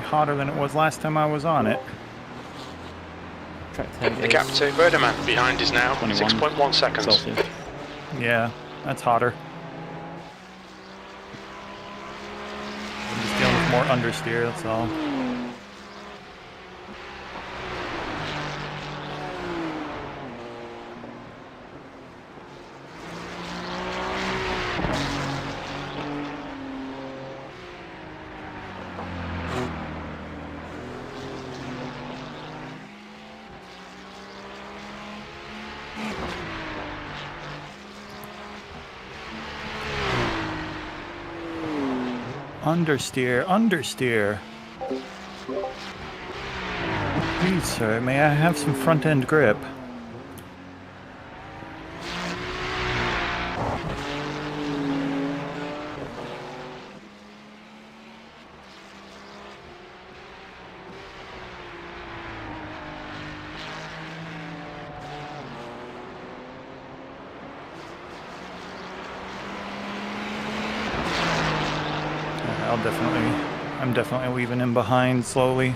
hotter than it was last time I was on it. Track 10 The gap to Verdeman behind is now 6.1 seconds. Celsius. Yeah, that's hotter. I'm just dealing with more understeer, that's all. Understeer, understeer. Please, sir, may I have some front end grip? I'm definitely leaving him behind slowly.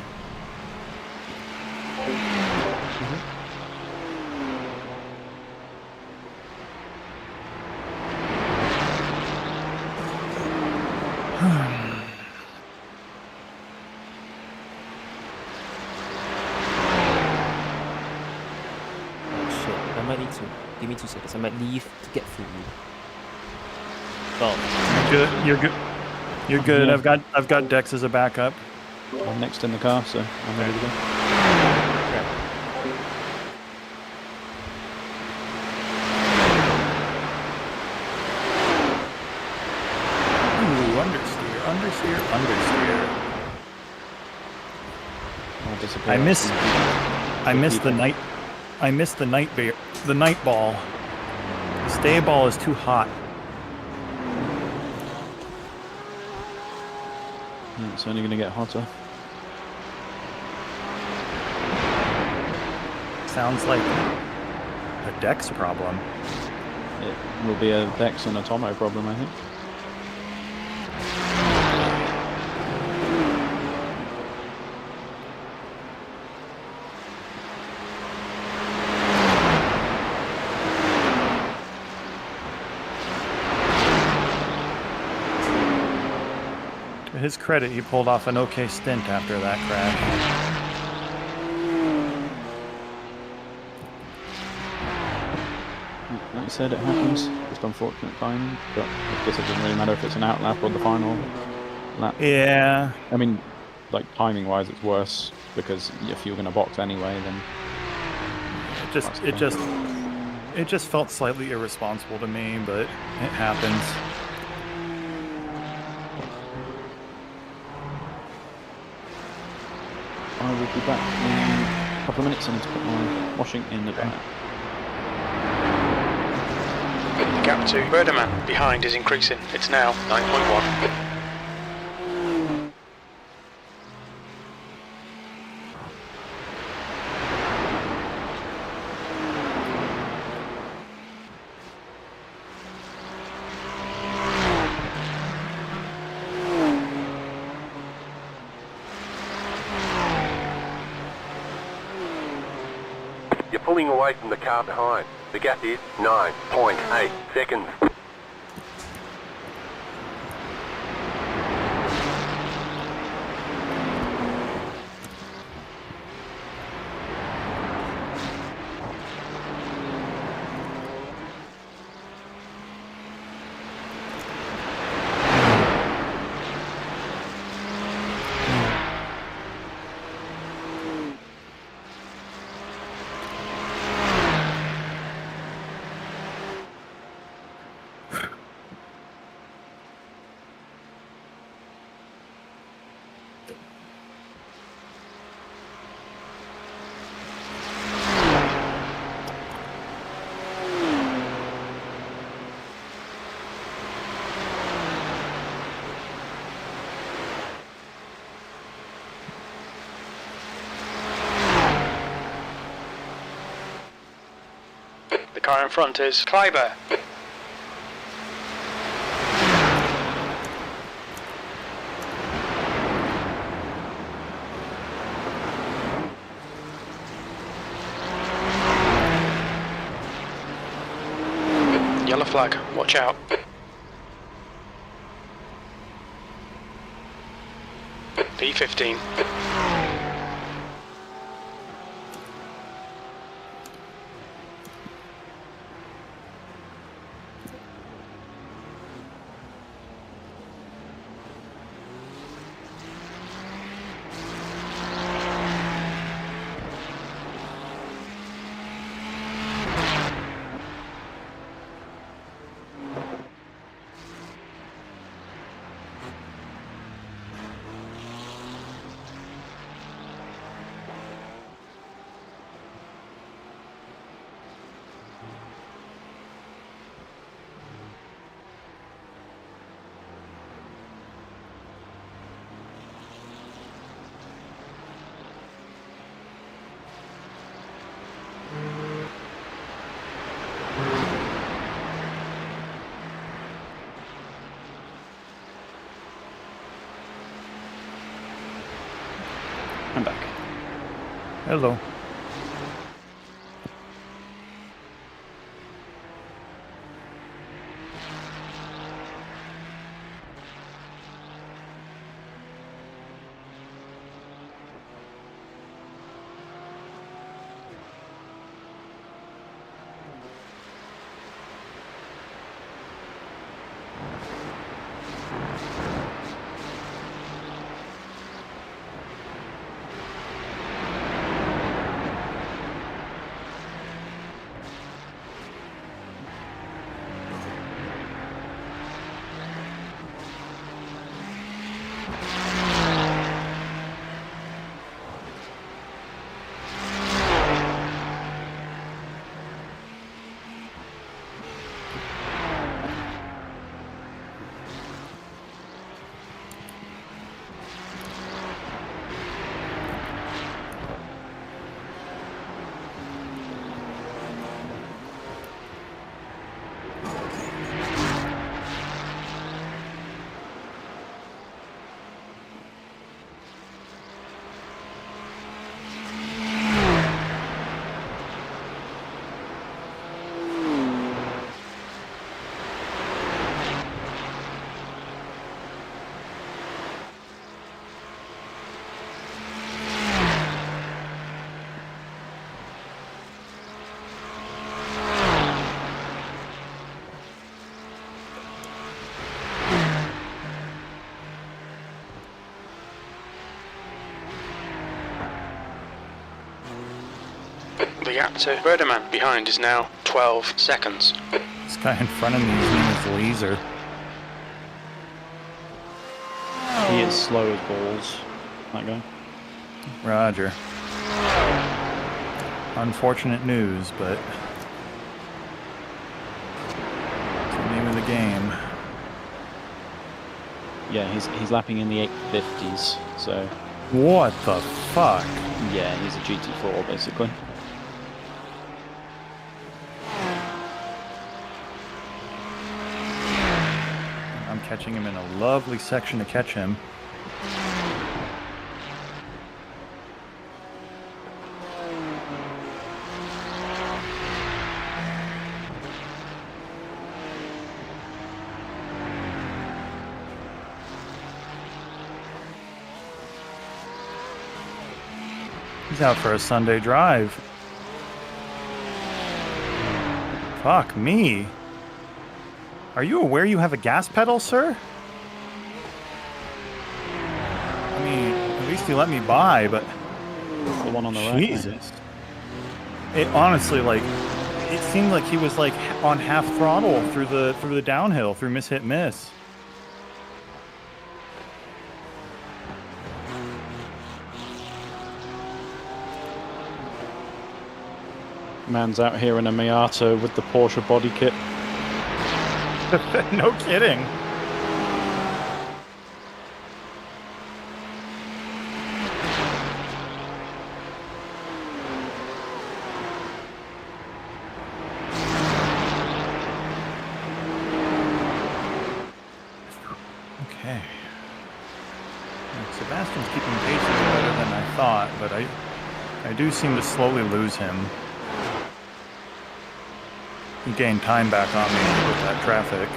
Shit, I might need to. Give me 2 seconds. I might leave to get food. Oh. You're good. You're good. You're good. Yeah. I've got Dex as a backup. I'm next in the car, so I'm ready to go. Ooh, understeer, understeer, understeer. I'll disappear. I missed the night ball. The stay ball is too hot. It's only going to get hotter. Sounds like a Dex problem. It will be a Dex and a Tomo problem, I think. To his credit, he pulled off an okay stint after that crash. Like you said, it happens. Just unfortunate timing, but I guess it doesn't really matter if it's an outlap or the final lap. Yeah. I mean, like timing-wise, it's worse because if you're going to box anyway, then It just felt slightly irresponsible to me, but it happens. I will be back in a couple of minutes. I need to put my washing in the dryer. The gap to Verdeman behind is increasing. It's now 9.1. You're pulling away from the car behind. The gap is 9.8 seconds. The car in front is Kleiber. Yellow flag, watch out. P15. I'm back. Hello. The gap to Verdeman behind is now 12 seconds. This guy in front of me, his name is Laser. He is slow as balls, that guy. Roger. Unfortunate news, but it's the name of the game. Yeah, he's lapping in the 850s, so What the fuck? yeah, he's a GT4 basically. I'm catching him in a lovely section to catch him. He's out for a Sunday drive. Fuck me. Are you aware you have a gas pedal, sir? I mean, at least you let me by, but The one on the right. Jesus. It honestly, like, it seemed like he was like on half throttle through the downhill, through miss hit miss. Man's out here in a Miata with the Porsche body kit. No kidding. Okay. Sebastian's keeping pace a bit better than I thought, but I do seem to slowly lose him. You gained time back on me with that traffic.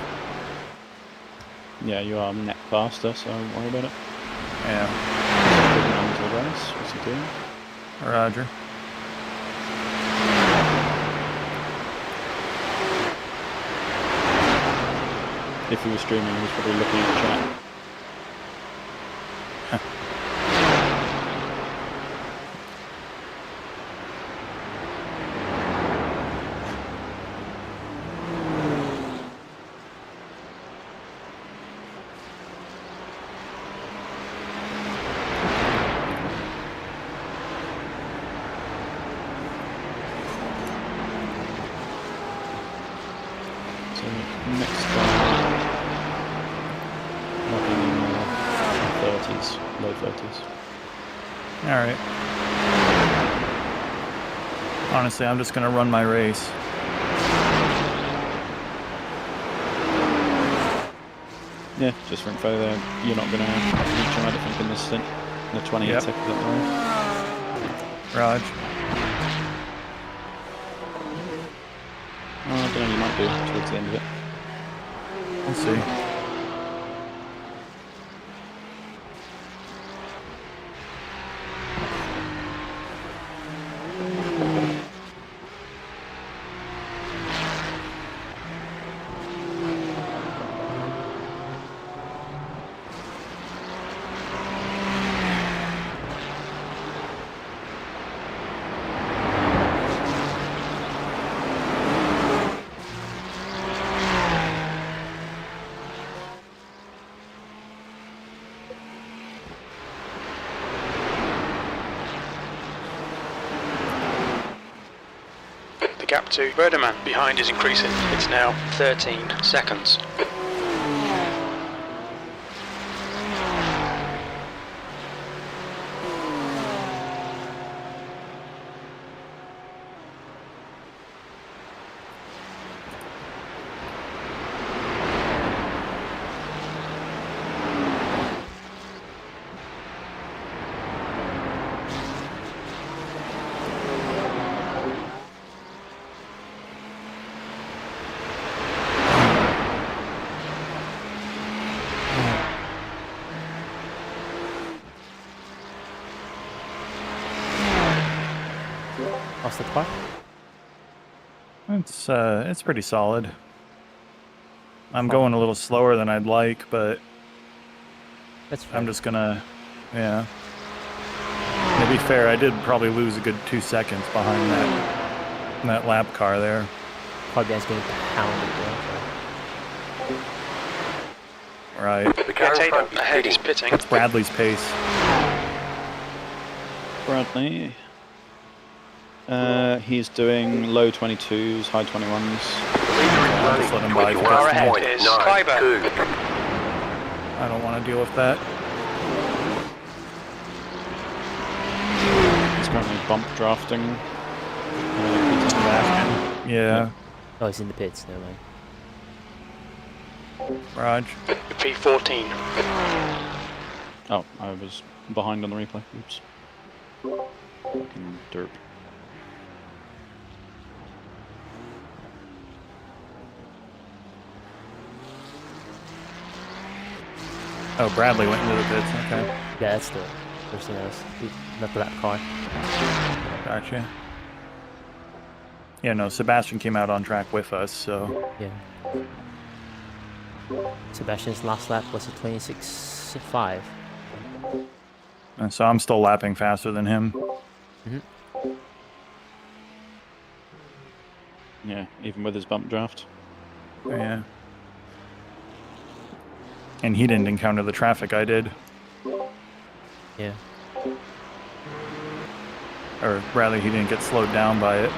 Yeah, you are net faster, so don't worry about it. Yeah. Moving on to the race. What's he doing? Roger. If he was streaming, he was probably looking at the chat. So next time, might be in the 30s, low 30s. All right. Honestly, I'm just gonna run my race. Yeah, just for info there, you're not going to reach him, I don't think, in this stint. The 28 Yep. seconds up the road. Raj. Oh, I don't know, you might do towards the end of it. We'll see. The gap to Verdeman behind is increasing. It's now 13 seconds. How's the car? It's pretty solid. I'm going a little slower than I'd like, but That's I'm fine. just gonna, yeah. To be fair, I did probably lose a good 2 seconds behind that lap car there. Probably is going to pound it there. Right. The car in Tatum front is ahead is pitting. pitting. That's Bradley's pace. Bradley. He's doing low 22s, high 21s. The leader is running just let him by. 21.92. Far ahead is Kleiber. I don't want to deal with that. He's currently bump drafting. Yeah, Oh, he's in the pits. Never mind. Raj. P14. Oh, I was behind on the replay. Oops. Fucking derp. Oh, Bradley went into the pits. Okay, Yeah, that's the first thing I was. Not for that car. gotcha. Yeah, no, Sebastian came out on track with us, so Yeah. Sebastian's last lap was a 26.5. so I'm still lapping faster than him. Yeah, even with his bump draft. Yeah. And he didn't encounter the traffic I did. Yeah. Or rather, he didn't get slowed down by it.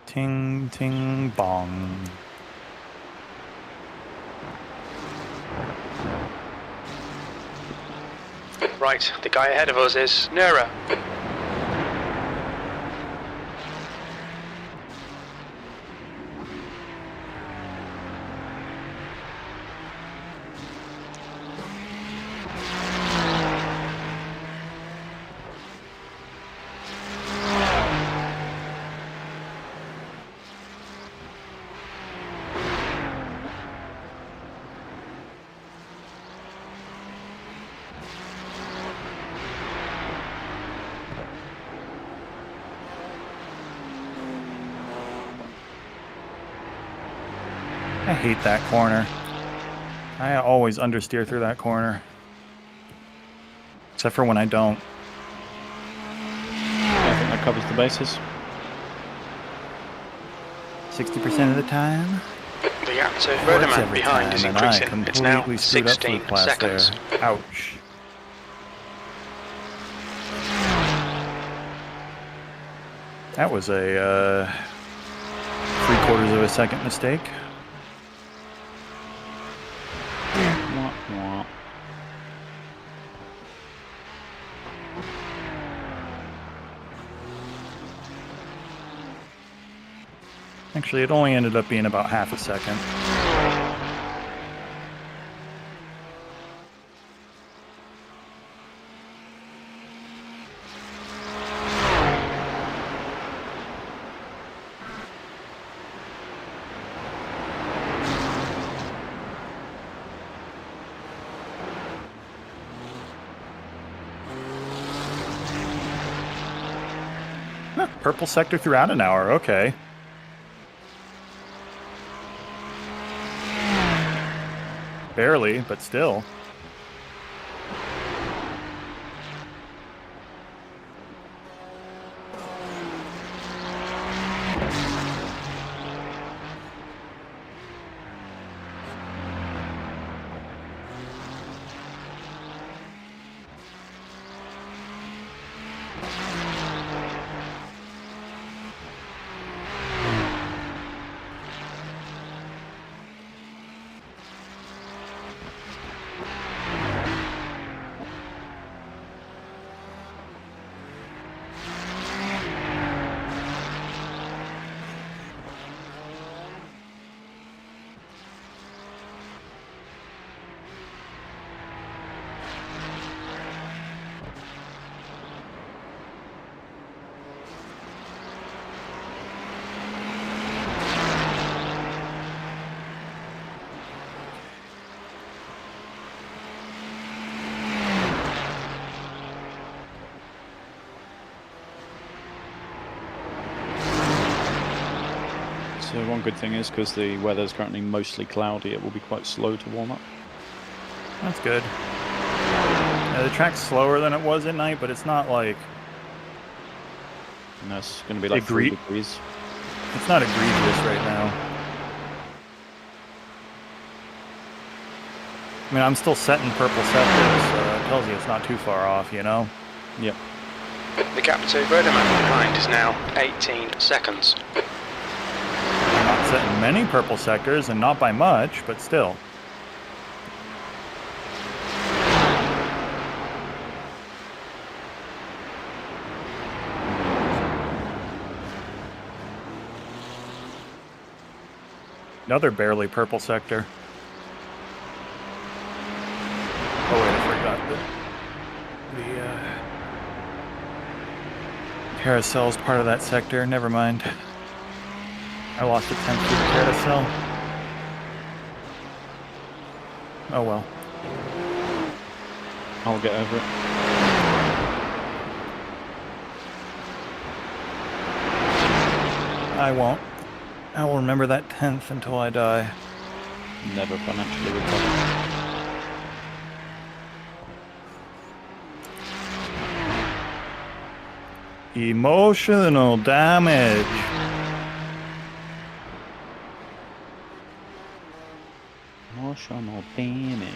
Ting, ting, bong. Right, the guy ahead of us is Nura. I hate that corner. I always understeer through that corner. Except for when I don't. I think that covers the bases. 60% of the time. The gap to Works Verdeman every behind time, is and I increasing. It's now completely screwed up 16 Fleet Class seconds. there. Ouch. That was a 3/4 of a second mistake. Wah, wah. Actually, it only ended up being about half a second. Huh, purple sector throughout an hour, okay. Barely, but still. So one good thing is, because the weather is currently mostly cloudy, it will be quite slow to warm up. That's good. Yeah, the track's slower than it was at night, but it's not like... And that's going to be like 3 degrees. It's not egregious right now. I mean, I'm still setting purple sectors, so that tells you it's not too far off, you know? Yep. The gap to Verdeman behind is now 18 seconds. I'm not setting many purple sectors, and not by much, but still. Another barely purple sector. Oh wait, I forgot the carousel's part of that sector. Never mind. I lost a 10th through the carousel. Oh well. I'll get over it. I won't. I will remember that 10th until I die. Never financially recover. Emotional damage. Emotional damage.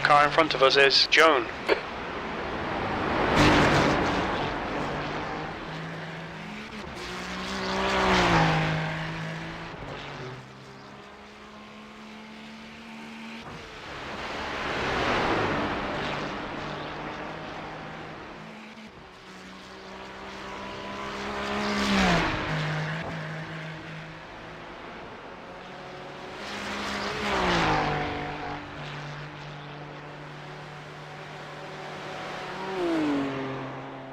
car in front of us is Joan.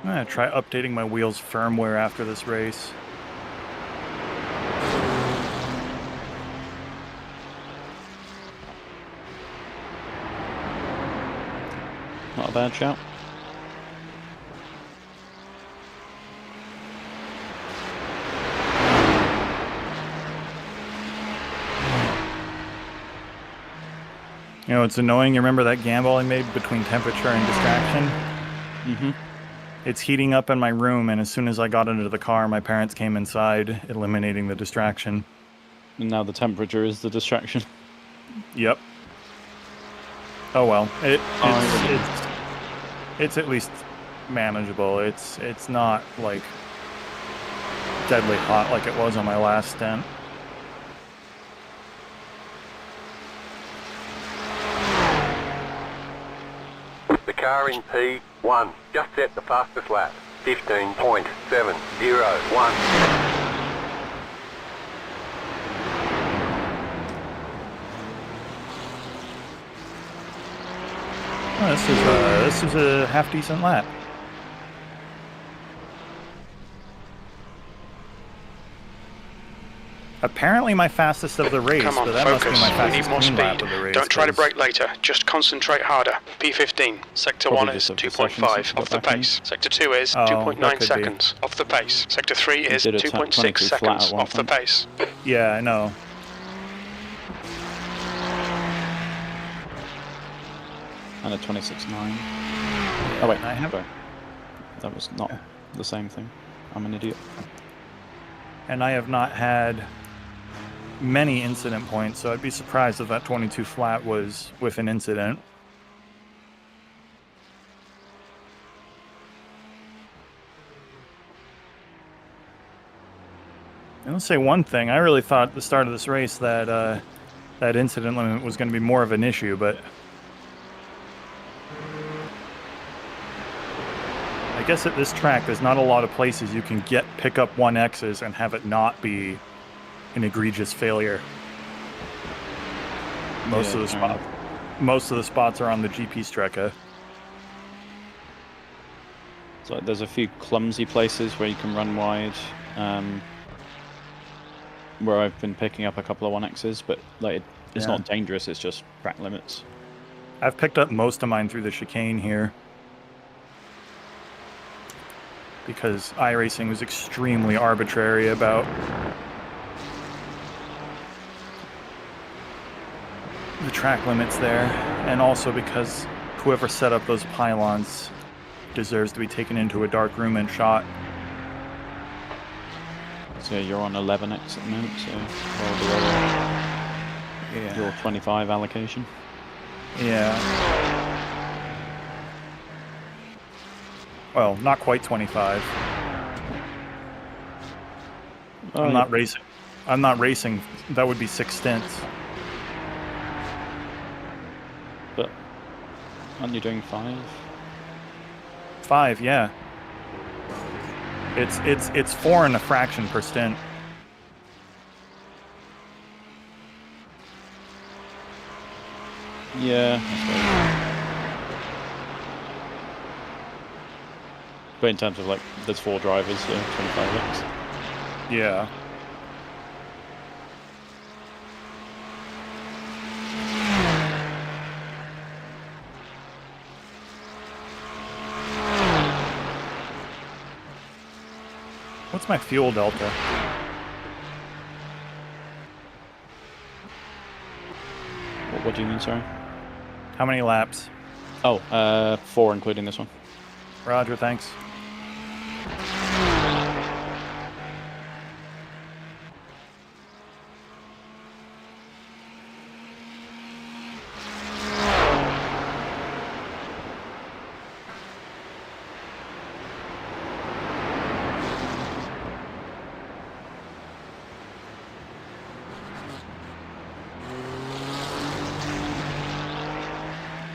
I'm gonna try updating my wheels firmware after this race. Not a bad shout. You know, it's annoying. You remember that gamble I made between temperature and distraction? Mm-hmm. It's heating up in my room, and as soon as I got into the car, my parents came inside, eliminating the distraction. And now the temperature is the distraction. Yep. Oh well. It's at least manageable. It's not like deadly hot like it was on my last stint. The car in P1 just set the fastest lap. 15.701. Oh, this is a half decent lap. Apparently my fastest of the race, Come on, but that must be focus. my We fastest need more clean lap speed. of the race. Don't try to 'cause- brake later. Just concentrate harder. P15. Sector Probably 1 is just of the 2.5 sessions off the got back in. pace. Sector 2 is Oh, 2.9 that could be. seconds off the pace. Sector 3 is did a 2.6 22 flat seconds at one off the point. pace. Yeah, I know. And a 26.9. Oh wait, I have- sorry. That was not the same thing. I'm an idiot. And I have not had many incident points, so I'd be surprised if that 22 flat was with an incident. And I'll say one thing. I really thought at the start of this race that that incident limit was going to be more of an issue, but I guess at this track, there's not a lot of places you can pick up 1Xs and have it not be an egregious failure. Most of the spots are on the GP Strecca. So there's a few clumsy places where you can run wide, where I've been picking up a couple of 1Xs, but like it's Yeah. not dangerous. It's just track limits. I've picked up most of mine through the chicane here because iRacing was extremely arbitrary about the track limits there, and also because whoever set up those pylons deserves to be taken into a dark room and shot. So you're on 11X at the moment, so well below your 25 allocation. Yeah. Well, not quite 25. Oh, I'm yeah. not racing. I'm not racing. That would be 6 stints. But aren't you doing 5? 5, yeah. It's 4 and a fraction per stint. Yeah, I suppose. But in terms of like, there's 4 drivers, so 25X. Yeah. What's my fuel delta? What do you mean, sorry? How many laps? Oh, 4 including this one. Roger, thanks.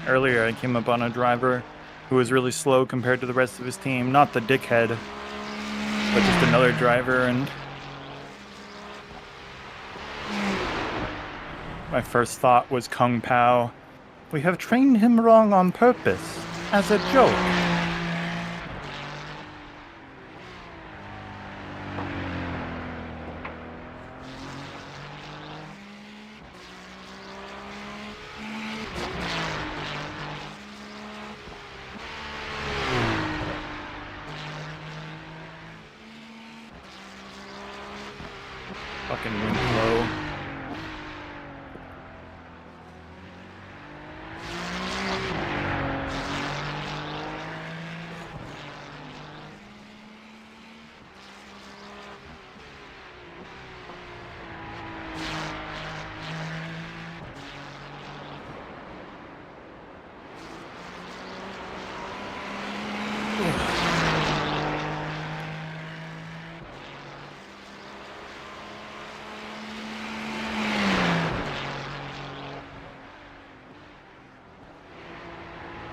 Earlier, I came up on a driver who was really slow compared to the rest of his team. Not the dickhead, but just another driver, and my first thought was Kung Pao. We have trained him wrong on purpose, as a joke. Fucking wind blow.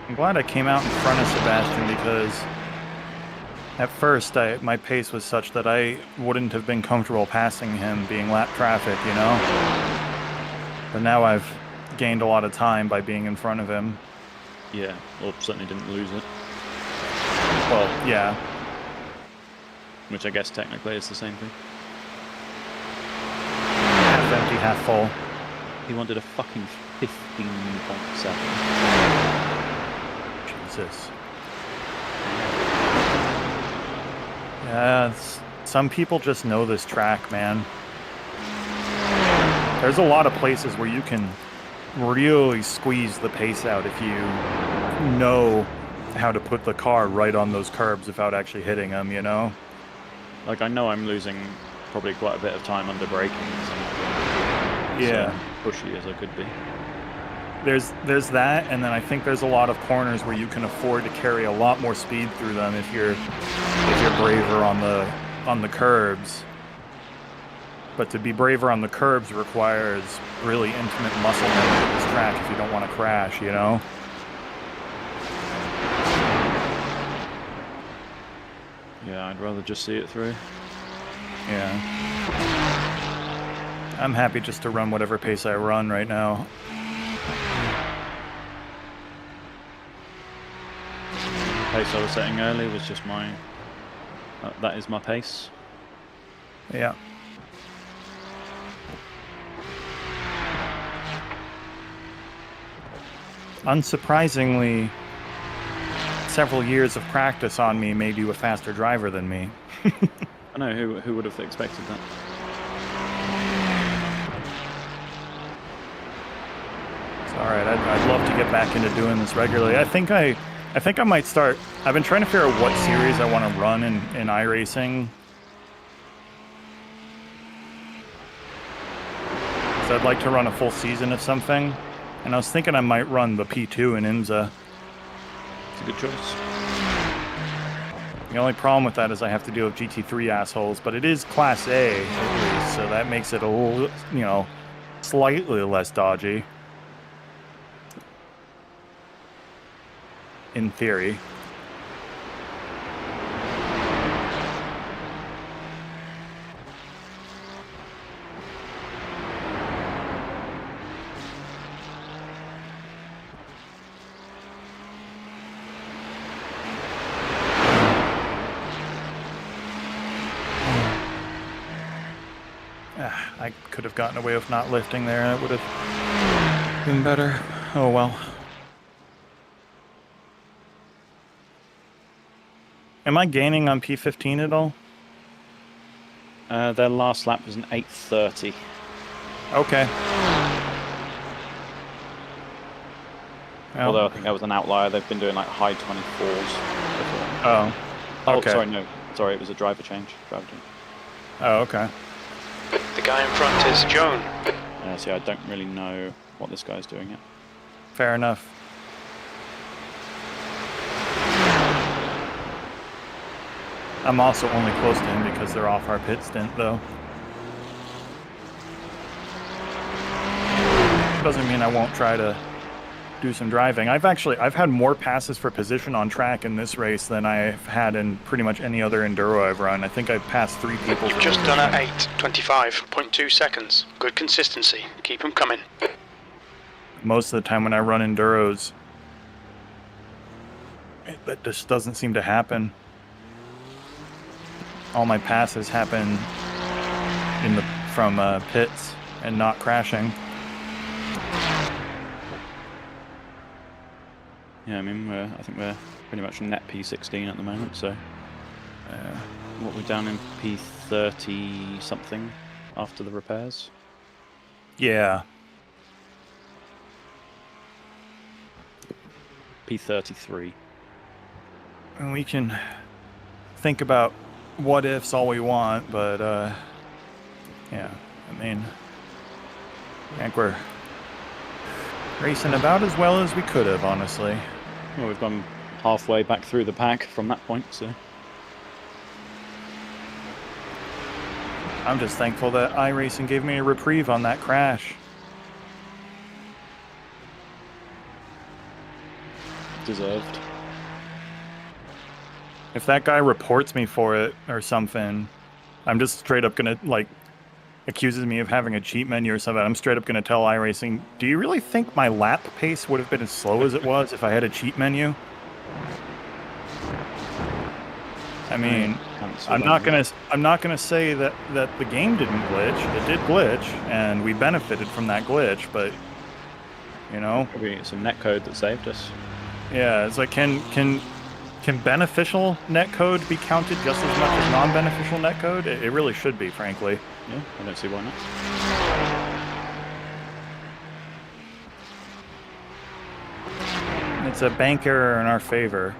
I'm glad I came out in front of Sebastian because at first my pace was such that I wouldn't have been comfortable passing him being lap traffic, you know? But now I've gained a lot of time by being in front of him. Yeah, or certainly didn't lose it. Well, yeah. Which I guess technically is the same thing. Half empty, half full. He wanted a fucking 15.7. Jesus. Yeah, some people just know this track, man. There's a lot of places where you can really squeeze the pace out if you know how to put the car right on those curbs without actually hitting them, you know? Like, I know I'm losing probably quite a bit of time under braking. Yeah. So pushy as I could be. There's that, and then I think there's a lot of corners where you can afford to carry a lot more speed through them if you're braver on the curbs. But to be braver on the curbs requires really intimate muscle memory of this track if you don't want to crash, you know? Yeah, I'd rather just see it through. Yeah. I'm happy just to run whatever pace I run right now. The pace I was setting early was just my... that is my pace. Yeah. Unsurprisingly, several years of practice on me made you a faster driver than me. I know, who would have expected that? It's alright, I'd love to get back into doing this regularly. I think I might start... I've been trying to figure out what series I want to run in iRacing. So I'd like to run a full season of something. And I was thinking I might run the P2 in IMSA. It's a good choice. The only problem with that is I have to deal with GT3 assholes, but it is Class A, at least, so that makes it a little, you know, slightly less dodgy. In theory. I could have gotten away with not lifting there. It would have been better. Oh well. Am I gaining on P15 at all? Their last lap was an 8:30. Okay. Well, Although I think that was an outlier. They've been doing like high 24s before. Oh. Okay. Oh, sorry, no. Sorry, it was a driver change. Oh, okay. The guy in front is Joan. See, I don't really know what this guy's doing yet. Fair enough. I'm also only close to him because they're off our pit stint, though. Doesn't mean I won't try to do some driving. I've had more passes for position on track in this race than I've had in pretty much any other enduro I've run. I think I've passed 3 people. You've just done it 8:25.2 seconds. Good consistency. Keep them coming. Most of the time when I run enduros, that just doesn't seem to happen. All my passes happen from pits and not crashing. Yeah, I mean, I think we're pretty much net P16 at the moment, so what, we're down in P30 something after the repairs? Yeah. P33. And we can think about what ifs all we want, but yeah, I mean, I think we're racing about as well as we could have, honestly. Well, we've gone halfway back through the pack from that point, so... I'm just thankful that iRacing gave me a reprieve on that crash. Deserved. If that guy reports me for it or something, I'm just straight up gonna, like, accuses me of having a cheat menu or something, I'm straight up gonna tell iRacing, do you really think my lap pace would have been as slow as it was if I had a cheat menu? I mean, I'm not gonna say that the game didn't glitch. It did glitch, and we benefited from that glitch, but you know, Probably it's a netcode that saved us. yeah, it's like can beneficial netcode be counted just as much as non-beneficial netcode? It really should be, frankly. Yeah, I don't see why not. It's a bank error in our favor.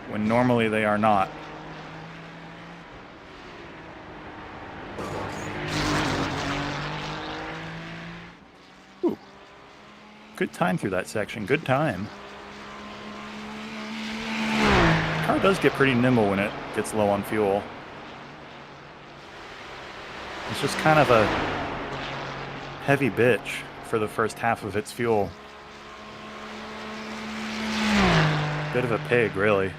When normally they are not. Ooh. Good time through that section. Good time. The car does get pretty nimble when it gets low on fuel. It's just kind of a heavy bitch for the first half of its fuel. Bit of a pig, really.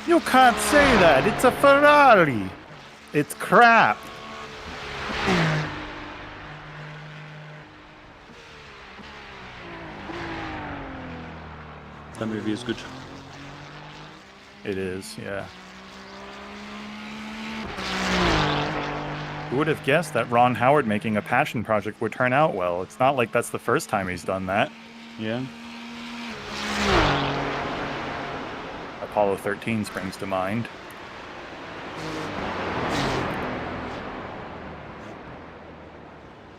You can't say that! It's a Ferrari! It's crap! That movie is good. It is, yeah. Who would have guessed that Ron Howard making a passion project would turn out well? It's not like that's the first time he's done that. Yeah. Apollo 13 springs to mind.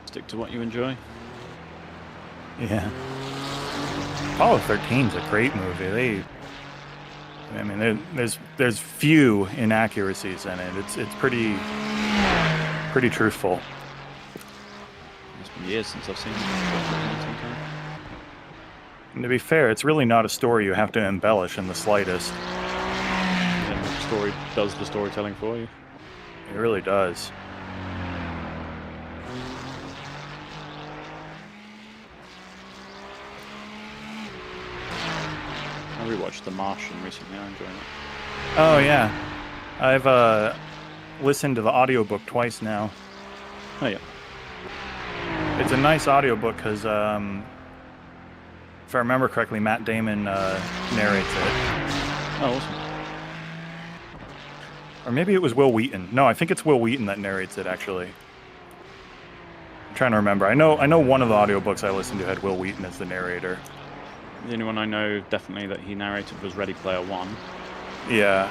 Stick to what you enjoy. Yeah. Apollo 13 is a great movie. I mean, there's few inaccuracies in it. It's pretty truthful. It's been years since I've seen it. And to be fair, it's really not a story you have to embellish in the slightest. And the story does the storytelling for you. It really does. I rewatched The Martian recently. I'm enjoying it. Oh yeah, I've listened to the audiobook twice now. Oh yeah. It's a nice audiobook because, if I remember correctly, Matt Damon narrates it. Oh, awesome. Or maybe it was Will Wheaton. No, I think it's Will Wheaton that narrates it, actually. I'm trying to remember. I know one of the audiobooks I listened to had Will Wheaton as the narrator. The only one I know definitely that he narrated was Ready Player One. Yeah.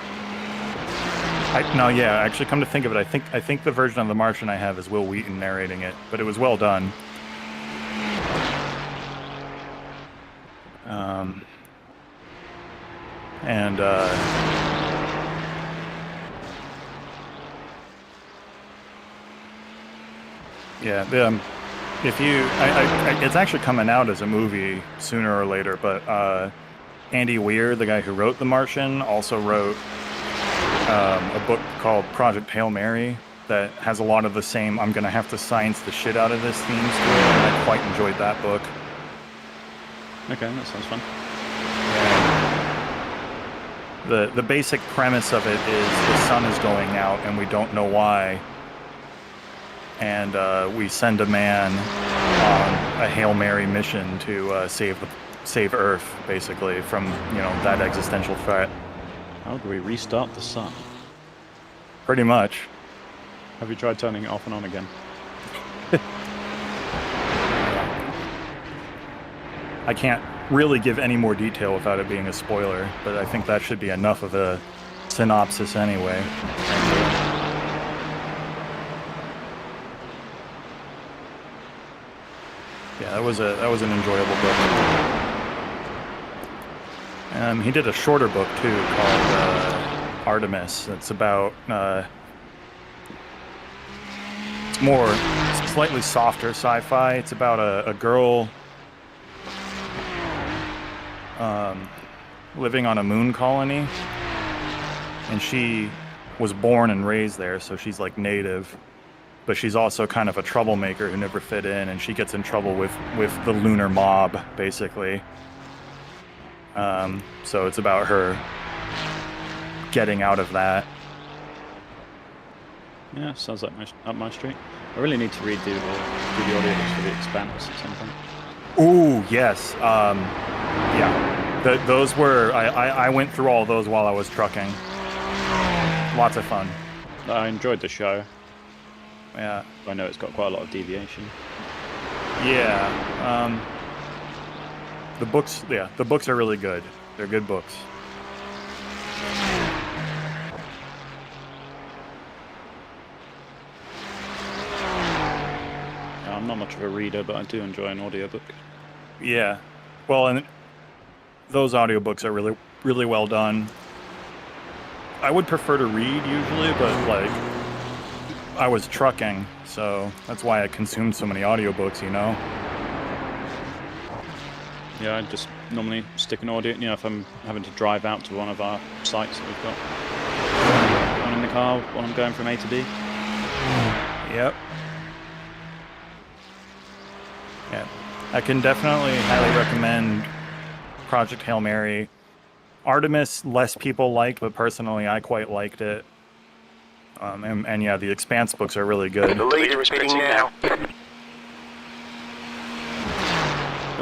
Actually, come to think of it, I think the version of The Martian I have is Will Wheaton narrating it, but it was well done. If you, it's actually coming out as a movie sooner or later, but Andy Weir, the guy who wrote The Martian, also wrote a book called Project Hail Mary that has a lot of the same, I'm going to have to science the shit out of this themes to it, and I quite enjoyed that book. Okay, that sounds fun. The basic premise of it is the sun is going out and we don't know why. And we send a man on a Hail Mary mission to save Earth, basically, from, you know, that existential threat. How do we restart the sun? Pretty much. Have you tried turning it off and on again? I can't really give any more detail without it being a spoiler, but I think that should be enough of a synopsis anyway. Yeah, that was an enjoyable book. He did a shorter book too called Artemis. It's about it's more slightly softer sci-fi. It's about a girl living on a moon colony, and she was born and raised there, so she's like native. But she's also kind of a troublemaker who never fit in, and she gets in trouble with the lunar mob, basically. So it's about her getting out of that. Yeah, sounds like up my street. I really need to read the audiobooks for The Expanse at some point. Ooh, yes. Yeah. Those were... I went through all those while I was trucking. Lots of fun. I enjoyed the show. Yeah. I know it's got quite a lot of deviation. Yeah. The books are really good. They're good books. I'm not much of a reader, but I do enjoy an audiobook. Yeah. Well, and those audiobooks are really, really well done. I would prefer to read usually, but like, I was trucking, so that's why I consumed so many audiobooks, you know? Yeah, I just normally stick an audio, you know, if I'm having to drive out to one of our sites that we've got. One in the car while I'm going from A to B. Yep. Yeah. I can definitely highly recommend Project Hail Mary. Artemis, less people liked, but personally I quite liked it. And yeah, the Expanse books are really good. The leader is pitting now. Cool.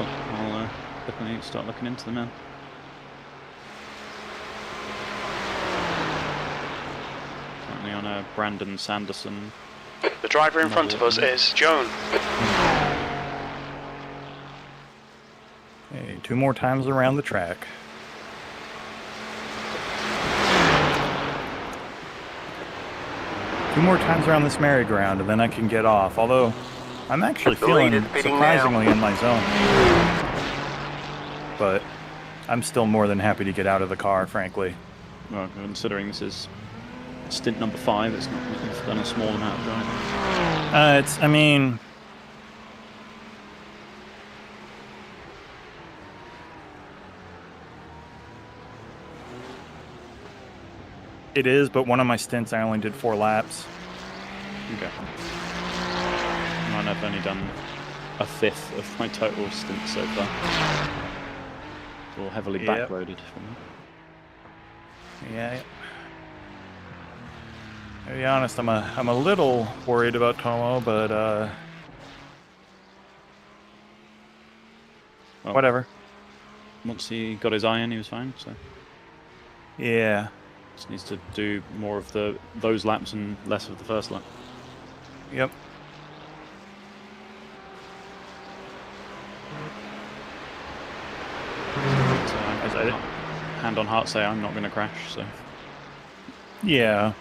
I'll definitely start looking into them now. Currently on Brandon Sanderson. The driver in front of us is Joan. Okay, 2 more times around the track. Two more times around this merry-go-round, and then I can get off. Although, I'm actually feeling surprisingly in my zone. But I'm still more than happy to get out of the car, frankly. Well, considering this is stint number 5, it's not like you've done a small amount of driving. I mean... It is, but one of my stints I only did 4 laps. Okay. Mine, I've only done a fifth of my total stint so far. It's all heavily backloaded for me. Yeah. To be honest, I'm a little worried about Tomo, but Well, whatever. Once he got his eye in, he was fine. So Yeah. just needs to do more of those laps and less of the first lap. Yep. So hand on heart, say I'm not going to crash. So Yeah.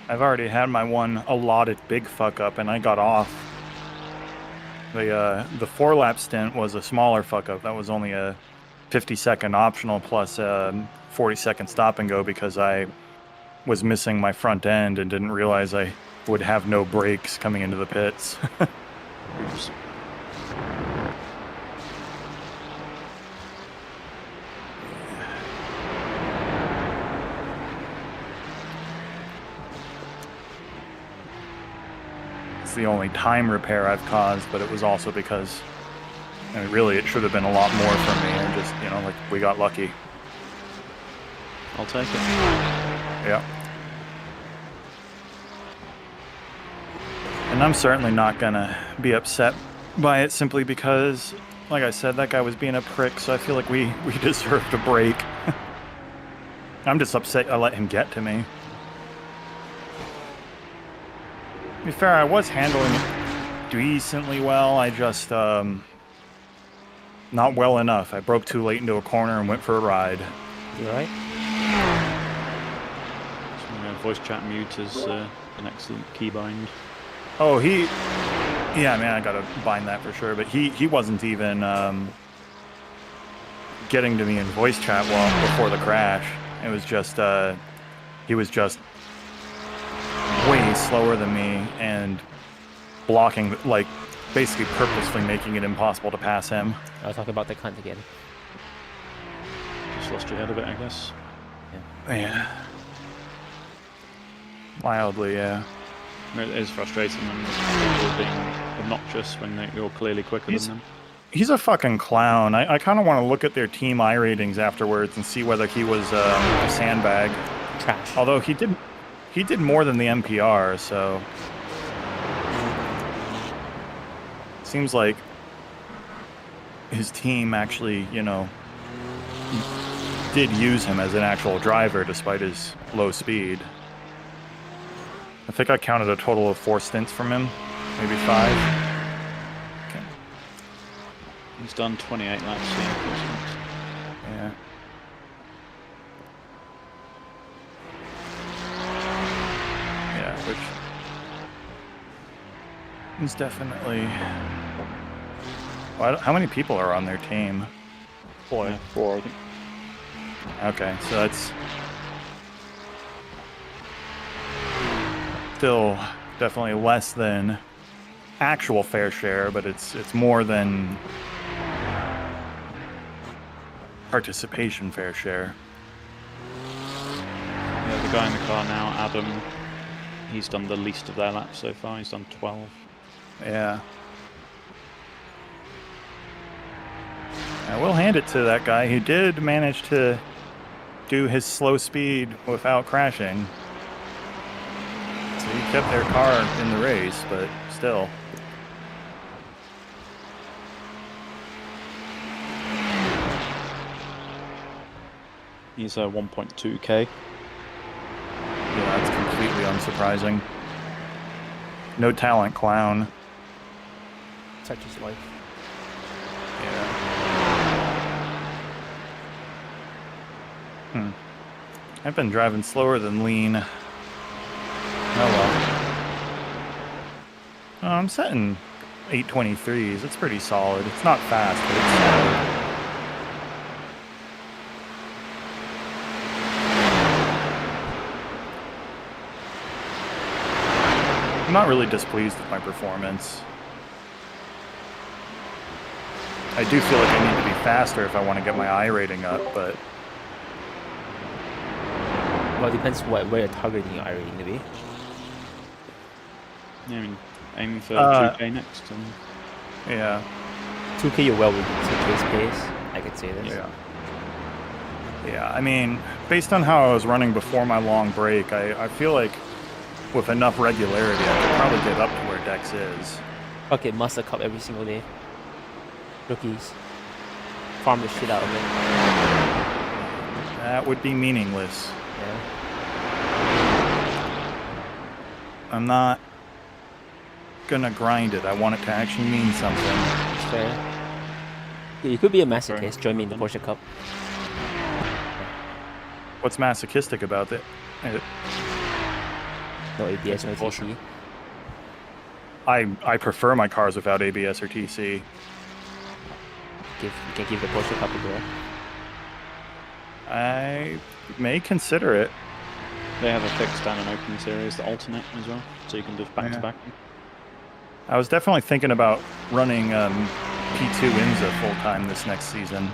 I've already had my one allotted big fuck up, and I got off. The 4-lap stint was a smaller fuck up. That was only a 50-second optional plus a 40-second stop and go because I was missing my front end and didn't realize I would have no brakes coming into the pits. oops. It's the only time repair I've caused, but it was also because, I mean, really, it should have been a lot more for me, and just, you know, like, we got lucky. I'll take it. Yeah. And I'm certainly not gonna be upset by it simply because, like I said, that guy was being a prick, so I feel like we deserved a break. I'm just upset I let him get to me. To be fair, I was handling it decently well. I just, not well enough. I broke too late into a corner and went for a ride. You alright? Voice chat mute is an excellent keybind. Oh, yeah, man, I gotta bind that for sure. But he wasn't even getting to me in voice chat before the crash. It was just he was just way slower than me and blocking, like, basically purposely making it impossible to pass him. I'll talk about the cunt again. Just lost your head a bit, I guess. Yeah. Mildly, yeah. It is frustrating when people being obnoxious when you're clearly quicker than them. He's a fucking clown. I kind of want to look at their team iRatings afterwards and see whether he was a sandbag. Trash. Although he did more than the NPR, so seems like his team actually, you know, did use him as an actual driver despite his low speed. I think I counted a total of 4 stints from him, maybe 5. Okay. He's done 28 laps. Yeah. Yeah, which is definitely. Well, how many people are on their team? 4, I think. Okay, so that's still definitely less than actual fair share, but it's more than participation fair share. Yeah, the guy in the car now, Adam, he's done the least of their laps so far. He's done 12. Yeah. I will hand it to that guy. He did manage to do his slow speed without crashing. So he kept their car in the race, but still. He's 1.2k. Yeah, that's completely unsurprising. No talent clown. Such is life. Yeah. I've been driving slower than lean. Oh well. Oh, I'm setting 823s. It's pretty solid. It's not fast, but it's solid. I'm not really displeased with my performance. I do feel like I need to be faster if I want to get my iRating up, but Well, it depends where you're targeting your iRating to be. Yeah, I mean, aiming for 2k next. And yeah. 2K, you're well within 2K's pace. I could say this. Yeah. Yeah, I mean, based on how I was running before my long break, I feel like with enough regularity, I could probably get up to where Dex is. Okay, Master Cup every single day. Rookies. Farm the shit out of it. That would be meaningless. Yeah. I'm not gonna grind it. I want it to actually mean something. It's fair. Yeah, you could be a masochist. Join me in the Porsche Cup. What's masochistic about it? No ABS, no TC. I prefer my cars without ABS or TC. You can give the Porsche Cup a go. I may consider it. they have a fixed and an open series that alternate as well, so you can do back to back. I was definitely thinking about running P2 IMSA full time this next season.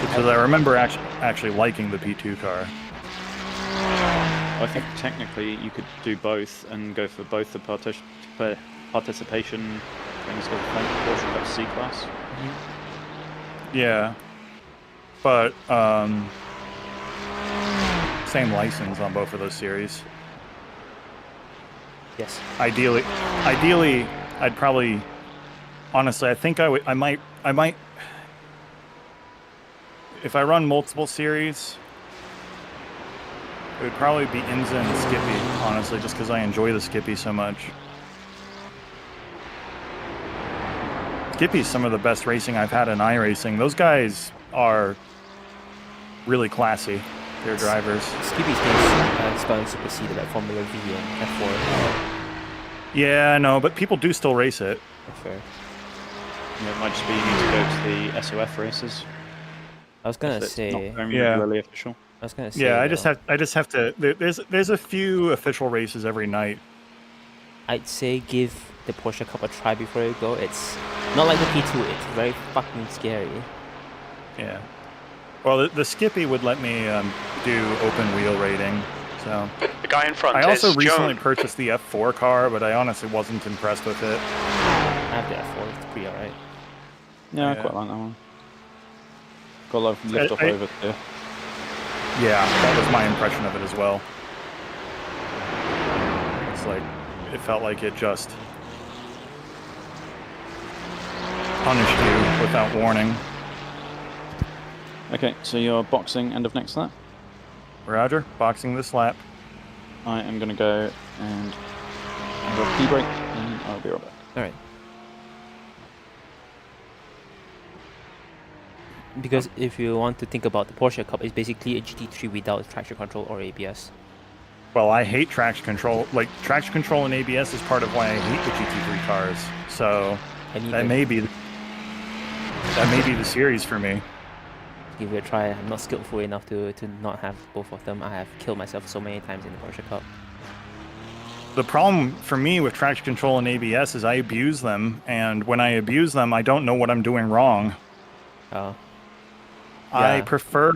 Because I remember actually liking the P2 car. I think technically you could do both and go for both the participation things of Porsche Cup C class. Yeah, but same license on both of those series. Yes. Ideally, I'd probably, honestly, I think I might, if I run multiple series, it would probably be IMSA and Skippy, honestly, just because I enjoy the Skippy so much. Skippy's some of the best racing I've had in iRacing. Those guys are really classy. They're drivers. Skippy's been starting to supersede that Formula V and F4. Yeah, I know, but people do still race it. Fair. Yeah, it might just be you need to go to the SOF races. I was gonna If it's say. not regularly official. I was gonna say. Yeah, I just have to. There's a few official races every night. I'd say give the Porsche Cup a try before you go. It's not like the P2. It's very fucking scary. Yeah. Well, the Skippy would let me do open wheel rating. So The guy in front I also is recently Joan. purchased the F4 car, but I honestly wasn't impressed with it. I have the F4. It's pretty alright. Yeah, I Yeah. quite like that one. Got a lot of lift off I- over there. Yeah, that was my impression of it as well. It's like, it felt like it just punished you without warning. Okay, so you're boxing end of next lap. Roger, boxing this lap. I am going to go and have a pee break, and I'll be right back. Alright. Because if you want to think about the Porsche Cup, it's basically a GT3 without traction control or ABS. Well, I hate traction control. Like, traction control and ABS is part of why I hate the GT3 cars. So that may be the series for me. Give it a try. I'm not skillful enough to not have both of them. I have killed myself so many times in the Porsche Cup. The problem for me with traction control and ABS is I abuse them, and when I abuse them, I don't know what I'm doing wrong. Oh. I Yeah. prefer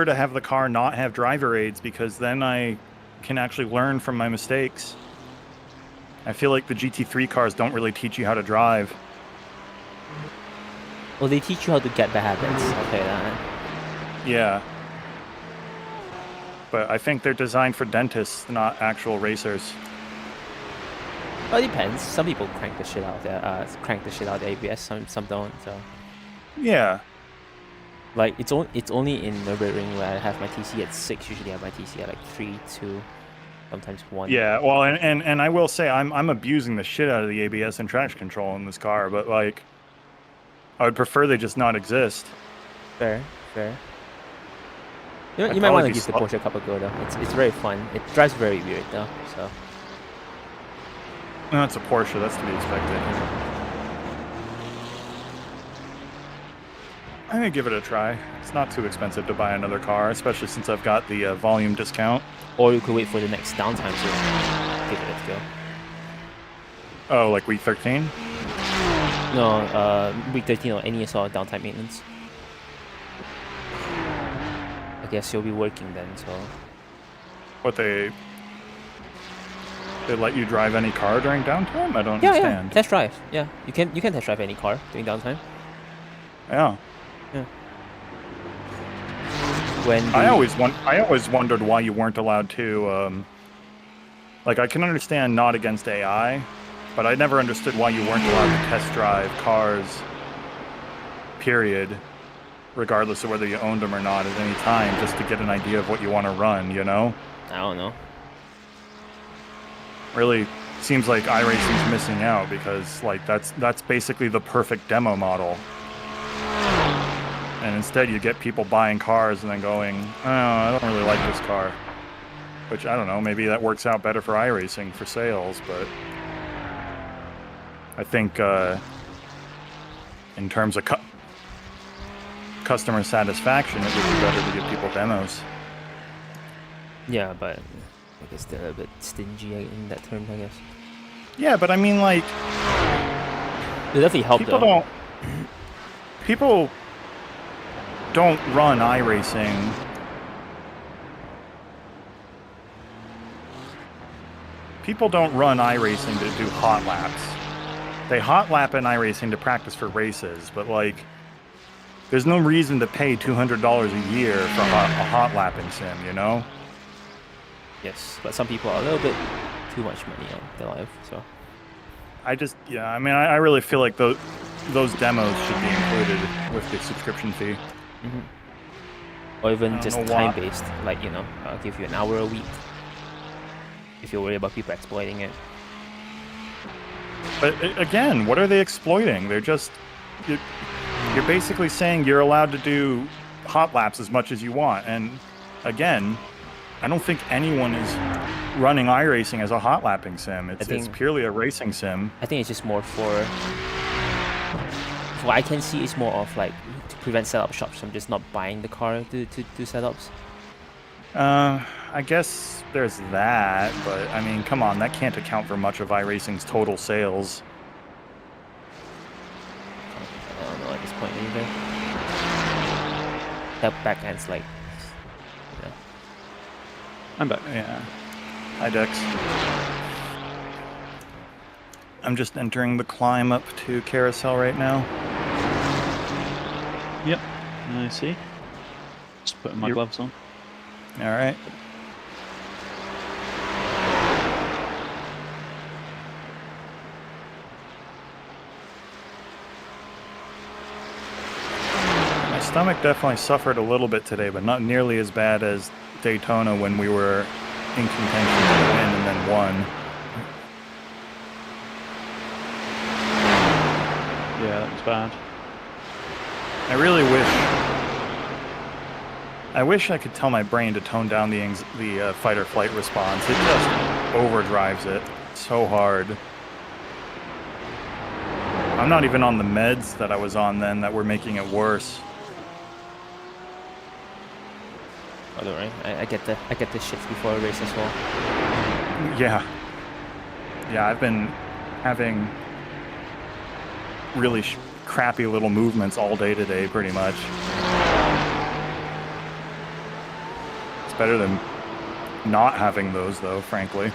to have the car not have driver aids, because then I can actually learn from my mistakes. I feel like the GT3 cars don't really teach you how to drive. Well, they teach you how to get bad habits. I'll tell you that. Yeah. But I think they're designed for dentists, not actual racers. Well, it depends. Some people crank the shit out there. Crank the shit out of ABS. Some don't. So, Yeah. like, it's only in Nurburgring where I have my TC at 6. Usually, I have my TC at like 3, 2, sometimes 1. Yeah, well, and I will say I'm abusing the shit out of the ABS and traction control in this car, but like, I would prefer they just not exist. Fair. You I'd might want probably to be give the Porsche Cup a go though. It's very fun. It drives very weird though. So No, it's a Porsche. That's to be expected. I'm gonna give it a try. It's not too expensive to buy another car, especially since I've got the volume discount. or you could wait for the next downtime to give it a go. Oh, like week 13? No, week 13 or any sort of downtime maintenance. I guess you'll be working then, so What they let you drive any car during downtime? I don't yeah, understand. test drive. Yeah, you can test drive any car during downtime. Yeah. When I always wondered why you weren't allowed to. Like, I can understand not against AI, but I never understood why you weren't allowed to test drive cars. Period. Regardless of whether you owned them or not at any time, just to get an idea of what you want to run. You know. I don't know. Really seems like iRacing's missing out, because like that's basically the perfect demo model. And instead you get people buying cars and then going, oh, I don't really like this car. Which, I don't know, maybe that works out better for iRacing for sales, but I think in terms of customer satisfaction, it would be better to give people demos. Yeah, but I guess they're a bit stingy in that term, I guess. Yeah, but I mean, like, They definitely help though. People don't run iRacing. People don't run iRacing to do hot laps. They hot lap in iRacing to practice for races, but like, there's no reason to pay $200 a year for a hot lapping sim, you know? Yes, but some people are a little bit too much money on their life, so. I mean, I really feel like those demos should be included with the subscription fee. Or even I don't just know why. time-based, like, you know, I'll give you an hour a week. If you're worried about people exploiting it. But again, what are they exploiting? They're just... You're basically saying you're allowed to do hot laps as much as you want. And again, I don't think anyone is running iRacing as a hot lapping sim. It's purely a racing sim. I think it's just more for what I can see, it's more of like to prevent setup shops from just not buying the car to do setups. I guess there's that, but I mean, come on, that can't account for much of iRacing's total sales. I don't know at this point either. That back end's like, you know. I'm back. Yeah. Hi, Dex. I'm just entering the climb up to Carousel right now. Yep, I see. Just putting my gloves on. All right. My stomach definitely suffered a little bit today, but not nearly as bad as Daytona when we were in contention to win and then won. Yeah, that was bad. I really wish I could tell my brain to tone down the fight or flight response. It just overdrives it so hard. I'm not even on the meds that I was on then that were making it worse. Oh, don't worry. I get the shits before a race as well. Yeah. Yeah, I've been having really crappy little movements all day today, pretty much. It's better than not having those, though, frankly.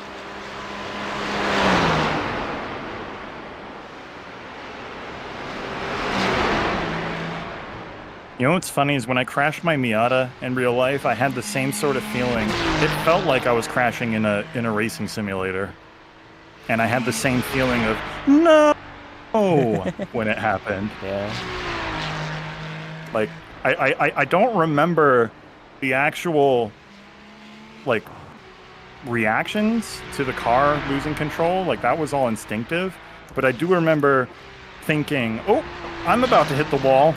You know what's funny is when I crashed my Miata in real life, I had the same sort of feeling. It felt like I was crashing in a racing simulator. And I had the same feeling of, no, when it happened. Yeah. Like, I don't remember the actual, like, reactions to the car losing control. Like, that was all instinctive. But I do remember thinking, oh, I'm about to hit the wall.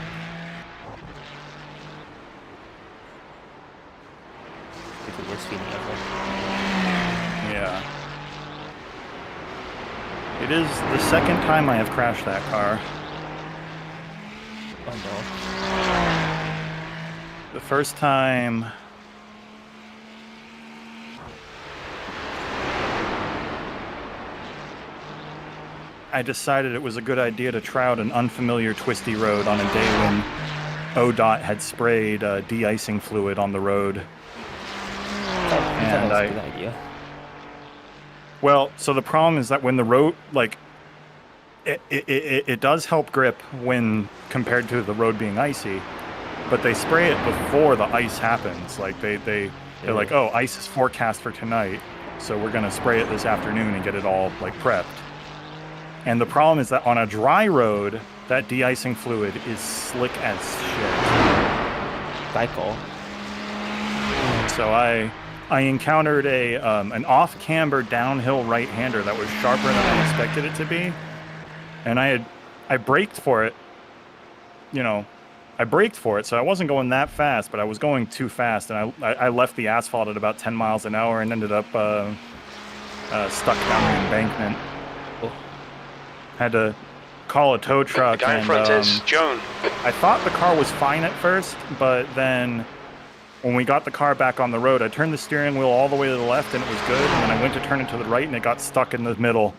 It's the worst feeling ever. Yeah. It is the second time I have crashed that car. Oh no. The first time... I decided it was a good idea to try out an unfamiliar twisty road on a day when ODOT had sprayed de-icing fluid on the road. And that was a good idea. Well, so the problem is that when the road, like, it does help grip when compared to the road being icy, but they spray it before the ice happens. Like, they're like, oh, ice is forecast for tonight, so we're going to spray it this afternoon and get it all, like, prepped. And the problem is that on a dry road, that de-icing fluid is slick as shit. Cycle. So I encountered an off-camber downhill right-hander that was sharper than I expected it to be, and I braked for it. You know, I braked for it, so I wasn't going that fast, but I was going too fast, and I left the asphalt at about 10 miles an hour and ended up stuck down the embankment. Oh. Had to call a tow truck. The guy in front is Joan. I thought the car was fine at first, but then when we got the car back on the road, I turned the steering wheel all the way to the left and it was good. And then I went to turn it to the right and it got stuck in the middle.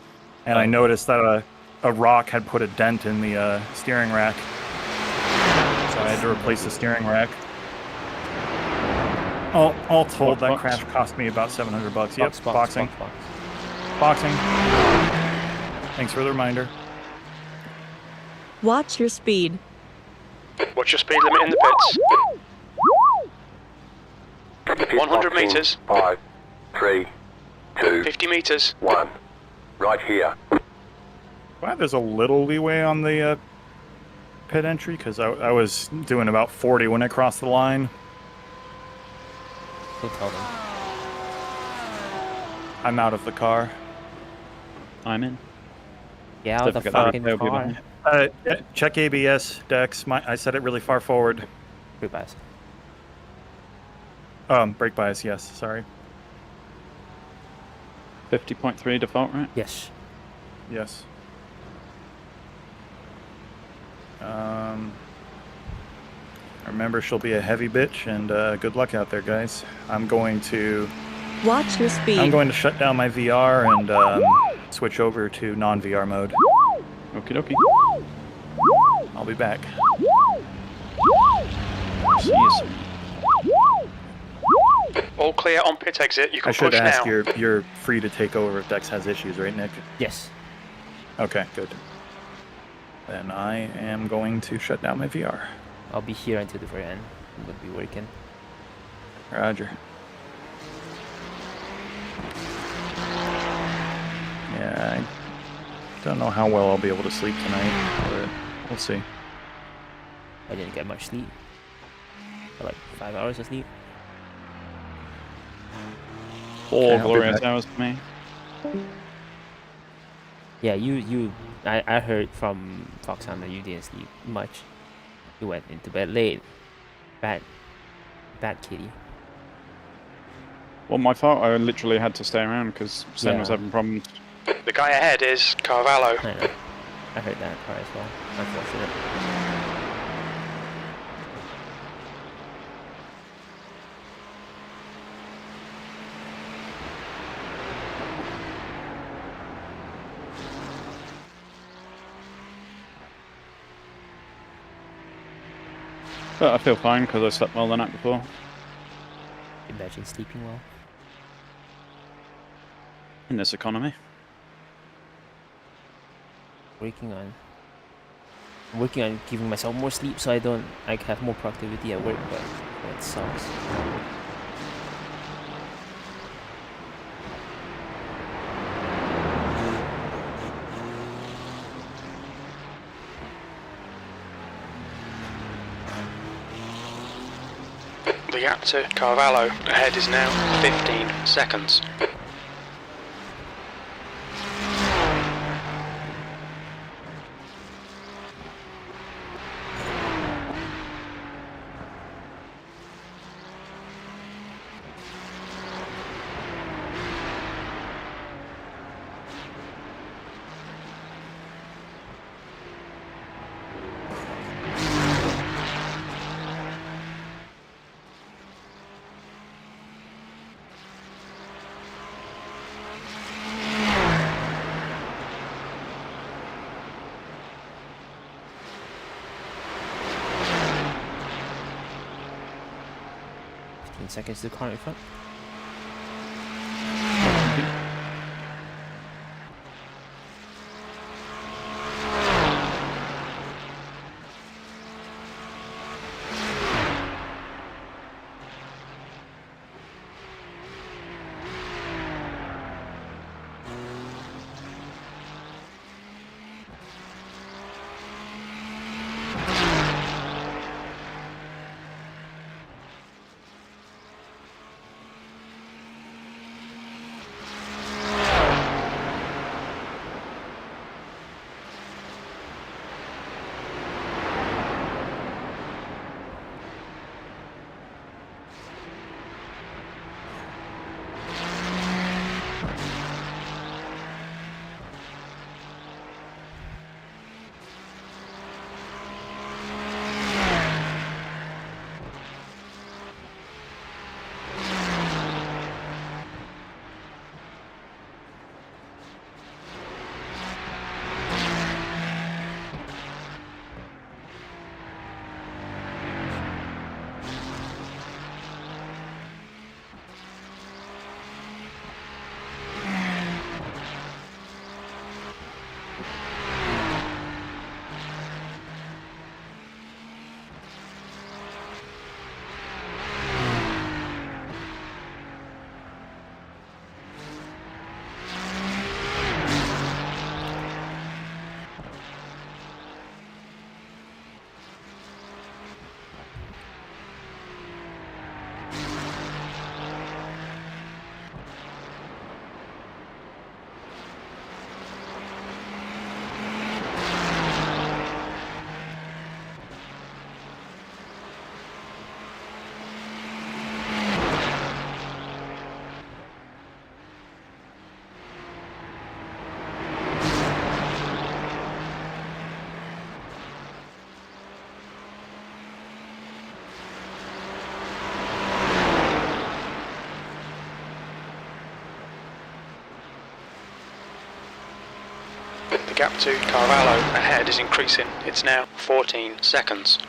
And I noticed that a rock had put a dent in the steering rack. So I had to replace the steering rack. All told, that crash cost me about $700. Yep, boxing. Boxing. Thanks for the reminder. Watch your speed. What's your speed limit in the pits? 100 meters. 5, 3, 2, 50 meters. 1. Right here. Wow, there's a little leeway on the pit entry because I was doing about 40 when I crossed the line. Who told him? I'm out of the car. I'm in. Get out of the Don't forget fucking that. car. Check ABS, Dex. I set it really far forward. Brake bias. Brake bias, yes, sorry. 50.3 default, right? Yes. Yes. Remember, she'll be a heavy bitch, and good luck out there, guys. I'm going to Watch your speed. shut down my VR and switch over to non-VR mode. Okie dokie. I'll be back. See you soon. All clear on pit exit. You I can should push ask, now. you're free to take over if Dex has issues, right, Nick? Yes. Okay, good. Then I am going to shut down my VR. I'll be here until the very end. I'm gonna be working. Roger. Yeah, I don't know how well I'll be able to sleep tonight, but we'll see. I didn't get much sleep. Like 5 hours of sleep. 4 I'll be glorious back. hours for me. Yeah, I heard from Foxhound that you didn't sleep much. You went into bed late. Bad kitty. Well, my fault. I literally had to stay around because Sen was Yeah. having problems. The guy ahead is Carvalho. I know. I heard that part as well. Unfortunate. But I feel fine because I slept well the night before. Imagine sleeping well. In this economy. I'm working on giving myself more sleep so I have more productivity at work, but that sucks. The gap to Carvalho ahead is now 15 seconds. Seconds to the car in front. The gap to Carvalho ahead is increasing. It's now 14 seconds.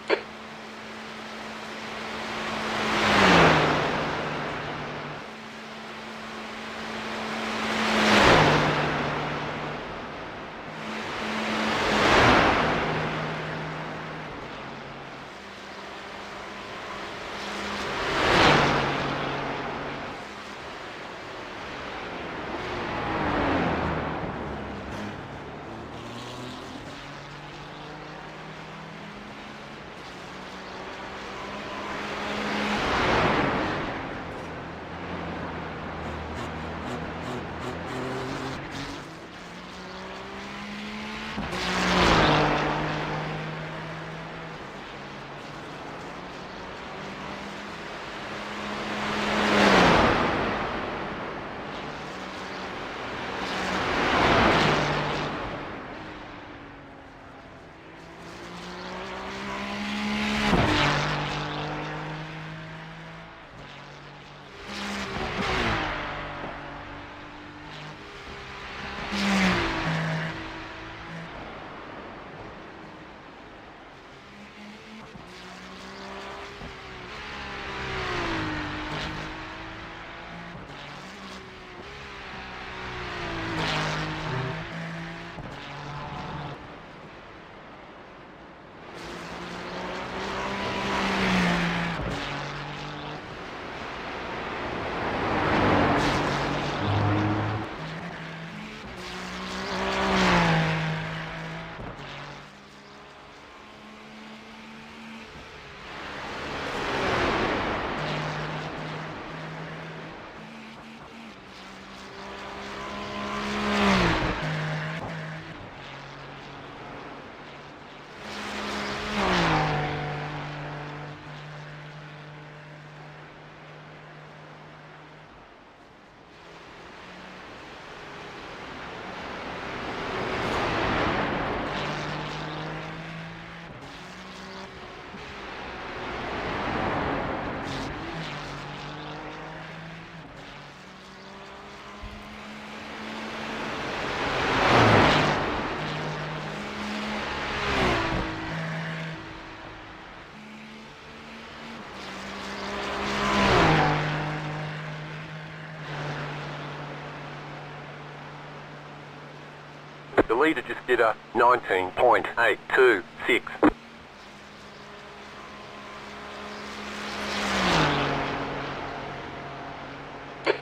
The leader just did a 19.826.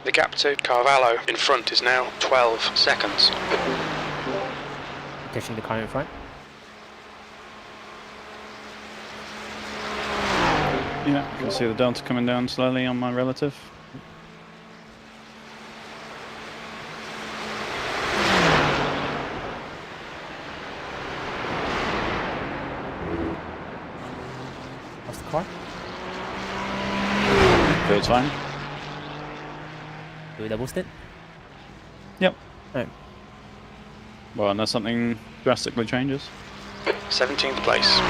The gap to Carvalho in front is now 12 seconds. Catching the car in front. Yeah, you can see the delta coming down slowly on my relative. What's the car? Feels fine. Do we double stint? Yep. Alright. Well, unless something drastically changes. 17th place.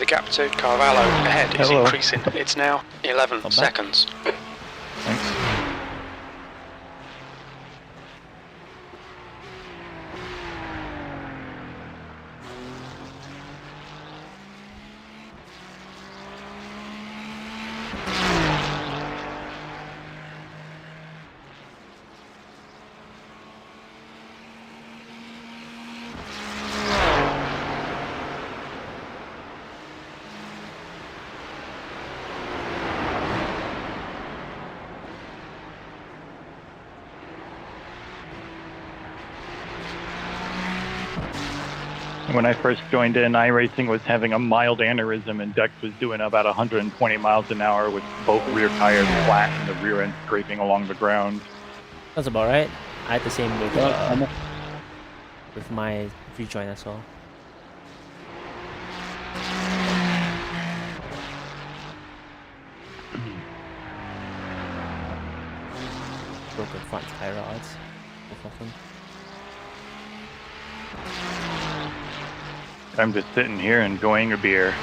The gap to Carvalho ahead is Hello. increasing. It's now 11 bad. seconds. Thanks. When I first joined in, iRacing was having a mild aneurysm and Dex was doing about 120 miles an hour with both rear tires flat and the rear end scraping along the ground. That's about right. I had the same with my rejoin as well. Broken front tire rods. Both of them. I'm just sitting here enjoying a beer.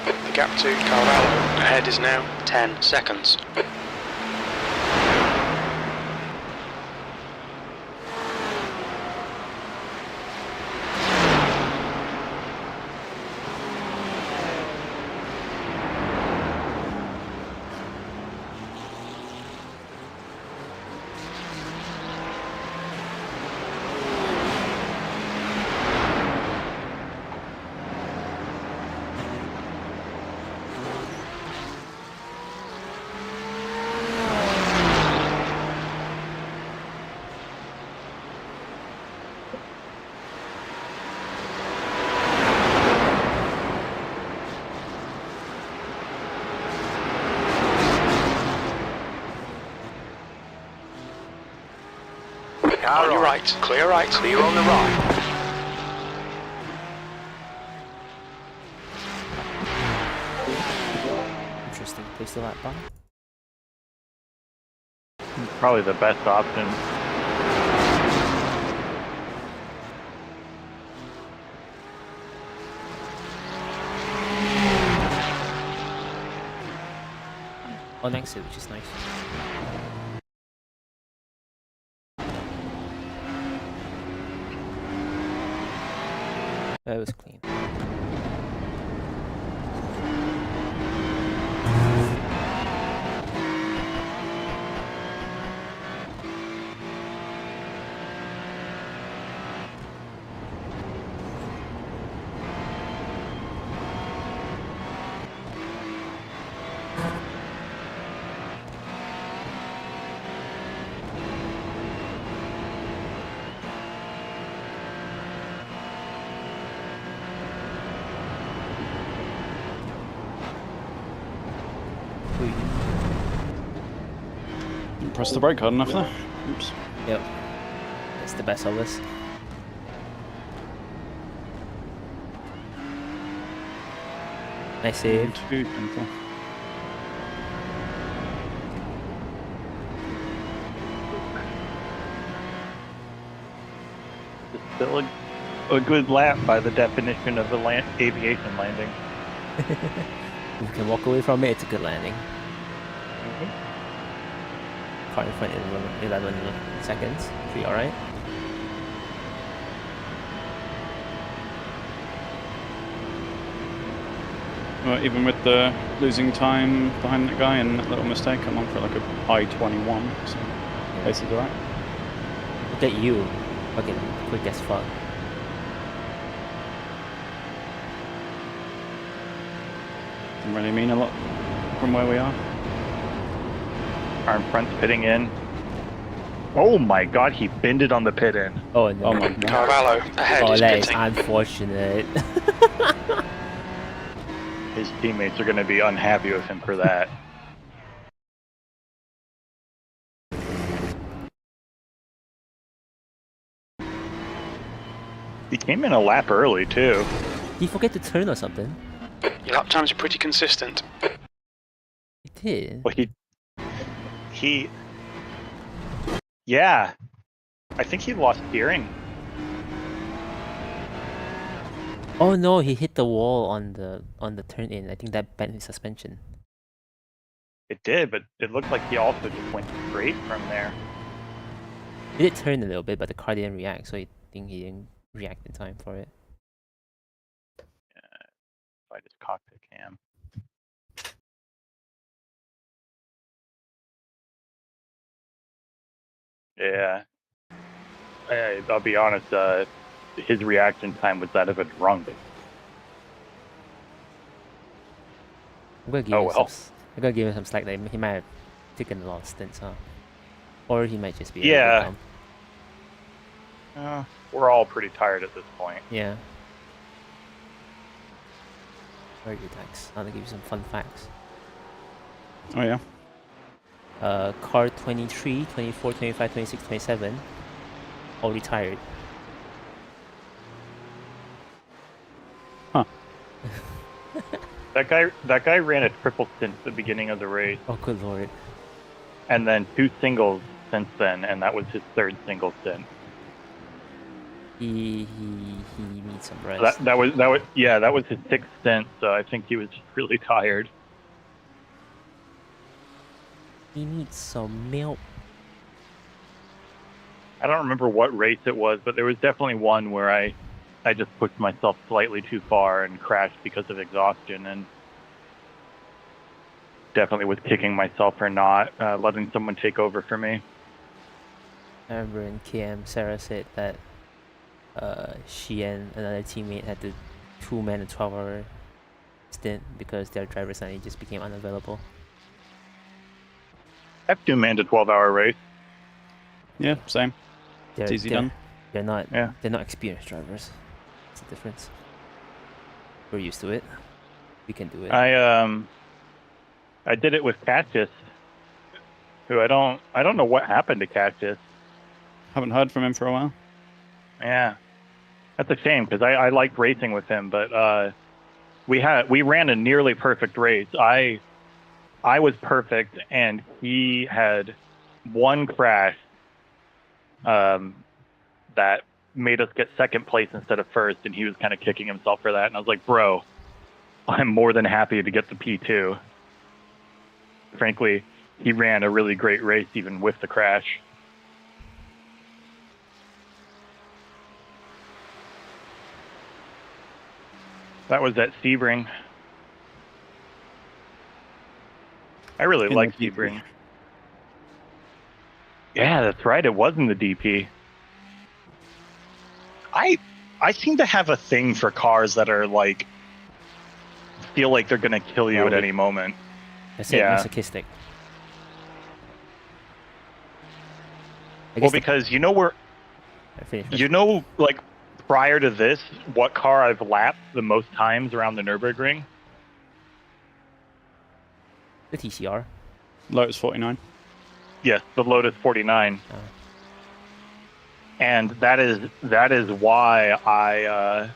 The gap to Carvalho ahead is now 10 seconds. Car On your on. right, clear right. Clear on the right. Interesting place to lap by. Probably the best option. On exit, which is nice. That was clean. Didn't press the brake hard enough there. Oops. Yep. It's the best of this. Nice save. Too painful. Still a good lap by the definition of the aviation landing. If you can walk away from it, it's a good landing. car in front in 11 seconds. Should be alright. Well, even with the losing time behind that guy and that little mistake, I'm on for like a high 21, so pace is alright. Look at you. Fucking quick as fuck. Doesn't really mean a lot from where we are. Car in front's pitting in. Oh my god, he bended on the pit in. Oh no. Oh my god. Carvalho ahead Oh, is that is pitting. unfortunate. His teammates are going to be unhappy with him for that. He came in a lap early too. Did he forget to turn or something? Your lap times are pretty consistent. He did. Well, yeah. I think he lost steering. Oh no, he hit the wall on the turn in. I think that bent his suspension. It did, but it looked like he also just went straight from there. He did turn a little bit, but the car didn't react, so I think he didn't react in time for it. If I just cockpit cam. Yeah. I'll be honest, his reaction time was that of a drunk. I'm gonna give Oh, him well. I'm gonna give him some slack that he might have taken a lot of stints, huh? Or he might just be a Yeah. little dumb. We're all pretty tired at this point. Yeah. Very good, thanks. I'm gonna give you some fun facts. Oh yeah. Car 23, 24, 25, 26, 27 all retired. Huh. That guy ran a triple stint at the beginning of the race, Oh, good lord. and then 2 singles since then, and that was his 3rd single stint. He needs some rest. That was his 6th stint. So I think he was just really tired. He needs some milk. I don't remember what race it was, but there was definitely one where I just pushed myself slightly too far and crashed because of exhaustion, and definitely was kicking myself for not letting someone take over for me. I remember in KM, Sarah said that she and another teammate had to 2-man a 12-hour stint because their driver suddenly just became unavailable. I've 2-man to 12-hour race. Yeah, same. They're, It's easy they're, done. They're not. Yeah. They're not experienced drivers. That's the difference. We're used to it. We can do it. I did it with Cactus, who I don't know what happened to Cactus. Haven't heard from him for a while. Yeah, that's a shame because I liked racing with him, but we ran a nearly perfect race. I was perfect, and he had one crash that made us get 2nd place instead of 1st, and he was kind of kicking himself for that. And I was like, bro, I'm more than happy to get the P2. Frankly, he ran a really great race even with the crash. That was at Sebring. I really In like the DP. Sebring. Yeah, that's right. It was in the DP. I seem to have a thing for cars that are like feel like they're gonna kill you at any moment. That's it. yeah. Masochistic. I Well, guess because you know where finish. you know, like prior to this, what car I've lapped the most times around the Nurburgring? The TCR. Lotus 49. Yes, the Lotus 49. Oh. And that is why I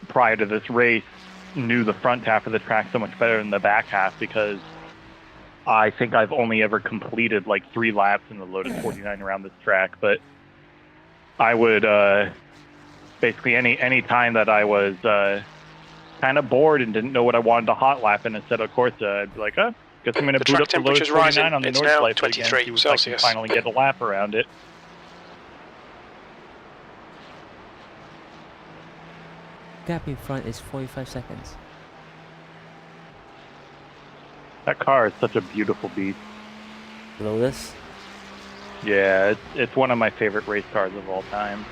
prior to this race knew the front half of the track so much better than the back half, because I think I've only ever completed like 3 laps in the Lotus 49 around this track. But I would basically any time that I was kind of bored and didn't know what I wanted to hot lap in instead of Corsa, I'd be like, Guess I'm going to The boot track up the lowest temperature's rising. 49 on the It's north now side again, 23 see if I can Celsius. finally get a lap around it. Gap in front is 45 seconds. That car is such a beautiful beast. Lotus. Yeah, it's one of my favorite race cars of all time.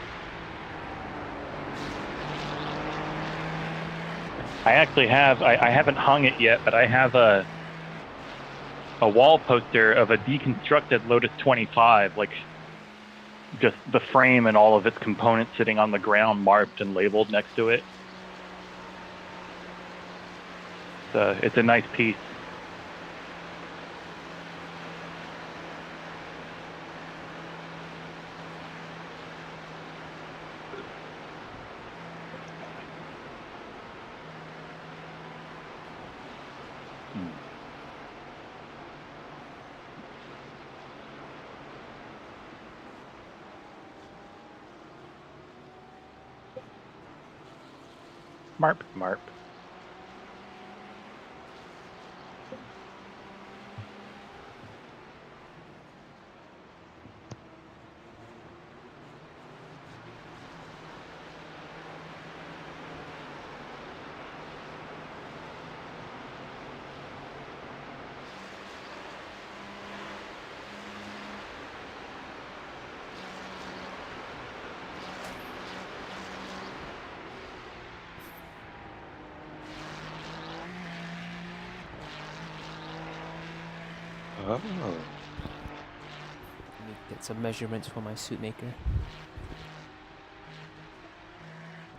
I actually have, I haven't hung it yet, but I have a wall poster of a deconstructed Lotus 25, like just the frame and all of its components sitting on the ground, marked and labeled next to it. It's a nice piece. Marp, marp. Oh. Let me get some measurements for my suit maker.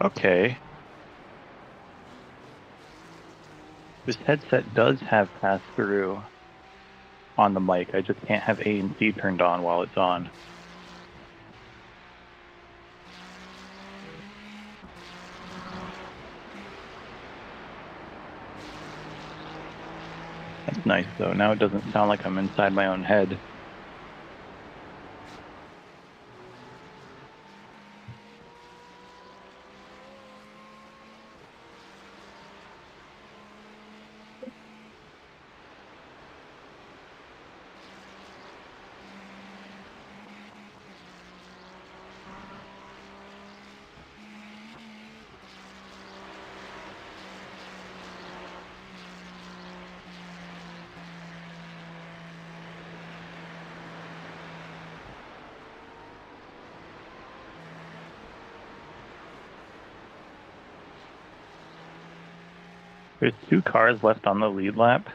Okay. This headset does have pass-through on the mic. I just can't have A and C turned on while it's on. That's nice, though. Now it doesn't sound like I'm inside my own head. There's 2 cars left on the lead lap.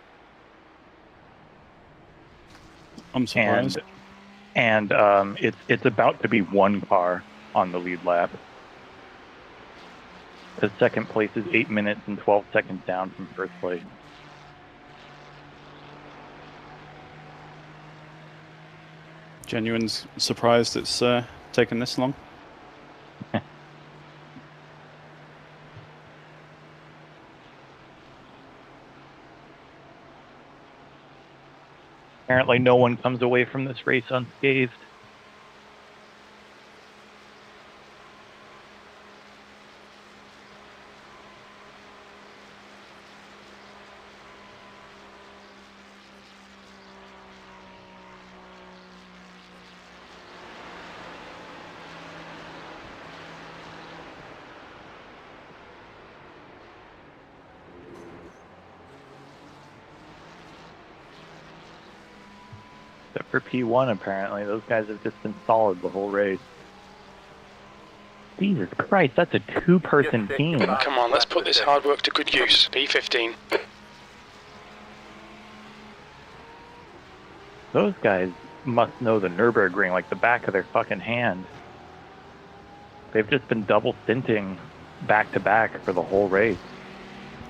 I'm surprised. And it's about to be 1 car on the lead lap. The second place is 8 minutes and 12 seconds down from first place. Genuine surprised it's taken this long. Apparently no one comes away from this race unscathed. Except for P1, apparently. Those guys have just been solid the whole race. Jesus Christ, that's a 2-person team. Come on, let's put this hard work to good use. P15. Those guys must know the Nurburgring like the back of their fucking hand. They've just been double stinting back to back for the whole race.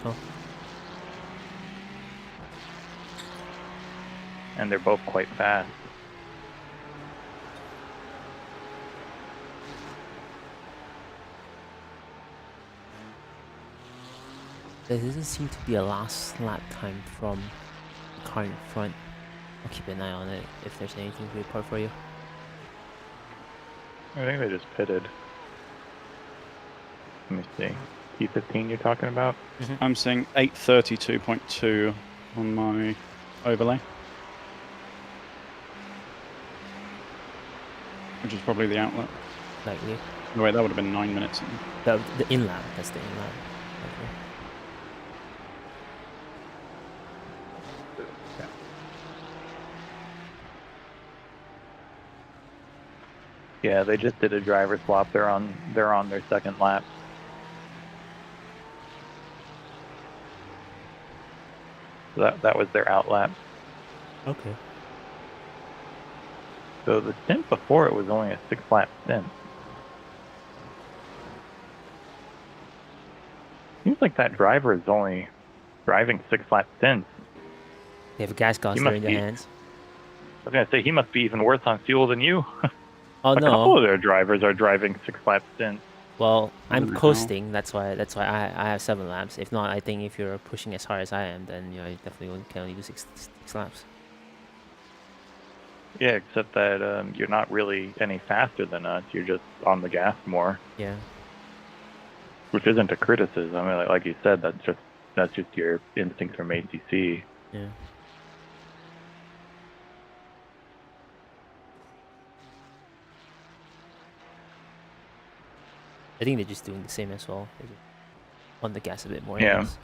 Oh. And they're both quite fast. There doesn't seem to be a last lap time from the car in front. I'll keep an eye on it if there's anything to report for you. I think they just pitted. Let me see. P15 you're talking about? I'm seeing 832.2 on my overlay. Which is probably the outlet. Likely. No, wait, that would have been 9 minutes. The in-lap, that's the in-lap. Okay. Yeah, they just did a driver swap. They're on their second lap. So that was their out lap. Okay. So the stint before it was only a 6-lap stint. Seems like that driver is only driving 6-lap stints. They have a gas guzzler must in their be- hands. I was gonna say he must be even worse on fuel than you. Oh A couple no. of their drivers are driving 6-lap stints. Well, I'm Really coasting. That's why I have 7 laps. If not, I think if you're pushing as hard as I am, then you know you definitely can only do six laps. Yeah, except that you're not really any faster than us. You're just on the gas more, Yeah. which isn't a criticism. I mean, like you said, that's just your instinct from ACC. Yeah. I think they're just doing the same as well. They're just on the gas a bit more. I Yeah. guess.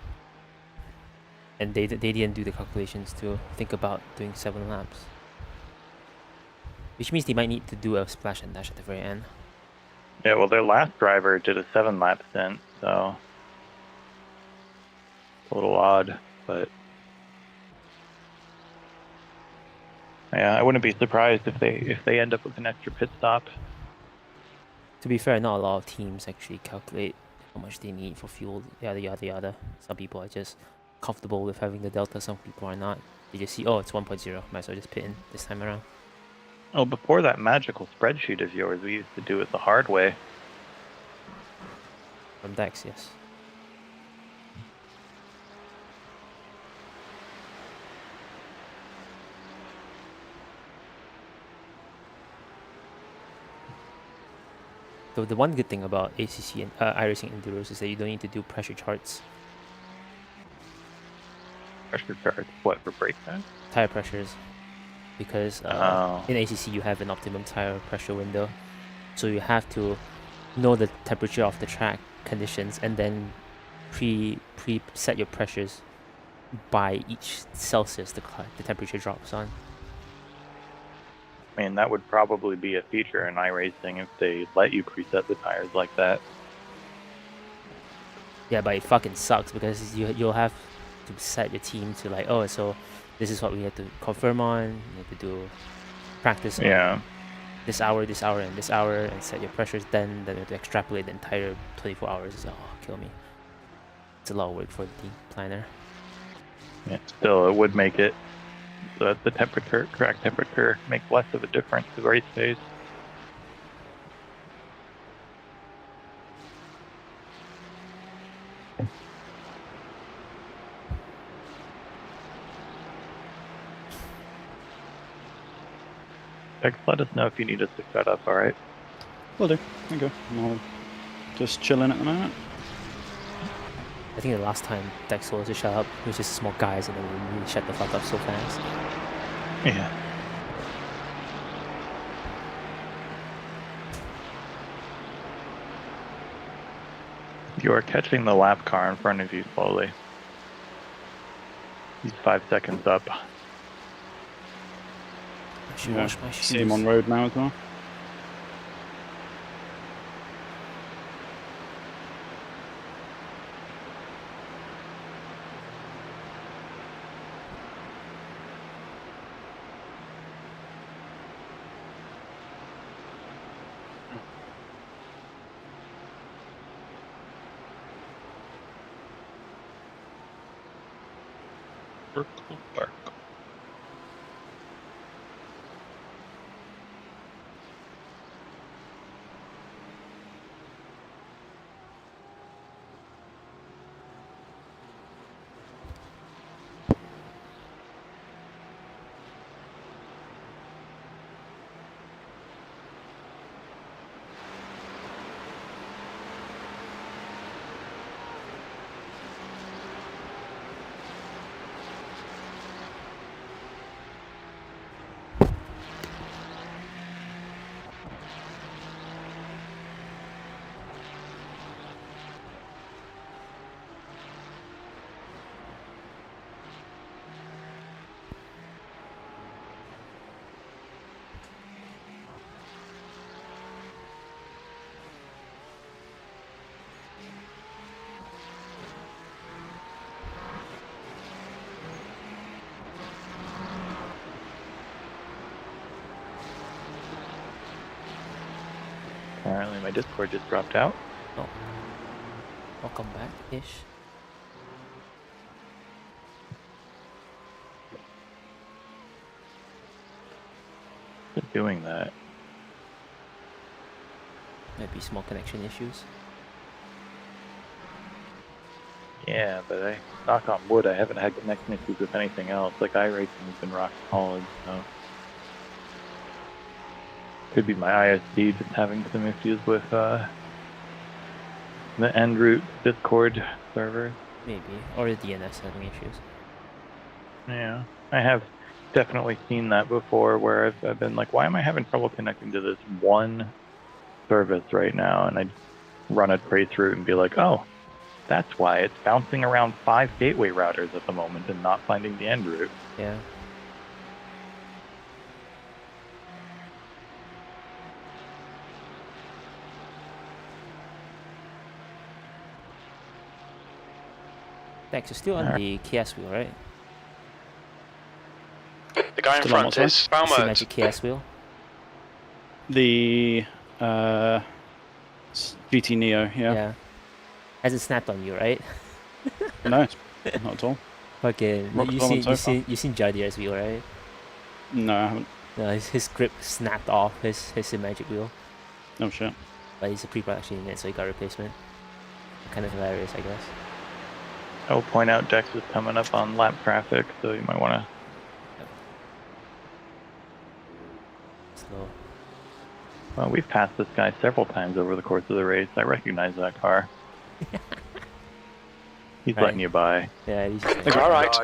And they didn't do the calculations to think about doing 7 laps. Which means they might need to do a splash and dash at the very end. Yeah, well, their last driver did a 7-lap stint, so a little odd, but yeah, I wouldn't be surprised if they end up with an extra pit stop. To be fair, not a lot of teams actually calculate how much they need for fuel, yada yada yada. Some people are just comfortable with having the delta, some people are not. They just see, oh, it's 1.0, might as well just pit in this time around. Oh, before that magical spreadsheet of yours, we used to do it the hard way. From Dex, yes. So the one good thing about ACC and iRacing Enduros is that you don't need to do pressure charts, Pressure charts, what, for brake pads? tire pressures, because Oh. in ACC you have an optimum tire pressure window, so you have to know the temperature of the track conditions and then set your pressures by each Celsius the temperature drops on. I mean, that would probably be a feature in iRacing if they let you preset the tires like that. Yeah, but it fucking sucks because you'll have to set your team to like, oh, so this is what we have to confirm on. You have to do practice on Yeah. this hour, and this hour, and set your pressures. Then you have to extrapolate the entire 24 hours. It's, oh, kill me. It's a lot of work for the planner. Yeah, still, it would make it so that the correct temperature, makes less of a difference to race pace. Dex, let us know if you need us to cut up, alright? Will do. Okay. I'll just chilling at the moment. I think the last time Dex told us to shut up, he was just small guys, and then we shut the fuck up so fast. Yeah. You are catching the lap car in front of you slowly. He's 5 seconds up. I should Yeah. wash my shoes. See him on road now as well. Bark. Apparently my Discord just dropped out. Oh. Welcome back-ish. Just doing that. Might be small connection issues. Yeah, but knock on wood, I haven't had connection issues with anything else. Like iRacing has been rock solid, so. Could be my ISD just having some issues with the en route Discord server. Maybe. Or the DNS having issues. Yeah, I have definitely seen that before where I've been like, why am I having trouble connecting to this one service right now? And I'd run a trace route and be like, oh, that's why it's bouncing around 5 gateway routers at the moment and not finding the end route. Yeah. Dex, you're still on the KS wheel, right? The guy in Still on front what, sorry? is It's the Balmert. magic KS wheel. The GT Neo, yeah. Hasn't snapped on you, right? No, not at all. Fucking, Rock solid so far. you seen Jadier's wheel, right? No, I haven't. No, his grip snapped off his magic wheel, No shit. but he's a pre-production unit, so he got a replacement. Kind of hilarious, I guess. I will point out Dex is coming up on lap traffic, so you might want to. Slow. Well, we've passed this guy several times over the course of the race. I recognize that car. He's Right. letting you by. Yeah, he's just Clear right.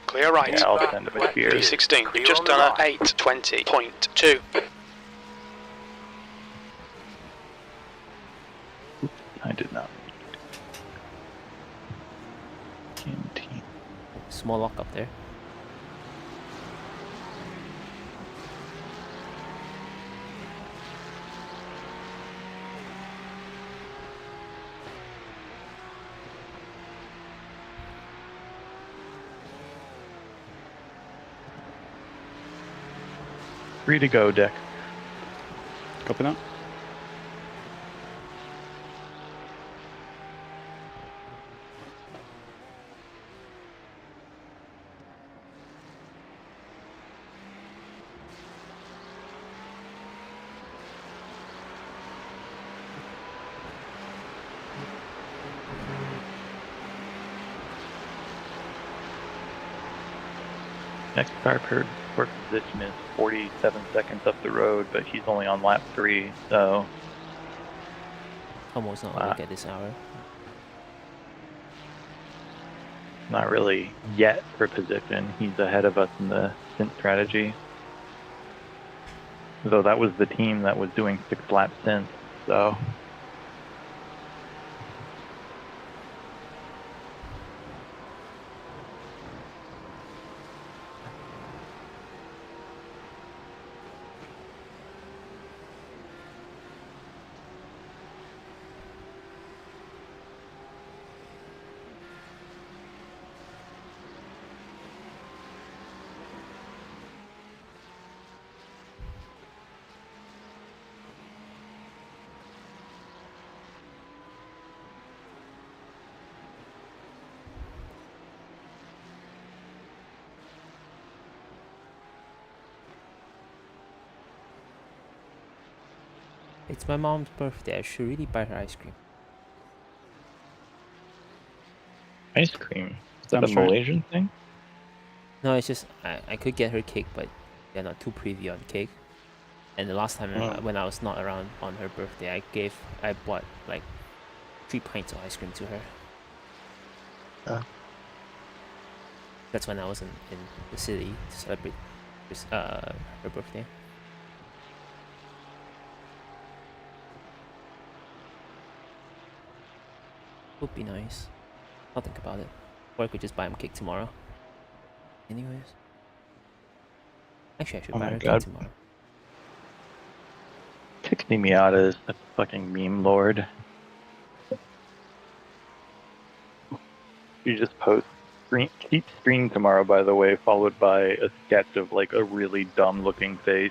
Clear right. Yeah, I'll send him a cheer. P16. We've just done at 8:20.2. I did not. Canteen. small lock up there. Free to go, Dex. Copy that. Next car per position is 47 seconds up the road, but he's only on lap 3, so Almost not awake at this hour. not really yet for position. He's ahead of us in the stint strategy. Though that was the team that was doing 6 lap stints, so. It's my mom's birthday. I should really buy her ice cream. Ice cream. Is that a Sounds right. Malaysian thing? No, it's just I could get her cake, but they're not too preview on cake. And the last time when I was not around on her birthday, I bought like 3 pints of ice cream to her. That's when I was in the city to celebrate her birthday. Would be nice. I'll think about it. Or I could just buy him cake tomorrow. Anyways. Actually, I should Oh buy my her God. cake tomorrow. Pixie Miata is a fucking meme lord. You just post keep stream tomorrow, by the way, followed by a sketch of like a really dumb looking face.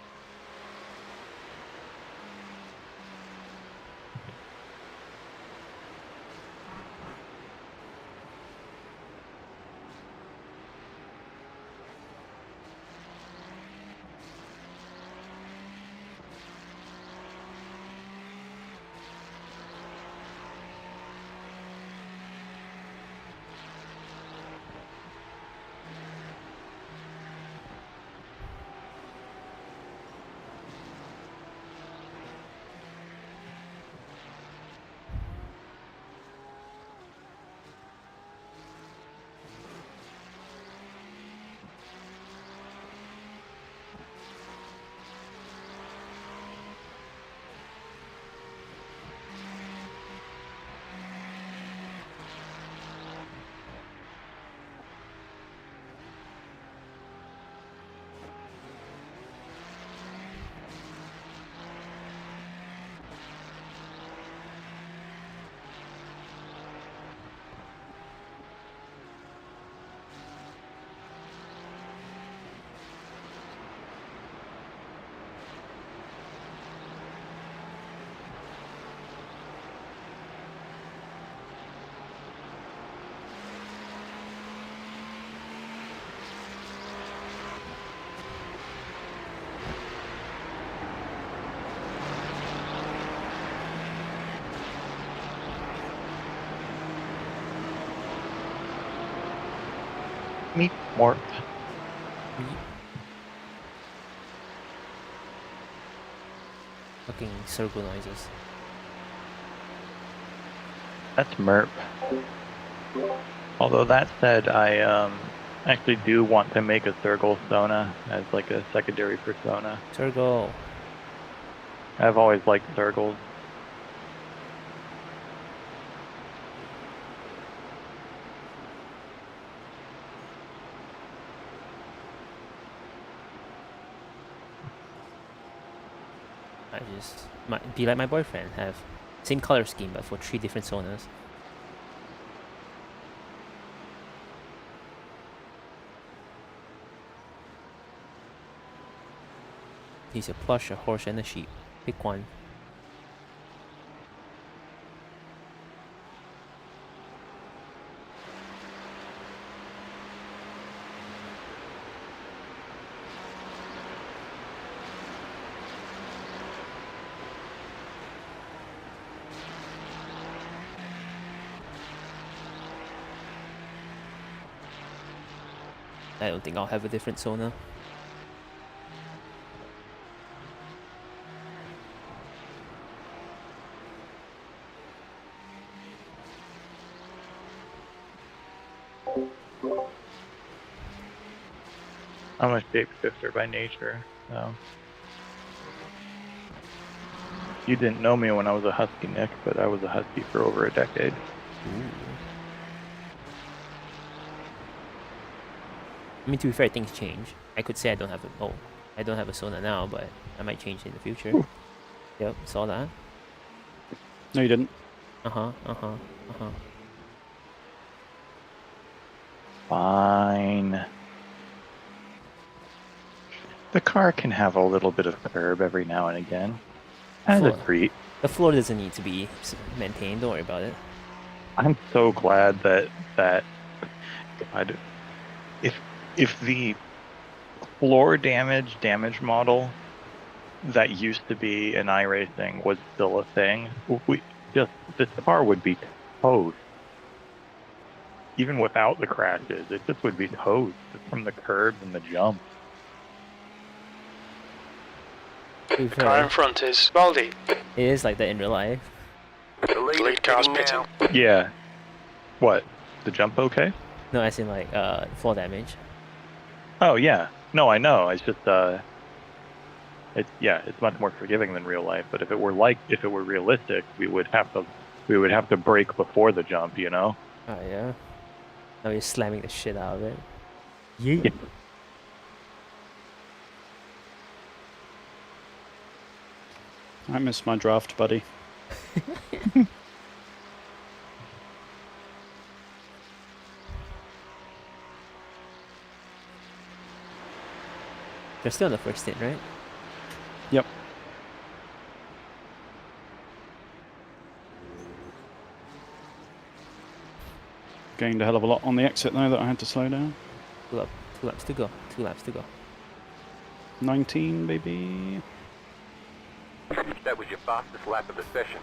Meep, morph. Fucking circle noises. That's Merp. Although that said, I actually do want to make a Sergal Sona as like a secondary persona. Circle. I've always liked Sergals. I just might be like my boyfriend, have same color scheme but for 3 different Sonas. He's a plush, a horse, and a sheep. Pick one. I don't think I'll have a different Sona. I'm a shapeshifter by nature, so. You didn't know me when I was a husky, Nick, but I was a husky for over a decade. Ooh. I mean, to be fair, things change. I could say I don't have a... Oh, I don't have a Sona now, but I might change in the future. Ooh. Yep, saw that. No, you didn't. Fine. The car can have a little bit of curb every now and again. As a Floor. treat. The floor doesn't need to be maintained, don't worry about it. I'm so glad that God, if the floor damage model that used to be in iRacing was still a thing, this car would be toast. Even without the crashes, it just would be toast from the curbs and the jump. To be The car in fair, front is Baldy. it is like that in real life. The lead, Lead is car's pitting pitting. now. Yeah. What? The jump okay? No, as in like floor damage. Oh yeah. No, I know. It's just it's much more forgiving than real life. But if it were realistic, we would have to brake before the jump, you know? Oh yeah. Now you're slamming the shit out of it. Yeah. I missed my draft, buddy. They're still on the first stint, right? Yep. Gained a hell of a lot on the exit though that I had to slow down. 2 laps to go. 2 laps to go. 19, baby. That was your fastest lap of the session.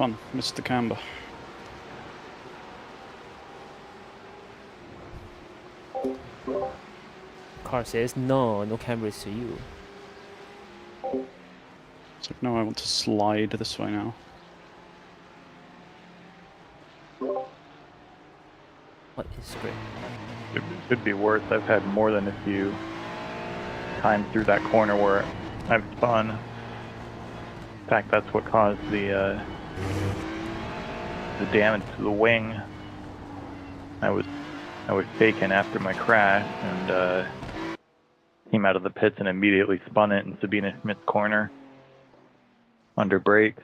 tough one. Missed the camber. Car says no, no cameras to you. So now I want to slide this way now. What is great? It could be worse. I've had more than a few times through that corner where I've spun. In fact, that's what caused the damage to the wing. I was faking after my crash and came out of the pits and immediately spun it in Sabina Smith's corner under brakes.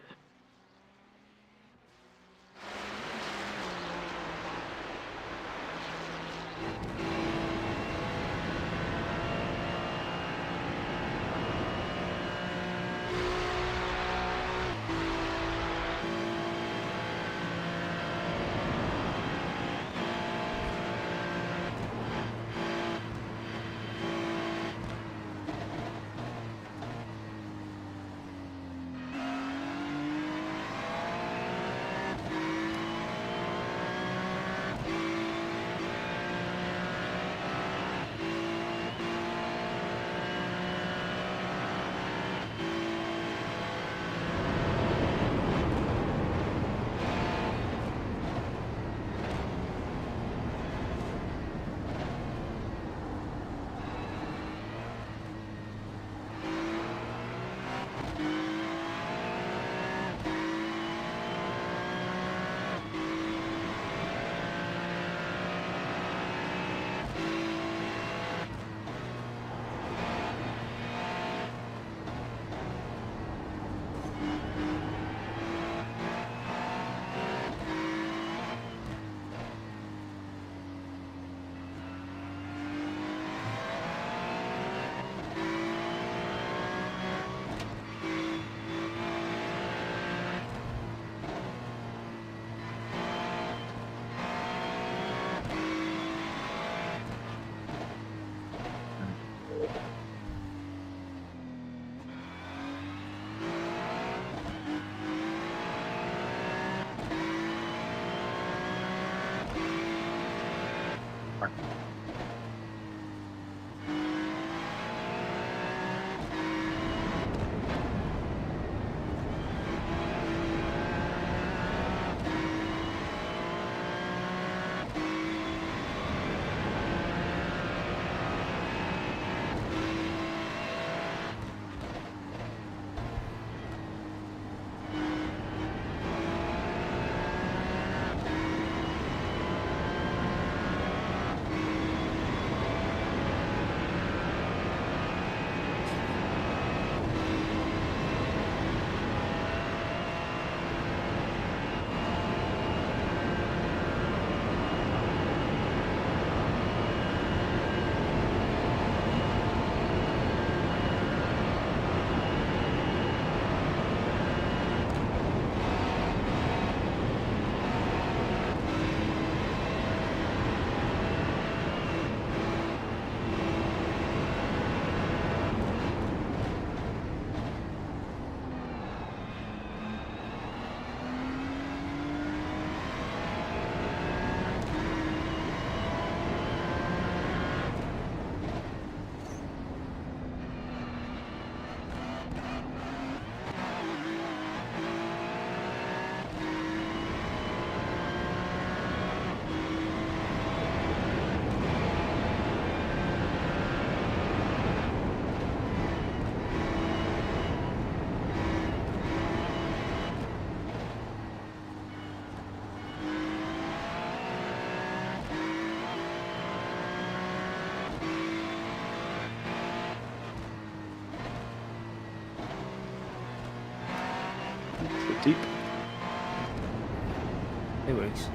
Deep. It works.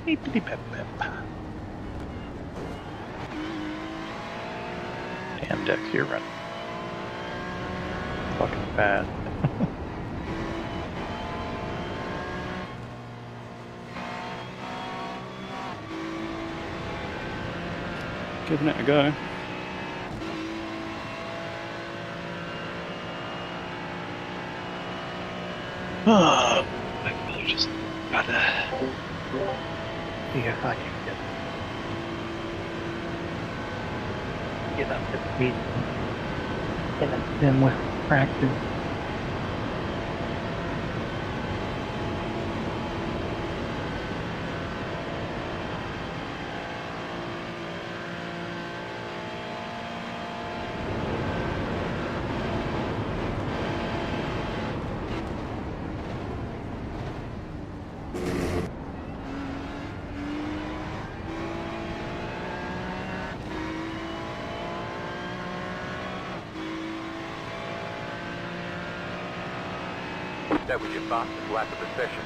Beepity pep pep. Damn, Dex, you're running fucking fast. Giving it a go. Oh, I really just gotta see if I can get up to speed in a sim with practice. That was your fastest lap of the session.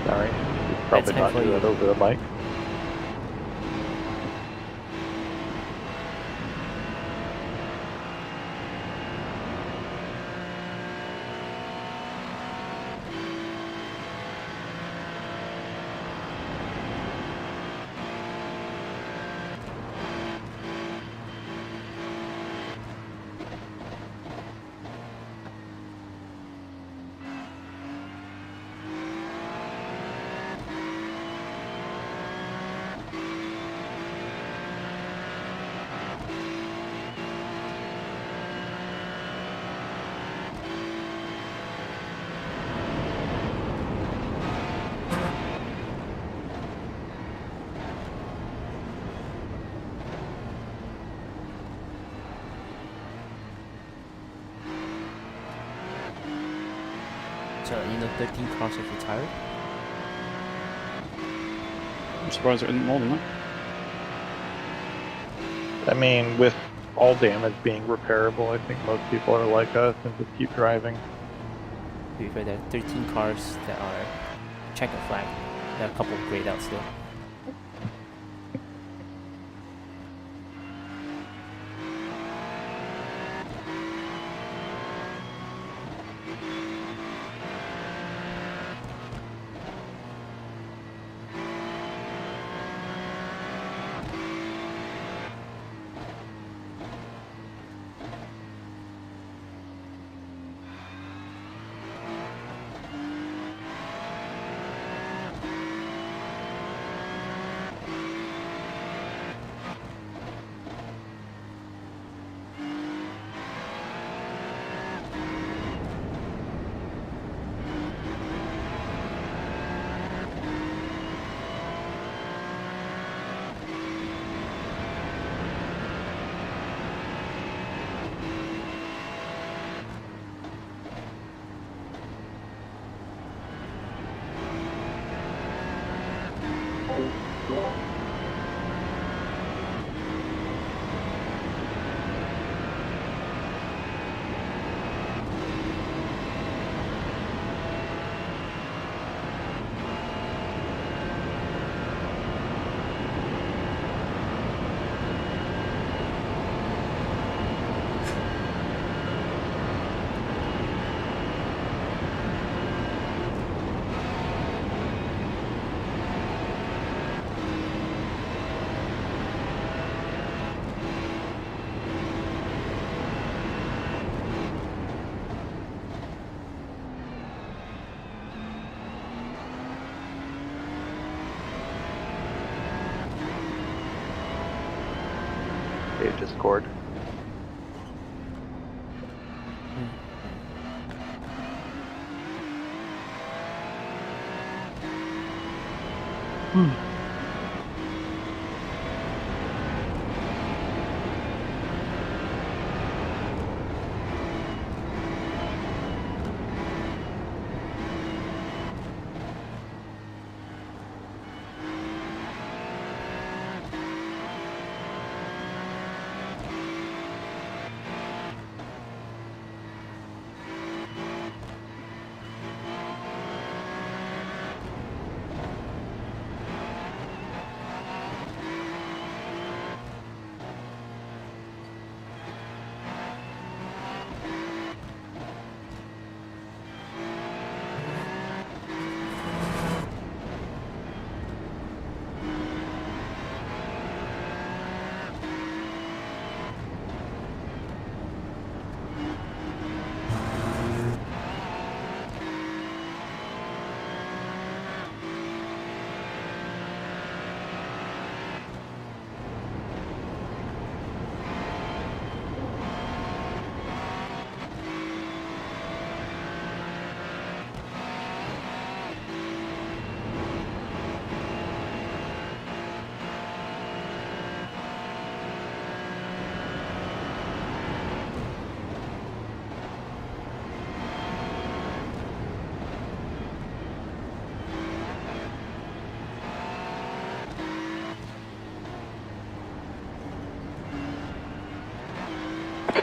Sorry, probably not do that over the mic. So, 13 cars have retired. I'm surprised there isn't more than that. I mean, with all damage being repairable, I think most people are like us and just keep driving. To be fair, there are 13 cars that are checker flag. There are a couple of grayed out still. via Discord.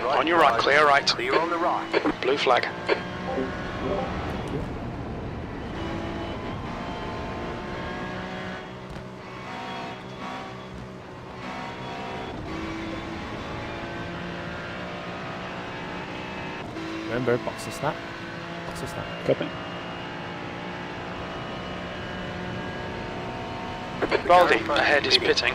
On your right, clear right. Clear on the right. Blue flag. Remember, box to start. Box to start. Copy. Baldy, ahead is pitting.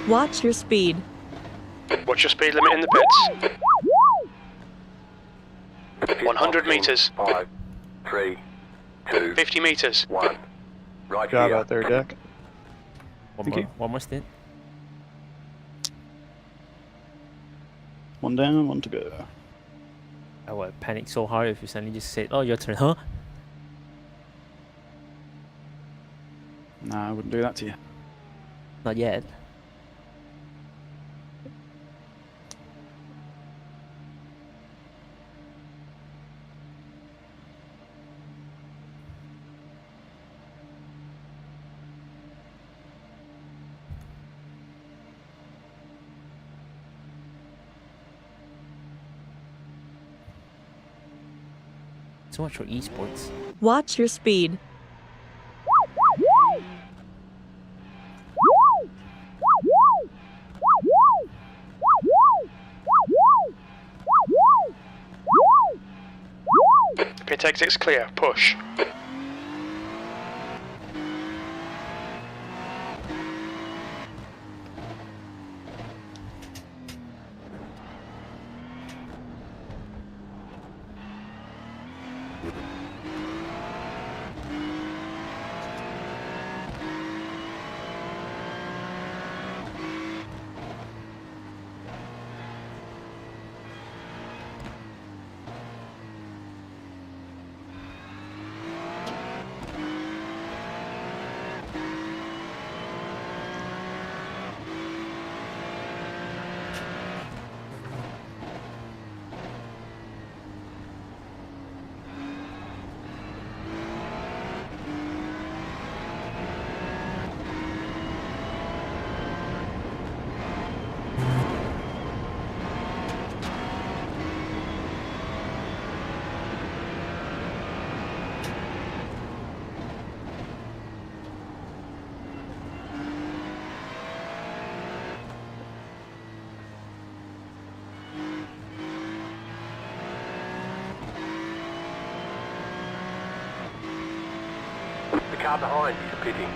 Watch your speed. What's your speed limit in the pits? 100 meters. 5, 3, 2, 50 meters. 1. Right Job here. out there, Jack. One more stint. One down, one to go. I would panic so hard if you suddenly just said, "Oh, your turn," huh? Nah, I wouldn't do that to you. Not yet. So much for esports. Watch your speed. Pit exit's clear. Push. car behind is pitting.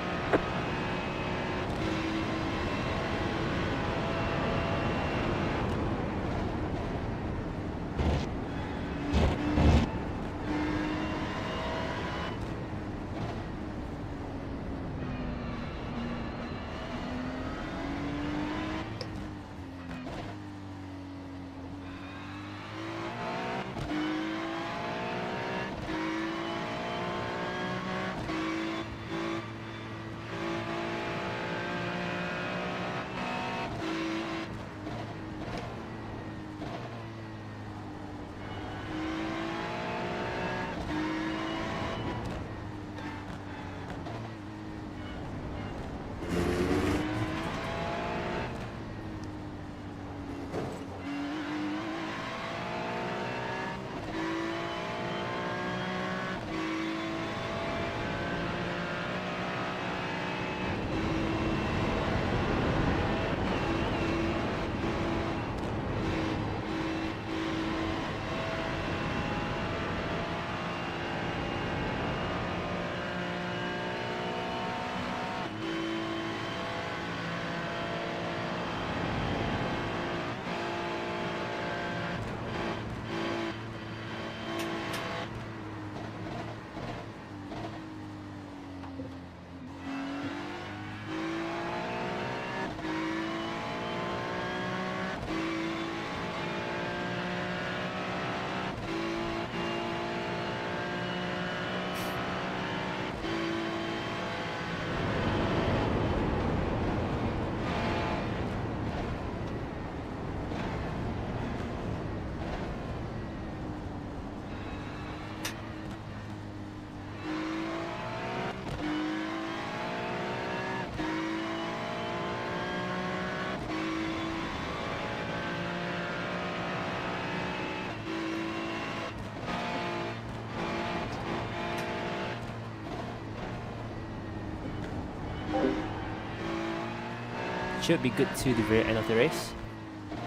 Should be good to the very end of the race.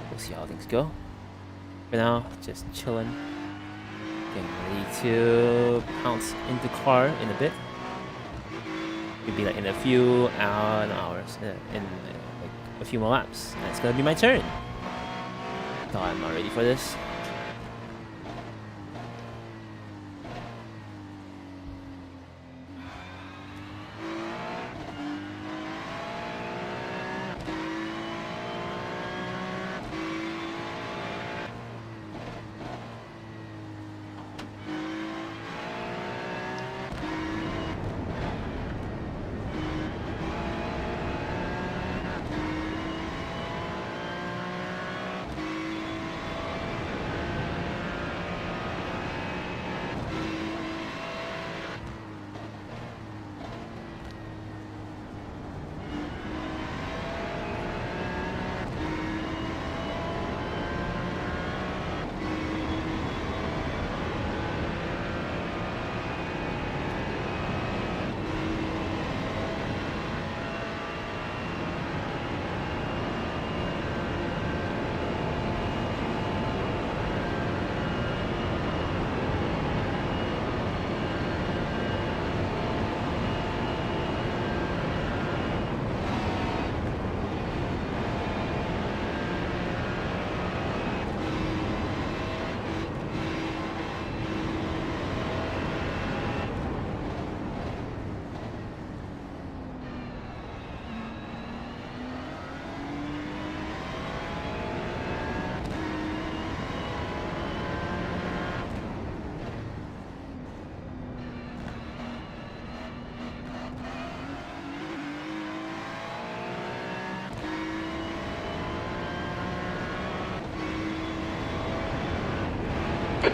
We'll see how things go. For now, just chilling. Getting ready to pounce into the car in a bit. It'll be like in a few hours, in like a few more laps. And it's gonna be my turn. No, I'm not ready for this.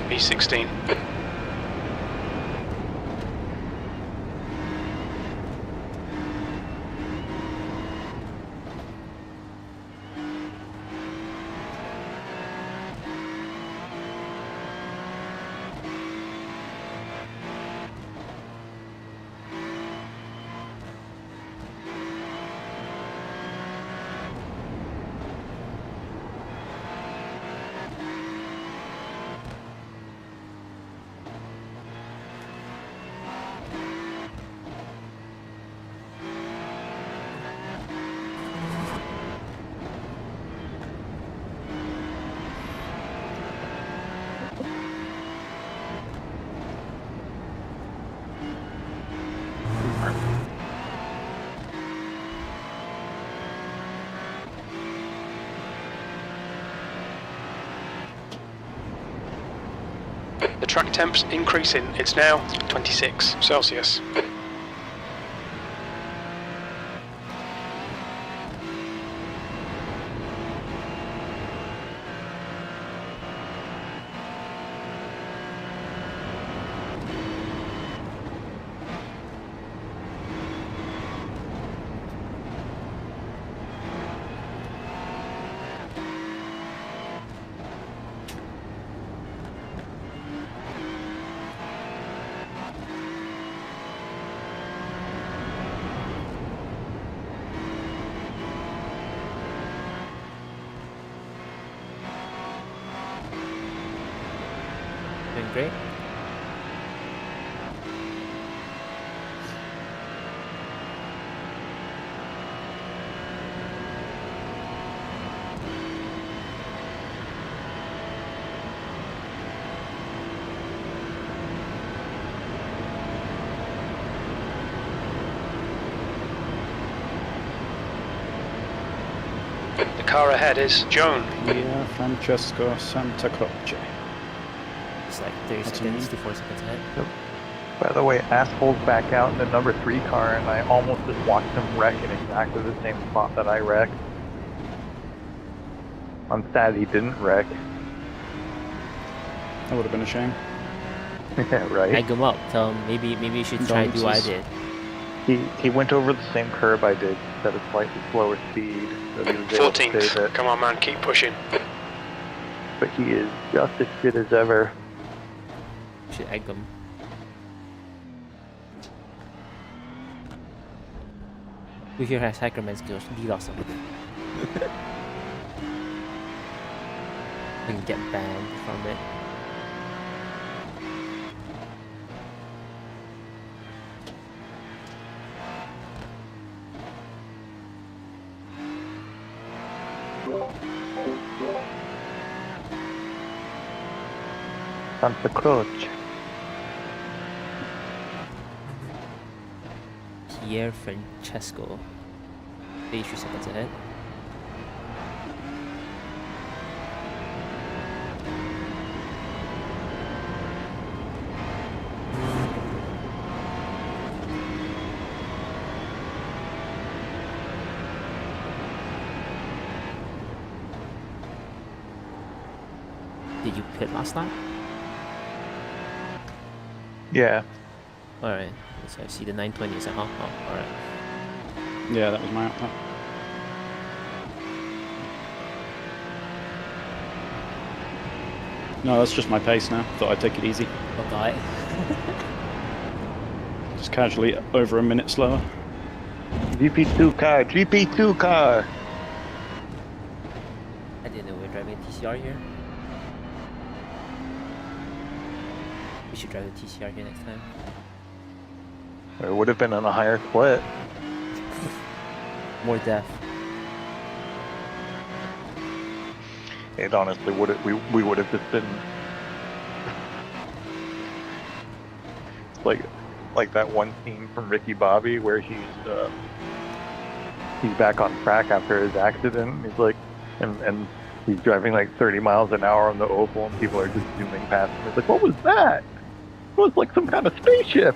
P16. The track temp's increasing. It's now 26 Celsius. Doing great. The car ahead is Joan. Yeah, Francesco Santacroce. It's like 30 That's seconds me. to 4 seconds ahead. By the way, assholes back out in the number 3 car, and I almost just watched him wreck in exactly the same spot that I wrecked. I'm sad he didn't wreck. That would have been a shame. Yeah, right. Egg him up. Tell him maybe you should try and do what I Condolences. did. He went over the same curb I did, at a slightly slower speed, so he was able to save 14th. it. Come on, man, keep pushing. But he is just as shit as ever. You should egg him. Who here has Hackerman skills? Lead us up. We can get banned from it. Santa Croce. Pierre Francesco. 33 seconds ahead. Did you pit last night? Yeah. Alright. So I see the 920s. Oh, alright. Yeah, that was my output. No, that's just my pace now. Thought I'd take it easy. Oh god. Just casually over a minute slower. GP2 car, GP2 car! I didn't know we were driving a TCR here. We should drive a TCR here next time. It would have been on a higher split. More death. It honestly would have, we would have just been like that one scene from Ricky Bobby where he's back on track after his accident. He's like, and he's driving like 30 miles an hour on the oval, and people are just zooming past him. It's like, what was that? It was like some kind of spaceship.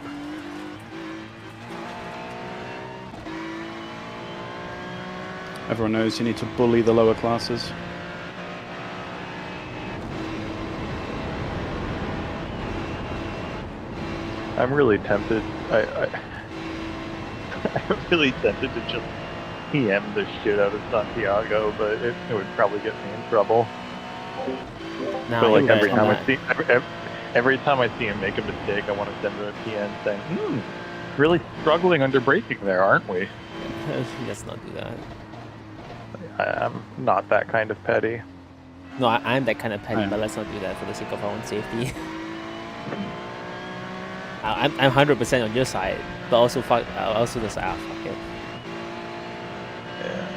Everyone knows you need to bully the lower classes. I'm really tempted. I'm really tempted to just PM the shit out of Santiago, but it would probably get me in trouble. Nah, But like you'll every get time that. every time I see him make a mistake, I want to send him a PM saying, really struggling under braking there, aren't we? Let's not do that. I'm not that kind of petty. No, I'm that kind of petty, I am. but let's not do that for the sake of our own safety. I'm 100% on your side, but also fuck. Also just fuck it. Yeah.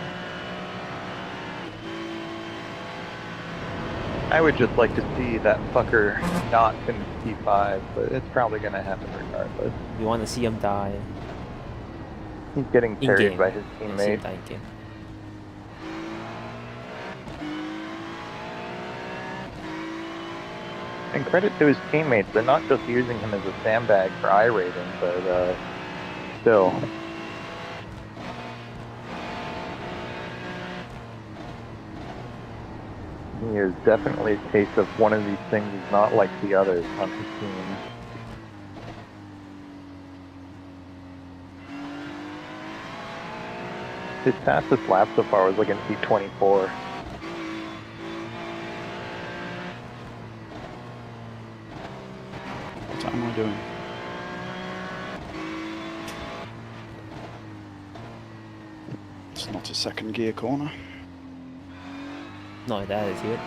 I would just like to see that fucker not finish P5, but it's probably going to happen regardless. You want to see him die He's getting in carried game. by his Yeah, see him teammate. die in game. And credit to his teammates, they're not just using him as a sandbag for iRacing, but still. He is definitely a case of one of these things is not like the others on his team. His fastest lap so far was like an 8:24. What am I doing? It's not a second gear corner. Not that attitude.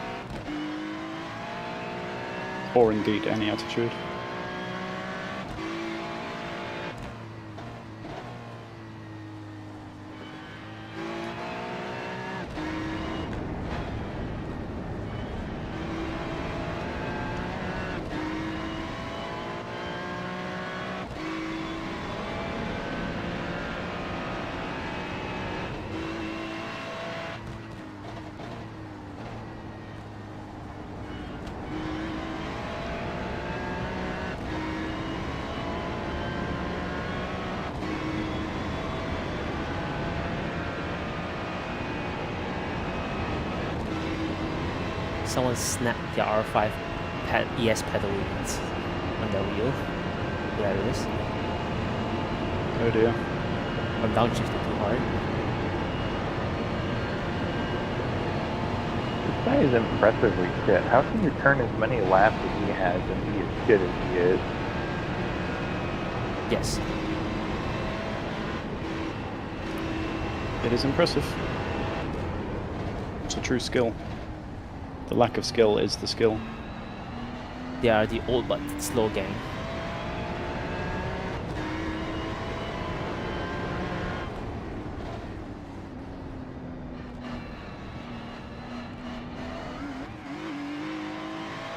Or indeed any attitude. Someone snapped the R5 ES pedal units on their wheel. There it is. Oh dear. I'm downshifted too hard. This guy is impressively shit. How can you turn as many laps as he has and be as shit as he is? Yes. It is impressive. It's a true skill. The lack of skill is the skill. They are the old but slow gang.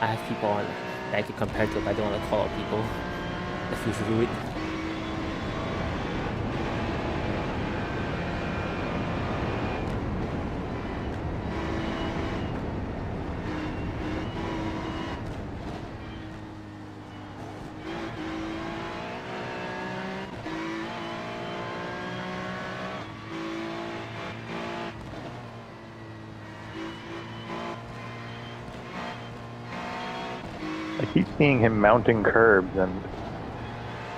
I have people on that I can compare to, but I don't want to call out people if you rude. I keep seeing him mounting curbs, and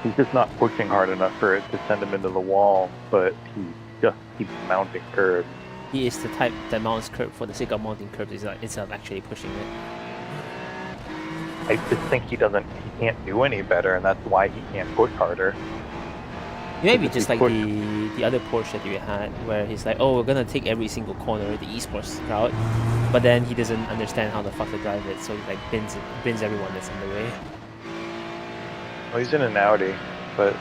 he's just not pushing hard enough for it to send him into the wall, but he just keeps mounting curbs. He is the type that mounts curb for the sake of mounting curbs instead of actually pushing it. I just think he can't do any better, and that's why he can't push harder. Maybe If just he like the other Porsche that you had, where he's like, oh, we're gonna take every single corner, the esports route, but then he doesn't understand how the fuck to drive it, so he like bins everyone that's in the way. Well, he's in an Audi, but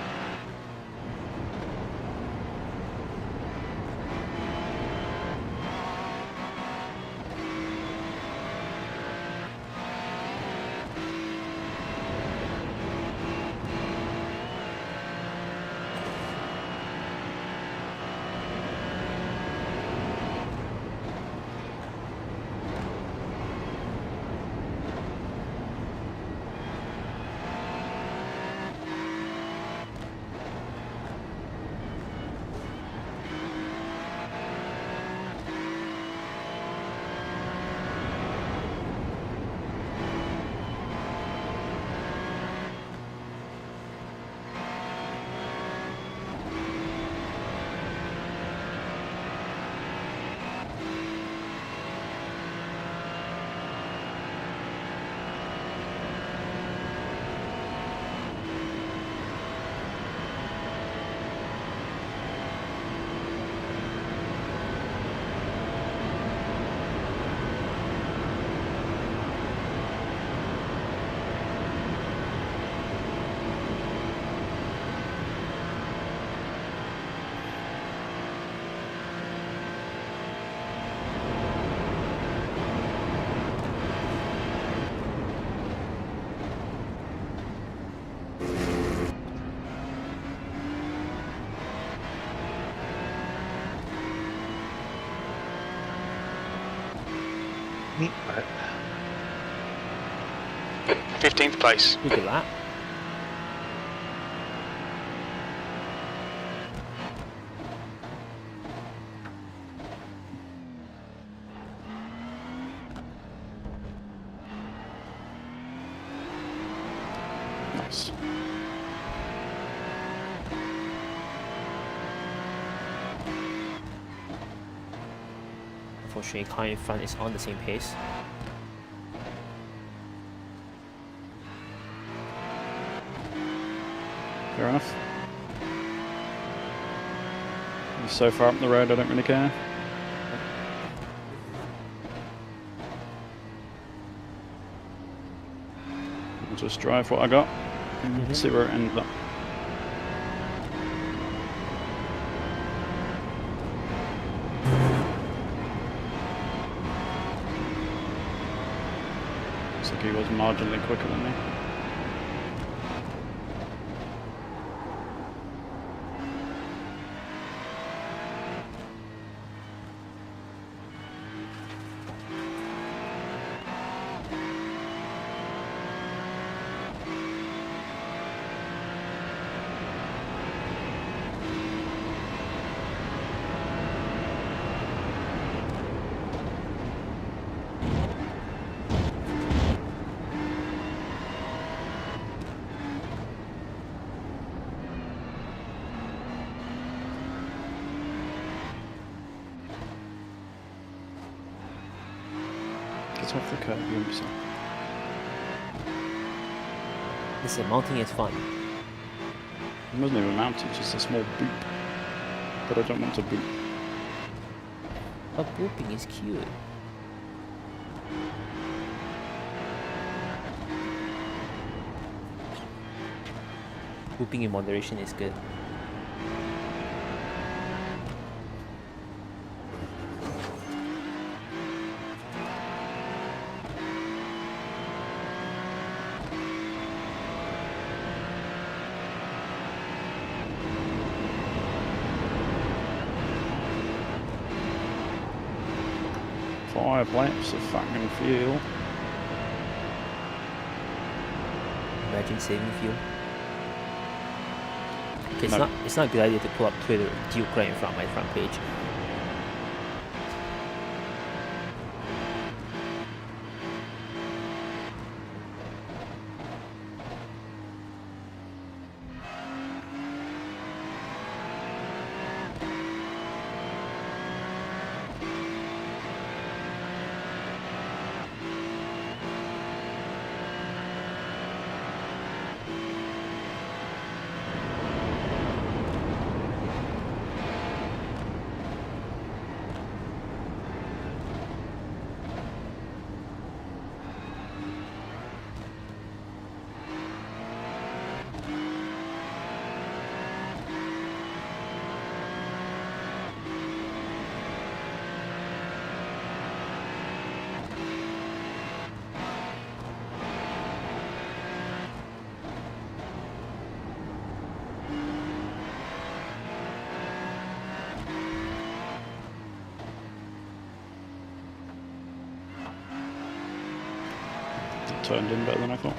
15th place. Look at that. Nice. Unfortunately, car in front is on the same pace. Fair enough. He's so far up the road, I don't really care. I'll just drive what I got and see where it ends up. Looks like he was marginally quicker than me. Get off the curb, you imbecile. Listen, mounting is fun. It wasn't even mounted, it's just a small boop. But I don't want to boop. Oh, booping is cute. Booping in moderation is good. Five laps of fucking fuel. Imagine saving fuel. Okay, No. it's not a good idea to pull up Twitter and Duke right in front of my front page. Turned in better than I thought.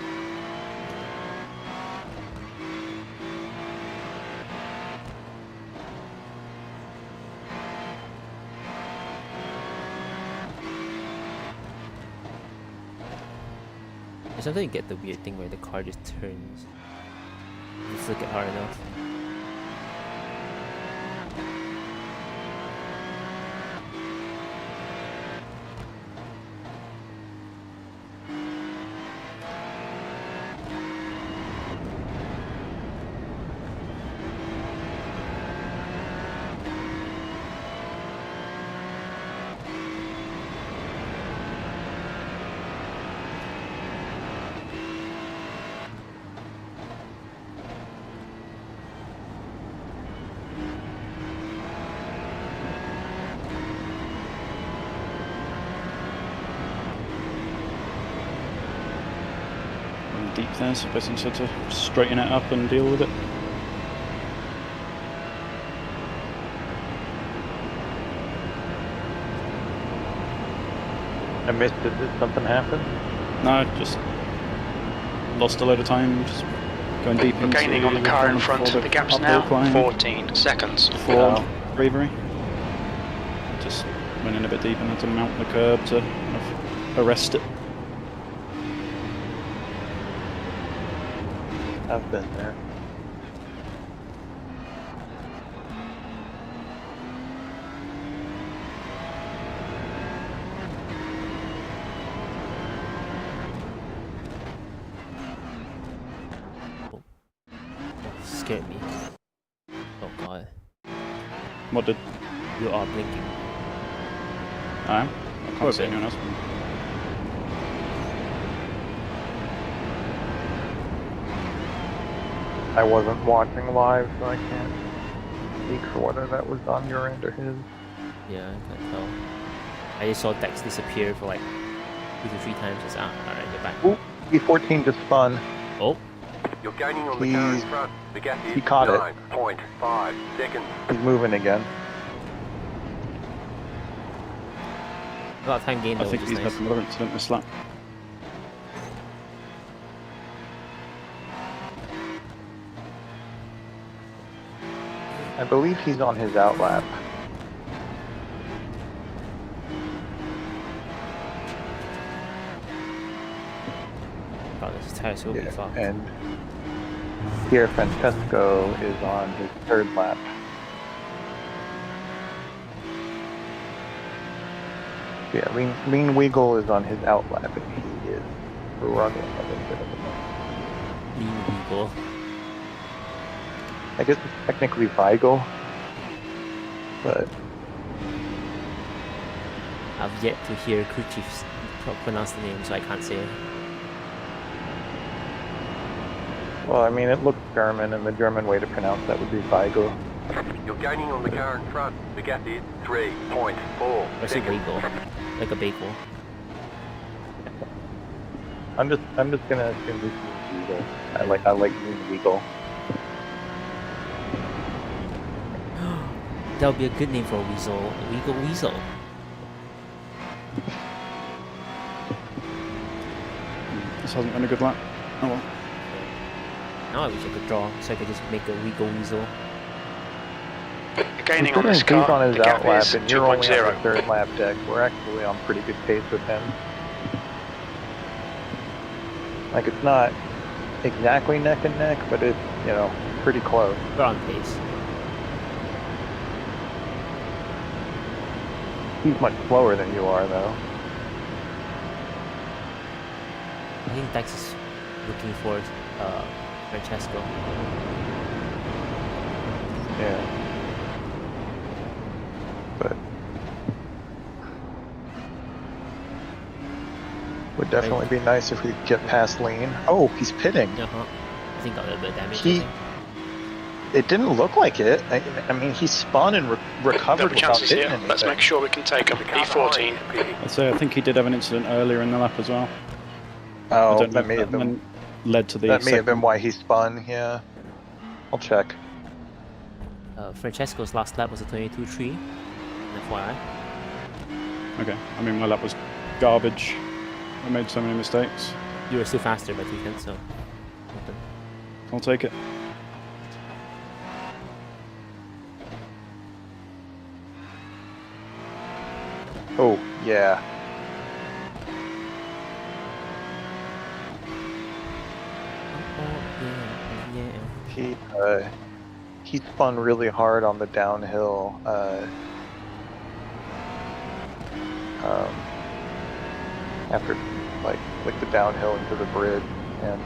Sometimes you get the weird thing where the car just turns. You flick it hard enough. Deep there, so basically just had to straighten it up and deal with it. I missed it. Did something happen? No, just lost a load of time just going deep We're into gaining on the car in front. before The gap's uphill now climb. 14 seconds. Flawed bravery. Just went in a bit deep and had to mount the curb to kind of arrest it. I've been there. Scared me. Oh god. What did You are blinking. I am? I can't see Okay. anyone else. I wasn't watching live, so I can't speak for whether that was on your end or his. Yeah, I can't tell. I just saw Dex disappear for like 2 to 3 times. Just alright, get back. Ooh, E14 just spun. Oh, You're gaining on the car in front. The gap is He caught it. 9.5 seconds. He's moving again. a lot of time gained I though, think which he's is had nice. another incident this lap. I believe he's on his outlap. God, this tires will be fucked. And Pierre Francesco is on his third lap. Yeah, Lean Weagle is on his outlap, and he is struggling a little bit at the moment. Lean Weagle. I guess it's technically Weigel, but I've yet to hear crew chiefs pronounce the name, so I can't say it. well, I mean, it looks German, and the German way to pronounce that would be Weigel. You're gaining on the car in front. The gap is 3.4 Or say seconds. Weagle. Like a bagel. I'm just gonna assume this is Weagle. I like Lean Weagle. That would be a good name for a weasel. Weagle Weasel. This hasn't been a good lap. Oh well. Now I wish I could draw, so I could just make a Weagle Weasel. Gaining on Considering this he's car, on his the gap outlap, is and you're only on the 2.0. third lap deck, we're actually on pretty good pace with him. Like, it's not exactly neck and neck, but it's, you know, pretty close. We're on pace. He's much slower than you are, though. I think Dex is looking for Francesco. Yeah. But would definitely be nice if we could get past Lean. Oh, he's pitting. Uh-huh. I think got a little bit of damage. I He- think. It didn't look like it. I mean, he spun and recovered Double without chances hitting here. anything. Let's make sure we can take them. The car E14. behind is pitting. I'd say I think he did have an incident earlier in the lap as well. I Oh, don't know that if may have been then led to the that may have been second- why he spun. Yeah, I'll check. Francesco's last lap was a 22.3. FYI. Okay, I mean my lap was garbage. I made so many mistakes. You were still faster by 2 tenths, so. I'll take it. Oh, yeah. Oh, yeah. He spun really hard on the downhill. After like the downhill into the bridge, and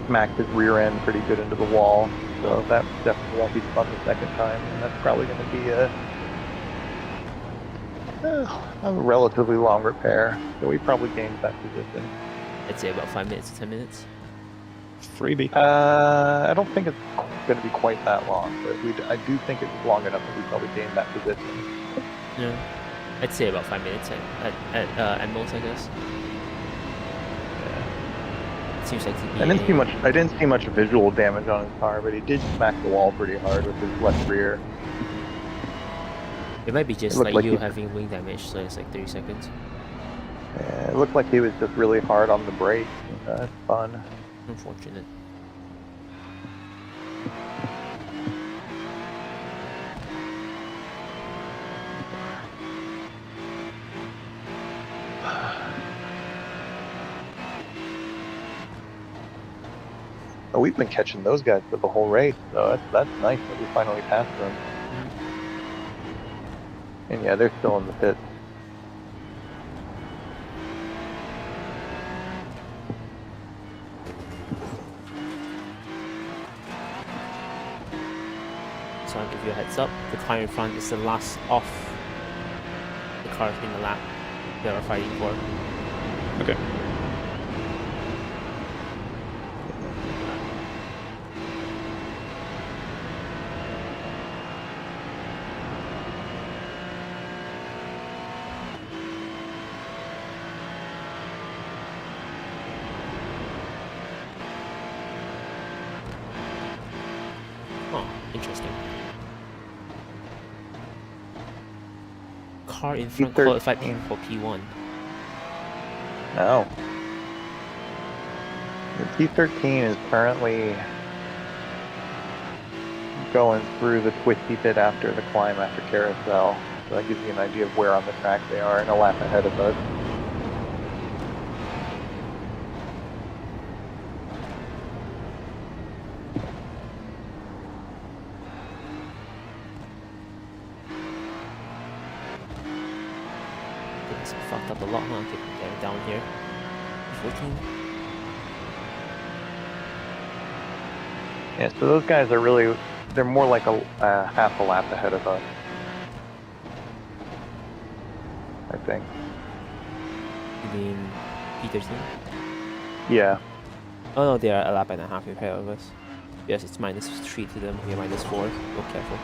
smacked his rear end pretty good into the wall. So that's definitely why he spun the second time, and that's probably going to be a relatively long repair. So we probably gained that position. I'd say about 5 minutes to 10 minutes. Freebie. I don't think it's going to be quite that long, but I do think it's long enough that we probably gained that position. Yeah. I'd say about 5 minutes at most, I guess. It seems like to be I didn't see much visual damage on his car, but he did smack the wall pretty hard with his left rear. It might be just It looked like like you he- having wing damage, so it's like 30 seconds. It looked like he was just really hard on the brake. That's fun. Unfortunate. Oh, we've been catching those guys for the whole race, so that's nice that we finally passed them. And yeah, they're still in the pits. So I'll give you a heads up. The car in front is the last off the car in the lap they are fighting for. Okay. Oh, interesting. Car in front P13. qualified for P1. No. The T13 is currently going through the twisty pit after the climb after Carousel. So that gives you an idea of where on the track they are and a lap ahead of us. It's fucked up a lot, huh? Getting down here. 14. Yeah, so those guys are really, they're more like a half a lap ahead of us, I think. You mean P13? Yeah. Oh no, they are a lap and a half ahead of us. Yes, it's -3 to them. We're -4. Be careful.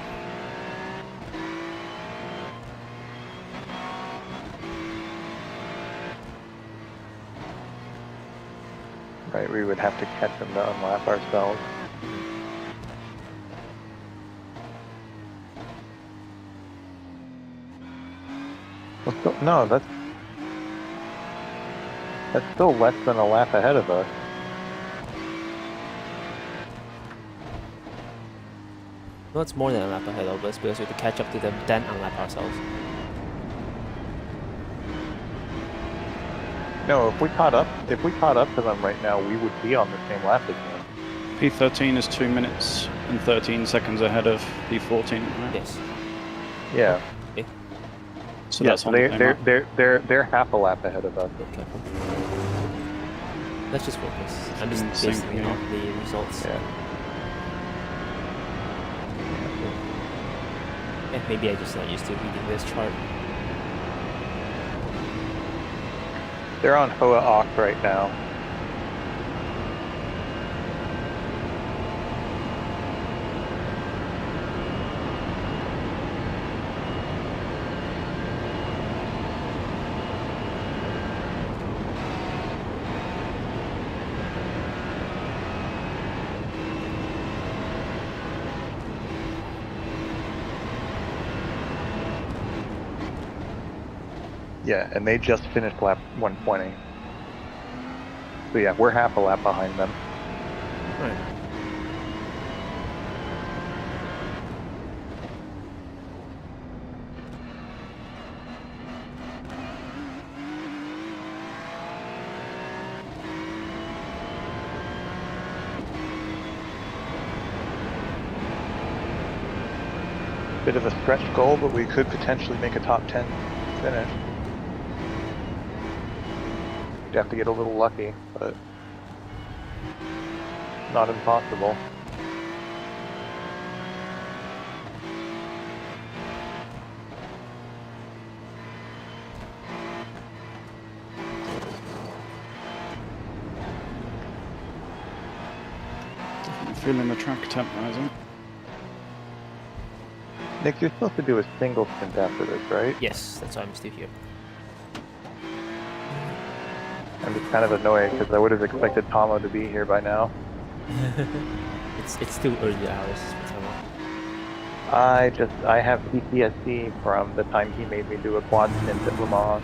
Right, we would have to catch them to unlap ourselves. Well, no, that's still less than a lap ahead of us. No, it's more than a lap ahead of us because we have to catch up to them, then unlap ourselves. No, if we caught up to them right now, we would be on the same lap as them. P13 is 2 minutes and 13 seconds ahead of P14. Right? Yes. Yeah. So Yeah, that's so on the same lap. they're half a lap ahead of us. Careful. Let's just focus. I'm just Same basing it here. on the results. Yeah. Maybe I just not used to reading this chart. They're on Hoa Ock right now. Yeah, and they just finished lap 120. So yeah, we're half a lap behind them. Right. Bit of a stretch goal, but we could potentially make a top 10 finish. We'd have to get a little lucky, but not impossible. Definitely feeling the track temp rising. Nick, you're supposed to do a single stint after this, right? Yes, that's why I'm still here. I'm just kind of annoyed because I would have expected Tomo to be here by now. It's still early hours for Tomo. I have PTSD from the time he made me do a quad stint at Le Mans.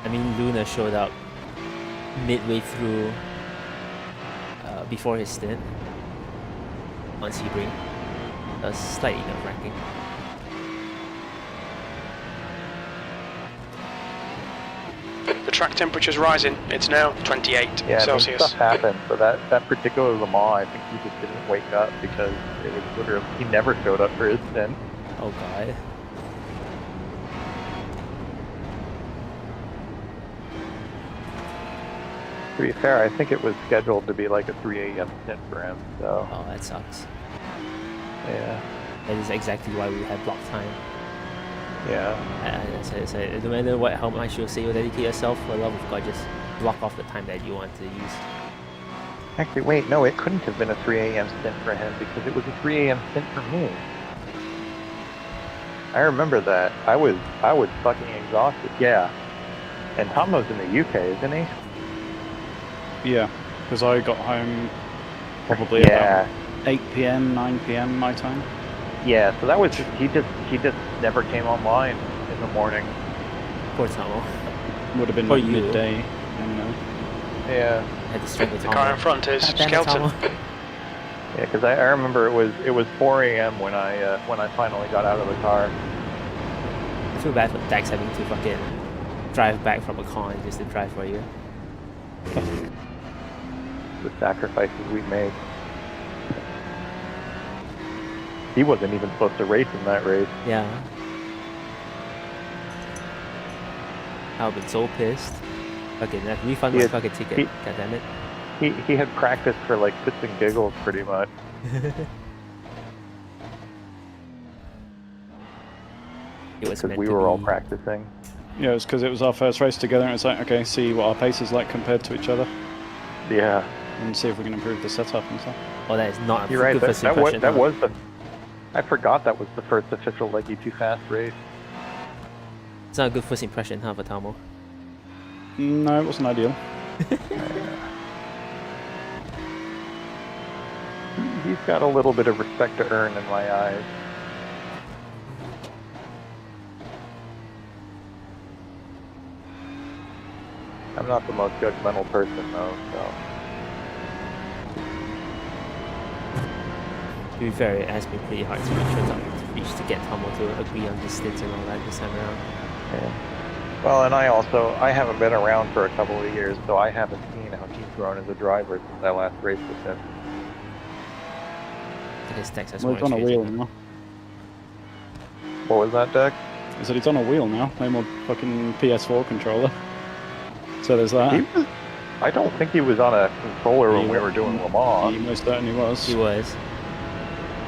I mean, Luna showed up midway through, before his stint on Sebring. That was slightly nerve-wracking. The track temperature's rising. It's now 28 Yeah, I mean, Celsius. stuff happened, but that particular Le Mans, I think he just didn't wake up because it was literally, he never showed up for his stint. Oh god. To be fair, I think it was scheduled to be like a 3 a.m. stint for him, so, Oh, that sucks. yeah. That is exactly why we had block time. Yeah. So no matter what, how much you say you dedicate yourself, for the love of God, just block off the time that you want to use. Actually, wait, no, it couldn't have been a 3 a.m. stint for him because it was a 3 a.m. stint for me. I remember that. I was fucking exhausted. Yeah. And Tomo's in the UK, isn't he? Yeah, because I got home probably Yeah. about 8 p.m., 9 p.m. my time. Yeah, so that was just, he just never came online in the morning. Poor Tomo. Would have been For like you. midday. You know. Yeah. Had to strangle The Tomo. car in front is God damn it, Skelton. Tomo. Yeah, because I remember it was 4 a.m. when I finally got out of the car. I feel bad for Dax having to fucking drive back from a con just to drive for you. The sacrifices we made. He wasn't even supposed to race in that race. Yeah. I would have been so pissed. Fucking refund He my had- fucking ticket. he- God damn it. He had practiced for like shits and giggles pretty much. It was Because meant we to were all be. practicing. Yeah, it's because it was our first race together, and it's like, okay, see what our pace is like compared to each other, Yeah. and see if we can improve the setup and stuff. Oh, that is not a You're right. good first That impression. was huh? the. I forgot that was the first official leggy too fast race. It's not a good first impression, huh, for Tomo? No, it wasn't ideal. He's got a little bit of respect to earn in my eyes. I'm not the most judgmental person though, so. To be fair, it has been pretty hard to get Tomo to agree on distance and all that this time around. Yeah. Well, and I haven't been around for a couple of years, so I haven't seen how he's grown as a driver since I last raced with him. I guess Dax has Well, more he's on a wheel experience. now. What was that, Deck? I said he's on a wheel now. No more fucking PS4 controller. So there's that. I don't think he was on a controller when He we were doing Le Mans. He most certainly was. He was.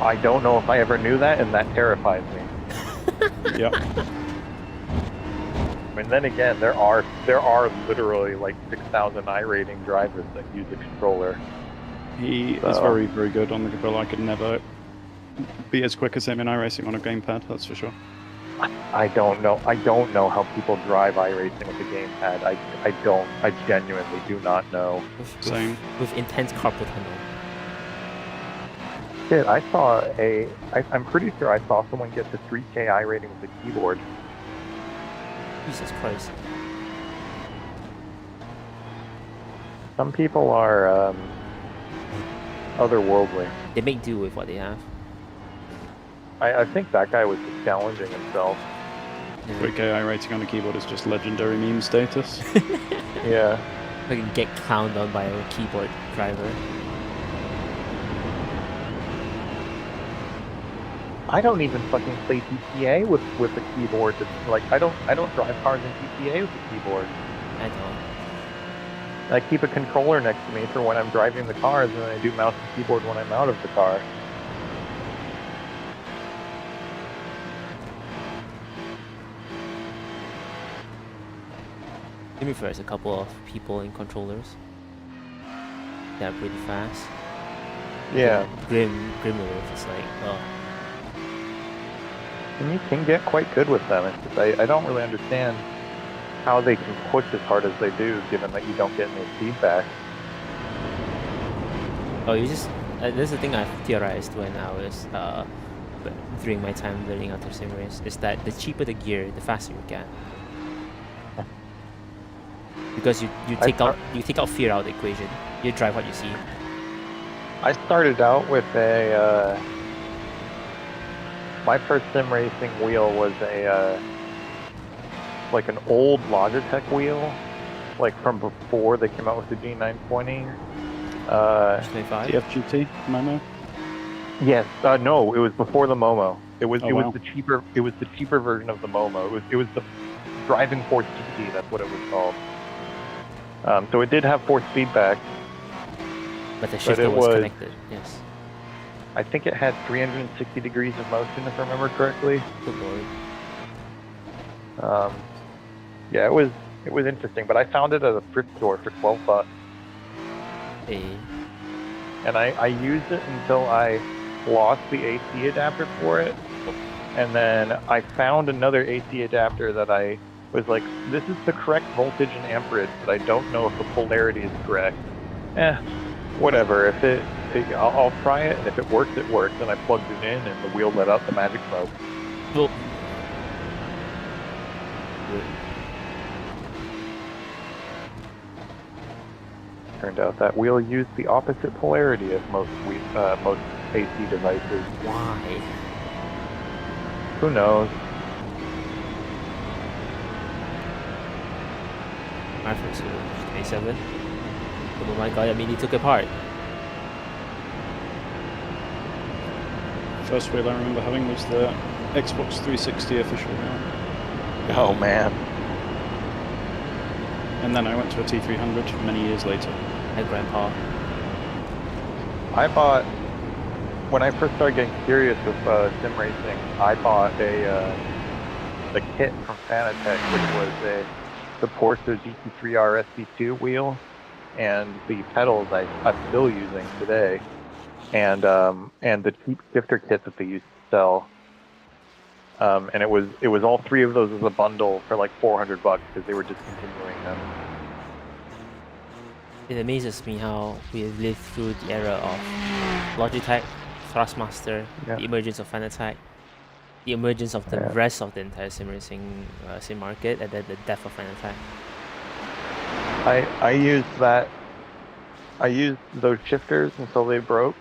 I don't know if I ever knew that, and that terrifies me. Yep. I mean, then again, there are literally like 6,000 iRating drivers that use a controller. He is So- very, very good on the controller. I could never be as quick as him in iRacing on a gamepad, that's for sure. I don't know how people drive iRacing with a gamepad. I genuinely do not know. Same. With intense carpal tunnel. Shit, I'm pretty sure I saw someone get to 3K iRating with a keyboard. Jesus Christ. Some people are otherworldly. They make do with what they have. I think that guy was just challenging himself. 3K iRating on the keyboard is just legendary meme status. Yeah. Fucking get clowned on by a keyboard driver. I don't even fucking play GTA with the keyboard. Like I don't drive cars in GTA with the keyboard. I don't. I keep a controller next to me for when I'm driving the cars, and then I do mouse and keyboard when I'm out of the car. To be fair, there's a couple of people in controllers that are pretty fast. Yeah. Grimmer is just like, oh. And you can get quite good with them. It's just, I don't really understand how they can push as hard as they do, given that you don't get any feedback. Oh, you just... this is the thing I've theorized when I was... during my time learning how to sim race, is that the cheaper the gear, the faster you get. Because you take out fear out of the equation. You drive what you see. I started out with a. My first sim racing wheel was a like an old Logitech wheel, like from before they came out with the G920. 25. TFGT Momo. Yes. No, it was before the Momo. It was Oh, it wow. was the cheaper. It was the cheaper version of the Momo. It was the Driving Force GT. That's what it was called. So it did have force feedback. But the shifter was connected. Yes. I think it had 360 degrees of motion, if I remember correctly. Good lord. Yeah, it was interesting, but I found it at a thrift store for $12. Hey. And I used it until I lost the AC adapter for it. And then I found another AC adapter that I was like, this is the correct voltage and amperage, but I don't know if the polarity is correct. Whatever. If I'll try it, and if it works, it works. And I plugged it in, and the wheel let out the magic smoke. Well, Turned out that wheel used the opposite polarity of most AC devices. why? Who knows? My first 27. Oh my god, I mean, he took it apart. First wheel I remember having was the Xbox 360 official wheel. Oh man. And then I went to a T300 many years later. Hi, Grandpa. When I first started getting serious with sim racing, I bought the kit from Fanatec, which was the Porsche GT3 RSC2 wheel, and the pedals I'm still using today, and the cheap shifter kit that they used to sell. And it was all three of those as a bundle for like $400 because they were discontinuing them. It amazes me how we have lived through the era of Logitech, Thrustmaster, the emergence of Fanatec, the emergence of the rest of the entire sim racing sim market, and then the death of Fanatec. I used those shifters until they broke,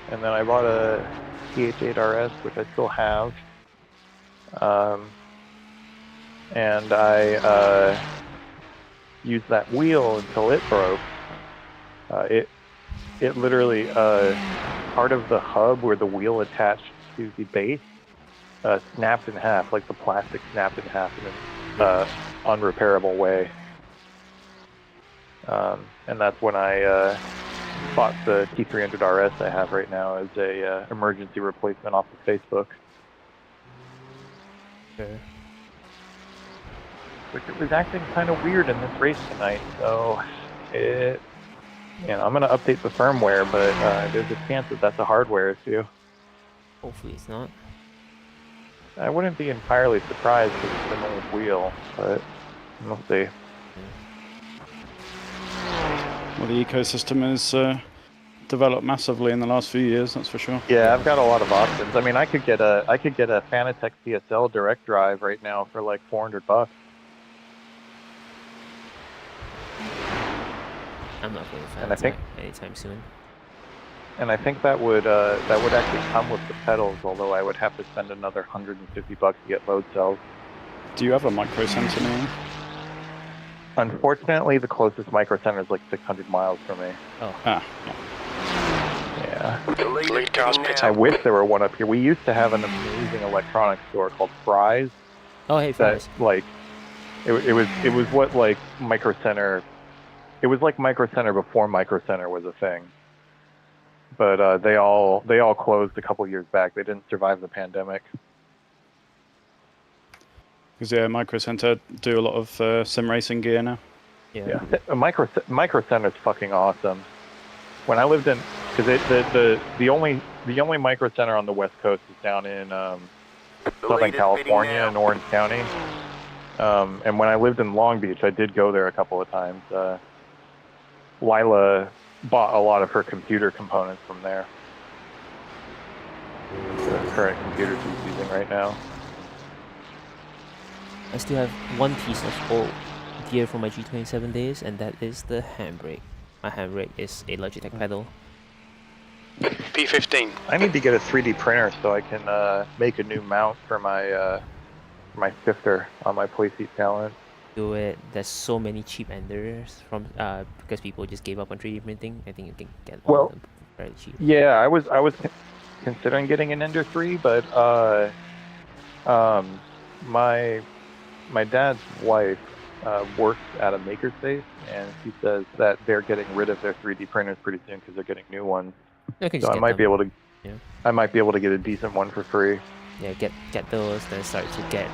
and then I bought a TH8 RS, which I still have. And I used that wheel until it broke. It literally part of the hub where the wheel attached to the base snapped in half, like the plastic snapped in half in an unrepairable way. And that's when I bought the T300 RS I have right now as a emergency replacement off of Facebook. Sure. Which it was acting kind of weird in this race tonight, so I'm going to update the firmware, but there's a chance that that's a hardware issue. Hopefully it's not. I wouldn't be entirely surprised because it's an old wheel, but we'll see. Well, the ecosystem has developed massively in the last few years, that's for sure. Yeah, I've got a lot of options. I mean, I could get a Fanatec CSL direct drive right now for like $400. I'm not going to And I think- Fanatec anytime soon. And I think that would actually come with the pedals, although I would have to spend another $150 to get load cells. Do you have a micro center now? Unfortunately, the closest micro center is like 600 miles from me. Oh. Yeah. Yeah. The Lead cars pit I up. wish there were one up here. We used to have an amazing electronics store called Fry's. Oh, hey, That Fries. like, it was what like Micro Center. It was like Micro Center before Micro Center was a thing. But they all closed a couple years back. They didn't survive the pandemic. Because Micro Center do a lot of sim racing gear now. Yeah. Micro Center's fucking awesome. When I lived in, because the only Micro Center on the West Coast is down in Southern California in Orange County. And when I lived in Long Beach, I did go there a couple of times. Lila bought a lot of her computer components from there. The current computer she's using right now. I still have one piece of old gear for my G27 days, and that is the handbrake. My handbrake is a Logitech pedal. P15. I need to get a 3D printer so I can make a new mount for my shifter on my playseat talent. Do it. There's so many cheap enders from because people just gave up on 3D printing. I think you can get all Well, of them very cheap. Yeah, I was considering getting an Ender 3, but my dad's wife works at a makerspace, and she says that they're getting rid of their 3D printers pretty soon because they're getting new ones. You can So just I get might them. be able to. Yeah. I might be able to get a decent one for free. Yeah, get those, then start to get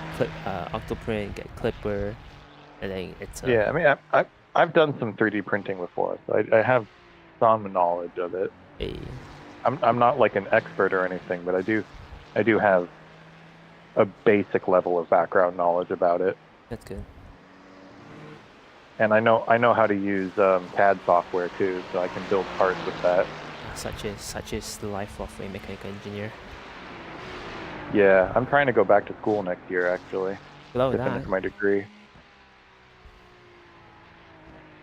Octoprint, get Clipper, and then it's Yeah, I mean, I've done some 3D printing before, so I have some knowledge of it. I'm not like an expert or anything, but I do have a basic level of background knowledge about it. That's good. And I know how to use CAD software too, so I can build parts with that. Such is the life of a mechanical engineer. Yeah, I'm trying to go back to school next year actually Below to that, finish my degree.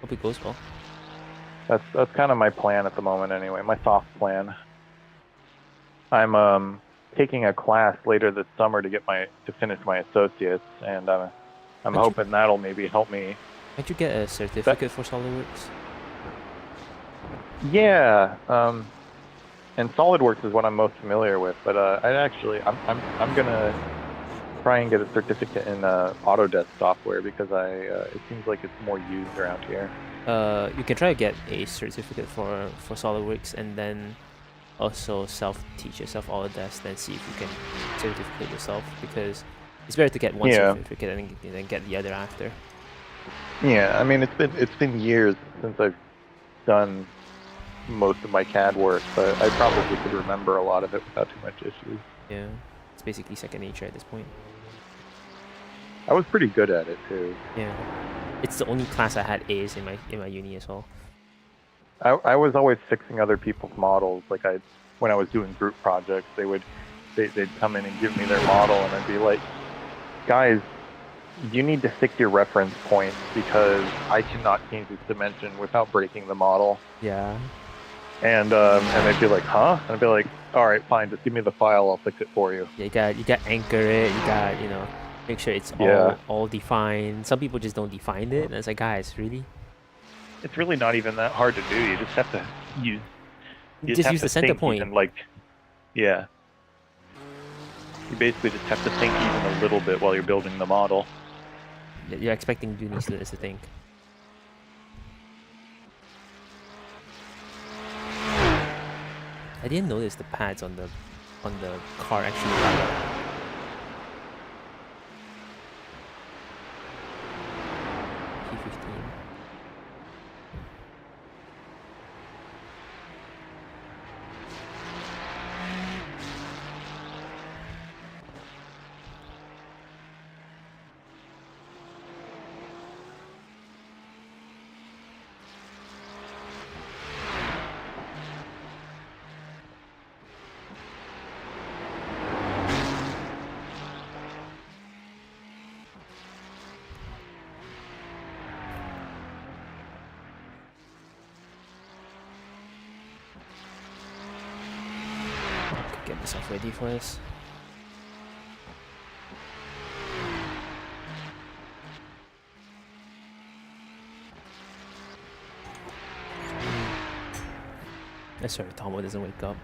hope it goes well. That's kind of my plan at the moment anyway. My soft plan. I'm taking a class later this summer to finish my associates, and I'm hoping that'll maybe help me. Can't you get a certificate for SolidWorks? Yeah, and SolidWorks is what I'm most familiar with, but I'm gonna try and get a certificate in Autodesk software because it seems like it's more used around here. You can try to get a certificate for SolidWorks, and then also self-teach yourself Autodesk, then see if you can certificate yourself, because it's better to get one certificate and then get the other after. Yeah, I mean it's been years since I've done most of my CAD work, but I probably could remember a lot of it without too much issues. Yeah, it's basically second nature at this point. I was pretty good at it too. Yeah, it's the only class I had A's in my uni as well. I was always fixing other people's models. Like when I was doing group projects, they'd come in and give me their model, and I'd be like, guys, you need to fix your reference points because I cannot change its dimension without breaking the model. Yeah. And they'd be like, huh? And I'd be like, all right, fine, just give me the file, I'll fix it for you. Yeah, you got anchor it. You got make sure it's all defined. Some people just don't define it, and it's like, guys, really? It's really not even that hard to do. You just have to use. You just have use to the center think point. even, like, yeah. You basically just have to think even a little bit while you're building the model. You're expecting unis to think. I didn't notice the pads on the car actually light up. P15. Get myself ready for this. I swear Tomo doesn't wake up.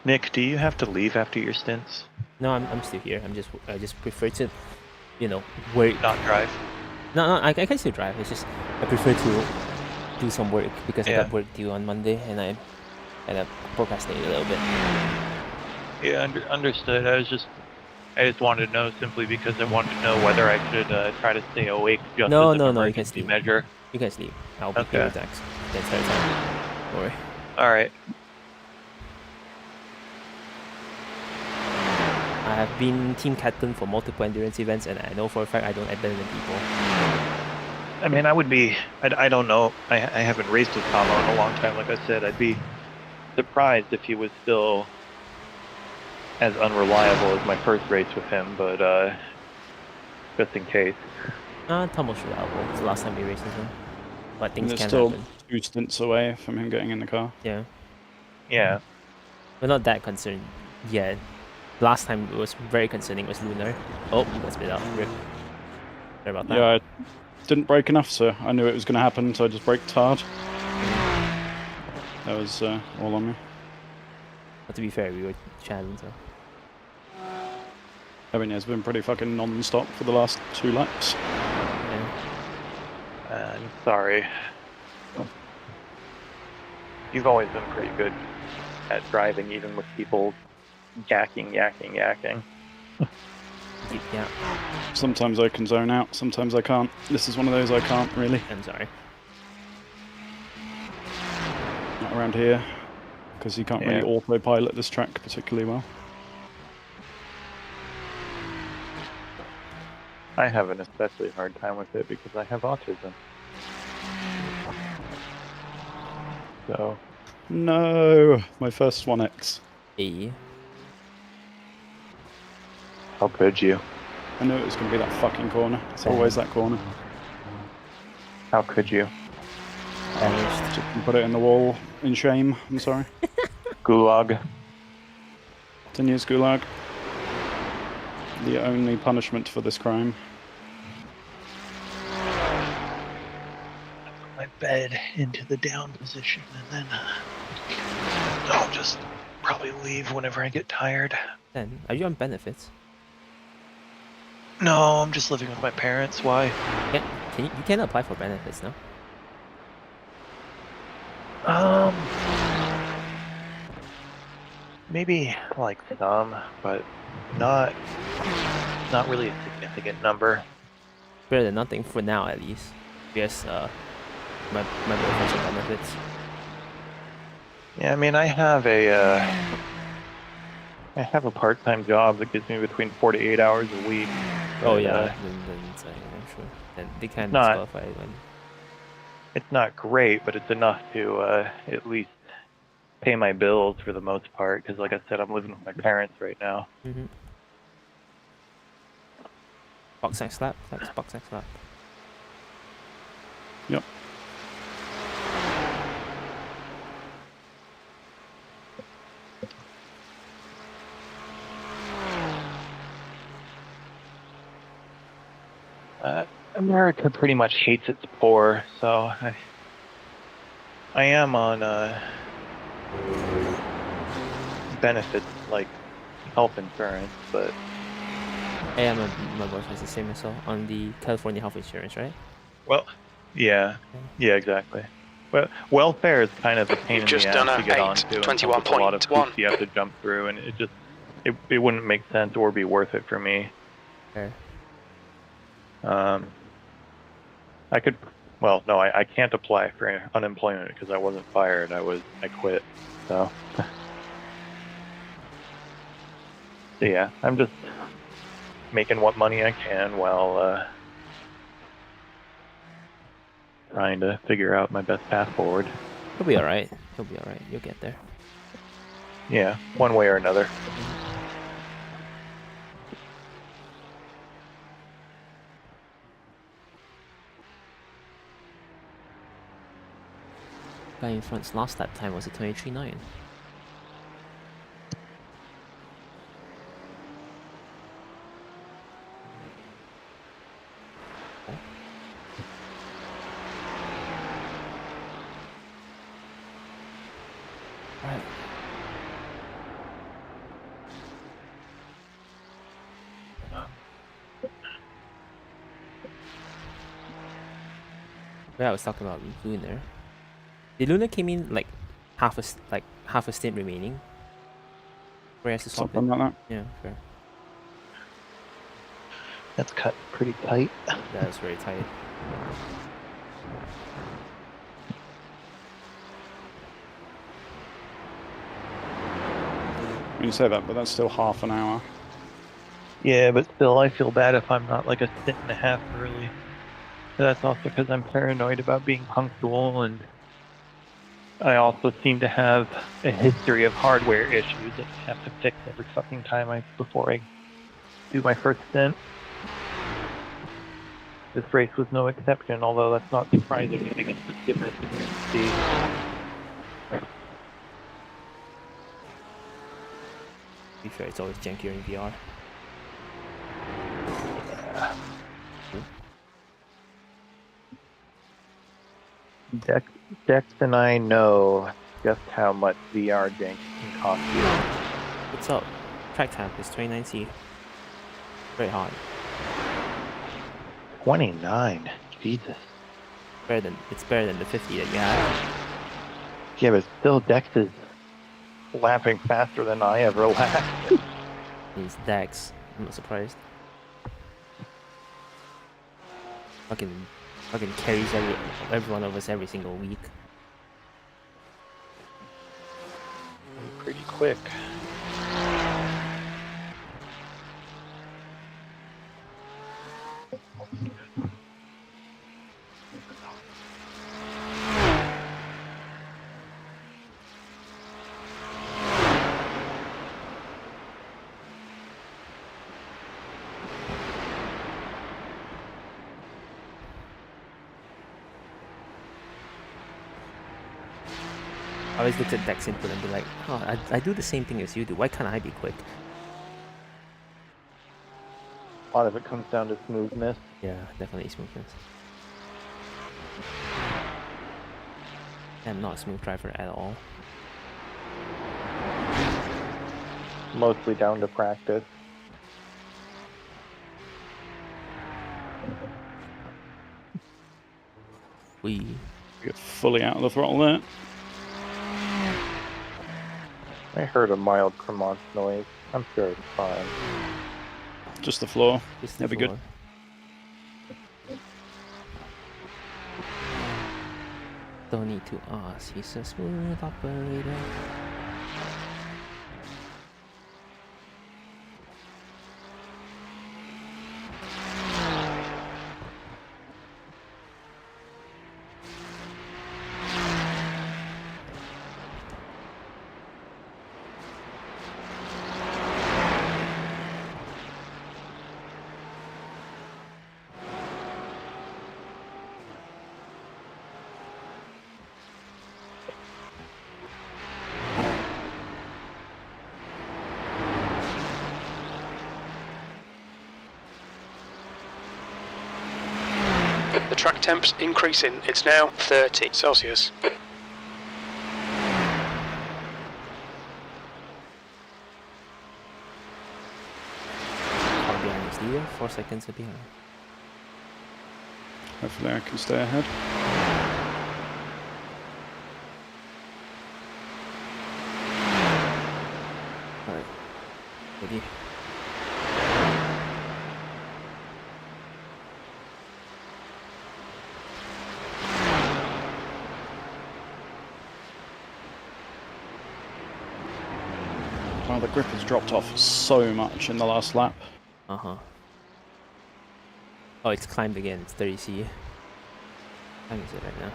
Nick, do you have to leave after your stints? No, I'm still here. I just prefer to, work. Not drive? No, I can still drive. It's just I prefer to do some work because I got work due on Monday, and I kind of procrastinate a little bit. Yeah, understood. I just wanted to know simply because I wanted to know whether I should try to stay awake just No, as an you can emergency sleep. measure. You can sleep. I'll be here with Dax. Then start time. Don't worry. All right. have been team captain for multiple endurance events, and I know for a fact I don't abandon people. I mean, I don't know. I haven't raced with Kama in a long time. Like I said, I'd be surprised if he was still as unreliable as my first race with him, but just in case. Tomo's reliable. It's the last time we raced with him. But things And can it's still happen. 2 stints away from him getting in the car. Yeah. Yeah. We're not that concerned yet. Last time it was very concerning was Lunar. Oh, he got spit out. Rip. Sorry about that. Yeah, I didn't brake enough, so I knew it was going to happen, so I just braked hard. That was all on me. But to be fair, we were chatting, so. I mean, it's been pretty fucking non-stop for the last 2 laps. Yeah. I'm sorry. You've always been pretty good at driving, even with people yakking. Yeah, Sometimes I can zone out, sometimes I can't. This is one of those I can't, really. I'm sorry. Not around here, because you can't really autopilot this track particularly well. I have an especially hard time with it because I have autism. So. No, my first 1X. Hey. How could you? I knew it was going to be that fucking corner. It's always that corner. How could you? Vanished. Just put it in the wall in shame. I'm sorry. Gulag. 10 years gulag. The only punishment for this crime. My bed into the down position, and then I'll just probably leave whenever I get tired. Then, are you on benefits? No, I'm just living with my parents. Why? You can apply for benefits, no? Maybe like some, but not really a significant number. Better than nothing for now, at least. Because my boyfriend's on benefits. Yeah, I mean, I have a part-time job that gives me between 4 to 8 hours a week. Oh but, yeah, then it's I'm sure. Then they can not- disqualify when. It's not great, but it's enough to at least pay my bills for the most part. Because, like I said, I'm living with my parents right now. Mm-hmm. Box X lap. That's box X lap. Yep. America pretty much hates its poor, so I am on benefits like health insurance, but Yeah, my boyfriend's the same as well on the California health insurance, right? well, yeah, exactly. But welfare is kind of a pain You've in just the done ass a to get 8, onto, and comes with a lot of 21.1. hoops you have to jump through, and it wouldn't make sense or be worth it for me. Fair. I could, well, no, I can't apply for unemployment because I wasn't fired. I quit. So, so yeah, I'm just making what money I can while trying to figure out my best path forward. He'll be alright. He'll be alright. You'll get there. Yeah, one way or another. Guy in front's last lap time was a 23.9. Right. Yeah, I was talking about Lunar. The Luna came in like half a stint remaining. Where he has to swap Something in. like that. Yeah, fair. That's cut pretty tight. That's very tight. You say that, but that's still half an hour. Yeah, but still, I feel bad if I'm not like a stint and a half early. That's also because I'm paranoid about being punctual, and I also seem to have a history of hardware issues that I have to fix every fucking time before I do my first stint. This race was no exception, although that's not surprising given the speed. To be fair, it's always jankier in VR. Dex and I know just how much VR jank can cost you. What's up? Track time is 29C. Very hard. 29. Jesus. It's better than the 50 that you had. Yeah, but still, Dex is lapping faster than I ever lapped. He's Dax. I'm not surprised. Fucking carries every one of us every single week. Pretty quick. I always look at Dex input and be like, oh, I do the same thing as you do. Why can't I be quick? A lot of it comes down to smoothness. Yeah, definitely smoothness. I'm not a smooth driver at all. Mostly down to practice. We Get fully out of the throttle there. I heard a mild Cremant noise. I'm sure it's fine. Just the floor. just That'd be good. before- Don't need to ask. He's a smooth operator. The track temp's increasing. It's now 30 Celsius. Far behind is leader. 4 seconds behind. Hopefully I can stay ahead. Alright. Ready? Wow, the grip has dropped off so much in the last lap. Uh-huh. Oh, it's climbed again. It's 30C. What time is it right now?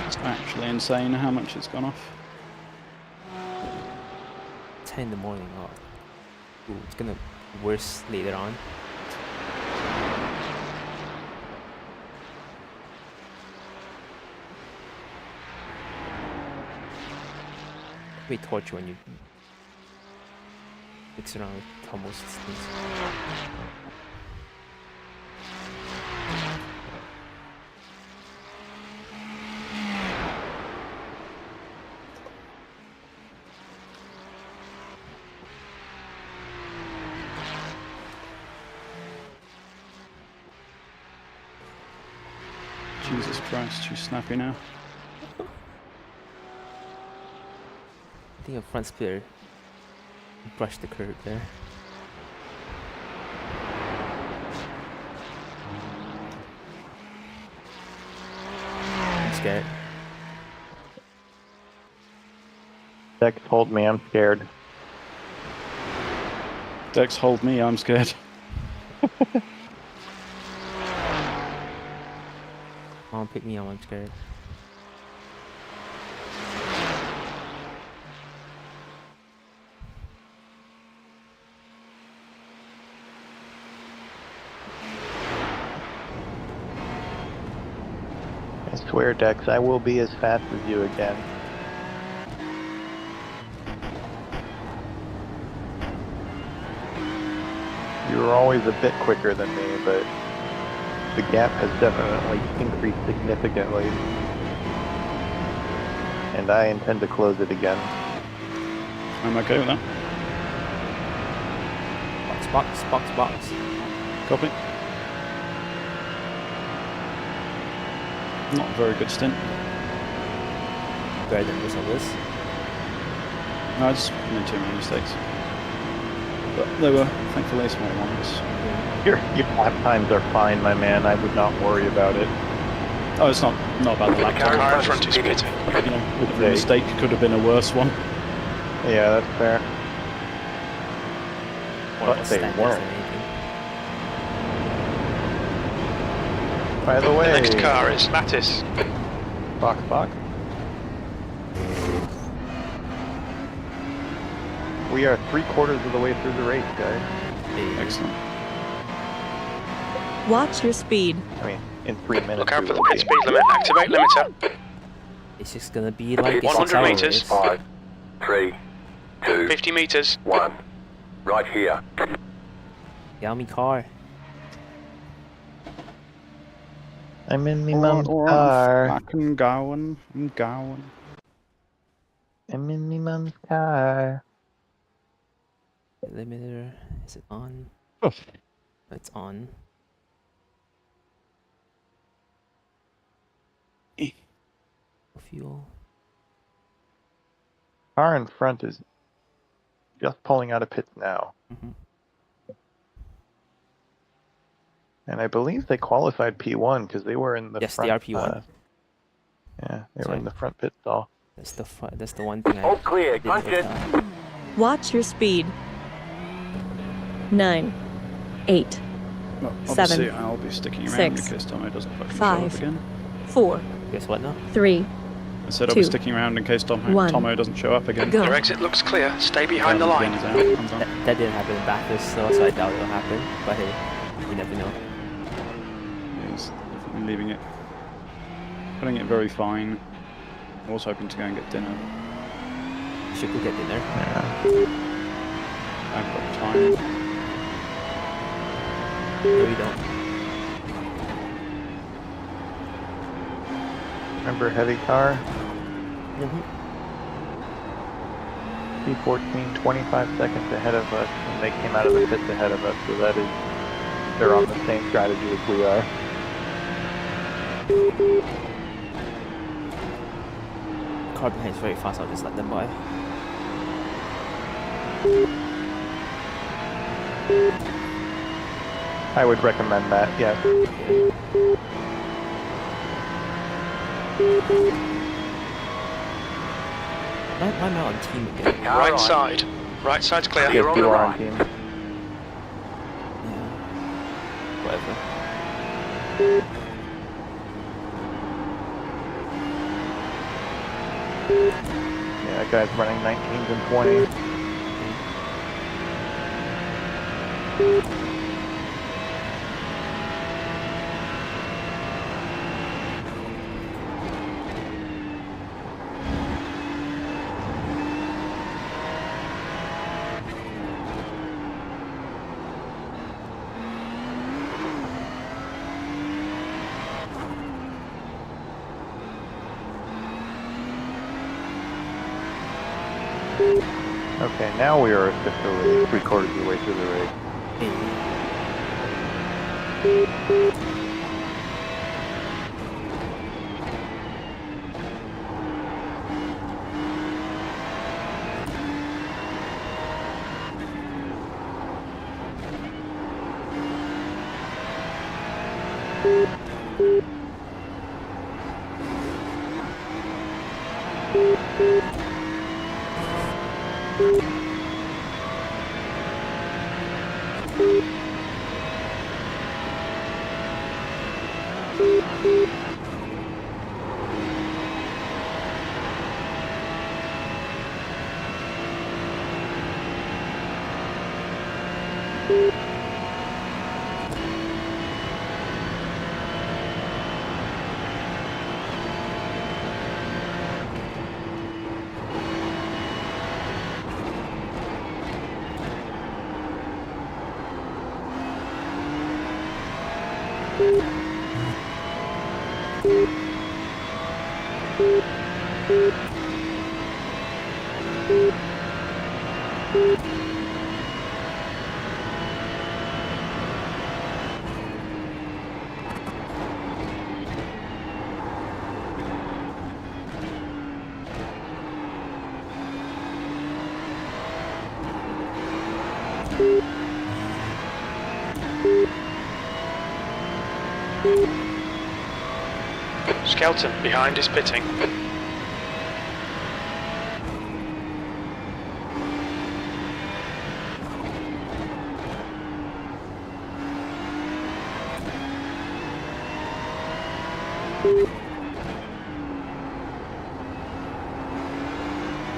It's actually insane how much it's gone off. 10 in the morning. Oh. Ooh, it's gonna be worse later on. We torture when you mix around with tumble systems. Jesus Christ, she's snappy now. I think a front splitter brushed the curb there. I'm scared. Dex, hold me. I'm scared. Dex, hold me. I'm scared. Come on, pick me up. I'm scared. I swear, Dex, I will be as fast as you again. You were always a bit quicker than me, but the gap has definitely increased significantly. And I intend to close it again. I'm okay with that. Box. Copy. Not a very good stint. Better than this of this. No, I just made too many mistakes. But they were thankfully small ones. Your lap times are fine, my man. I would not worry about it. Oh, it's not about the lap Car time. in front is pitting. You know, every mistake could have been a worse one. Yeah, that's fair. More But they standards weren't. than anything. By the way, The next car is Mattis. Box. We are 3/4 of the way through the race, guys. Hey, Excellent. Watch your speed. I mean, in 3 minutes. Look out we for the will pit be. speed limit. Activate limiter. it's just gonna be like a 100 6-hour meters. race. 5, 3, 2, 50 meters. 1. Right here. Get me car. I'm in me mum's car. I'm going. I'm in me mum's car. Limiter. Is it on? It's on. Fuel. Car in front is just pulling out of pits now. Mhm. And I believe they qualified P1 because they were in the Yes, front. they are P1. Yeah, they were Sorry. in the front pit stall. That's the one thing I All clear. didn't Punch it. look at. Watch your speed. 9, 8, Well, obviously, 7, I'll be sticking around 6, in case Tomo doesn't fucking show up 5, again. 4, Guess what now? 3, I said I'll be 2, sticking around in case Tomo 1. doesn't show up again. Go. Your exit looks clear. Stay behind the line. Guns out, guns on. That didn't happen in Bathurst, so I doubt it'll happen. But hey, you never know. He's definitely leaving it. Putting it very fine. I was hoping to go and get dinner. Should go get dinner. Yeah. I've got time. No, you don't. Remember heavy car? Mm-hmm. P14, 25 seconds ahead of us, and they came out of the pits ahead of us, so that is, they're on the same strategy as we are. Car behind is very fast. I'll just let them by. I would recommend that, yes. Why am I on team again? Car Right on. side. Right side's clear. You're Yes, on you the are on right. team. Yeah. Whatever. Yeah, that guy's running 19s and 20s. Okay, now we are officially 3/4 of the way through the race. Skelton behind is pitting.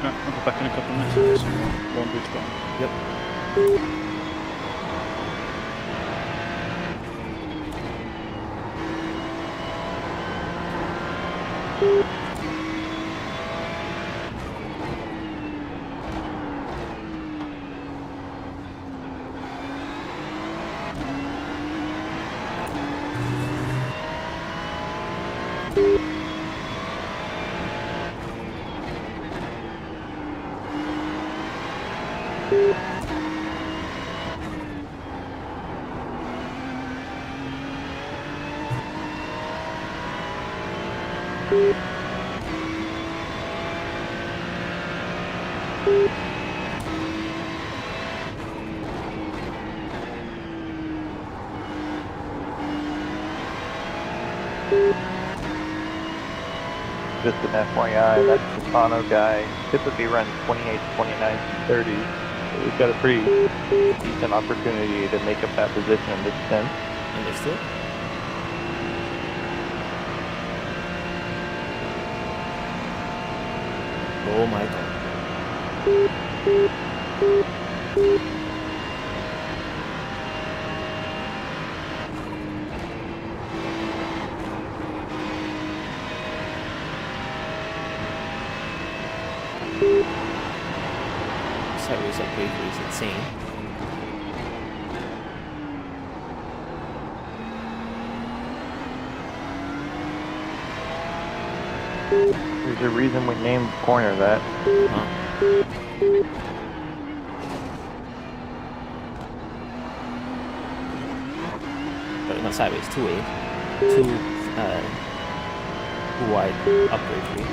No, I'll go back in a couple of minutes. One booth gone. Yep. Just an FYI, that Stefano guy typically runs 28, 29, 30. So he's got a pretty decent opportunity to make up that position in this stint. Understood. Oh my god. Sideways upgrade is insane. There's a reason we named the corner that. But not sideways, two-way. Two wide upgrade tree.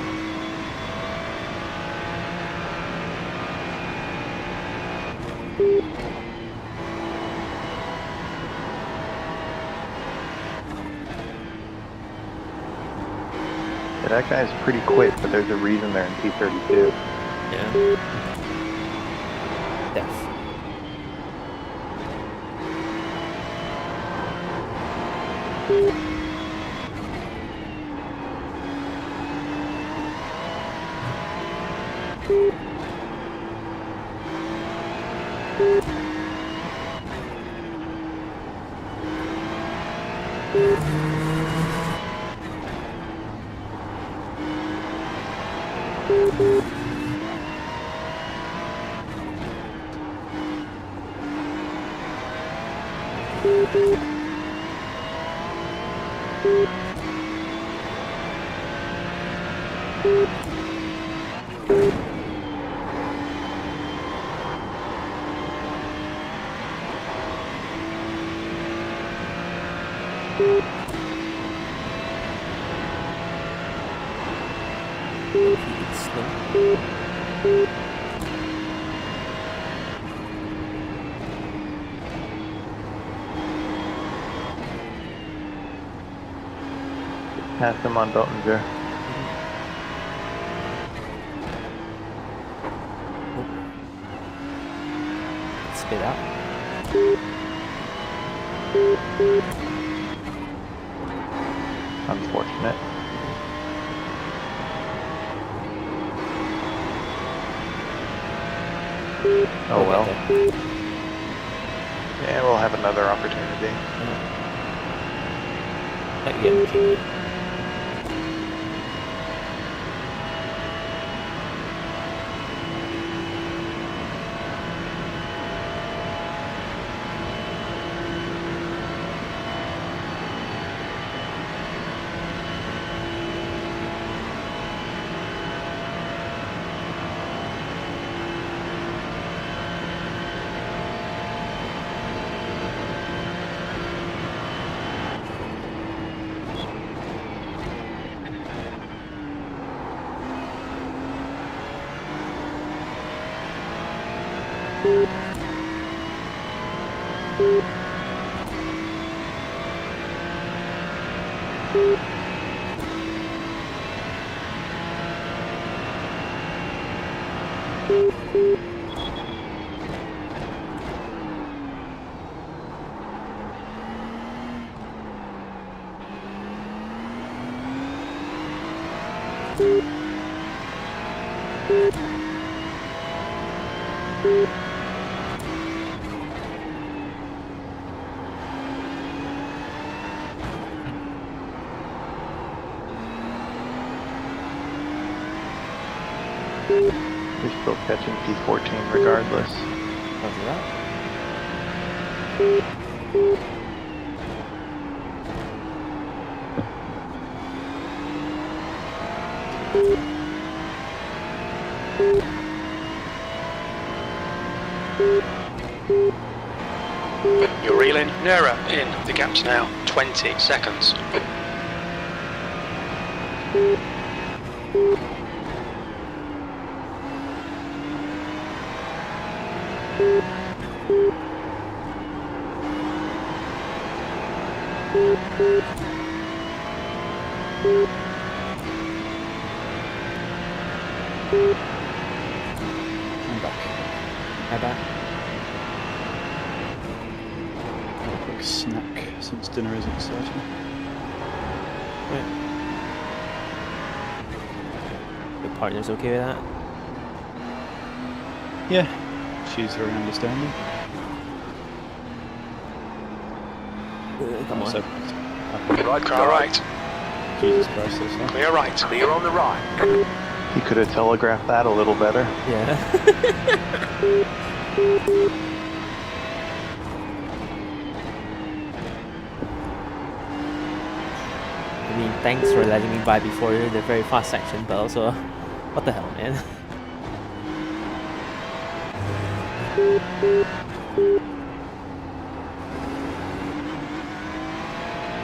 Yeah, that guy's pretty quick, but there's a reason they're in P32. Yeah. Def. Pass him on Beltinger. Spit out. Unfortunate. Oh We'll well. get there. Yeah, we'll have another opportunity. Again. You're still catching P14 regardless. Copy that. You're reeling. Nearer in. The gap's now 20 seconds. I'm back. Bye bye. Have a quick snack since dinner isn't certain. Your partner's okay with that? Yeah, she's very understanding. Come on. So, Right, Car right. Jesus Christ, that's not. Clear right. Clear on the right. You could have telegraphed that a little better. Yeah. I mean, thanks for letting me by before the very fast section, but also, what the hell, man?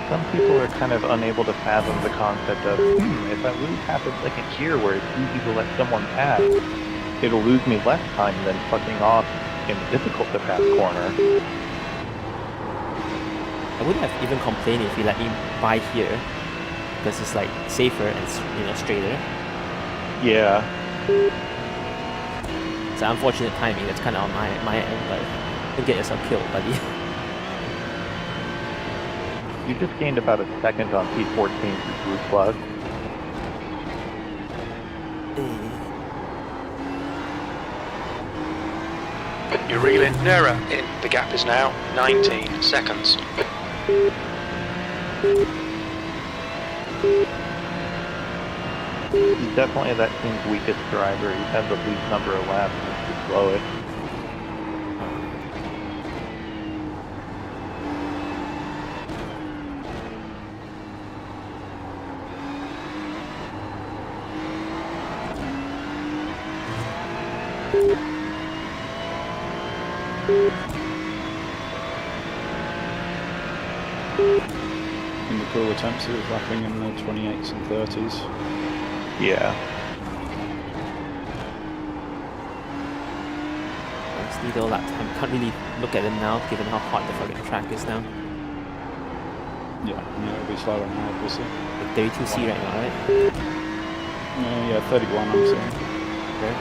Some people are kind of unable to fathom the concept of, if I lose half a second here where it's easy to let someone pass, it'll lose me less time than fucking off in a difficult to pass corner. I wouldn't have even complained if you let me by here, because it's like safer and straighter. Yeah. It's an unfortunate timing. That's kind of on my end, but don't get yourself killed, buddy. You just gained about a second on P14 through Blue Plug. You're reeling. Nearer in. The gap is now 19 seconds. He's definitely that team's weakest driver. He's had the least number of laps and he's the slowest. In the cool attempts, it was lapping in the 28s and 30s. Yeah. It's neither all that time. Can't really look at them now, given how hot the fucking track is now. Yeah, it'll be slower now, obviously. Like 32C right now, right? Yeah, 31, I'm saying. Okay.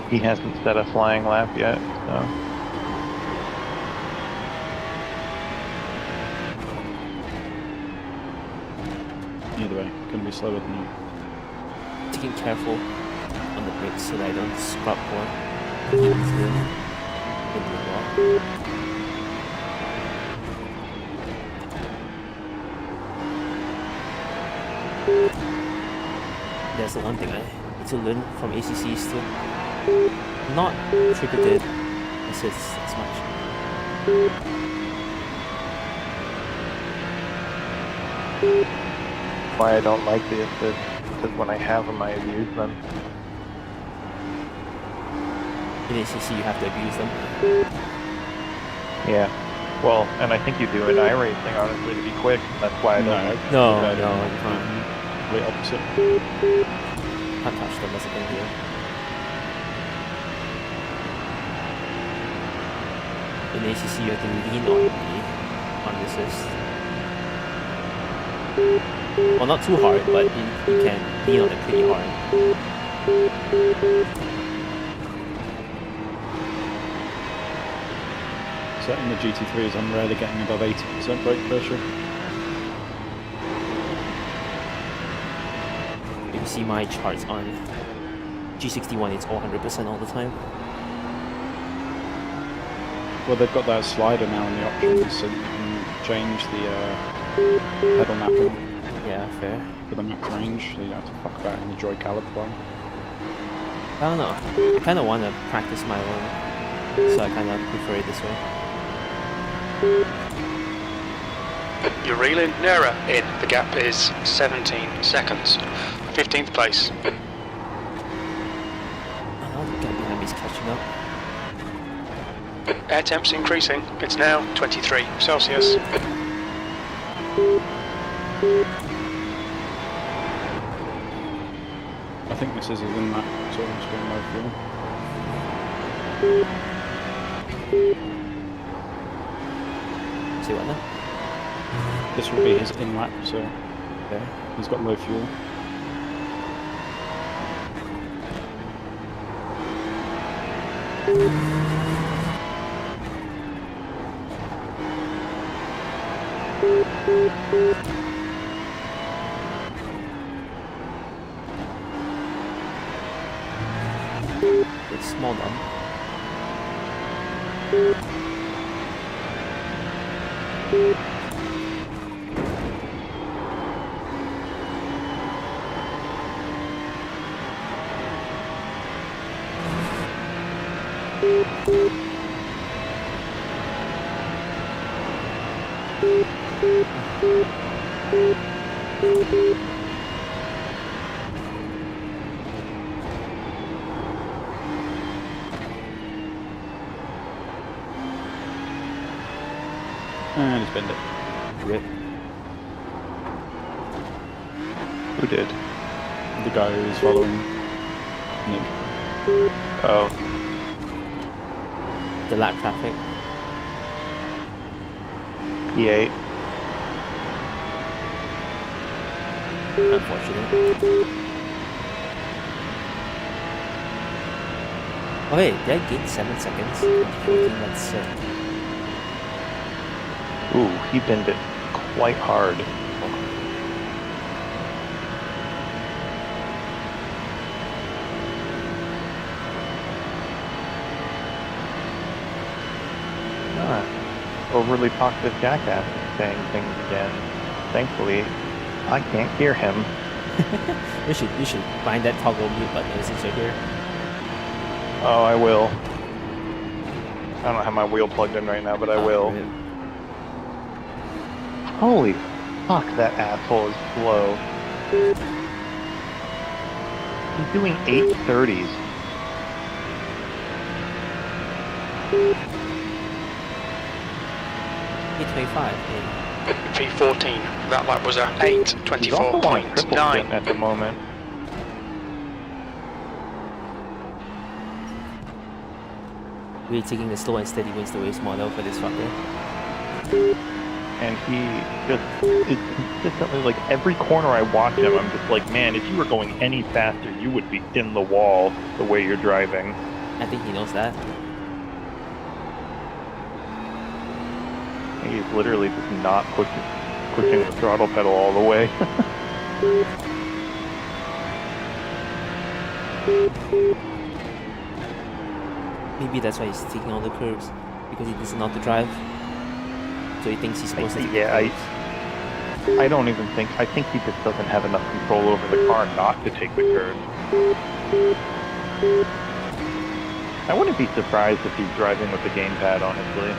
He hasn't set a flying lap yet, so. Either way, gonna be slower than you. Taking careful on the brakes so that I don't scrub more into the wall. That's the one thing I need to learn from ACC still. Not tributed assists as much. Why I don't like the assists, because when I have them, I abuse them. In ACC, you have to abuse them. Yeah. Well, and I think you do in iRacing, honestly, to be quick. That's why I don't like No, that. no, you can't. Complete opposite. Can't touch them as a thing here. In ACC, you have to lean on the assist. Well, not too hard, but you can lean on it pretty hard. So in the GT3s, I'm rarely getting above 80% brake pressure. You can see my charts on G61, it's all 100% all the time. Well, they've got that slider now in the options, so you can change the pedal mapping Yeah, fair. for the map range, so you don't have to fuck about in the joy caliper one. I don't know. I kind of want to practice my own, so I kind of prefer it this way. You're reeling nearer in. The gap is 17 seconds. 15th place. I know the guy behind me is catching up. Air temp's increasing. It's now 23 Celsius. I think this is within that, so I'm just going low fuel. See what now? This will be his in lap, so Fair. he's got low fuel. It's small dump. And he's bend it. Rip. Who did? The guy who was following Nick. Oh, The lap traffic. P8. Unfortunate. Oh hey, did I gain 7 seconds? 14, that's sick. Ooh, he bent it quite hard. Overly talkative jackass saying things again. Thankfully, I can't hear him. You should find that toggle mute button since you're here. Oh, I will. I don't have my wheel plugged in right now, but I will. Rip. Holy fuck, that asshole is slow. He's doing 830s. P25. P14. That lap was at He's also on a triple 8:24.9. stint at the moment. Really taking the slow and steady wins the race model for this fucker. And he just is consistently, like, every corner I watch him, I'm just like, man, if you were going any faster, you would be in the wall the way you're driving. I think he knows that. He's literally just not pushing the throttle pedal all the way. Maybe that's why he's taking all the curves, because he doesn't know how to drive. So he thinks he's supposed to take the curves. I don't even think, I think he just doesn't have enough control over the car not to take the curve. I wouldn't be surprised if he's driving with the gamepad, honestly.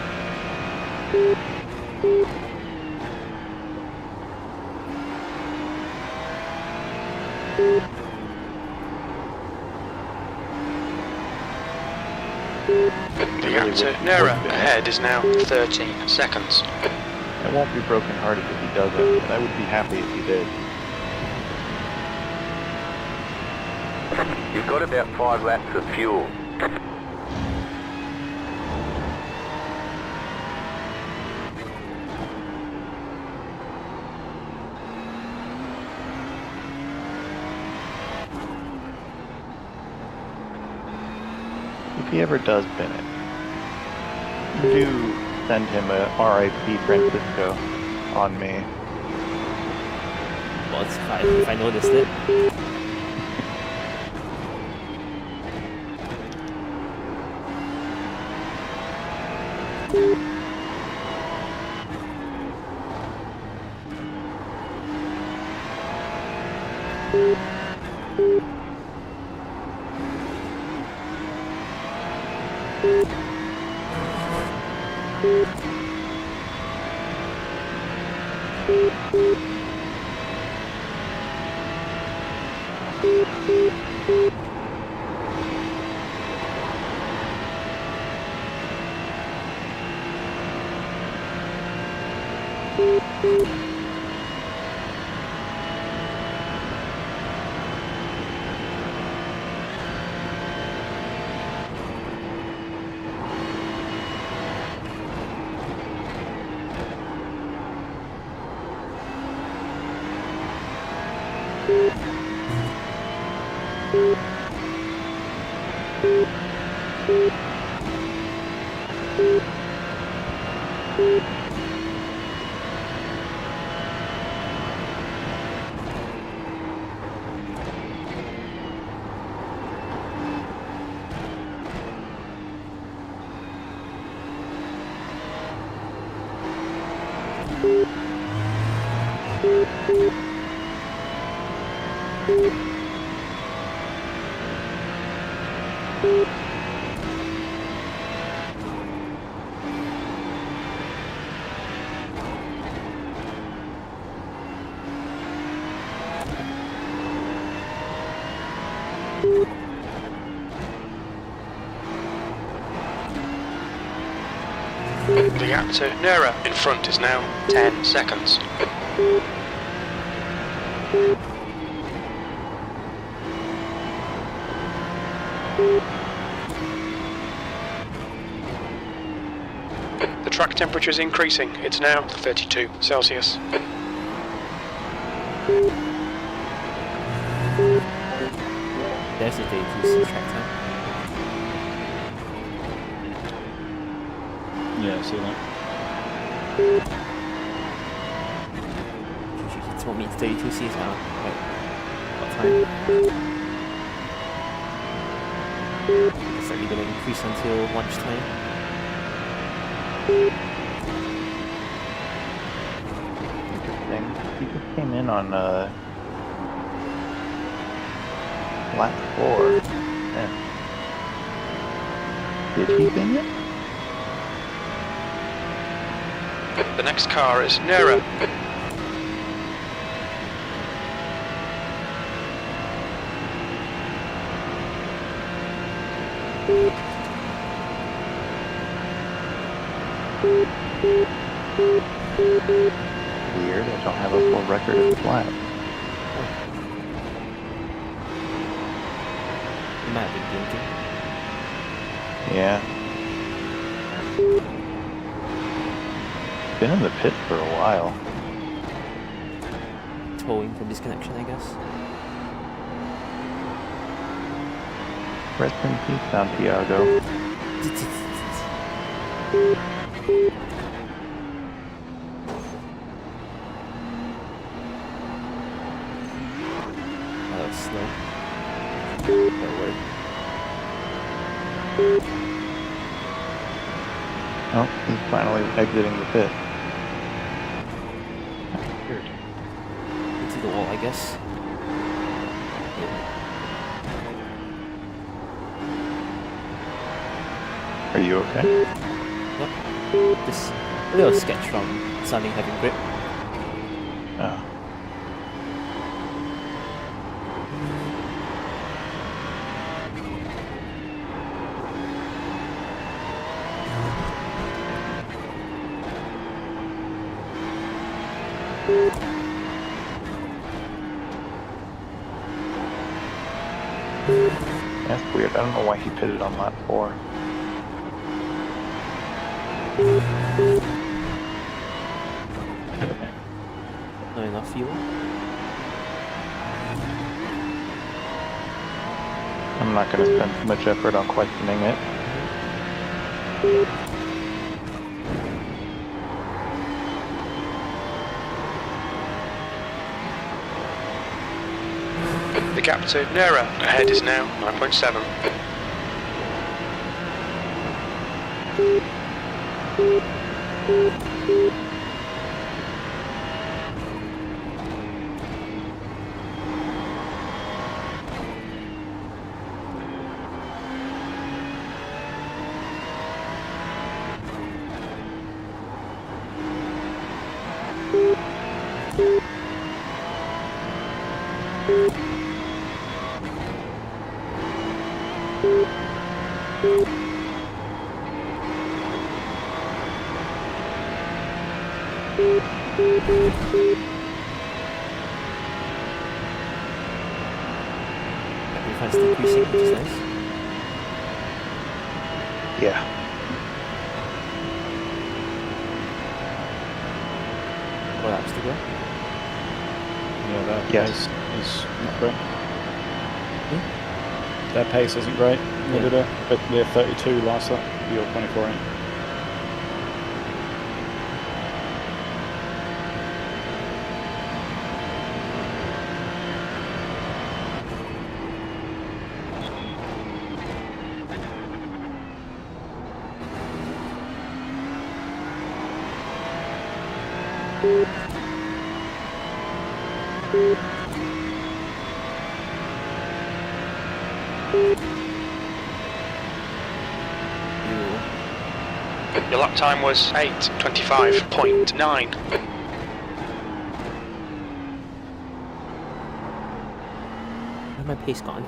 The gap to Nura ahead is now 13 seconds. I won't be brokenhearted if he doesn't, and I would be happy if he did. You've got about 5 laps of fuel. If he ever does bin it, do send him a RIP Francisco on me. Well, it's fine if I noticed it. The gap to Nura in front is now 10 seconds. The track temperature is increasing. It's now 32 Celsius. There's the GT3 track time. Yeah, I see that. She told me it's 32 Cs now. Wait, what time? It's likely going to increase until lunchtime. Interesting. He just came in on lap 4. Yeah. Did he bin it? The next car is Nura. Weird, I don't have a full record of his lap. You might have been drinking. Yeah. Been in the pit for a while. Towing from disconnection, I guess. Rest in peace, Santiago. Oh, he's finally exiting the pit. Weird. Into the wall, I guess. Are you okay? Yep. Just a little sketch from suddenly having grip. Oh. That's weird. I don't know why he pitted on lap 4. Not enough fuel. I'm not going to spend too much effort on questioning it. The gap to Nura ahead is now 9.7. Fast increasing, which is nice. Yeah. What laps to go? Yeah, their Yes. pace is not great. Their pace isn't great. They did a bit near 32 last lap. You're 24 in. Your lap time was 8:25.9. Where's my pace gone?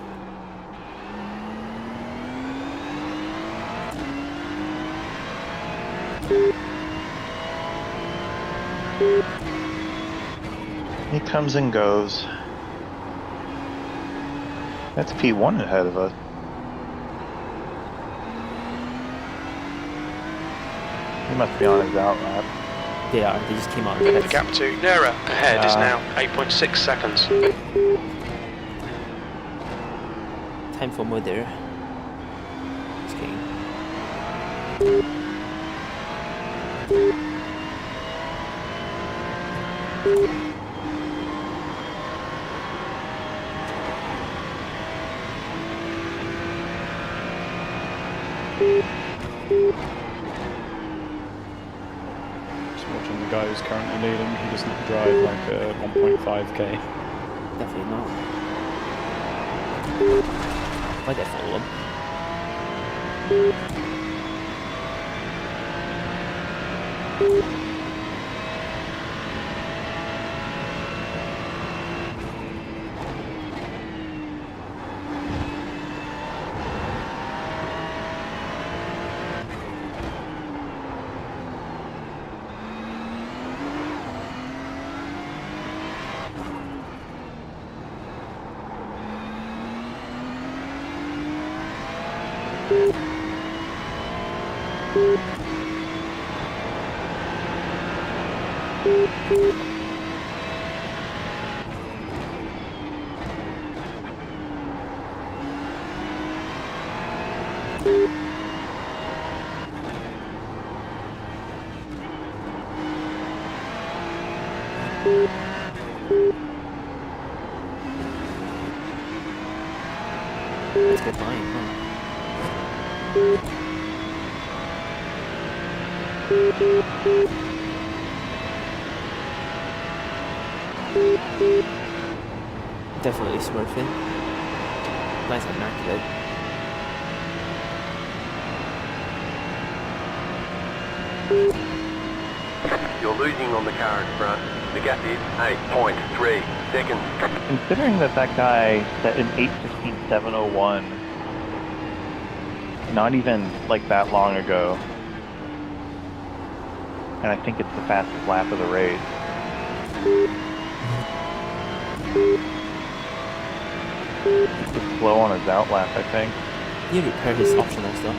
He comes and goes. That's P1 ahead of us. He must be on his out lap. They are. They just came out of The the pits. gap to Nura ahead is now 8.6 seconds. Time for mother. Just kidding. Just watching the guy who's currently leading. He does not drive like a 1.5k. Definitely not. Why'd I follow him? That's good line, huh? Definitely smurfing. Nice and immaculate. You're losing on the car in front. The gap is 8.3 seconds. Considering that guy set an 8:15.701 not even like that long ago, and I think it's the fastest lap of the race. It's slow on his out lap, I think. He repaired his optionals though.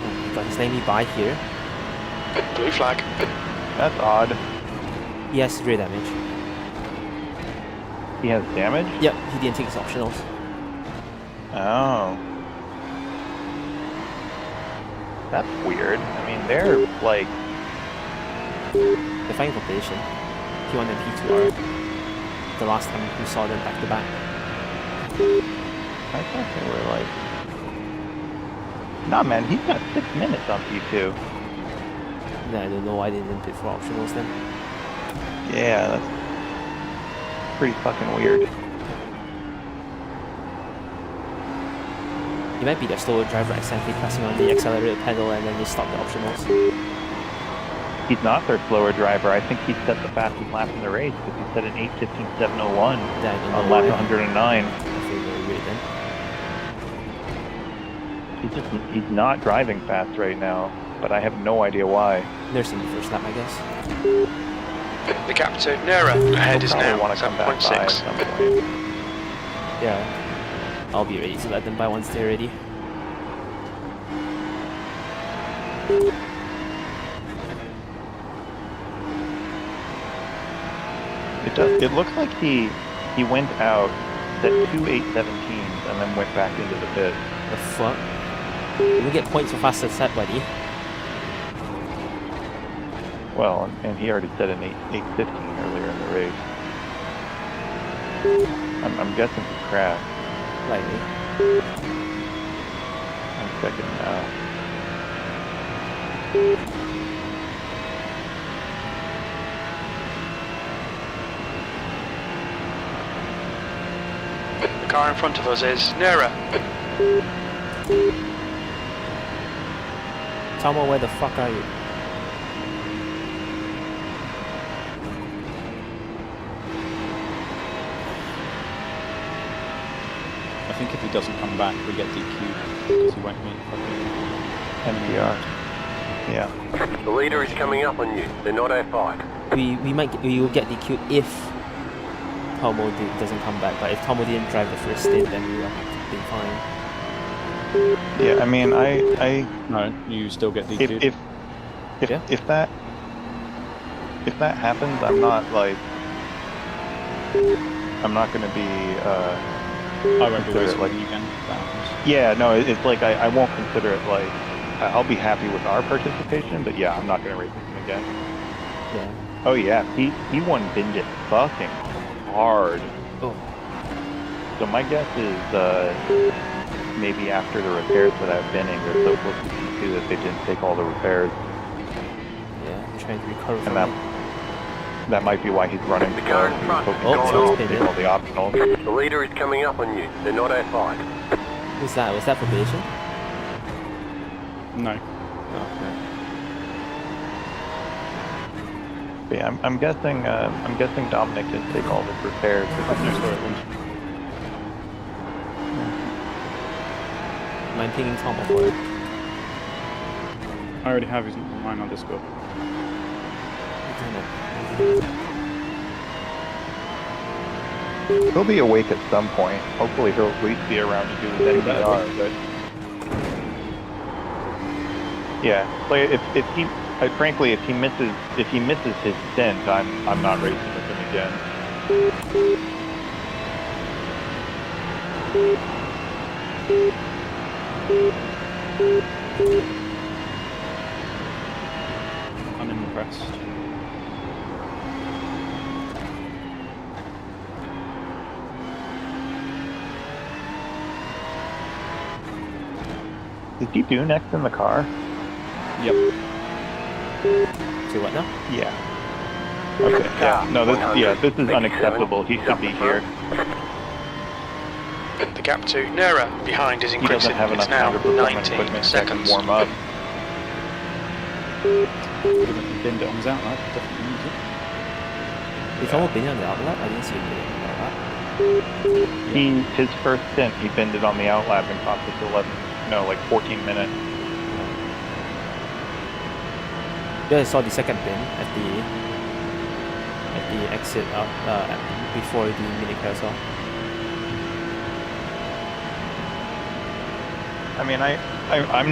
Oh my god, he's letting me by here. Blue flag. That's odd. He has rear damage. He has damage? Yep, he didn't take his optionals. Oh. That's weird. I mean, they're like... They're fighting for position. P1 and P2 are the last time we saw them back to back. I thought they were like... Nah, man, he's got 6 minutes on P2. Yeah, I don't know why they didn't pick for optionals then. Yeah, that's pretty fucking weird. He might be the slower driver accidentally pressing on the accelerator pedal and then just stop the optionals. He's not their slower driver. I think he set the fastest lap in the race because he set an 8:15.701 Yeah, I don't know on lap why. 109. I feel very weird then. He's not driving fast right now, but I have no idea why. Nursing the first lap, I guess. The gap to Nera ahead is Probably now want to come back by at 7.6. some point. Yeah. I'll be ready to let them by once they're ready. It looks like he went out, set 2 8:17s, and then went back into the pit. The fuck? You get points for faster set, buddy. Well, and he already set an 8:15 earlier in the race. I'm guessing he crashed. Lightly. I'm checking now. The car in front of us is Nera. Tomo, where the fuck are you? I think if he doesn't come back, we get DQ'd because he won't meet fucking NPR. Yeah. The leader is coming up on you. They're not our fight. We will get DQ'd if Tomo doesn't come back, but if Tomo didn't drive the first stint, then we will have been fine. Yeah, I mean, I No, you still get DQ'd. if that happens, I'm not gonna be I won't be consider racing it like with you again if that happens. yeah, no, it's like I won't consider it like I'll be happy with our participation, but yeah, I'm not gonna race with him again. Yeah. Oh yeah, he won binge it fucking hard. Oh. So my guess is maybe after the repairs for that binning, they're so close to P2 that they didn't take all the repairs, Yeah, they're trying to recover from and it. that might be why he's running The slow. car in He's front. hoping Oh, to someone's take been in. all the optionals. The leader is coming up on you. They're not our fight. Who's that? Was that for position? No. Oh, okay. But yeah, I'm guessing Dominic didn't take all the repairs. No story. Mind pinging Tomo for it. I already have his mine on Discord. He'll be awake at some point. Hopefully he'll at least be around to do his NPR, but yeah, like if he frankly if he misses his stint, I'm not racing with him again. I'm impressed. Is he due next in the car? Yep. To what now? Yeah. Okay. Yeah. No. This. Yeah. This is 187, unacceptable. He should be here. The gap to Nura behind is He increasing. doesn't have It's enough now counter-performance 19 equipment that can seconds. warm up. Given he binned it on his outlet, definitely use it. If someone been on the outlet, I didn't see him bidding on the outlet. His first stint, he binned it on the outlap and cost us 14 minutes. Yeah, I saw the second bin at the exit before the mini carousel. I mean, I'm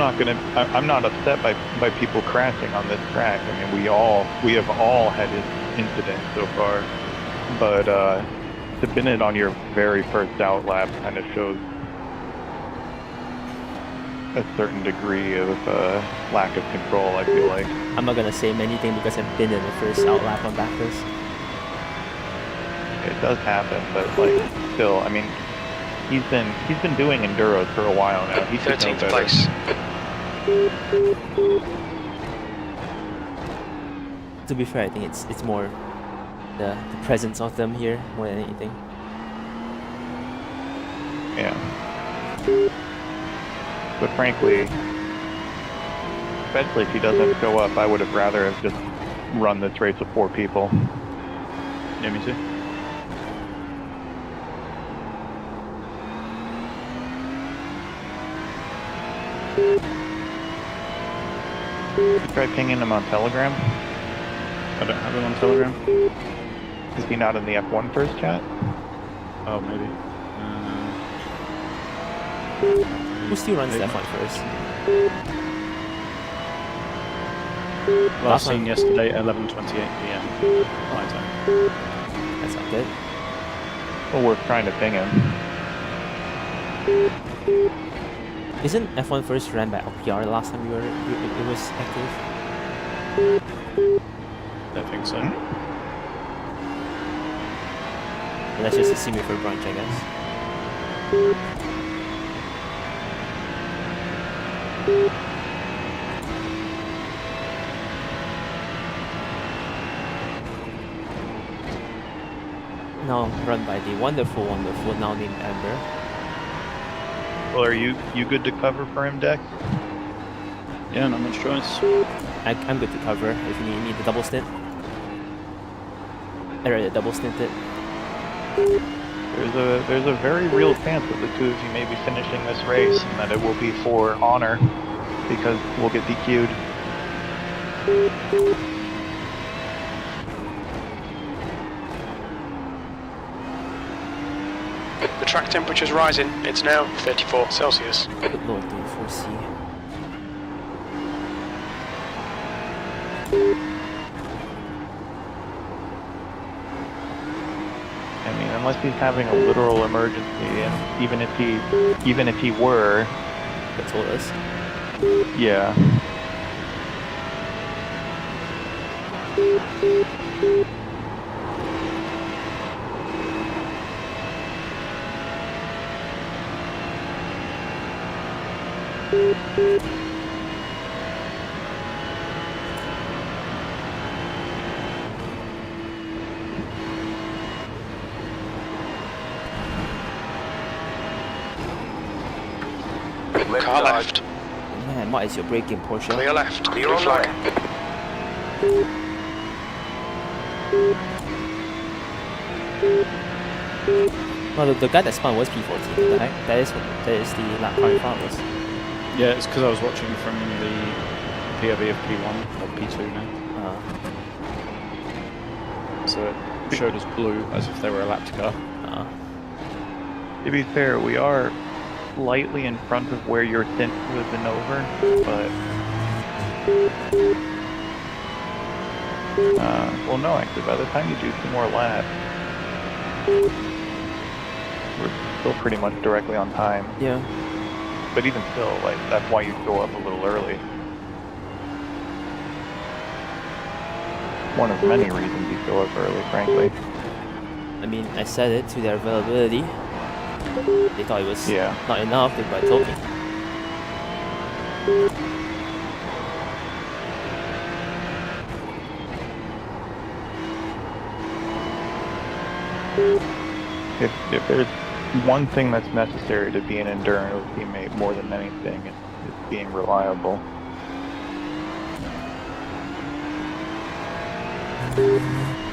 not upset by people crashing on this track. I mean, we have all had incidents so far, but to bin it on your very first outlap kind of shows a certain degree of lack of control, I feel like. I'm not gonna say anything because I've been in the first outlap on backers. It does happen, but like still, I mean, he's been doing enduros for a while now. He should know 13th better. place. To be fair, I think it's more the presence of them here more than anything. Yeah. But frankly, especially if he doesn't show up, I would have rather have just run this race with 4 people. Yeah, me too. You try pinging him on Telegram? I don't have him on Telegram. Is he not in the F1 first chat? Oh, maybe. Who still runs that one first? Last seen yesterday, 11:28 PM. My time. That's not good. Well, we're trying to ping him. Isn't F1 first ran by LPR last time it was active? Don't think so. Well, that's just a semi for brunch, I guess. Now run by the wonderful, now named Amber. Well, are you good to cover for him, Dex? Yeah, not much choice. I'm good to cover if you need the double stint. I read the double stinted. There's a very real chance that the two of you may be finishing this race and that it will be for honor because we'll get DQ'd. The track temperature's rising. It's now 34 Celsius. Good lord, do you foresee? I mean, unless he's having a literal emergency, and even if he were, That told us. yeah. Car left. Man, what is your braking, Porsche? Clear left. Clear Blue on flag. left. No, the guy that spun was P14. What the heck? That is the lap car in front of us. Yeah, it's because I was watching from the POV of P1 or P2 now, so it showed us blue as if they were a lapped car. To be fair, we are slightly in front of where your stint would have been over, but well, no, actually, by the time you do 2 more laps, we're still pretty much directly on time. Yeah. But even still, like, that's why you go up a little early. One of many reasons you go up early, frankly. I mean, I said it to their availability. They thought it was Yeah. not enough, but told me. If there's one thing that's necessary to be an endurance teammate more than anything, it's being reliable.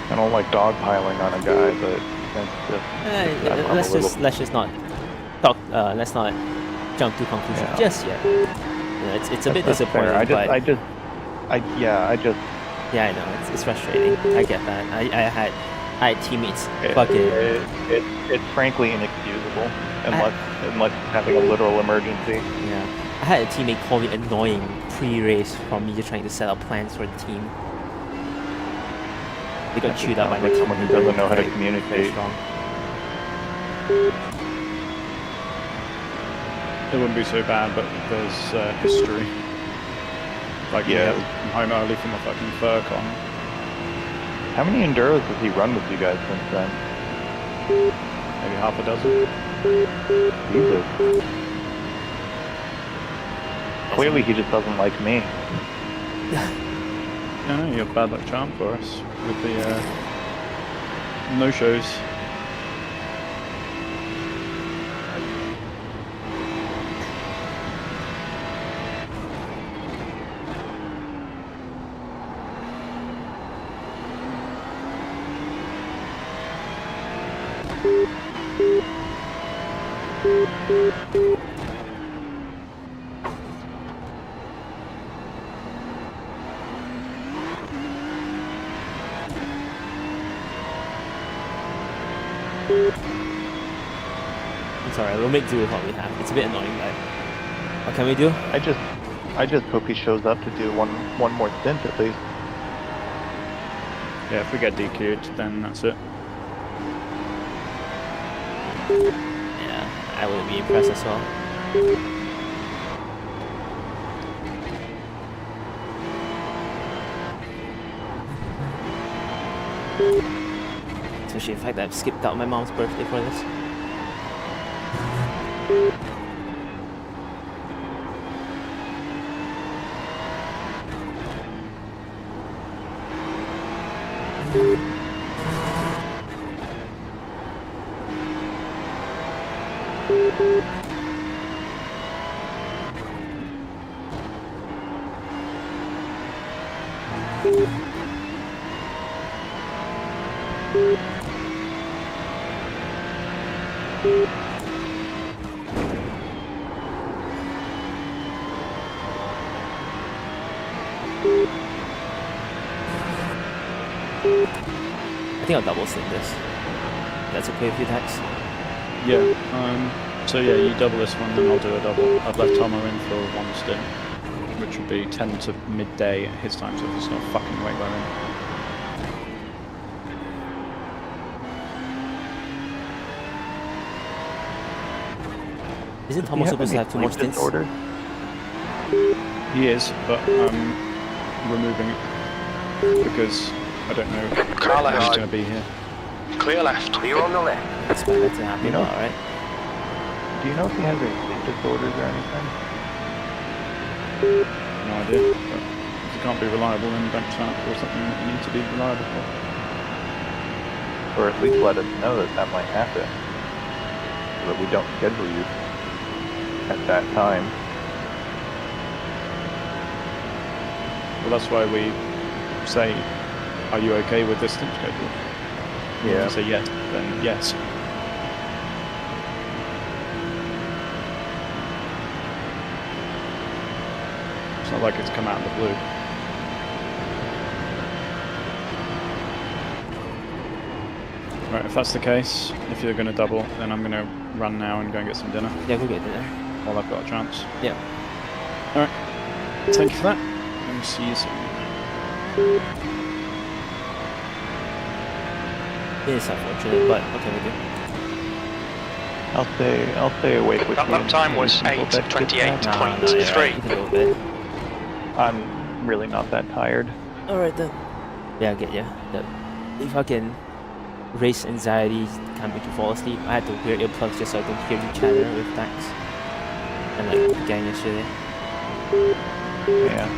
I don't like dogpiling on a guy, but that's just let's just not talk. Let's not jump to conclusions just yet. You know, it's a bit that's disappointing. fair. But yeah, I know it's frustrating. I get that. I had teammates fucking. It's frankly inexcusable unless having a literal emergency. Yeah, I had a teammate call me annoying pre-race for me just trying to set up plans for the team. They got chewed up by the someone who doesn't know how to communicate. It wouldn't be so bad, but there's history. Like, yeah, I'm home early from a fucking FurCon. How many Enduros has he run with you guys since then? Maybe half a dozen. Jesus. Clearly he just doesn't like me. No, you're bad luck charm for us with the no-shows. It's alright, we'll make do with what we have. It's a bit annoying, but what can we do? I just hope he shows up to do one more stint at least. Yeah, if we get DQ'd, then that's it. Yeah, I wouldn't be impressed as well. Especially the fact that I've skipped out my mom's birthday for this. I think I'll double stint this. That's okay with you, Dax? Yeah, so yeah, you double this one, then I'll do a double. I've left Tomo in for one stint, which would be 10 to midday at his time, so if it's not fucking late by then. Isn't Tomo supposed to have 2 more stints? Orders? He is, but I'm removing it because I don't know Car when he's left. going to be here. Clear left. Clear on the left. Expect that to happen, You know- alright. Do you know if he has any sleep disorders or anything? No idea. But if you can't be reliable, then don't sign up for something that you need to be reliable for. Or at least let us know that might happen. So that we don't schedule you at that time. Well, that's why we say, are you okay with this stint schedule? If Yeah. you say yes, then yes. It's not like it's come out of the blue. Right, if that's the case, if you're going to double, then I'm going to run now and go and get some dinner Yeah, go get dinner. while I've got a chance. Yeah. Alright, thank you for that, and see you soon. It is unfortunate, but what can we do? I'll stay awake with That you. lap time was until that gets back. 8:28.3. You can go to bed. I'm really not that tired. Alright then. Yeah, I get ya. The fucking race anxiety can't make you fall asleep. I had to wear earplugs just so I can hear you chatter with Dax. And like the gang yesterday. Yeah.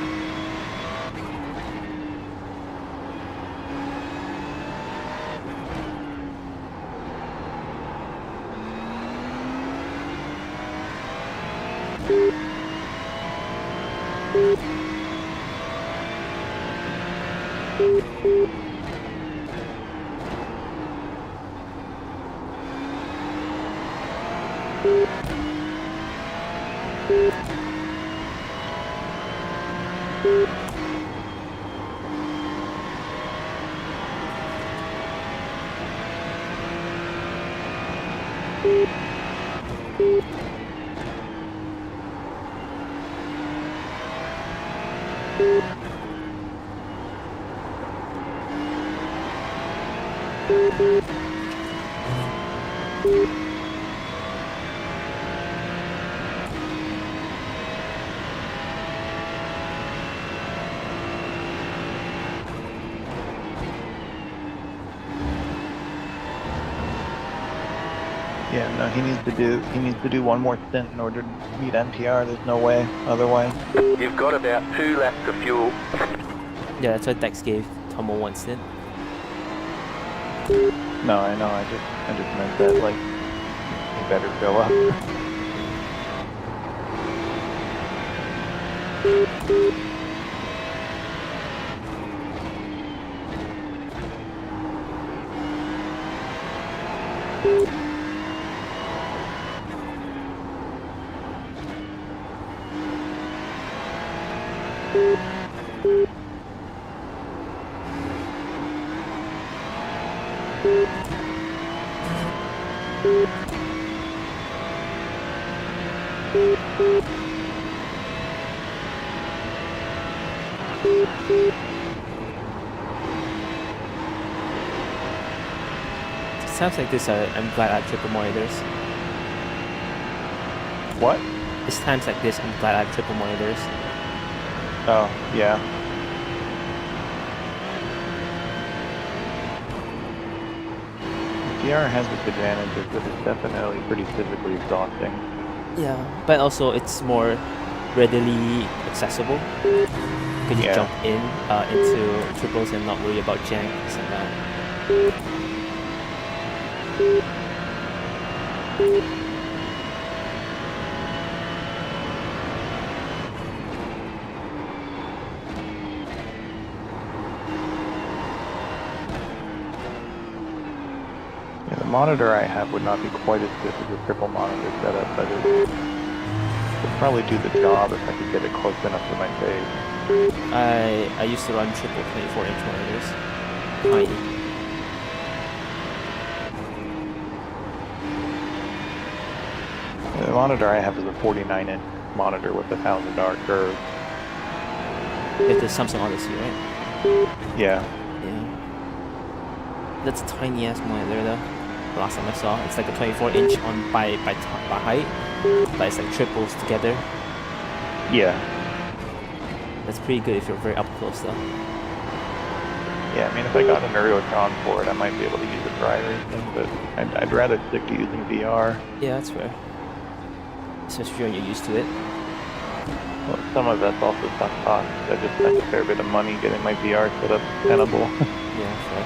Yeah, no, he needs to do one more stint in order to meet MTR. There's no way otherwise. You've got about 2 laps of fuel. Yeah, that's what Dex gave Tomo one stint. No, I know. I just meant that like he better go up. Times like this, I'm glad I have triple monitors. What? It's times like this, I'm glad I have triple monitors. Oh, yeah. VR has its advantages, but it's definitely pretty physically exhausting. Yeah, but also it's more readily accessible. You can just jump into triples and not worry about janks and that. Yeah, the monitor I have would not be quite as good as a triple monitor setup, but it would probably do the job if I could get it close enough to my face. I used to run triple 24-inch monitors. Tiny. The monitor I have is a 49-inch monitor with a 1000R curve. It's the Samsung Odyssey, right? Yeah. Yeah. That's a tiny ass monitor though. The last time I saw, it's like a 24-inch on by height, but it's like triples together. Yeah. That's pretty good if you're very up close though. Yeah, I mean, if I got an Nurburgring for it, I might be able to use it for iRacing, but I'd rather stick to using VR. Yeah, that's fair. Especially when you're used to it. Well, some of that's also sunk cost. I just spent a fair bit of money getting my VR set up tenable. Yeah, fair.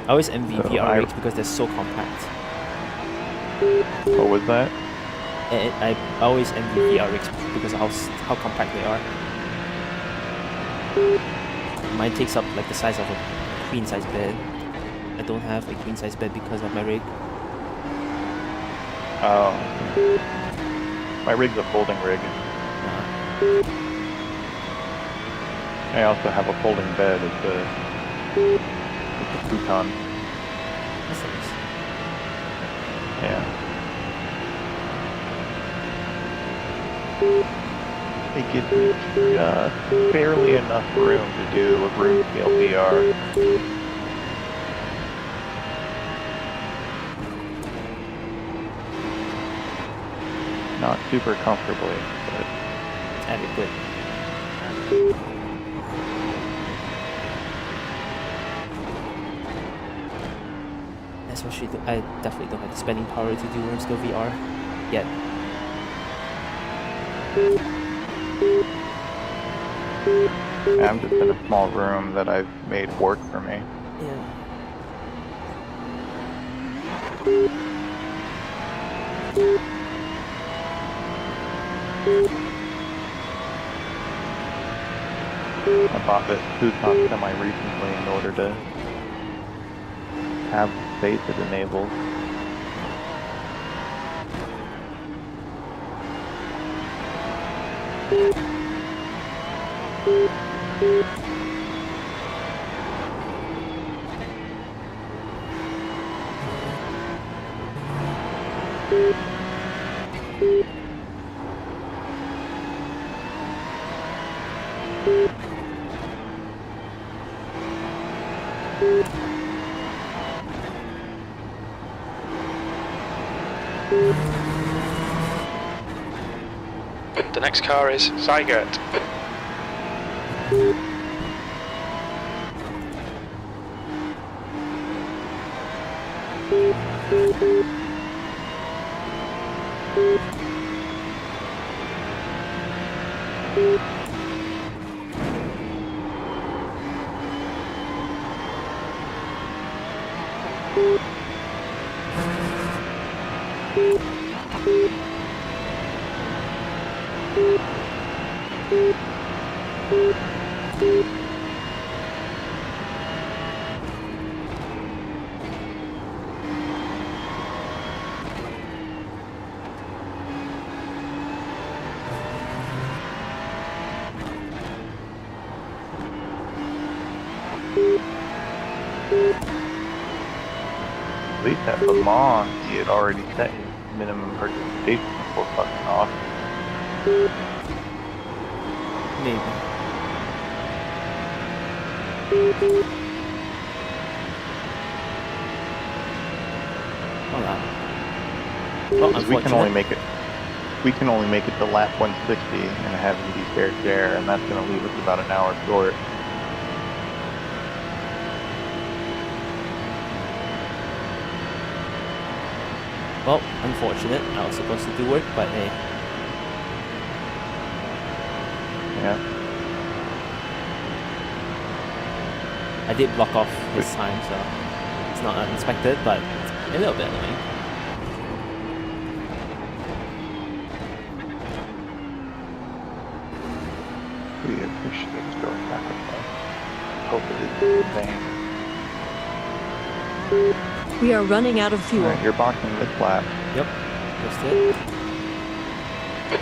I always envy So VR rigs because they're so compact. What was that? And I always envy VR rigs because of how compact they are. Mine takes up like the size of a queen size bed. I don't have a queen size bed because of my rig. Oh. My rig's a folding rig. I also have a folding bed. It's a futon. That's nice. Yeah. It gives me just barely enough room to do a room scale VR. Not super comfortably, but Adequate. Especially, I definitely don't have the spending power to do room scale VR yet. I'm just in a small room that I've made work for me. Yeah. I bought this Tucson semi recently in order to have the space it enables. The next car is Zygert. At least at Le Mans, he had already set his minimum participation before fucking off. Maybe. Well, We can unfortunate. only make it. We can only make it to lap 160 and have him be fair share, and that's going to leave us about an hour short. Well, unfortunate. I was supposed to do work, but hey. Yeah. I did block off this time, so it's not unexpected, but it's a little bit annoying. We appreciate your sacrifice. Hope it is in vain. We are running out of fuel. Alright, you're boxing this lap. Yep, just it.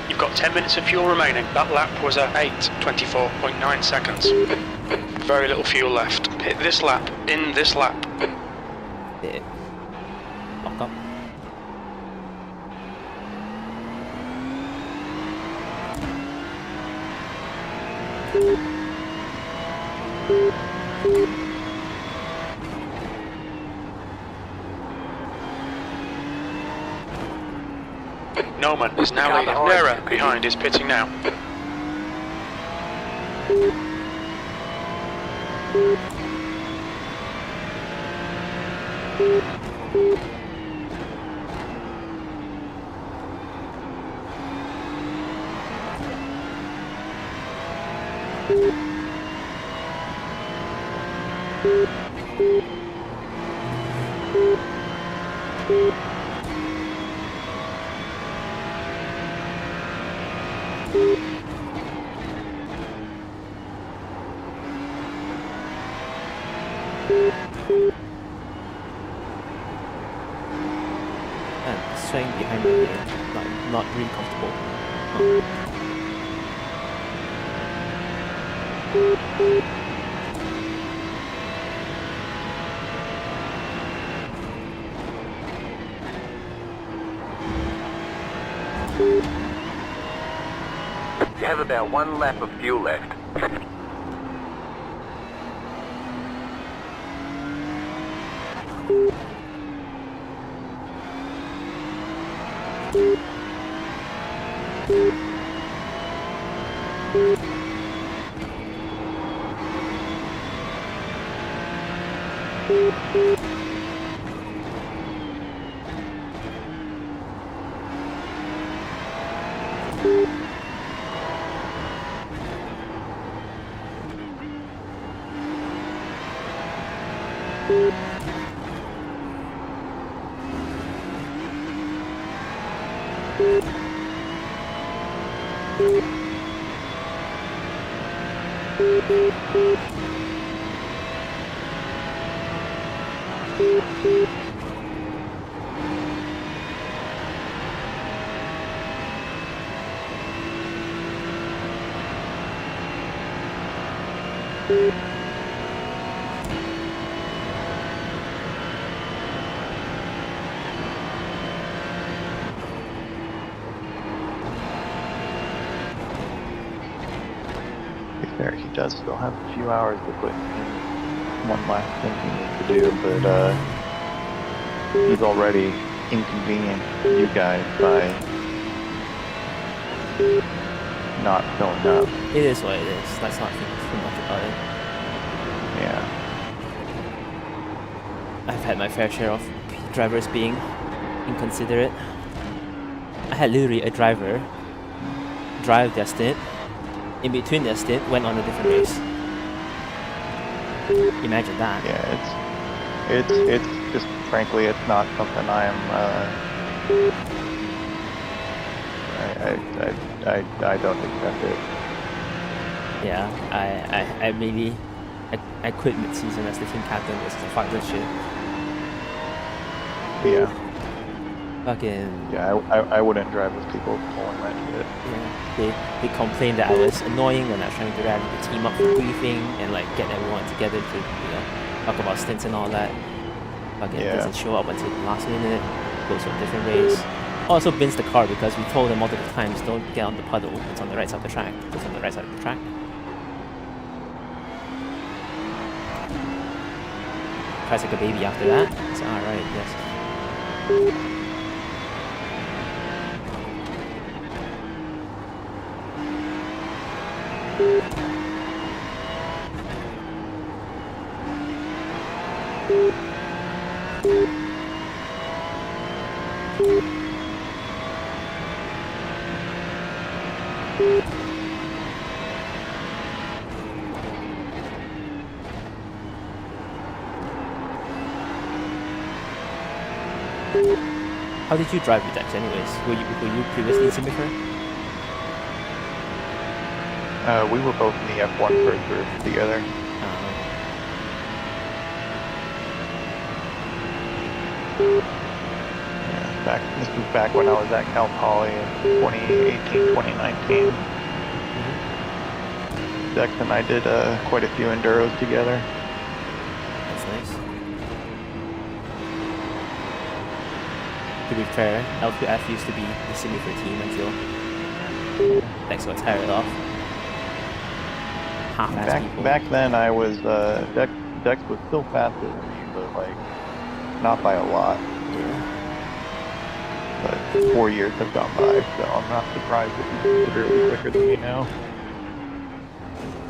You've got 10 minutes of fuel remaining. That lap was at 8:24.9 seconds. Very little fuel left. Hit this lap, in this lap. Yeah. Lock up. Norman is now leading. Nera behind is pitting now. And swaying behind me again. Not really comfortable. Huh. You have about 1 lap of fuel left. Fair, he does still have a few hours to put in one last thing he needs to do, but he's already inconvenienced you guys by not filling up. It is what it is. Let's not think too much about it. Yeah. I've had my fair share of drivers being inconsiderate. I had literally a driver drive their stint. In between their stint, went on a different race. Imagine that. Yeah, it's just frankly, it's not something I'm. I don't accept it. Yeah, I maybe I quit mid-season as the team captain just to fuck this shit. Yeah. Fucking Yeah, I wouldn't drive with people pulling that shit. yeah. They complained that I was annoying when I was trying to rally the team up for briefing and like get everyone together to talk about stints and all that. Fucking doesn't show up until the last minute. Goes to a different race. Also bins the car because we told them multiple times don't get on the puddle. It's on the right side of the track. It's on the right side of the track. Cries like a baby after that. It's alright, yes. How did you drive with Dex anyways? Were you previously in Symmetry? We were both in the F1 first group together. Yeah, this was back when I was at Cal Poly in 2018, 2019. Dex and I did quite a few enduros together. That's nice. To be fair, L2F used to be the Symmetry team until Dex got tired off. Half-ass people. Back then I was Dex was still faster than me, but like not by a lot. Yeah. But 4 years have gone by, so I'm not surprised that he's considerably quicker than me now. I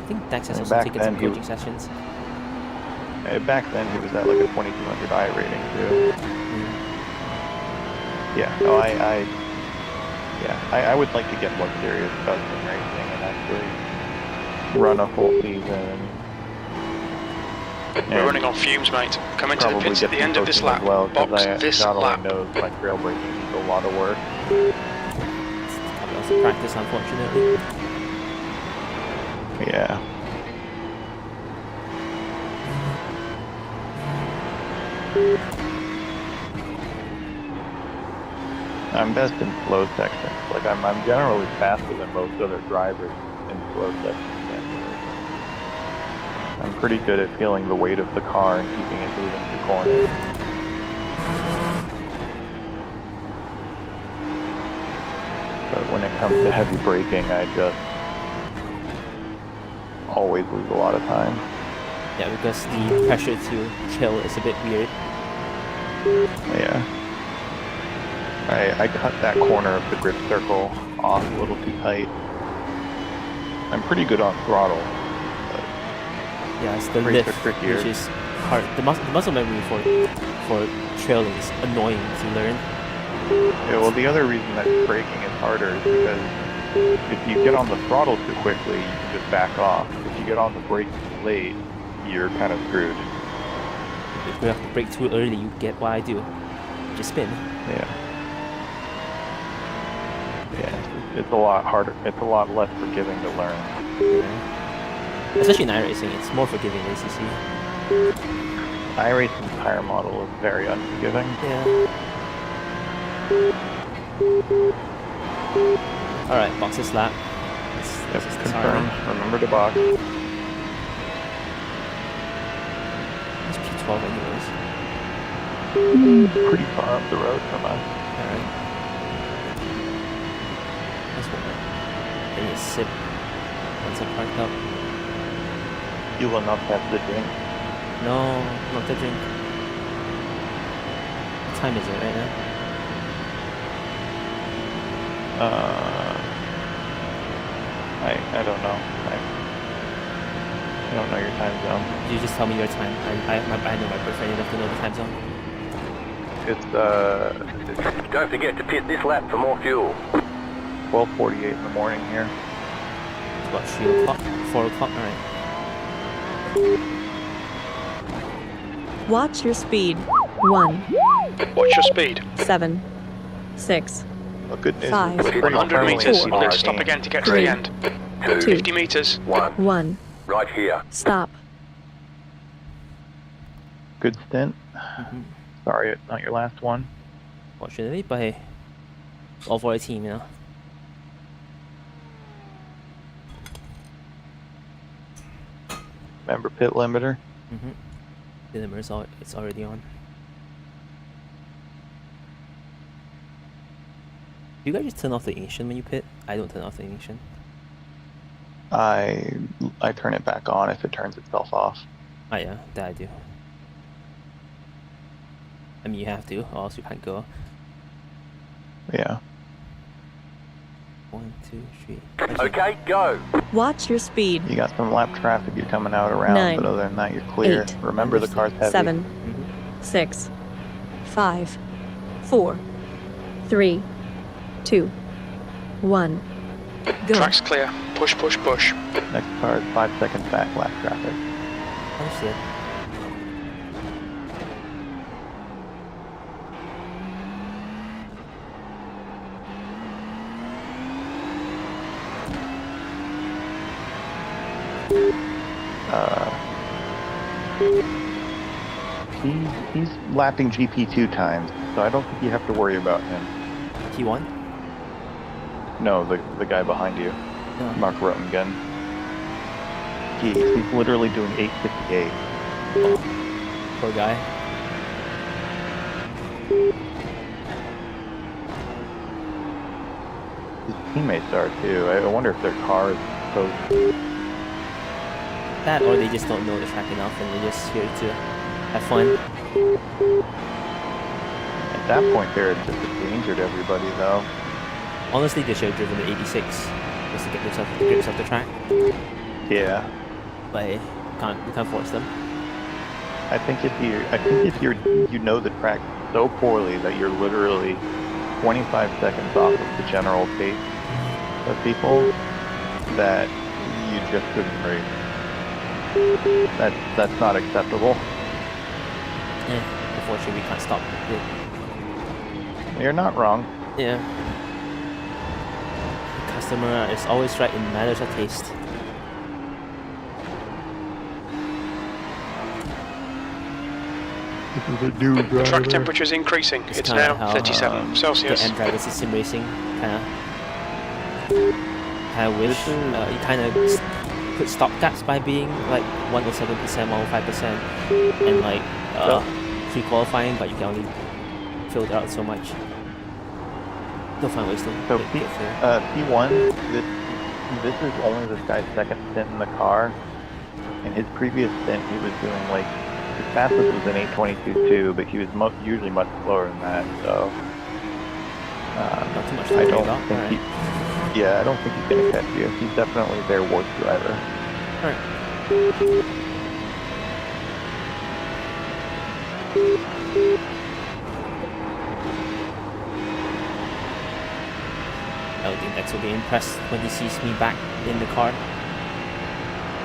think Dex has And also back taken then some he coaching sessions. Back then he was at like a 2200 I rating too. Yeah, no, I would like to get more serious about sim racing and actually run a full season. We're running on fumes, mate. Come into the pits at the end of this lap. Well, Box this God lap. only knows my trail braking needs a lot of work. Probably also practice, unfortunately. Yeah. I'm best in slow sections. Like I'm generally faster than most other drivers in slow sections. I'm pretty good at feeling the weight of the car and keeping it moving through corners. But when it comes to heavy braking, I just always lose a lot of time. Yeah, because the pressure to chill is a bit weird. Yeah. I cut that corner of the grip circle off a little too tight. I'm pretty good on throttle. Yeah, it's the Brakes lift, are trickier. which is hard. The muscle memory for trailing is annoying to learn. Yeah, well, the other reason that braking is harder is because if you get on the throttle too quickly, you can just back off. If you get on the brake too late, you're kind of screwed. If you have to brake too early, you get what I do. Just spin. Yeah. Yeah, it's a lot harder. It's a lot less forgiving to learn. Yeah. Especially in iRacing, it's more forgiving than ACC. iRacing's tire model is very unforgiving. Yeah. Alright, boxes lap. Yep, This is confirmed. Remember to box. It's P12 anyways. Pretty far up the road from us. Alright. That's what I need to sip once I parked up. You will not have the drink. No, not the drink. What time is it right now? I don't know. I don't know your time zone. You just tell me your time. I know my boyfriend enough to know the time zone. It's Don't forget to pit this lap for more fuel. 12:48 in the morning here. It's about 3 o'clock, 4 o'clock, alright. Watch your speed. 1, Watch your speed. 7, 6, Well, good news. 5, is it's pretty 100 firmly metres. in We're going our to stop game. again to get to 3, the end. 2, 50 metres. 1. 1. Right here. Stop. Good stint. Mm-hmm. Sorry, it's not your last one. Fortunately, but hey, it's all for a team, you know. Remember pit limiter? Mm-hmm. The limiter's it's already on. Do you guys just turn off the ignition when you pit? I don't turn off the ignition. I turn it back on if it turns itself off. Oh yeah, that I do. I mean, you have to, or else you can't go. Yeah. 1, 2, 3. Okay, go. Watch your speed. You got some lap traffic you're coming out around, 9, but other than that, you're clear. 8, Remember the car's heavy. 7, Mm-hmm. 6, 5, 4, 3, 2, 1. Go. Track's clear. Push, push, push. Next car is 5 seconds back lap traffic. Understood. He's lapping GP 2 times, so I don't think you have to worry about him. T1? No, the guy behind you, No. Mark Rottengun. He's literally doing 858. Poor guy. His teammates are too. I wonder if their car is close. That, or they just don't know the track enough and they're just here to have fun. At that point, they're just a danger to everybody, though. Honestly, they should have driven the 86 just to get themselves the grips of the track. Yeah. But hey, we can't force them. I think if you know the track so poorly that you're literally 25 seconds off of the general pace of people, that you just couldn't race. That's not acceptable. Unfortunately, we can't stop it. You're not wrong. Yeah. The customer is always right in matters of taste. This is a new The driver. track temperature is increasing. It's kinda now how, 37 Celsius. The M drivers in sim racing kind of wish you kind of put stop gaps by being like 107%, 105%, and like free qualifying, but you can only filter out so much. No fun wasting. So P1, this is only this guy's second stint in the car. In his previous stint, he was doing like, his fastest was an 8:22.2, but he was usually much slower than that. So Not too much to I worry don't about. think Alright. I don't think he's gonna catch you. He's definitely their worst driver. Alright. I don't think Dex will be impressed when he sees me back in the car.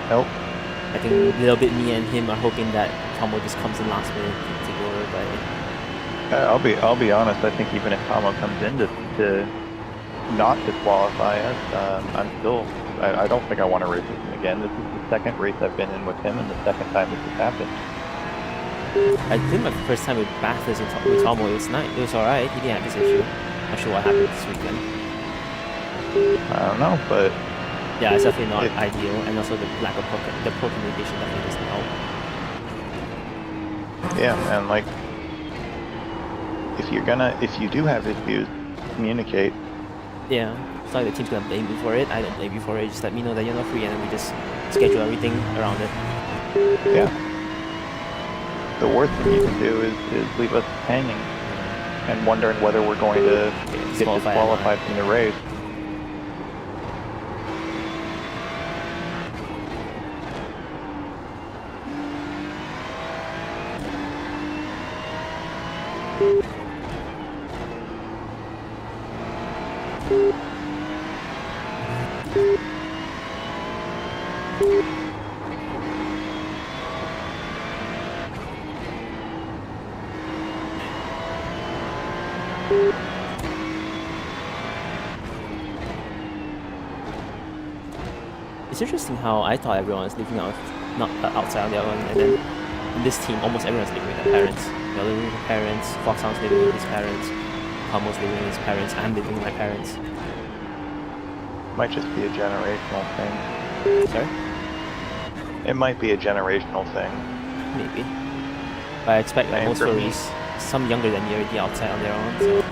Nope. I think a little bit me and him are hoping that Tomo just comes in last minute to take over, but I'll be honest. I think even if Tomo comes in to not disqualify us. I don't think I want to race with him again. This is the second race I've been in with him, and the second time this has happened. I think my first time with Bathurst with Tomo, it was nice. It was alright. He didn't have this issue. Not sure what happened this weekend. I don't know, but Yeah, it's definitely not ideal, and also the lack of the pro communication definitely doesn't help. yeah, and like, if you do have issues, communicate. Yeah, it's like the team's gonna blame me for it. I don't blame you for it. Just let me know that you're not free, and then we just schedule everything around it. Yeah. The worst thing you can do is leave us hanging and wondering whether we're going to get disqualified from the race. It's interesting how I thought everyone was living out, not outside on their own, and then in this team, almost everyone's living with their parents. You're living with your parents, Foxhound's living with his parents, Tomo's living with his parents, I'm living with my parents. Might just be a generational thing. Sorry? It might be a generational thing. Maybe. But I expect like Same most for me. Furries, some younger than me already outside on their own, so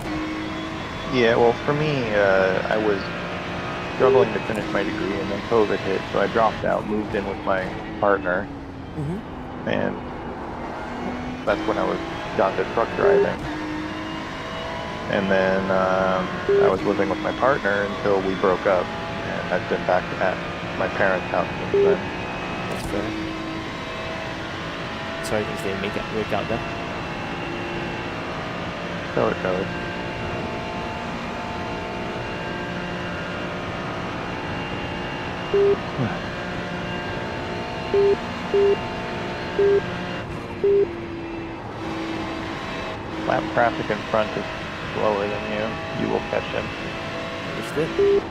Yeah, well, for me, I was struggling to finish my degree, and then COVID hit, so I dropped out, moved in with my partner, and that's when I was got into truck driving. And then I was living with my partner until we broke up, and I've been back at my parents' house since then. that's fair. Sorry things didn't work out there. So it goes. Lap traffic in front is slower than you. You will catch him. Understood.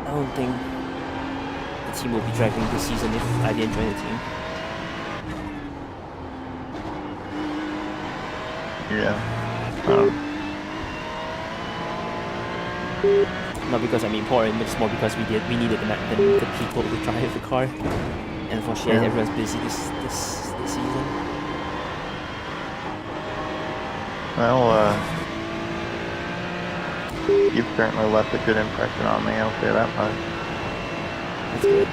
I don't think the team will be driving this season if I didn't join the team. Yeah. Not because I'm important, but it's more because we needed the people to drive the car. And unfortunately, Yeah. everyone's busy this season. Well, you've certainly left a good impression on me, I'll say that much. That's good.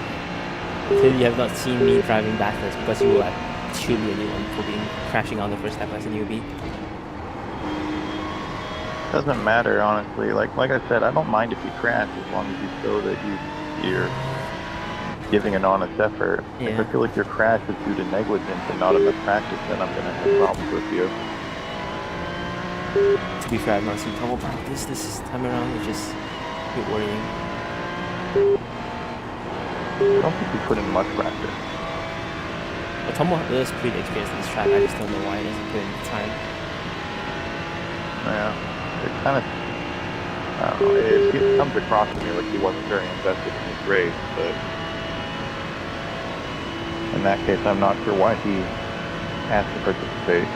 Clearly, you have not seen me driving backwards because you will shoot me a new one for being crashing on the first lap as a newbie. Doesn't matter, honestly. Like I said, I don't mind if you crash as long as you show that you're giving an honest effort. If Yeah. I feel like your crash is due to negligence and not enough practice, then I'm gonna have problems with you. To be fair, I've not seen Tomo practice this time around, which is a bit worrying. I don't think you put in much practice. But Tomo is pretty experienced in this track, I just don't know why he doesn't put in the time. Yeah. It kind of, I don't know, it comes across to me like he wasn't very invested in his race, but in that case, I'm not sure why he asked to participate.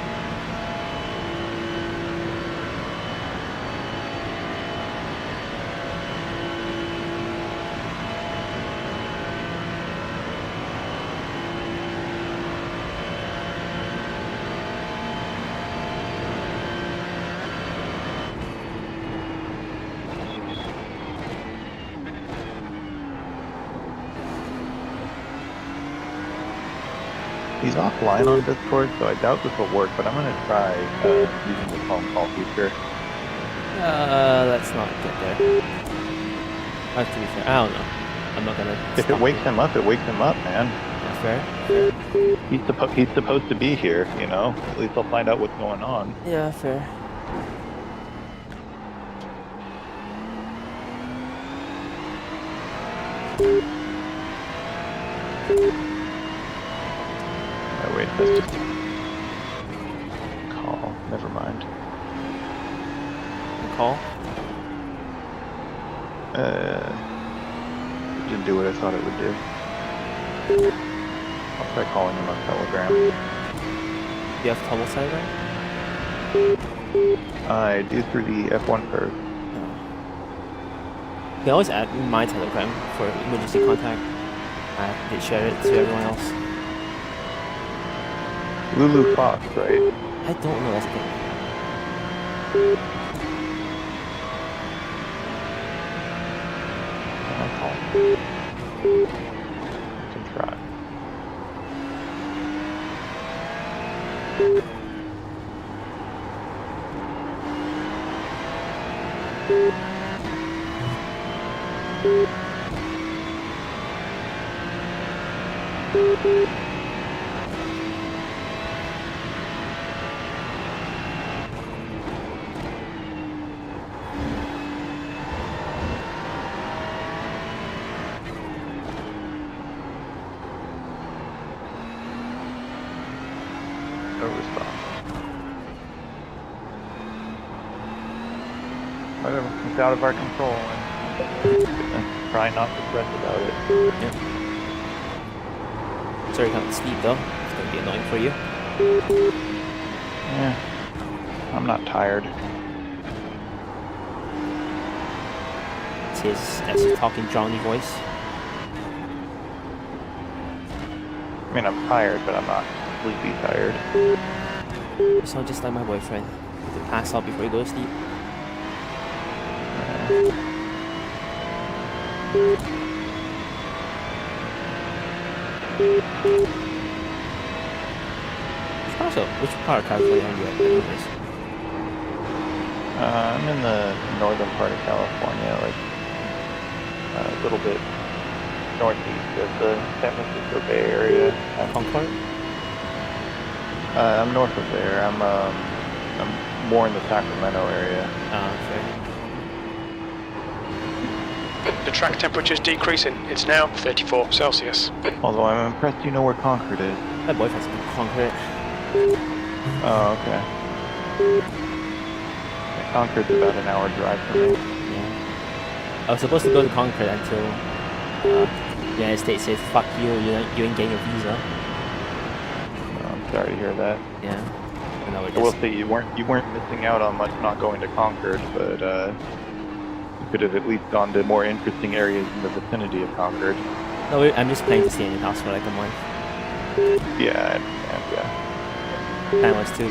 He's offline on Discord, so I doubt this will work, but I'm going to try using the phone call feature. Let's not get there. To be fair, I don't know. I'm not gonna. If it wakes him up, it wakes him up, man. Yeah, fair. He's supposed to be here, you know? At least I'll find out what's going on. Yeah, fair. Oh, wait, that's just call. Never mind. Call? It didn't do what I thought it would do. I'll try calling him on Telegram. Do you have Tumble Telegram? I do through the F1 curve. No. You can always add my Telegram for emergency contact. I did share it to everyone else. Lulu Fox, right? I don't know that's the thing. I'll call. I can try. No response. Whatever, it's out of our control, and try not to stress about it. Yep. Sorry, you can't sleep though. It's gonna be annoying for you. Yeah, I'm not tired. That's his talking drowny voice. I mean, I'm tired, but I'm not completely tired. You sound just like my boyfriend. You have to pass out before you go to sleep. Which part of California are you at? I'm in the northern part of California, like a little bit northeast of the San Francisco Bay Area. Concord? I'm north of there. I'm more in the Sacramento area. Okay. The track temperature's decreasing. It's now 34 Celsius. Although I'm impressed you know where Concord is. My boyfriend's in Concord. Oh, okay. Yeah, Concord's about an hour drive from me. Yeah. I was supposed to go to Concord until the United States said, fuck you, you ain't getting a visa. Oh, I'm sorry to hear that. Yeah. And I I will say you weren't missing out on much not going to Concord, but you could have at least gone to more interesting areas in the vicinity of Concord. No, I'm just planning to stay in your house for like a month. Yeah, I understand, yeah. Plan was to,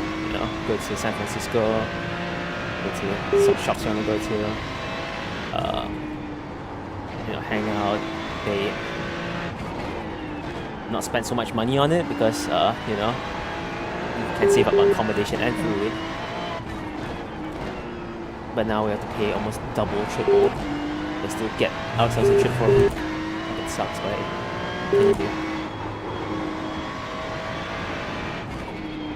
go to San Francisco, go to some shops I want to go to, hang out, date. Not spend so much money on it because, you can save up on accommodation and food. But now we have to pay almost double, triple just to get ourselves a trip for a week. It sucks, but what can you do?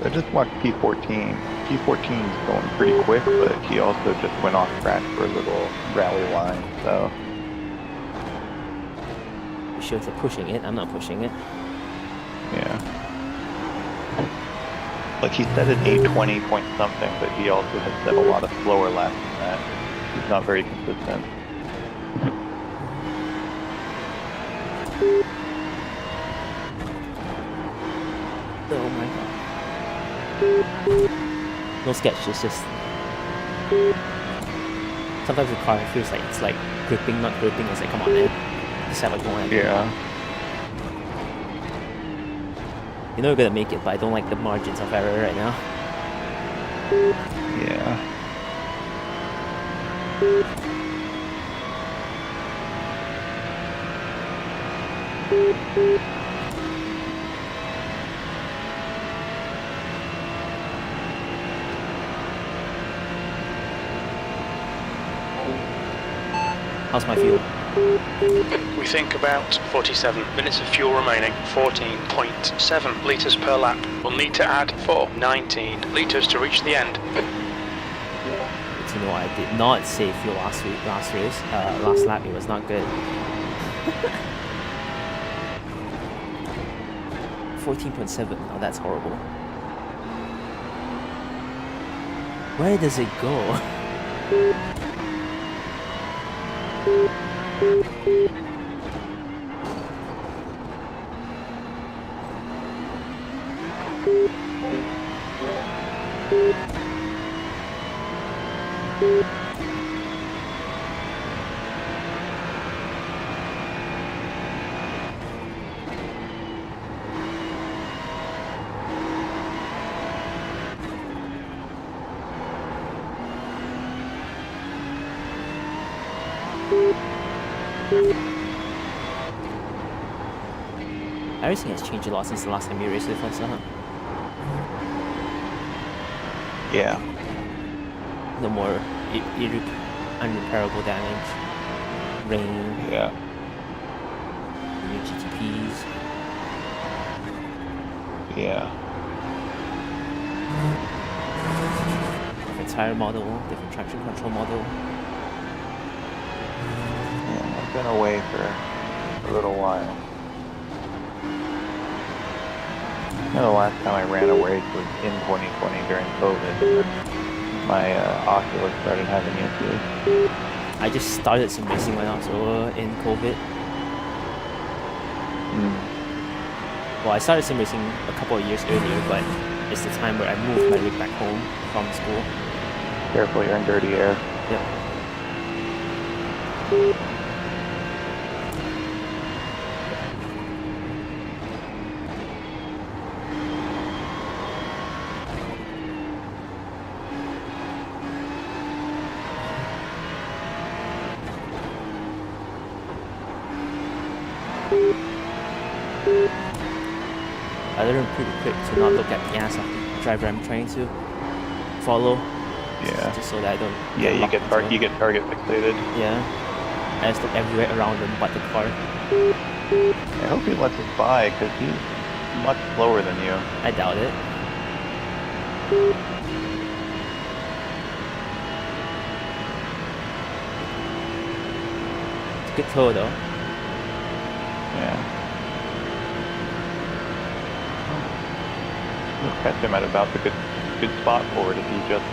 I just watched P14. P14's going pretty quick, but he also just went off track for a little rally line, so... You sure they're pushing it? I'm not pushing it. Yeah. Like, he said an 820 point something, but he also has said a lot of slower laps than that. He's not very consistent. Oh my god. No sketch, it's just... Sometimes the car feels like it's like gripping, not gripping. It's like, come on, man. Just have a go at it. Yeah. You know you're gonna make it, but I don't like the margins of error right now. Yeah. How's my fuel? We think about 47 minutes of fuel remaining, 14.7 litres per lap. We'll need to add 19 litres to reach the end. But you know, I did not save fuel last lap. It was not good. 14.7. Now that's horrible. Where does it go? iRacing has changed a lot since the last time we raced with us, huh? Yeah. No more unrepairable damage, rain, Yeah. new GTPs. Yeah. Different tire model, different traction control model. Yeah, I've been away for a little while. You know, the last time I ran a race was in 2020 during COVID. My Oculus started having issues. I just started some racing when I was in COVID. Well, I started sim racing a couple of years earlier, but it's the time where I moved my rig back home from school. Careful, you're in dirty air. Yep. I learned pretty quick to not look at the ass of the driver I'm trying to follow. Yeah. Just so that I don't. Yeah, you locked get into it. you get target fixated. Yeah. I just look everywhere around him but the car. I hope he lets us by because he's much slower than you. I doubt it. It's a good tow though. Yeah. We'll catch him at about the good spot for it if he just.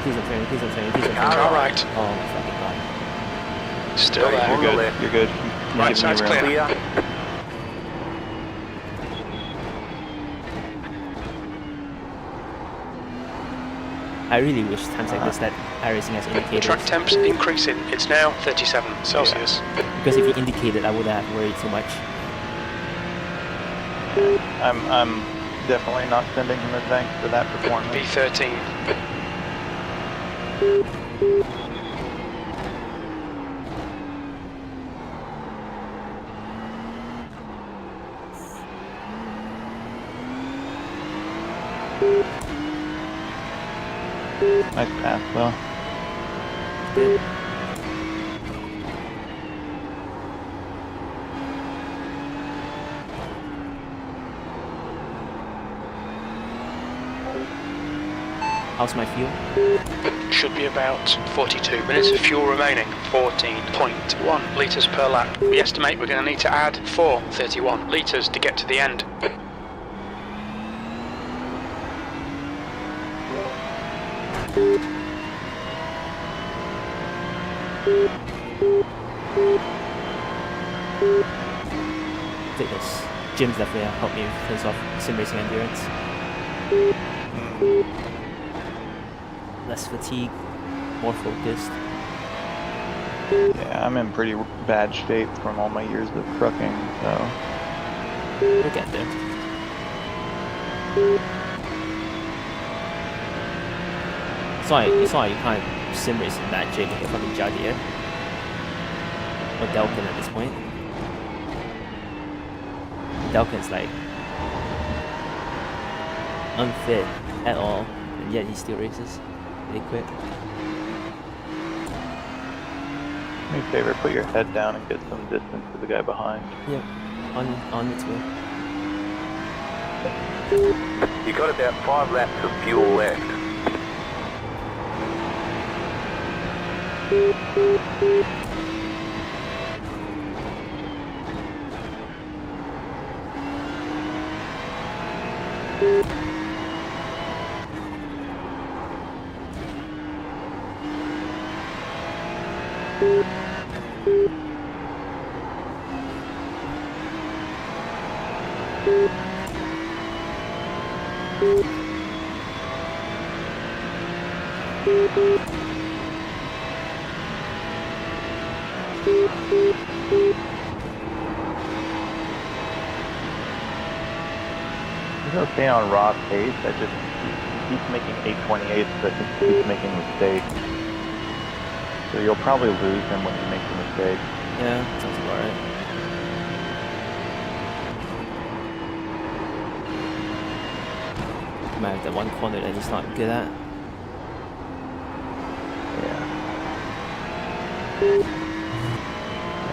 Please don't turn. All right, Oh my fucking god. still there. You're good. You're good. Right Give me side's room. clear. I really wish times like this that iRacing has The indicators. track temp's increasing. It's now 37 Celsius. Because if he indicated, I wouldn't have worried so much. I'm definitely not sending him a thanks for that performance. B13. Nice pass, though. How's my fuel? Should be about 42 minutes of fuel remaining, 14.1 litres per lap. We estimate we're going to need to add 31 litres to get to the end. fitness. Gyms definitely help me in terms of sim racing endurance. Less fatigue, more focused. Yeah, I'm in pretty bad shape from all my years of trucking, so. We'll get there. It's not like you can't sim race in that shape with your fucking Jaguar. Or Delkin at this point. Delkin's like unfit at all, and yet he still races. They quit. Do me a favor, put your head down and get some distance to the guy behind. Yep, on its way. You got about 5 laps of fuel left. He's gonna stay on raw pace. He keeps making 828s, but he keeps making mistakes. So you'll probably lose him when he makes a mistake. Yeah, sounds about right. Might have that one corner that he's not good at. Yeah.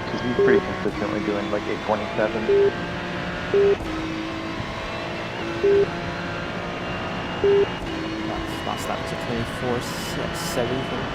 Because he's pretty consistently doing like 827. Last lap was a 24.7 thing.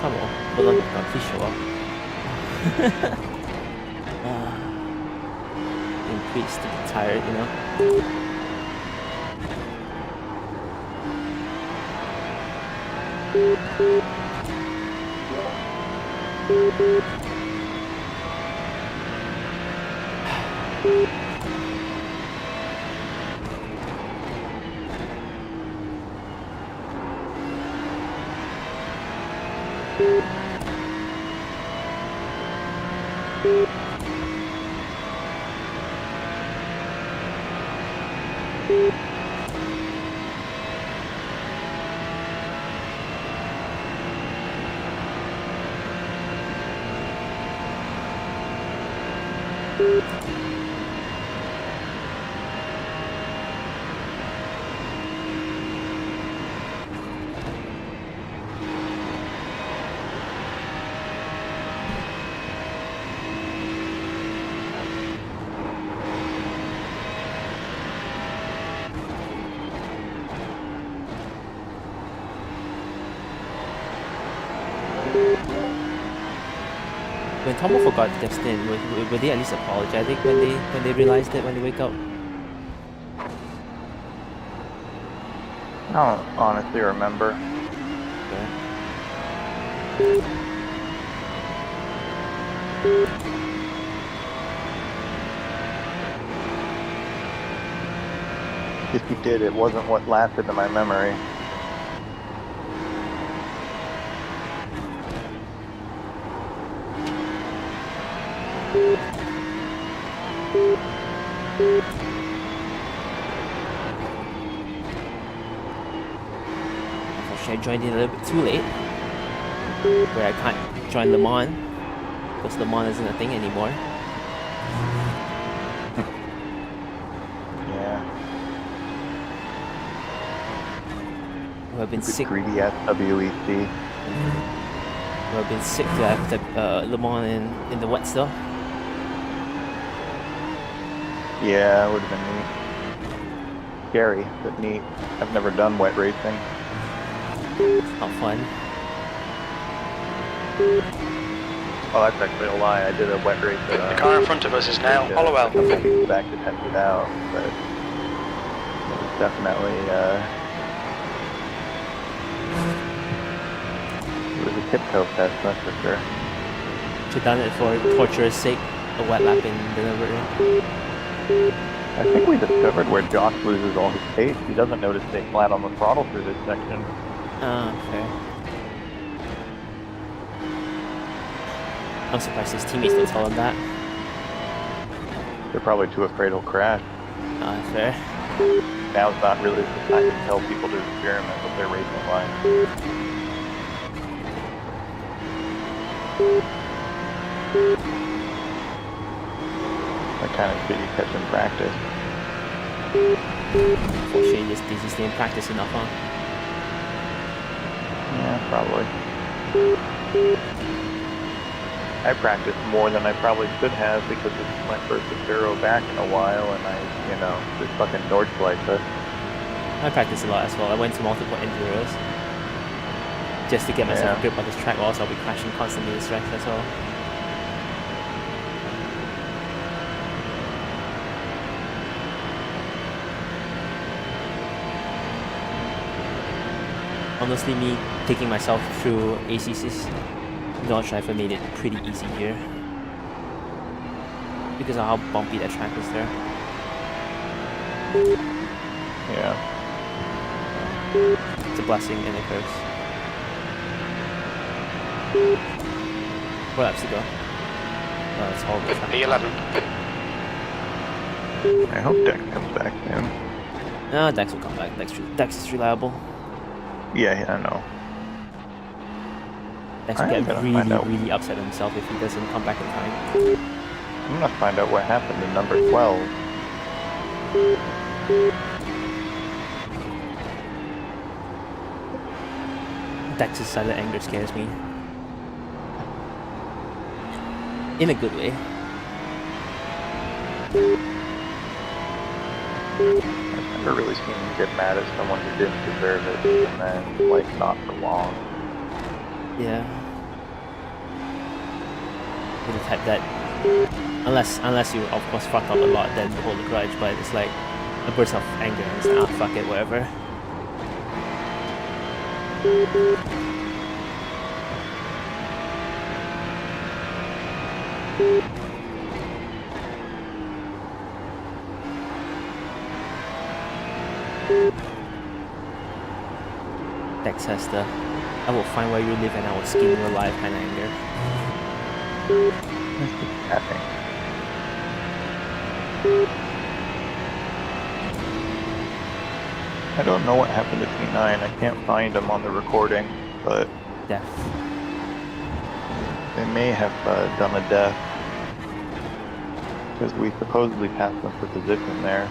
Come on, hold on, please show up. Increase to get tired, you know? When Tomo forgot their stint, were they at least apologetic when they realized it when they wake up? I don't honestly remember. If he did, it wasn't what lasted in my memory. Unfortunately, I joined in a little bit too late, where I can't join Le Mans because Le Mans isn't a thing anymore. Yeah. I've been sick. Greedy ass WEC. I've been sick to have the Le Mans in the wet still. Yeah, it would have been neat. Scary, but neat. I've never done wet racing. Not fun. Oh, that's actually a lie. I did a wet race at The car in front of us is now Hollowell. a couple weeks back to test it out, but it was definitely it was a tiptoe test, that's for sure. Should done it for torture's sake. A wet lap in the Nurburgring. I think we discovered where Josh loses all his pace. He doesn't know to stay flat on the throttle through this section. Ah, fair. I'm surprised his teammates don't tell him that. They're probably too afraid he'll crash. Ah, fair. Now's not really the time to tell people to experiment with their racing line. That kind of shit you catch in practice. Unfortunately, just they just didn't practice enough, huh? Yeah, probably. I practiced more than I probably should have because this is my first Enduro back in a while, and this fucking Nordschleife. I practiced a lot as well. I went to multiple Enduros just to get myself a grip on this track. Also, I'll be crashing constantly this track as well. Honestly, me taking myself through ACC's Nordschleife made it pretty easy here because of how bumpy that track is there. Yeah. It's a blessing and a curse. What laps to go? Oh, it's horrible track. P11. I hope Dex comes back soon. No, Dex will come back. Dex is reliable. Yeah, I know. Dex will I am get gonna find out. really upset himself if he doesn't come back in time. I'm gonna find out what happened to number 12. Dex's silent anger scares me. In a good way. I've never really seen him get mad at someone who didn't deserve it, and then, like, not for long. Yeah. You're the type that, unless you of course fucked up a lot, then you hold a grudge. But it's like a burst of anger. And it's like, ah, fuck it, whatever. Dex has the "I will find where you live and I will skin you alive" kind of anger. Tapping. I don't know what happened to T9. I can't find him on the recording, but Death. they may have done a death. Because we supposedly passed them for position there.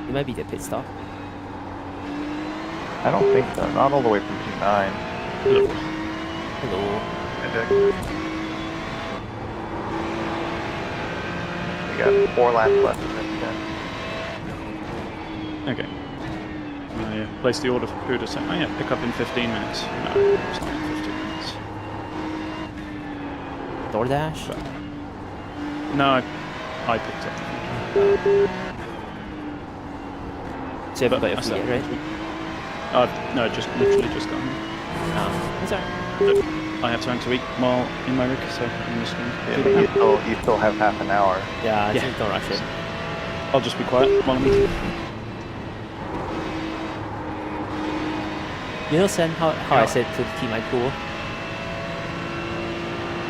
It might be the pit stop. I don't think so. Not all the way from T9. Hello. We got 4 laps left in this gen. Okay. Place the order for food or something. Oh yeah, pick up in 15 minutes. No, it's not in 15 minutes. DoorDash? No, I picked up. So you haven't got your food yet, right? No, just literally just gone. Oh, that's alright. I have time to eat while in my rig, so I'm just going to Yeah, do but that now. you still have half an hour. Yeah, Yeah. just don't rush it. I'll just be quiet while I'm eating. You know, Sen, how I said to keep my cool?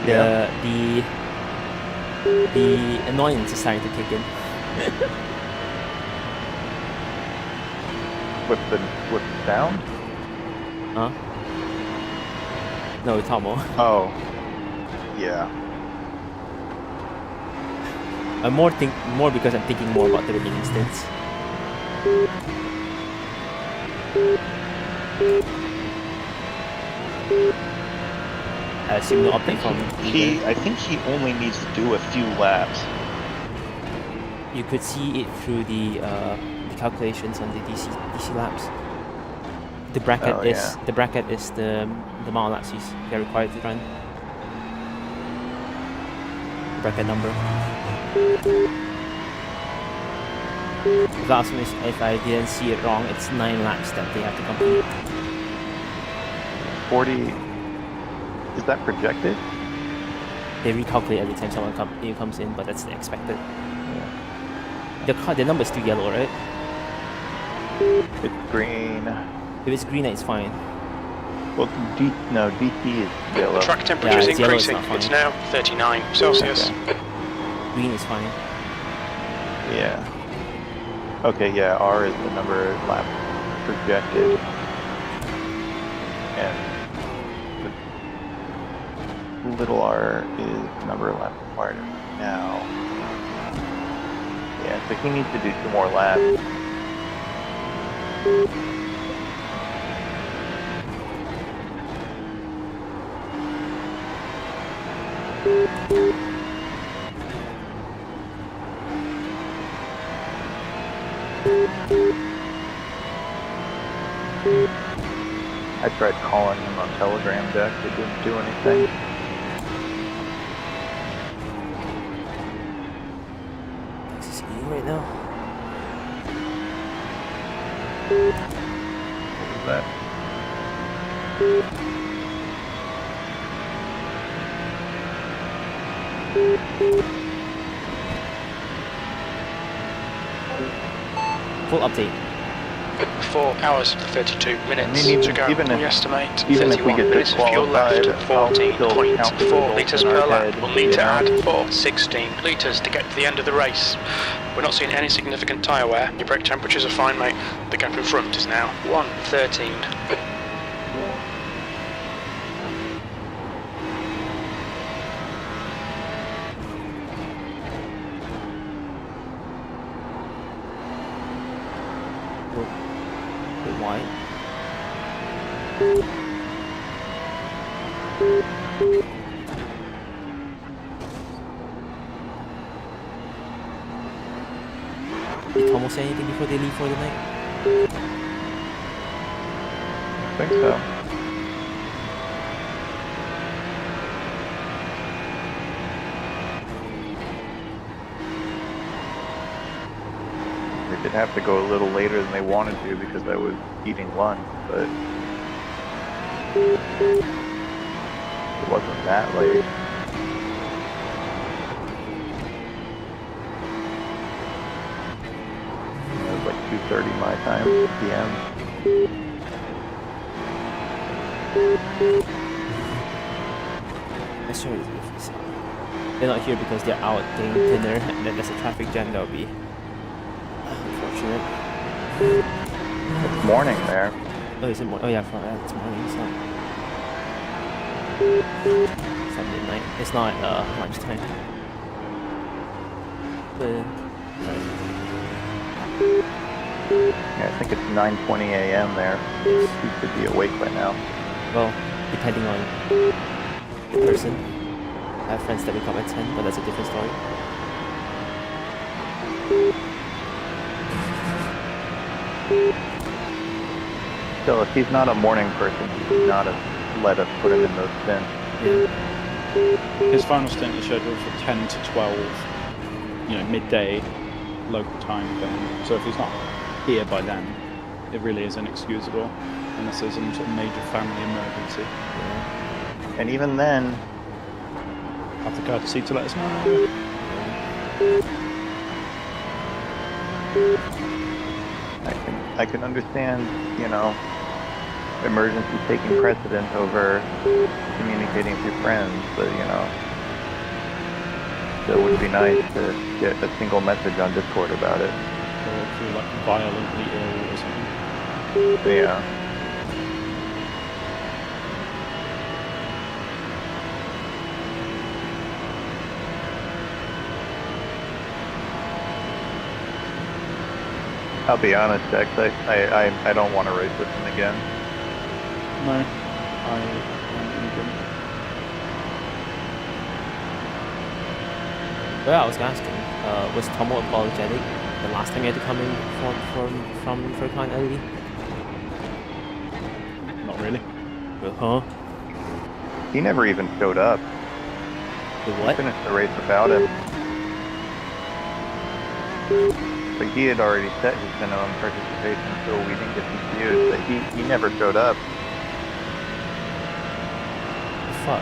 The annoyance is starting to kick in. With the sound? Huh? No, Tomo. Oh. Yeah. I'm more because I'm thinking more about the remaining stints. I assume no update from I think he only needs to do a few laps. You could see it through the calculations on the DC laps. The bracket is the amount of laps they're required to run. Bracket number. If I didn't see it wrong, it's 9 laps that they have to complete. 40. Is that projected? They recalculate every time someone comes in, but that's the expected. The number is still yellow, right? It's green. If it's green, it's fine. Well, DT is yellow. The track temperature is it's yellow, it's increasing. not It's fine. now 39 Celsius. Okay. Green is fine. Yeah. Okay, yeah, R is the number of laps projected. And the little r is the number of laps required now. Yeah, so he needs to do 2 more laps. I tried calling him on Telegram deck, it didn't do anything. Texas eating right now. What was that? Full update. 4 hours and 32 minutes I mean, to go. even if- We estimate even if we 31 get minutes of fuel left. disqualified, I'll still count the 14.4 results litres in our per lap. head, We'll need you to know? add 16 litres to get to the end of the race. We're not seeing any significant tyre wear. Your brake temperatures are fine, mate. The gap in front is now 1:13. Bit wide. Did Tomo say anything before they leave for the night? I think so. They did have to go a little later than they wanted to because I was eating lunch, but it wasn't that late. It was like 2:30 my time, PM. I'm sure they're not here because they're out getting dinner and then there's a traffic jam. That would be unfortunate. It's morning there. Oh, is it morning? Oh yeah, it's morning. It's not midnight. It's not lunchtime. But Yeah, I think it's 9:20 a.m. there. yes. He should be awake by now. Well, depending on the person. I have friends that wake up at 10, but that's a different story. Still, if he's not a morning person, he should not have let us put him in those stints. Yeah. His final stint is scheduled for 10 to 12, midday local time for him. So if he's not here by then, it really is inexcusable unless there's some sort of major family emergency. And even then, Have the courtesy to let us know. I can understand, emergency taking precedence over communicating with your friends, but you know, it would be nice to get a single message on Discord about it. Or if you're like violently ill or something. Yeah. I'll be honest, Dex, I don't want to race with him again. No, I don't. Well, I was asking, was Tomo apologetic the last time he had to come in from Furcon early? Not really. Huh? He never even showed up. The We what? finished the race without him. But he had already set his minimum participation, so we didn't get confused. But he never showed up. Fuck.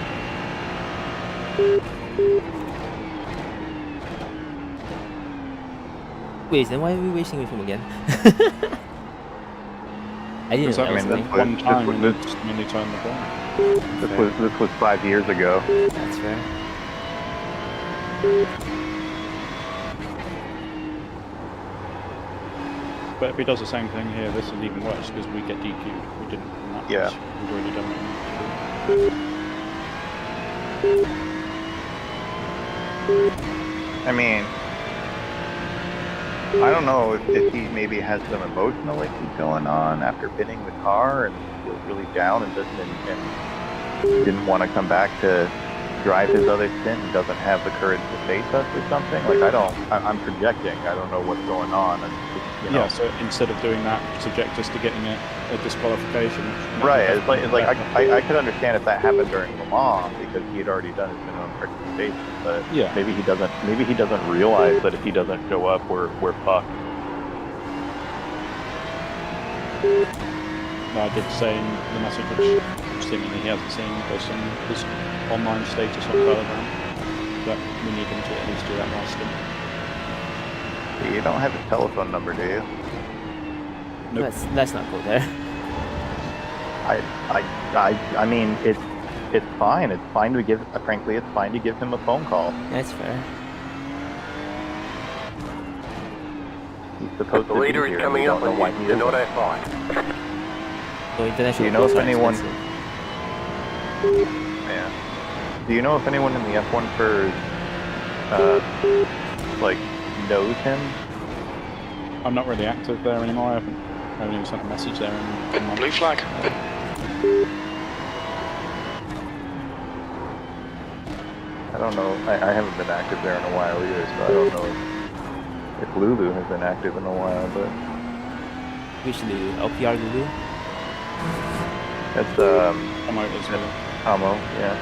Wait, then why are we racing with him again? I didn't Because know that that was was a like thing. one time and this- then just mainly turned the corner. This was 5 years ago. That's fair. But if he does the same thing here, this is even worse because we get DQ'd. We didn't in that Yeah. race. We've already done it. I mean, I don't know if he maybe has some emotional issues going on after pitting the car and feels really down and didn't want to come back to drive his other stint and doesn't have the courage to face us or something. Like I'm projecting. I don't know what's going on. And, you know. Yeah, so instead of doing that, subject us to getting a disqualification. Right. It's like I could understand if that happened during Le Mans because he had already done his minimum participation. But Yeah. maybe he doesn't realize that if he doesn't show up, we're fucked. No, I did say in the message, which seemingly he hasn't seen, based on his online status on Telegram, that we need him to at least do that last stint. You don't have his telephone number, do you? Nope. Let's not go there. I mean, it's fine. It's fine to give. Frankly, it's fine to give him a phone call. That's fair. He's supposed The to be leader here. is coming We up don't know on why you. he Do isn't. not fight. So international Do you know if calls are anyone- expensive. Yeah. Do you know if anyone in the F1 for like knows him? I'm not really active there anymore. I haven't even sent a message there in months. Blue flag. I don't know. I haven't been active there in a while either, so I don't know if Lulu has been active in a while. But Which Lulu? LPR Lulu? that's I'm out as well. Amo, yeah.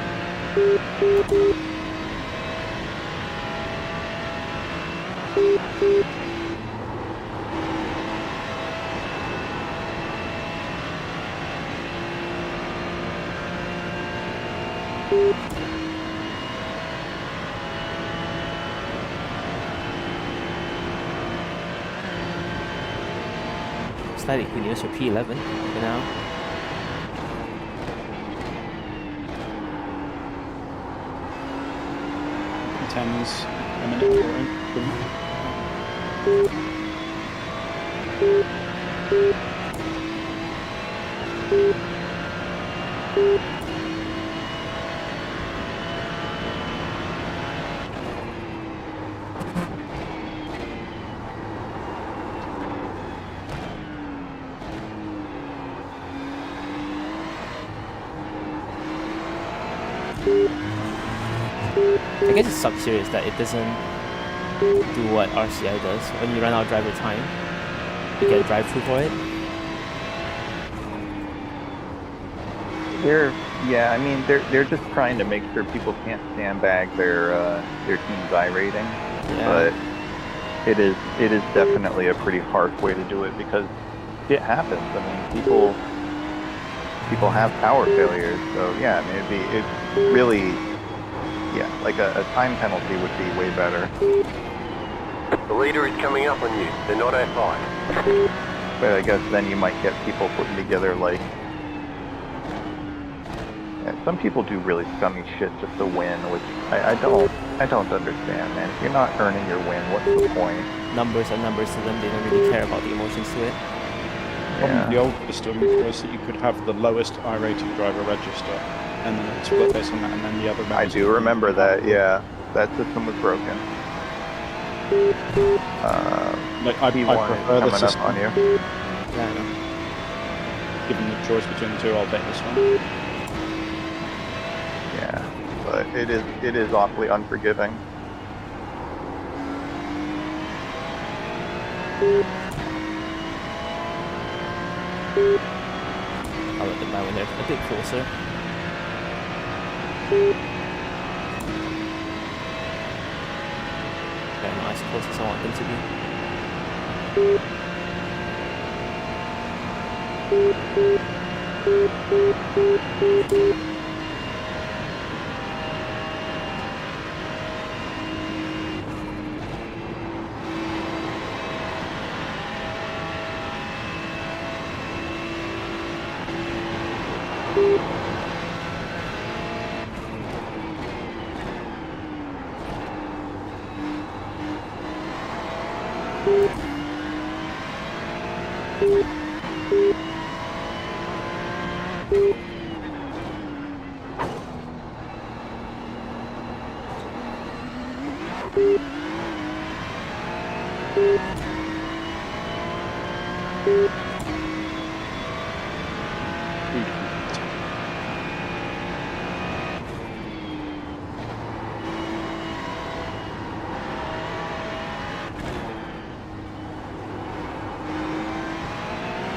Slightly good news for P11 for now. Tens a minute or I guess it sucks here is that it doesn't do what RCI does. When you run out of driver time, you get a drive through for it. I mean, they're just trying to make sure people can't sandbag their team's iRating. Yeah. But it is definitely a pretty harsh way to do it because it happens. I mean, people have power failures, so yeah. I mean, it really, yeah, like a time penalty would be way better. The leader is coming up on you. Do not fight. But I guess then you might get people putting together like And some people do really scummy shit just to win, which I don't understand, man. If you're not earning your win, what's the point? Numbers are numbers to them. They don't really care about the emotions to it. Problem with the old system was that you could have the lowest iRacing driver register, and then it would split based on that, and then the other. I do remember that. Yeah, that system was broken. Like I P1 prefer the coming up system. on you. Yeah, I know. Given the choice between the two, I'll take this one. Yeah, but it is awfully unforgiving. I'll let them know when they're a bit closer. They're not as close as I want them to be.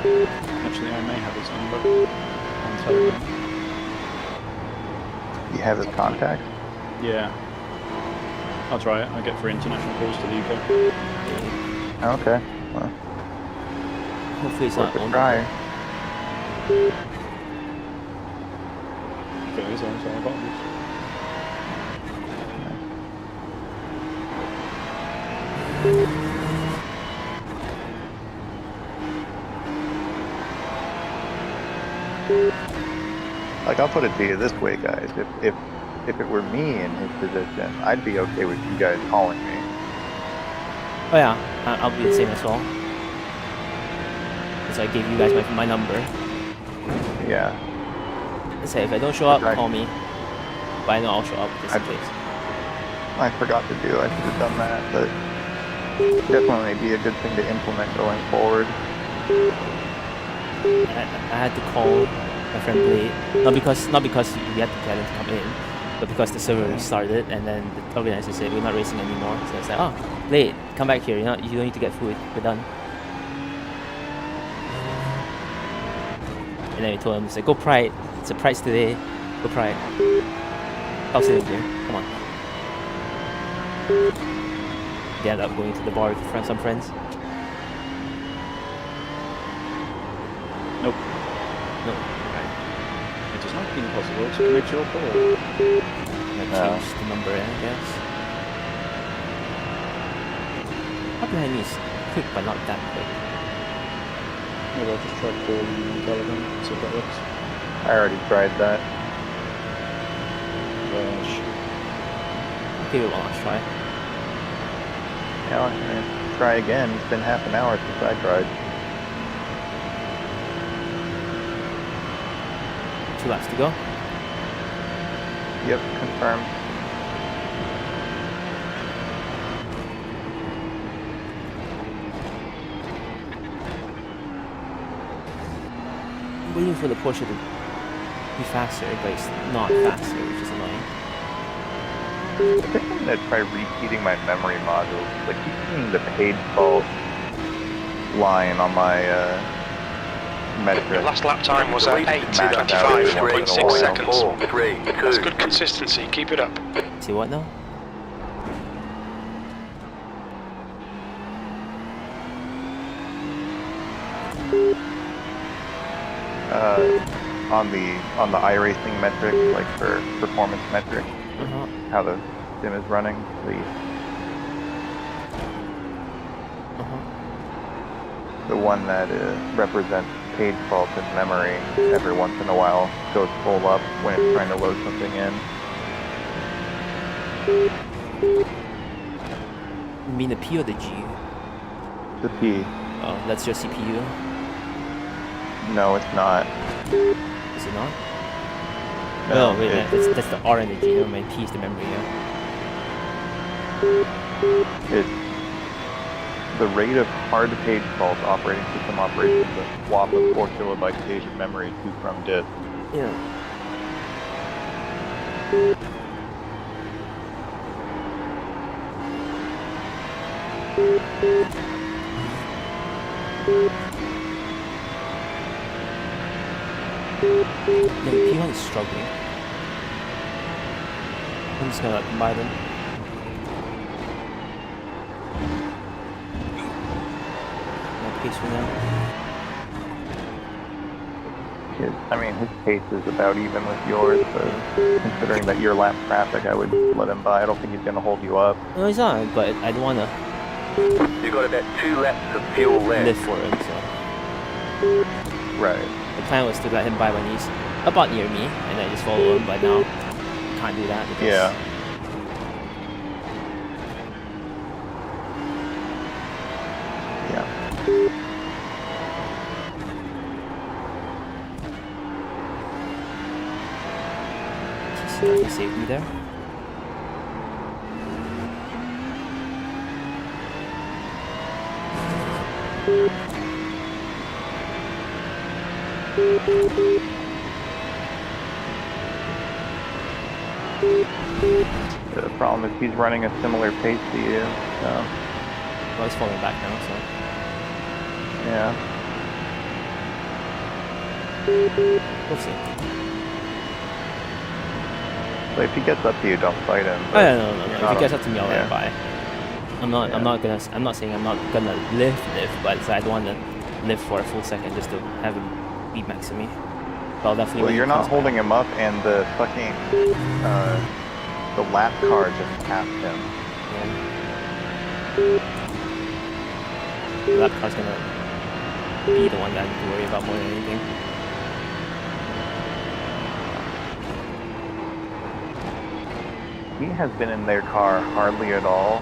Actually, I may have his number on Telegram. You have his contact? Yeah. I'll try it. I get free international calls to the UK. Okay. Well, Hopefully it's worth not a on. try. If it is, I'll tell about this. Like, I'll put it to you this way, guys. If it were me in his position, I'd be okay with you guys calling me. Oh yeah, I'll be the same as well. So I gave you guys my number. Yeah. I say if I don't show up, Okay. call me. But I know I'll show up just in I- case. I forgot to do. I should have done that, but definitely be a good thing to implement going forward. I had to call my friend Blade, not because we had to tell him to come in, but because the server restarted and then the organizer said we're not racing anymore. So it's like, oh, Blade, come back here. You don't need to get food. We're done. And then we told him, it's like, go Pride. It's a Pride today. Go Pride. I'll sit in here. Come on. They ended up going to the bar with some friends. Nope. No. Right. It has not been possible to connect your call. I changed the number, I guess. Up behind me is quick, but not that quick. Maybe I'll just try calling on Telegram, see if that works. I already tried that. I'll give it one last try. Yeah, I'm gonna try again. It's been half an hour since I tried. 2 laps to go. Yep, confirmed. I'm waiting for the Porsche to be faster, but it's not faster, which is annoying. I think I'm gonna try repeating my memory modules. Like, keep seeing the paid fault line on my Your metric. last lap time was Delete 8:25.6 seconds. 4, 3, 2. That's good consistency. Keep it up. See what now? On the iRacing metric, like for performance metric, Uh-huh. how the sim is running, Uh-huh. the one that represents page fault in memory every once in a while goes full up when it's trying to load something in. You mean the P or the G? The P. Oh, that's your CPU? No, it's not. Is it not? No, Oh, wait, that's the R and the G. Never mind, P is the memory, yeah. It's the rate of hard page fault operating system operates with a swap of 4 kilobyte page of memory to from disk. Yeah. Yeah, P1 is struggling. I'm just gonna combine them. No pace for now. I mean, his pace is about even with yours, so considering that your lap traffic, I would let him by. I don't think he's going to hold you up. No, he's not, but I don't wanna You've got about 2 laps of fuel live left. for him, so. Right. The plan was to let him by when he's about near me, and I just follow him, but now I can't do that because Yeah. Yeah. he saved me there. The problem is he's running a similar pace to you, so Well, he's falling back now, so. yeah. We'll see. But if he gets up to you, don't fight him. Oh, but yeah, no. you're If not he gets up to me, I'll let him yeah. by. I'm not saying I'm not gonna live, but I don't want to live for a full second just to have him beat max to me. But I'll definitely. Well, when he you're not comes holding him up, and the fucking the lap car just passed him. back, the lap car's gonna be the one that I need to worry about more than anything. He has been in their car hardly at all,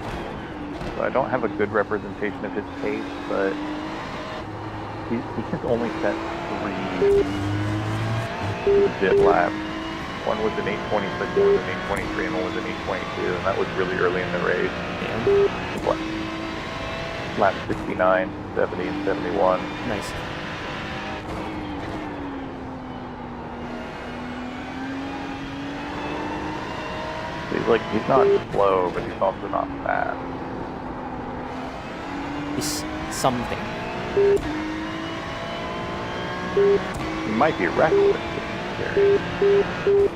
so I don't have a good representation of his pace, but he has only set 3 legit laps. One was an 8:26, one was an 8:23, and one was an 8:22, and that was really early in the race. Damn. What? Lap 69, 70, and 71. Nice. So he's not slow, but he's also not fast. It's something. He might be reckless, which is scary.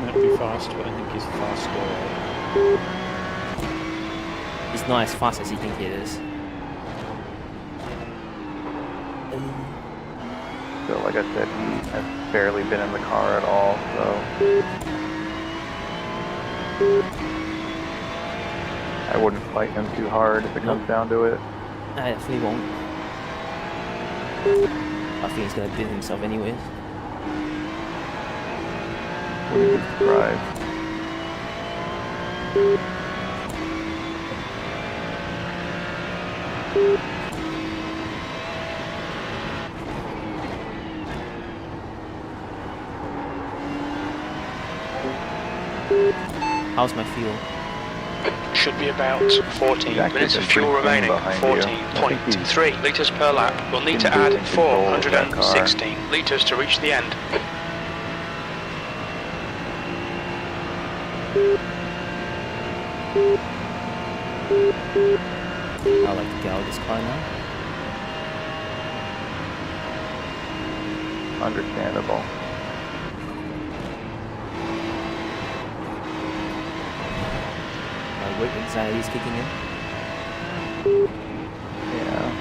Might be fast, but I think he's faster. He's not as fast as you think he is. So like I said, he has barely been in the car at all, so I wouldn't fight him too hard if it comes down to it. I definitely won't. I think he's gonna beat himself anyways. Wouldn't be surprised. How's my fuel? Should be about 14 minutes of fuel remaining. 14.3 litres per lap. We'll need to add 416 litres to reach the end. I like to get out of this car now. Understandable. My work anxiety is kicking in. Yeah.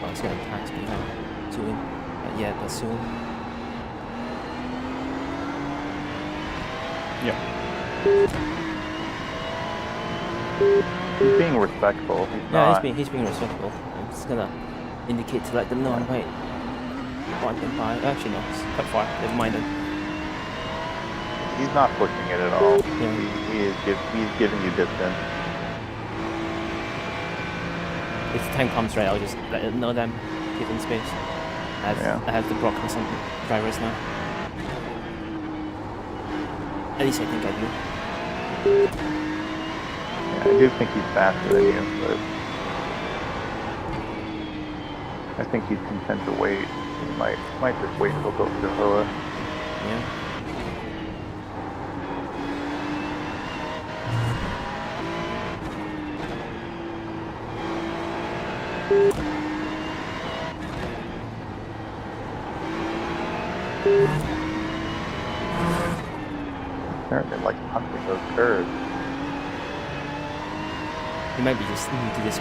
Oh, it's gonna pass me now. Soon. Not yet, but soon. Yep. He's being respectful. He's Yeah, not. he's being respectful. just gonna indicate to let them know I'm quite by. Actually, no, it's quite far. Never mind then. He's not pushing it at all. Yeah. He's giving you distance. If the time comes right, I'll just let them know that I'm giving space. I have to broadcast some drivers now. At least I think I do. Yeah, I do think he's faster than you, but I think he's content to wait. He might just wait till Gohua. Yeah. Apparently like hunting those curves. He might be just new to this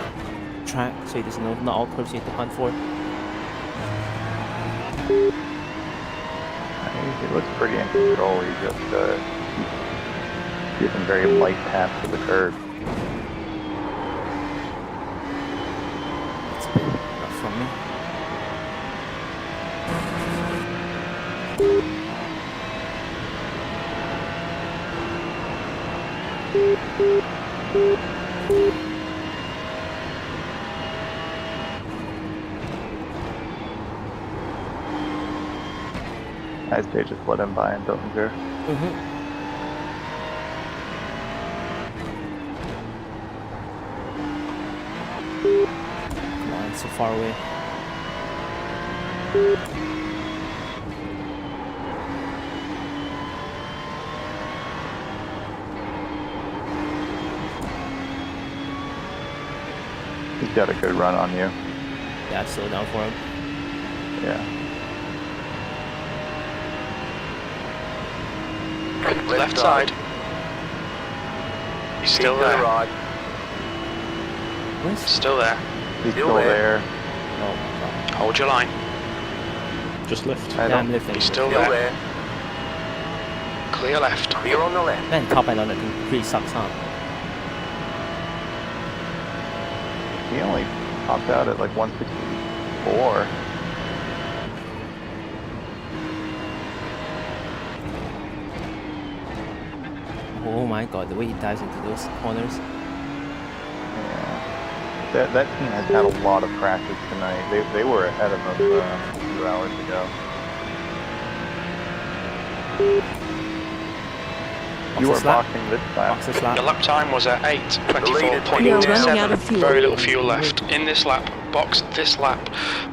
track, so he doesn't know not all curves you have to hunt for. He looks pretty in control. He just he's giving very light taps to the curve. It's a bit rough from me. I'd say just let him by and don't care. Come on, it's so far away. He's got a good run on you. Yeah, slow down for him. Yeah. Left side. He's still Keep to the there. right. What? Still there. He's Still still there. there. Oh, God. Hold your line. Just lift. I Yeah, I'm don't, lifting. He's still Still there. there. Clear left. Clear on the left. Man, top end on that thing really sucks, huh? he only topped out at like 164. Oh my God, the way he dives into those corners. Yeah. That team has had a lot of practice tonight. They were ahead of us a few hours ago. You Box are the lap. boxing this lap. Box this lap. The lap time was at We are running out of 8:24.27. fuel. Very little fuel left. In this lap, box this lap.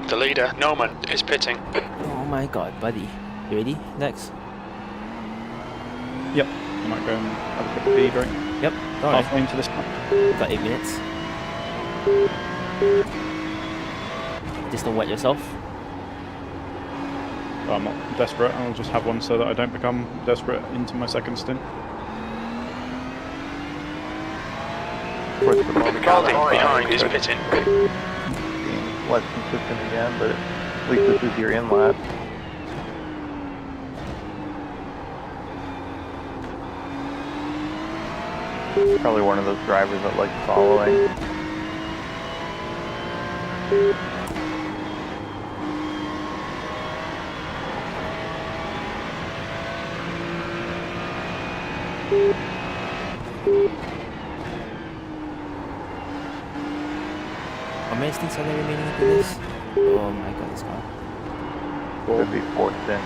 The leader, Noman, is pitting. Oh my God, buddy. You ready? Next. Yep. You might go and have a cup of tea drink. Yep. Alright. Halfway into this lap. Got 8 minutes. Just don't wet yourself. Well, I'm not desperate. I'll just have one so that I don't become desperate into my second stint. Towards the bottom. Baldy behind is pitting. Being less consistent again, but at least this is your in lap. Probably one of those drivers that likes following. How many stints are there remaining into this? Oh my God, this car. Could be fourth stint.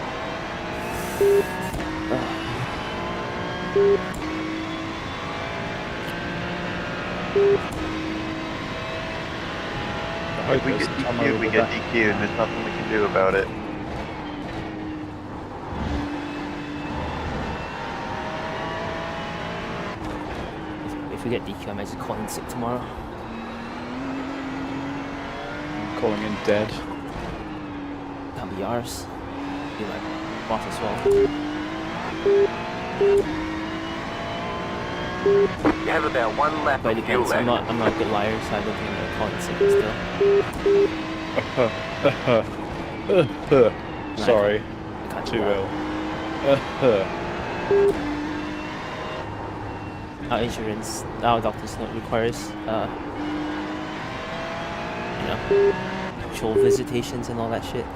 If we get DQ'd, we get DQ'd. There's nothing we can do about it. If we get DQ, I might just call in sick tomorrow. I'm calling in dead. Can't be ours. Be like boss as well. You have about 1 lap But it of fuel depends. left. I'm not a good liar, so I don't think I'm gonna call in sick still. Sorry, I can't do too that. ill. Our insurance, our doctor's note requires, actual visitations and all that shit.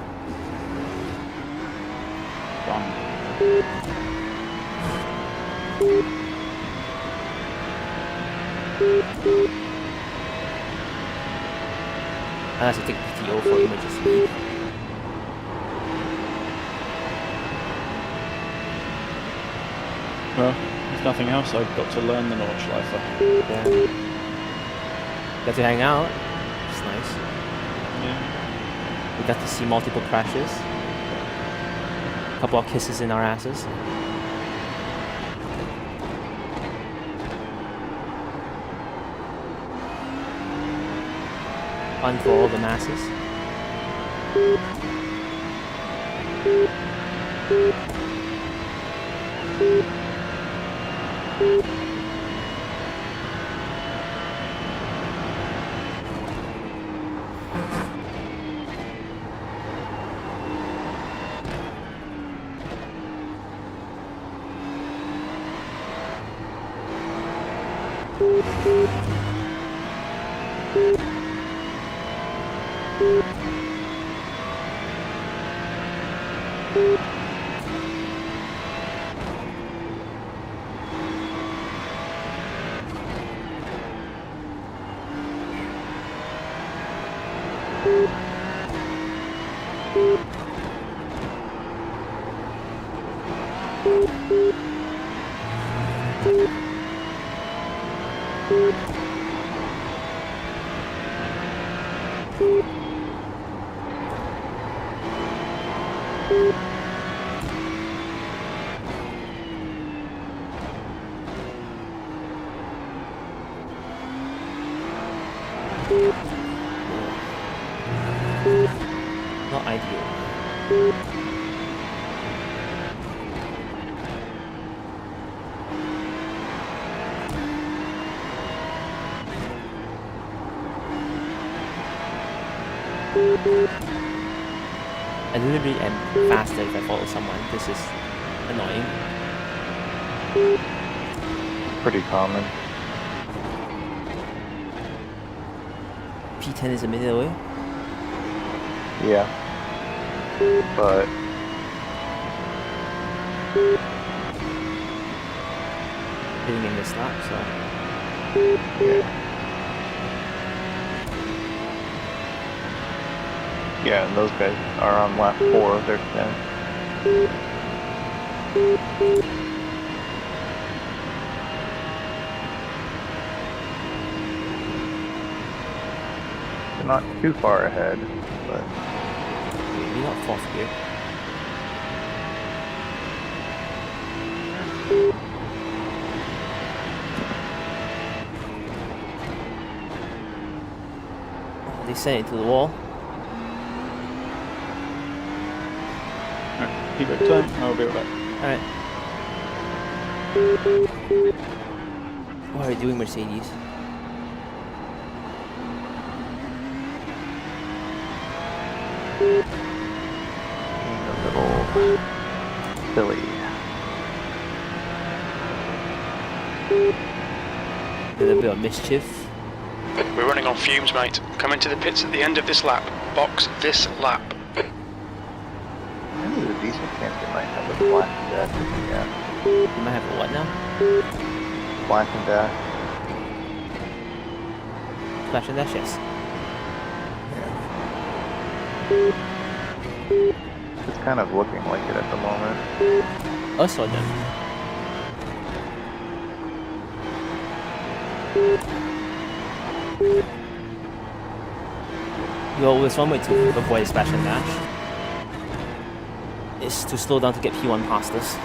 I have to take PTO for emergency. Well, if nothing else, I've got to learn the Nordschleife. Yeah. Got to hang out. It's nice. Yeah. We got to see multiple crashes. A couple of kisses in our asses. Fun for all the masses. Not ideal. I literally am faster if I follow someone. This is annoying. Pretty common. P10 is a minute away. Yeah. But Hitting in this lap, so. yeah. Yeah, and those guys are on lap 4 of their 10. They're not too far ahead, but Maybe not fourth gear. They sent it to the wall. Alright, keep it time, I'll be right back. Alright. What are you doing, Mercedes? being a little silly. A little bit of mischief. We're running on fumes, mate. Come into the pits at the end of this lap. Box this lap. Maybe the diesel cancer might have a black dash. Yeah, You might have a what now? black and dash. Flash and dash, yes. It's kind of looking like it at the moment. Us or them? Well, there's one way to avoid splash and dash. Is to slow down to get P1 past us.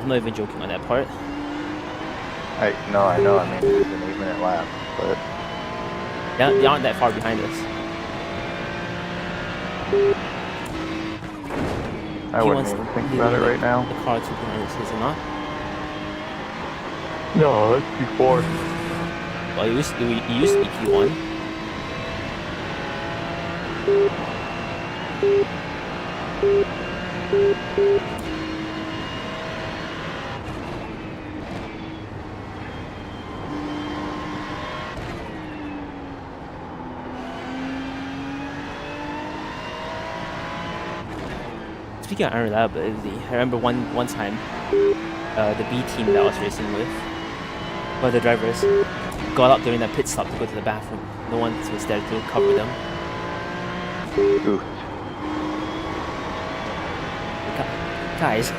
I'm not even joking on that part. I know. I mean, it's an 8-minute lap, but Yeah, they aren't that far behind us. I wouldn't even think about it right now. The car 2 behind us, is it not? No, that's before. Well, you used to be P1. Speaking of unreliability, I remember one time, the B team that I was racing with, one of the drivers got up during the pit stop to go to the bathroom. No one was there to cover them. Ooh. Guys,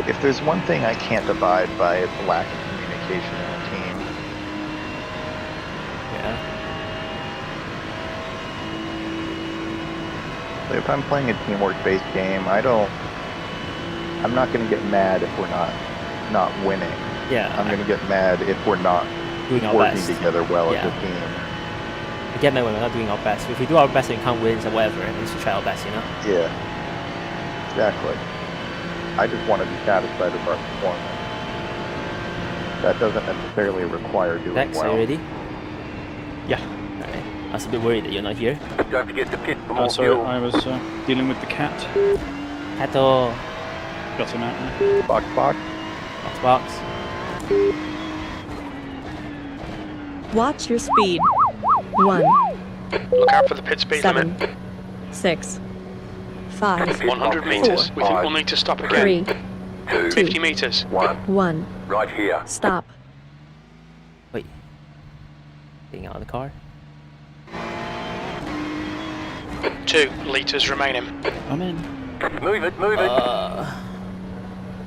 If there's one thing I can't abide by, it's lack of communication in a team. yeah, So if I'm playing a teamwork-based game, I'm not going to get mad if we're not winning. yeah. I'm going to get mad if we're not doing our working best. together well Yeah. as a team. We get mad when we're not doing our best. If we do our best and we can't win, so whatever, we should try our best, you know? Yeah, exactly. I just want to be satisfied with our performance. That doesn't necessarily require doing Dex, are well. you ready? Yeah. Alright. I was a bit worried that you're not here. Don't forget to pit for more Sorry, fuel. I was dealing with the cat. Kato, Got him out now. Box. box. Watch your speed. 1, Look out for the pit speed 7, limit. 6, 5, 100 metres. We think we'll need to stop again. 3, 50 metres. 1. Right here. Stop. Wait. Getting out of the car. 2 litres remaining. I'm in. Move it, move it.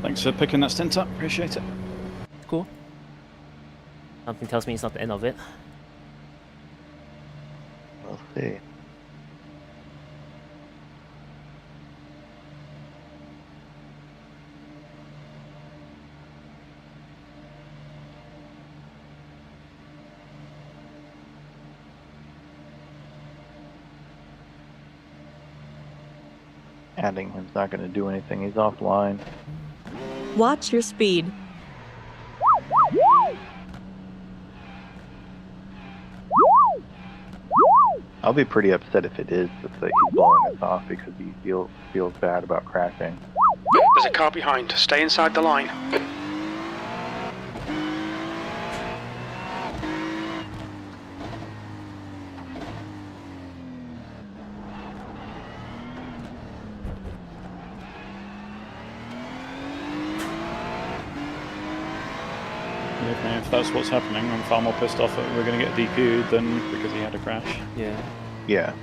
Thanks for picking that stint up. Appreciate it. Cool. Something tells me it's not the end of it. We'll see. Adding him's not going to do anything. He's offline. Watch your speed. I'll be pretty upset if it is just that he's blowing us off because he feels bad about crashing. There's a car behind. Stay inside the line. If that's what's happening, I'm far more pissed off that we're going to get DQ'd than because he had a crash. Yeah. Yeah.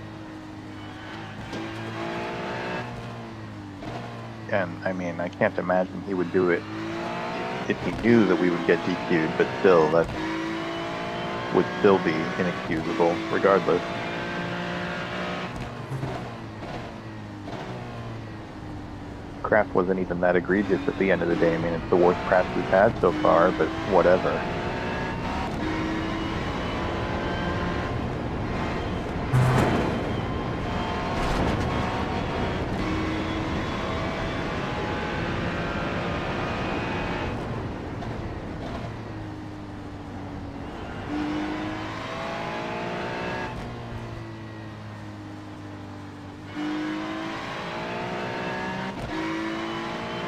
And I mean, I can't imagine he would do it if he knew that we would get DQ'd, but still, that would still be inexcusable, regardless. Crash wasn't even that egregious at the end of the day. I mean, it's the worst crash we've had so far, but whatever.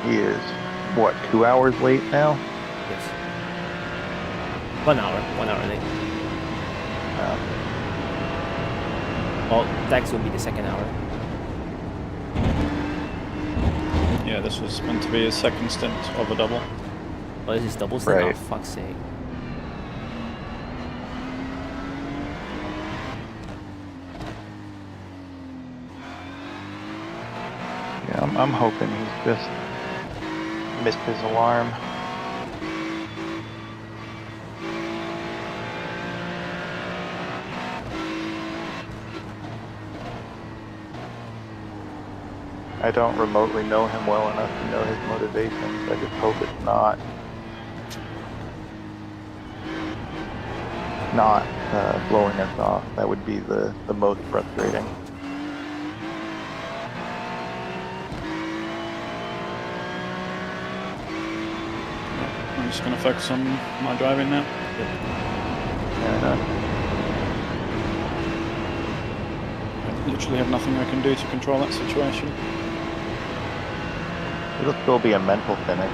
He is, what, 2 hours late now? Yes. 1 hour. 1 hour late. Well, Dex will be the second hour. Yeah, this was meant to be his second stint of a double. Oh, this is double stint? Right. Oh, fuck's sake. Yeah, I'm hoping he's just missed his alarm. I don't remotely know him well enough to know his motivations. I just hope it's not blowing us off. That would be the most frustrating. I'm just going to focus on my driving now. Fair enough. I literally have nothing I can do to control that situation. It'll still be a mental finish,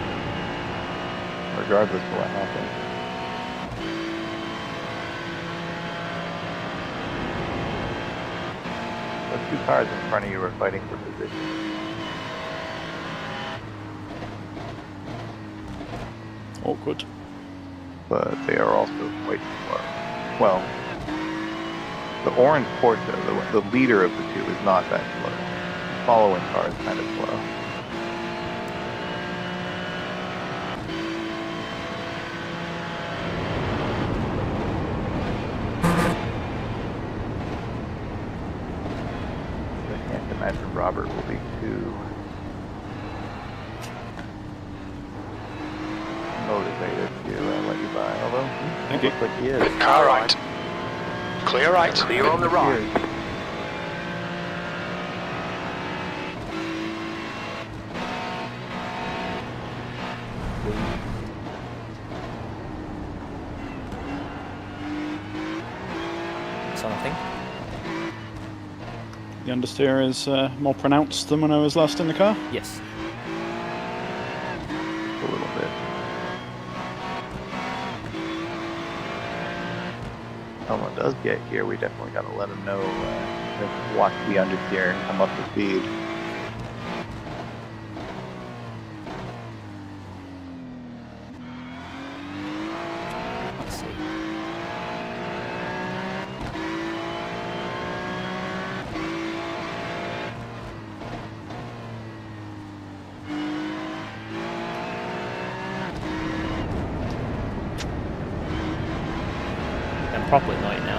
regardless of what happens. Those two cars in front of you are fighting for position. awkward. but they are also quite slow. Well, the orange Porsche, the leader of the two, is not that slow. The following car is kind of slow. I can't imagine Robert will be too motivated to let you by, although Thank it you. looks like he is. Car right. Clear right. Clear on the right. Something. The understeer is more pronounced than when I was last in the car. Yes. A little bit. If someone does get here, we definitely got to let them know, to watch the understeer and come up to speed. Let's see. I'm properly annoyed now.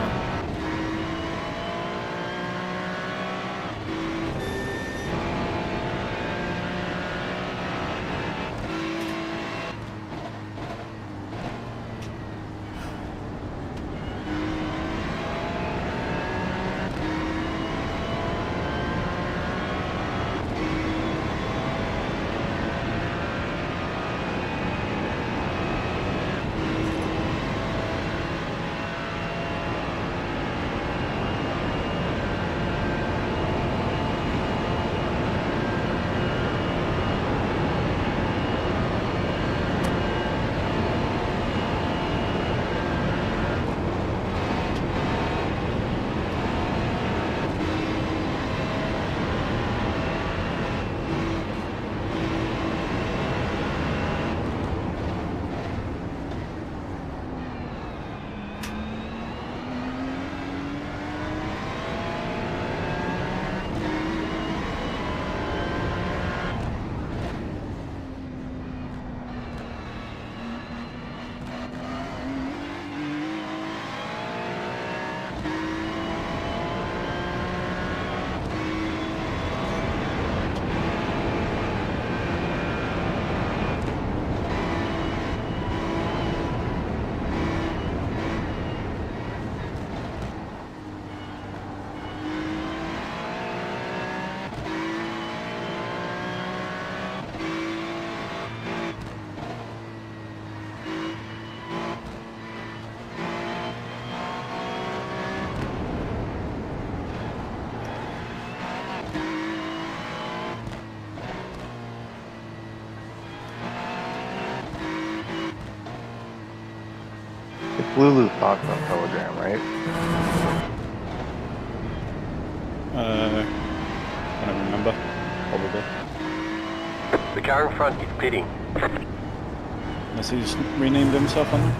It's Lulu's thoughts on Telegram, right? I don't remember. Probably. The car in front is pitting. Unless he's renamed himself on there.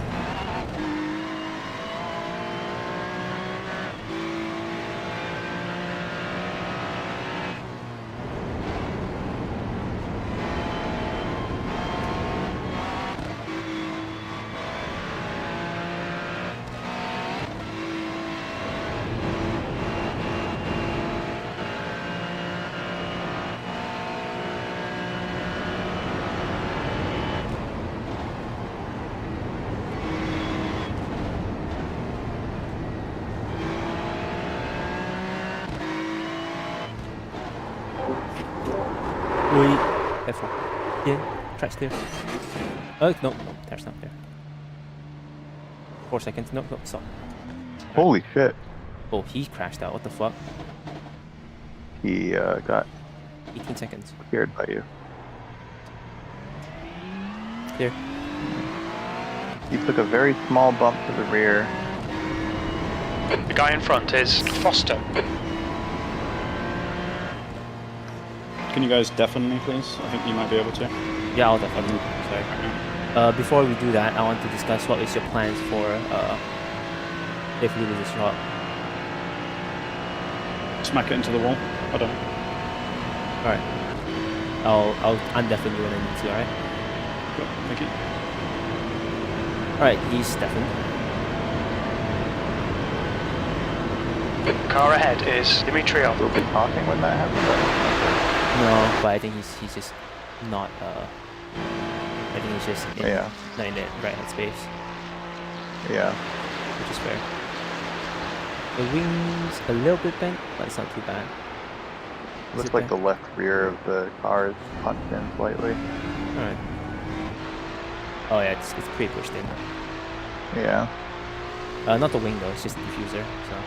Wait. Careful. Yeah. Track's clear. Oh, no. There's not there. 4 seconds. No, stop. Holy shit. Oh, he crashed out. What the fuck? He got 18 seconds. scared by you. Clear. He took a very small bump to the rear. The guy in front is Foster. Can you guys deafen me, please? I think you might be able to. Yeah, I'll definitely. Sorry. Before we do that, I want to discuss what is your plans for if you lose a shot. Smack it into the wall. I don't know. Alright. I'll undeafen you when I need to, alright? Cool, thank you. Alright, he's deafened. Car ahead is Dimitriov. We'll be talking when that happens. No, but I think he's just not I think he's just in, Yeah. not in the right headspace, Yeah. which is fair. The wing's a little bit bent, but it's not too bad. Is Looks it like the bent? left rear of the car is punched in slightly. Alright. Oh yeah, it's pretty pushed in. Yeah. Not the wing though, it's just the diffuser, so.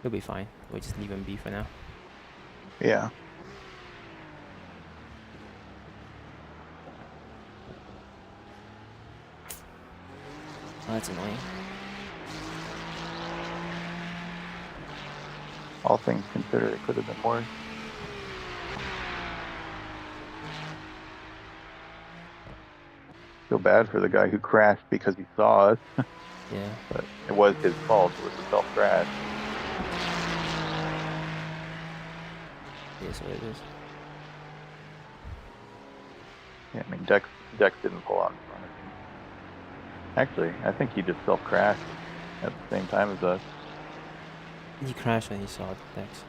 He'll be fine. We'll just leave him be for now. Yeah. Oh, that's annoying. All things considered, it could have been worse. Feel bad for the guy who crashed because he saw us, Yeah. but it was his fault. It was a self-crash. It is what it is. Yeah, I mean, Dex didn't pull out in front of him. Actually, I think he just self-crashed at the same time as us. He crashed when he saw Dex.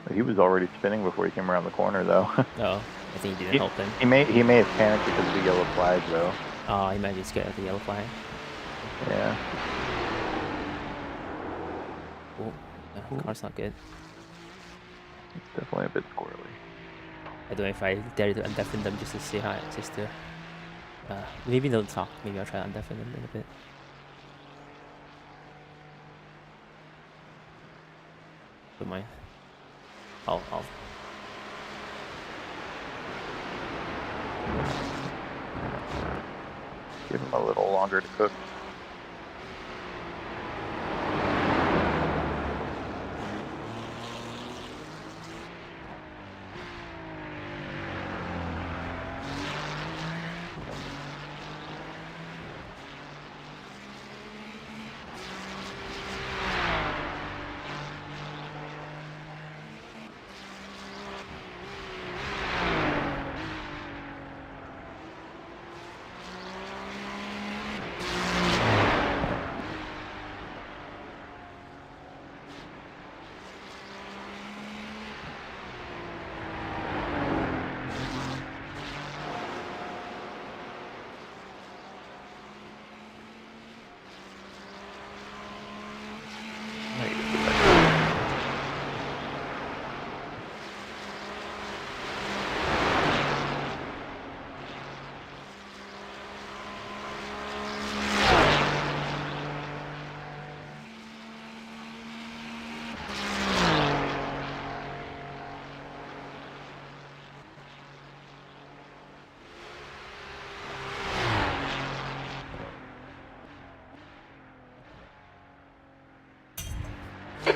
But he was already spinning before he came around the corner, though. Oh, I think he didn't help him. He may have panicked because of the yellow flag, though. Oh, he might be scared of the yellow flag. Yeah. Oh, the car's not good. It's definitely a bit squirrely. I don't know if I dare to undeafen them just to say hi, just to... maybe don't talk. Maybe I'll try to undeafen them in a bit. Don't mind. I'll Give him a little longer to cook.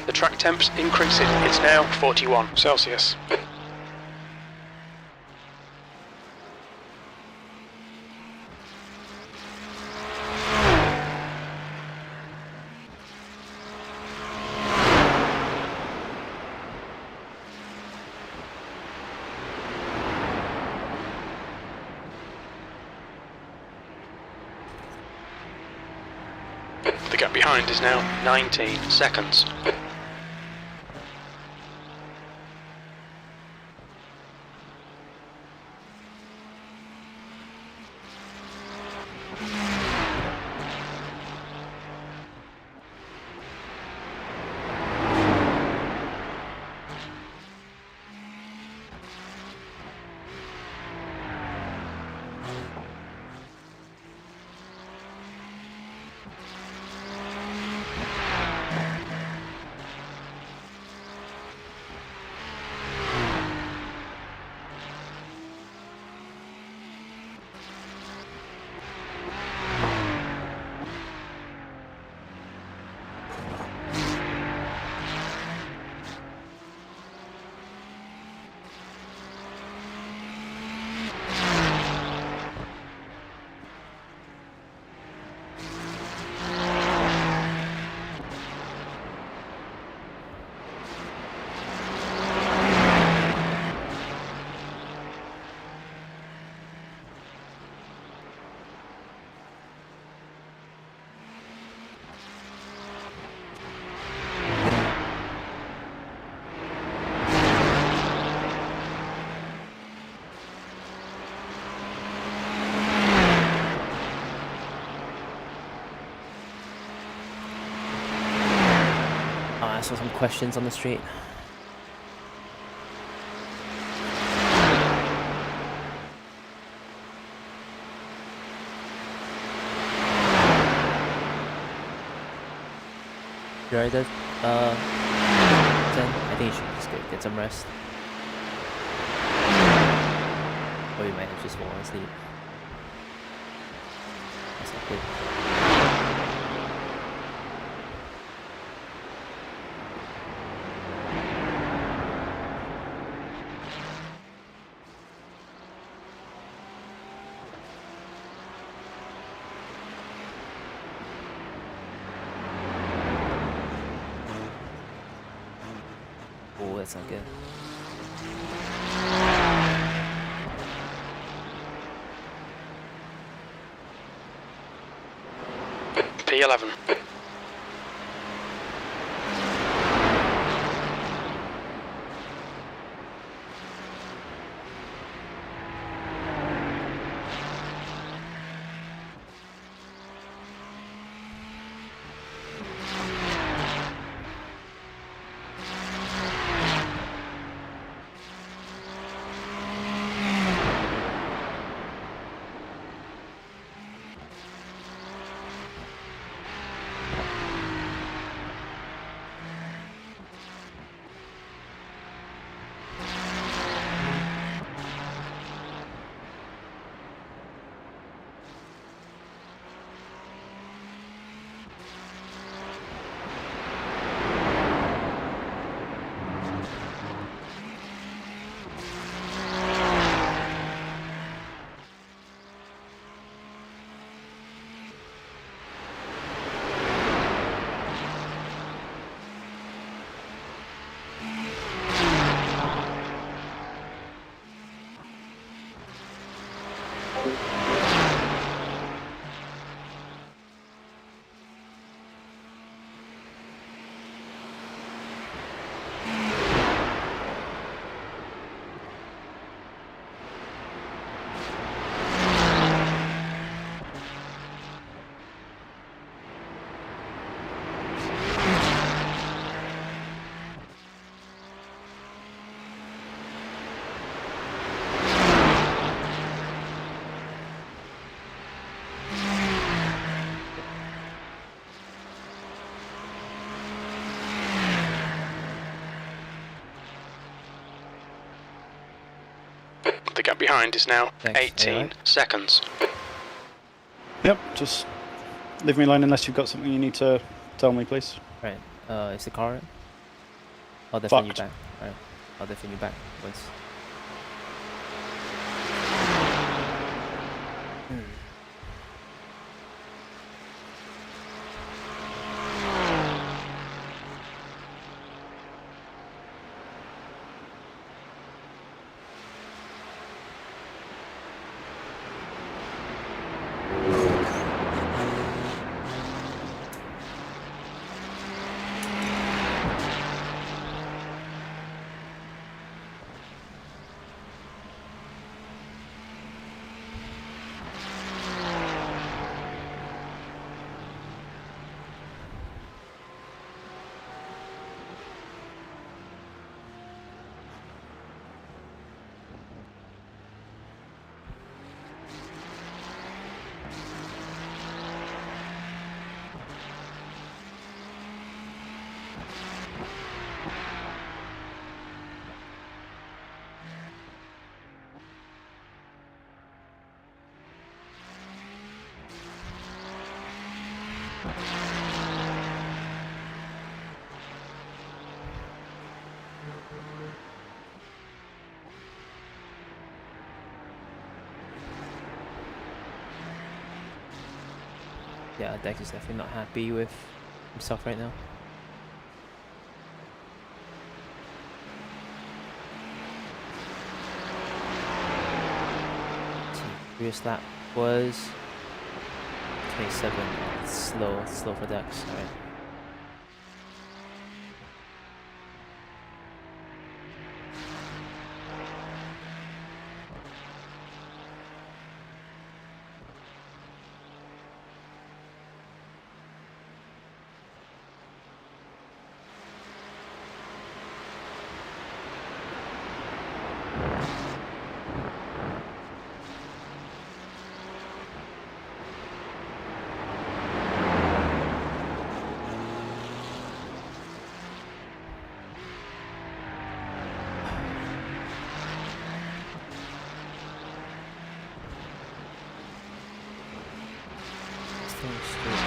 The track temp's increasing. It's now 41 Celsius. The gap behind is now 19 seconds. saw some questions on the street. You alright, Zen? I think you should just get some rest. Or you might have just fallen asleep. That's not good. Oh, that's not good. P11. The gap behind is now Thanks. 18 seconds. Yep, just leave me alone unless you've got something you need to tell me, please. Right. Is the car? I'll definitely you Fucked. back. Alright. I'll definitely you back once. Yeah, Dex is definitely not happy with himself right now. Previous lap was 27. Oh, it's slow for Dex. Alright. so straight.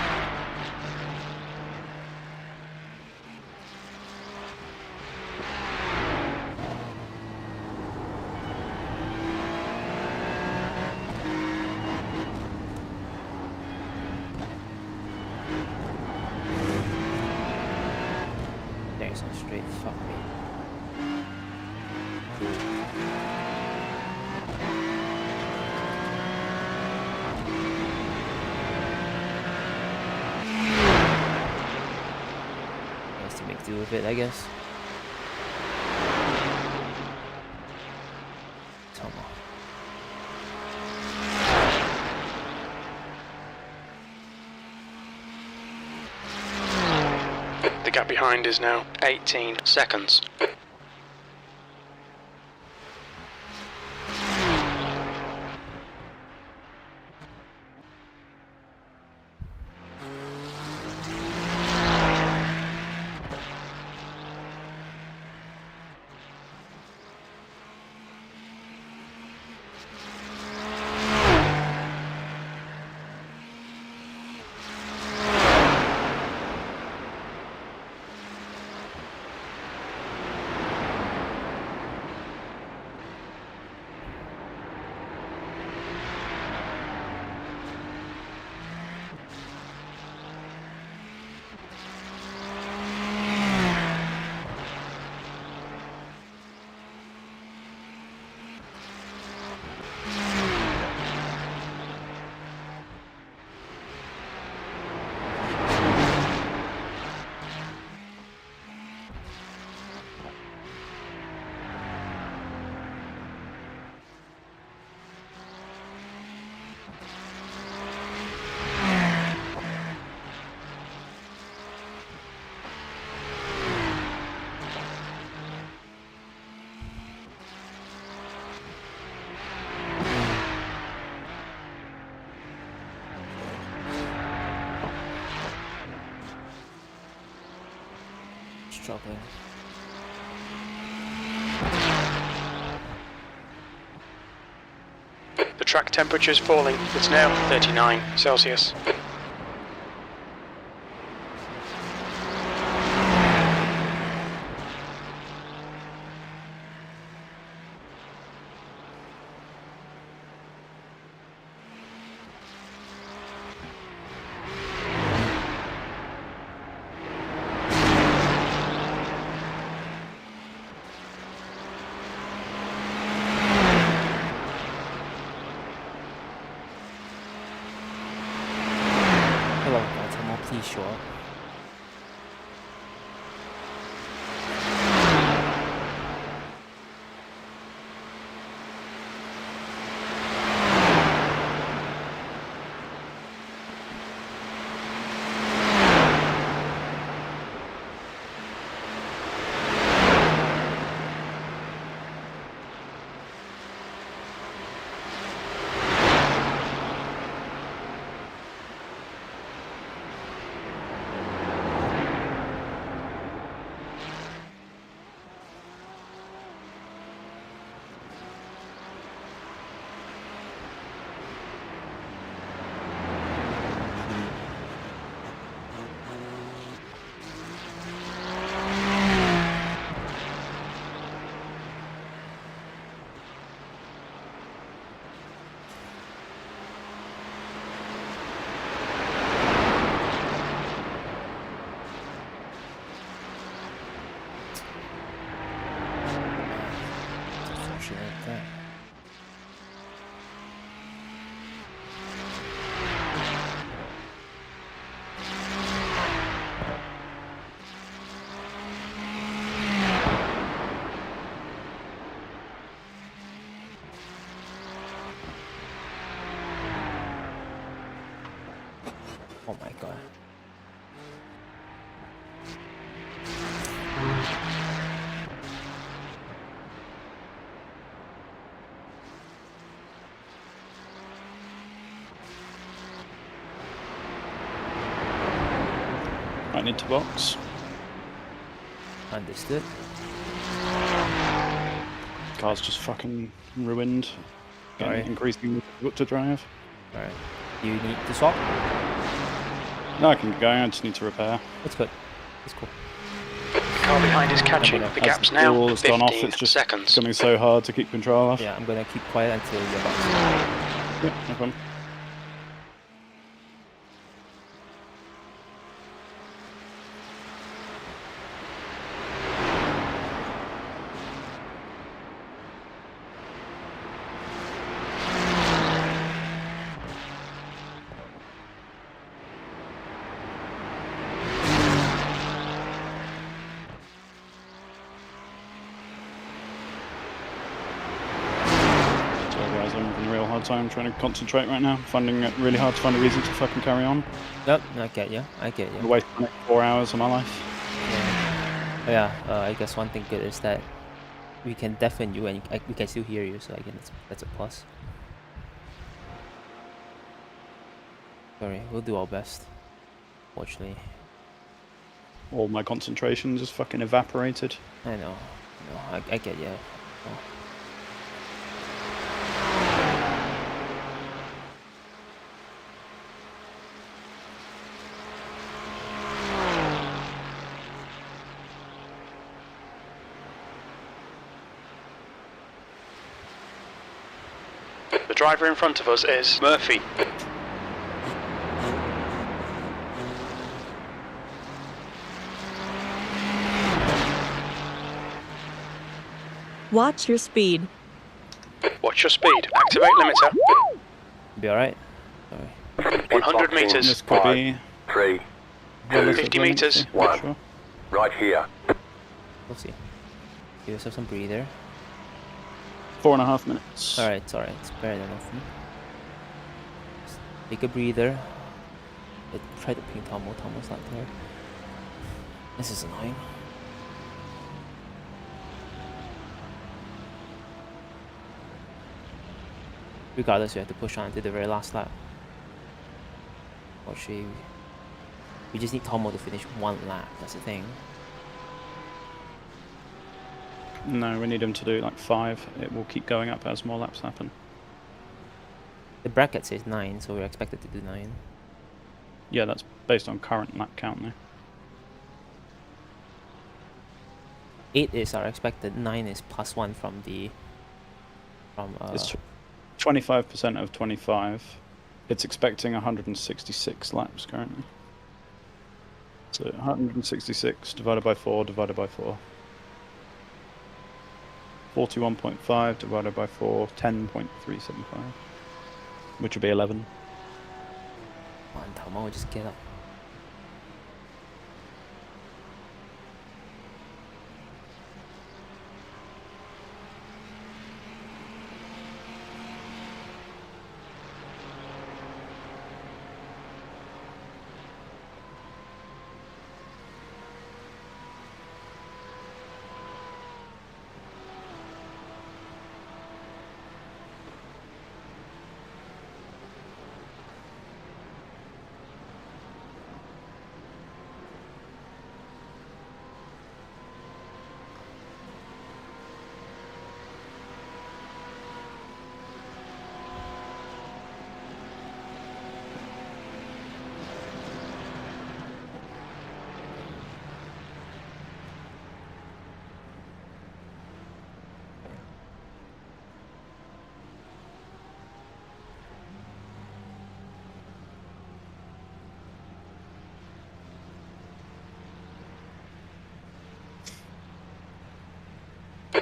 Thanks, I'm straight. Fuck me. Nice to make do with it, I guess. Come on. The gap behind is now 18 seconds. Struggling. The track temperature is falling. It's now 39 Celsius. Hello, Baltimore, please show up. Unfortunate that. Oh my god. Right into box. Understood. Car's just fucking ruined. Alright. Getting increasingly difficult to drive. Alright. You need to swap? No, I can get going. I just need to repair. That's good. That's cool. The car behind is catching. The gap's now All has gone off. 15 It's just seconds. becoming so hard to keep control of. Yeah, I'm gonna keep quiet until you're about Yep, no problem. Time trying to concentrate right now, finding it really hard to find a reason to fucking carry on. Yep, I get you. I get you. Waste 4 hours of my life. Yeah. But yeah, I guess one thing good is that we can deafen you and we can still hear you, so I guess that's a plus. Sorry, we'll do our best. Fortunately. All my concentration just fucking evaporated. I know. No, I get you. Oh. The driver in front of us is Murphy. Watch your speed. Watch your speed. Activate limiter. Be alright? 100 meters. This could be 3, 50 meters. Not sure. right here. We'll see. Give yourself some breather. 4.5 minutes. Alright, it's alright. It's better than nothing. Just take a breather. Try to ping Tomo. Tomo's not there. This is annoying. Regardless, you have to push on to the very last lap. Actually, we just need Tomo to finish one lap. That's the thing. No, we need him to do like 5. It will keep going up as more laps happen. The bracket says 9, so we're expected to do 9. Yeah, that's based on current lap count now. 8 is our expected. 9 is +1 from the It's 25% of 25. It's expecting 166 laps currently. So 166 divided by 4 divided by 4. 41.5 divided by 4, 10.375. Which would be 11. Come on, Tomo, just get up.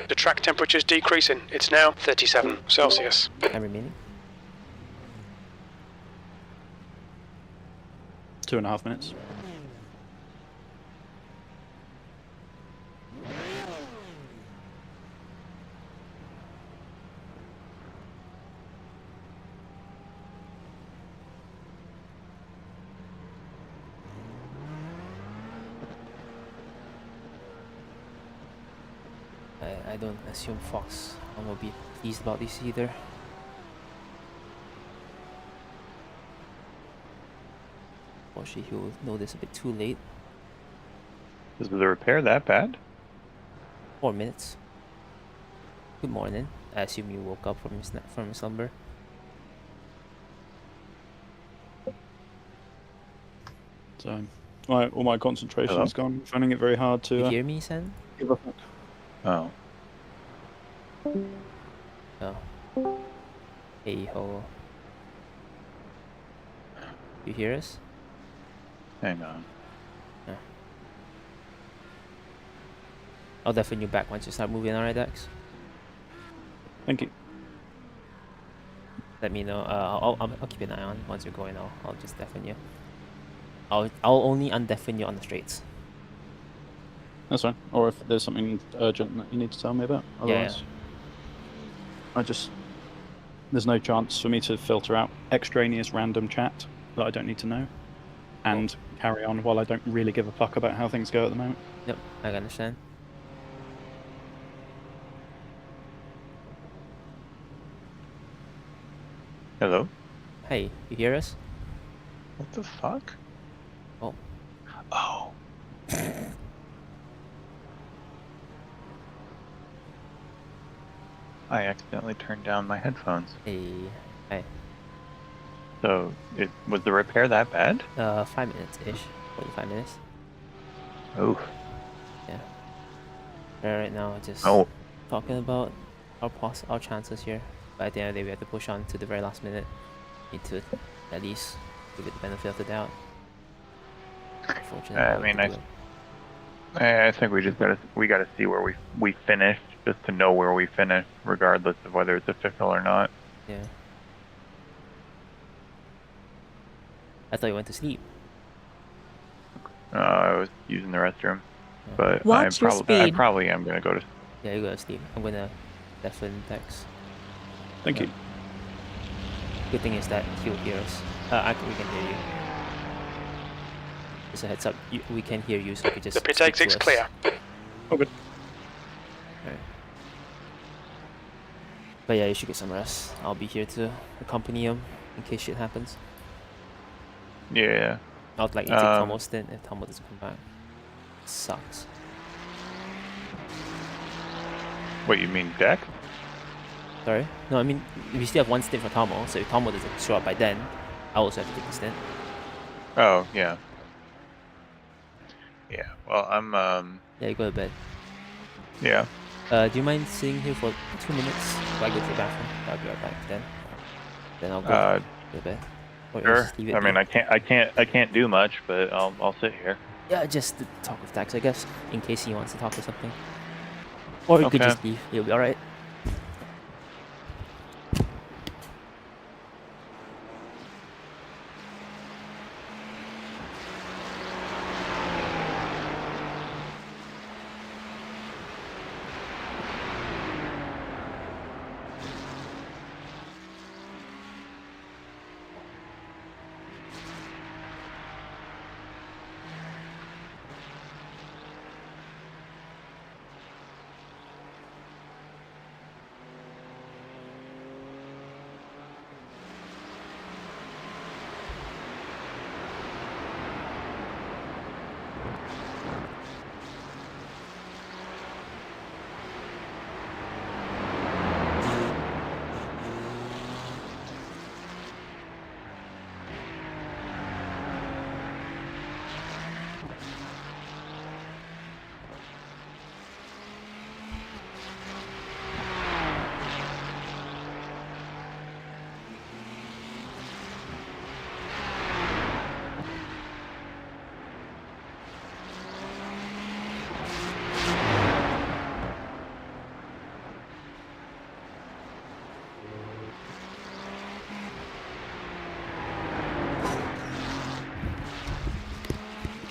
The track temperature is decreasing. It's now 37 Celsius. Time remaining. 2.5 minutes. I don't assume Fox will be pleased about this either. Unfortunately, he'll know this a bit too late. Is the repair that bad? 4 minutes. Good morning. I assume you woke up from your slumber. So all my concentration's gone. I'm finding it very hard to You hear me, Sen? give a fuck. Oh. Oh. Hey ho. You hear us? Hang on. I'll deafen you back once you start moving, alright, Dex? Thank you. Let me know. I'll keep an eye on once you're going. I'll just deafen you. I'll only undeafen you on the straights. That's fine. Or if there's something urgent that you need to tell me about. Otherwise, there's no chance for me to filter out extraneous random chat that I don't need to know, and carry on while I don't really give a fuck about how things go at the moment. Yep, I can understand. Hello? Hey, you hear us? What the fuck? Oh. Oh. I accidentally turned down my headphones. Hey. Hey. So, was the repair that bad? 5 minutes-ish. 45 minutes. Oof. Yeah. Right now, just talking about our chances here. But at the end of the day, we have to push on to the very last minute. Need to at least give it the benefit of the doubt. Unfortunately, I mean, I think we gotta see where we finish, just to know where we finish, regardless of whether it's official or not. Yeah. I thought you went to sleep. I was using the restroom, but Watch your I speed. probably am gonna go to. Yeah, you go to sleep. I'm gonna deafen Dex. Thank you. Good thing is that he'll hear us. We can hear you. Just a heads up, we can hear you, so you just. The pit exit's clear. Oh, good. Alright. But yeah, you should get some rest. I'll be here to accompany him in case shit happens. Yeah. I'll like you take Tomo's stint if Tomo doesn't come back. Sucks. What, you mean deck? Sorry? No, I mean, we still have one stint for Tomo, so if Tomo doesn't show up by then, I also have to take the stint. Oh, yeah. Yeah, well, I'm, Yeah, you go to bed. yeah. Do you mind sitting here for 2 minutes while I go to the bathroom? I'll be right back then. Then I'll go to bed. Or Sure. just leave it I mean, be. I can't do much, but I'll sit here. Yeah, just to talk with Dax, I guess, in case he wants to talk or something. Or you could Okay. just leave. It'll be alright.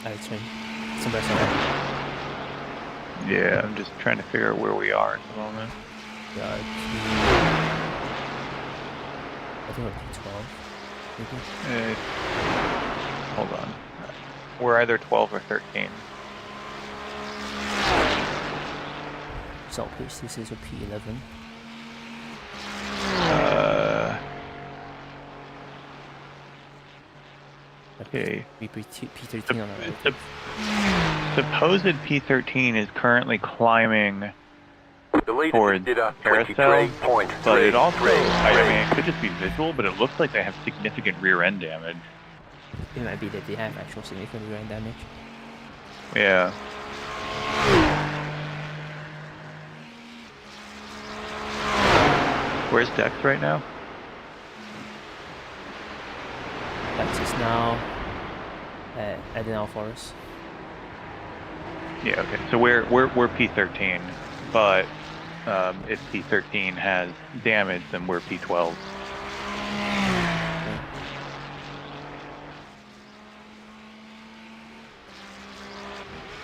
Alright, swing. Some rest on that. Yeah, I'm just trying to figure out where we are at the moment. Yeah, I think we're P12. Hold on. We're either 12 or 13. Result page 6 is a P11. Okay. P13 on our right. Supposed P13 is currently climbing The leader towards did a carousel, but it also, 23.33. I mean, it could just be visual, but it looks like they have significant rear end damage. It might be that they have actual significant ground damage. Yeah. Where's Dex right now? Dex is now at Adenal Forest. Yeah, okay. So we're P13, but if P13 has damage, then we're P12.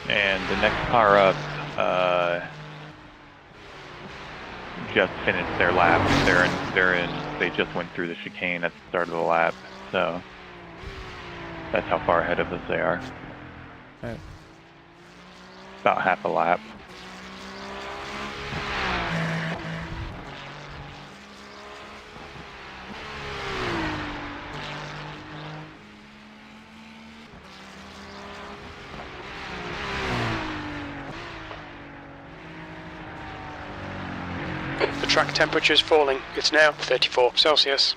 And the next car up just finished their lap. They just went through the chicane at the start of the lap, so that's how far ahead of us they are. Alright. About half a lap. The track temperature is falling. It's now 34 Celsius.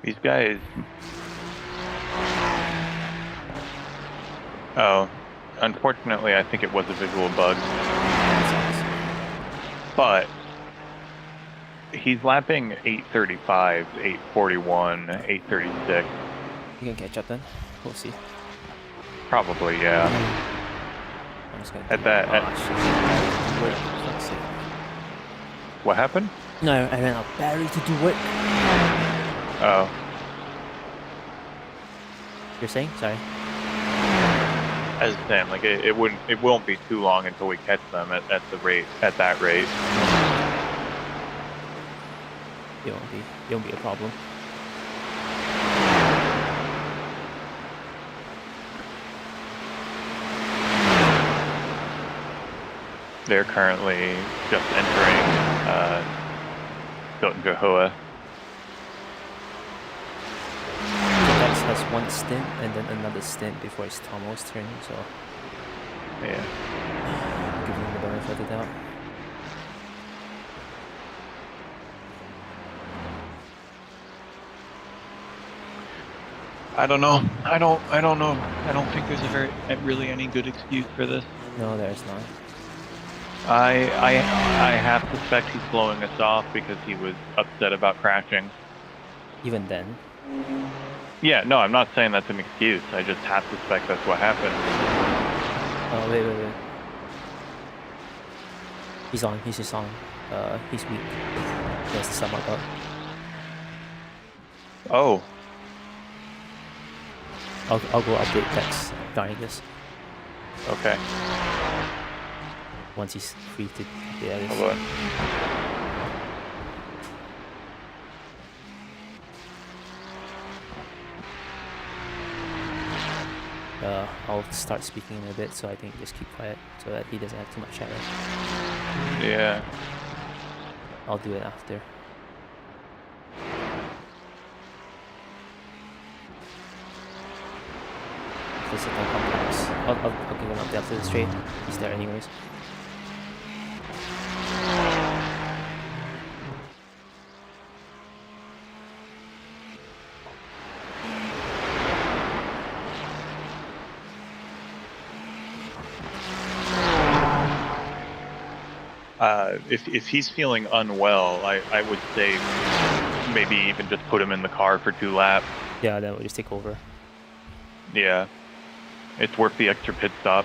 These guys... Oh, unfortunately I think it was a visual bug. But he's lapping 835, 841, 836. You can catch up then. We'll see. Probably, yeah. I'm just gonna At that... What happened? No, I ran out of battery to do work. Oh. You're saying? Sorry. As I said, like it won't be too long until we catch them at that rate. It won't be a problem. They're currently just entering Hilton-Gahua. Dex has one stint and then another stint before it's Tomo's turn, so Yeah. give him the benefit of the doubt. I don't know. I don't know. I don't think there's really any good excuse for this. No, there's not. I have to suspect he's blowing us off because he was upset about crashing. Even then. Yeah, no, I'm not saying that's an excuse. I just have to suspect that's what happened. Oh, wait. He's on. He's just on. He's weak. He has to sum up. Oh. I'll go update Dex during this. Okay. Once he's free to update this. Hold on. I'll start speaking in a bit, so I think just keep quiet so that he doesn't have too much chatter. Yeah. I'll do it after. If it's I'll give him an update after the straight. He's there anyways. If he's feeling unwell, I would say maybe even just put him in the car for 2 laps. Yeah, then we'll just take over. Yeah. It's worth the extra pit stop.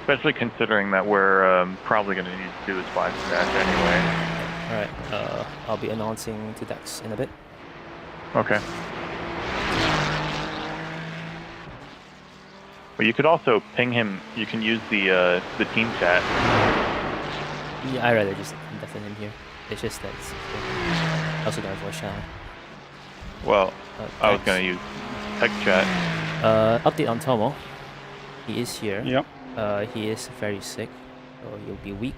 Especially considering that we're probably going to need to do this 5 dash anyway. Alright, I'll be announcing to Dex in a bit. Okay. But you could also ping him. You can use the team chat. Yeah, I'd rather just deafen him here. It's just that it's I also got a voice channel. Well, I was going to use text chat. Update on Tomo. He is here. Yep. He is very sick, so he'll be weak.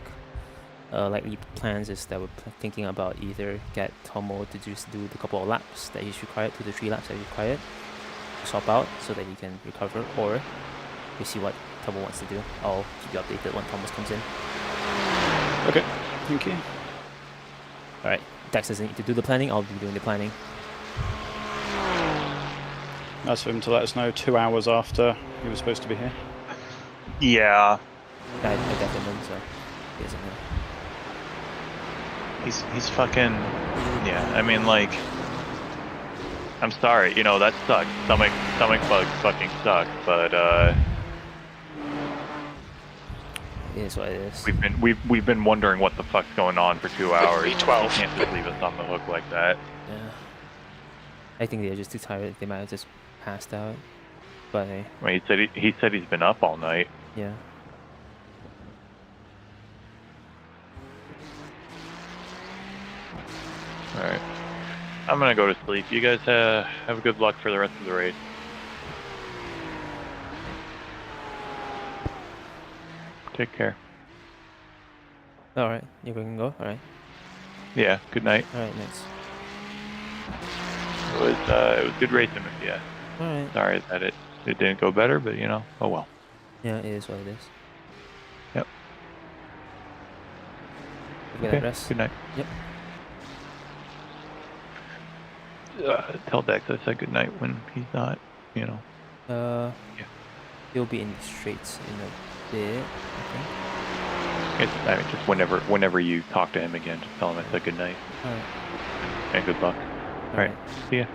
Likely plans is that we're thinking about either get Tomo to just do the couple of laps that he's required, 2 to 3 laps that he's required, swap out so that he can recover, or we see what Tomo wants to do. I'll keep you updated when Thomas comes in. Okay, thank you. All right, Dex doesn't need to do the planning. I'll be doing the planning. That's for him to let us know 2 hours after he was supposed to be here. Yeah, I definitely know, so he doesn't know. he's fucking. Yeah, I mean, like, I'm sorry, you know, that sucks. Stomach bugs fucking suck, but It is what it is. we've been wondering what the fuck's going on for 2 hours. You V12. can't just leave us on the hook like that. Yeah. I think they're just too tired. They might have just passed out. But hey, I mean, he said he's been up all night. yeah. All right, I'm gonna go to sleep. You guys have good luck for the rest of the race. Take care. All right, you can go. All right. Yeah. Good night. All right, next. It was good racing with you. All right. Sorry that it didn't go better, but you know, oh well. Yeah, it is what it is. Yep. Good night, rest. Good night. Yep. Tell Dex I said good night when he's not, you know. Yeah. Yeah. He'll be in the straights in a bit, I think. I mean, just whenever you talk to him again, just tell him I said good night. All right. And good luck. All right. See ya.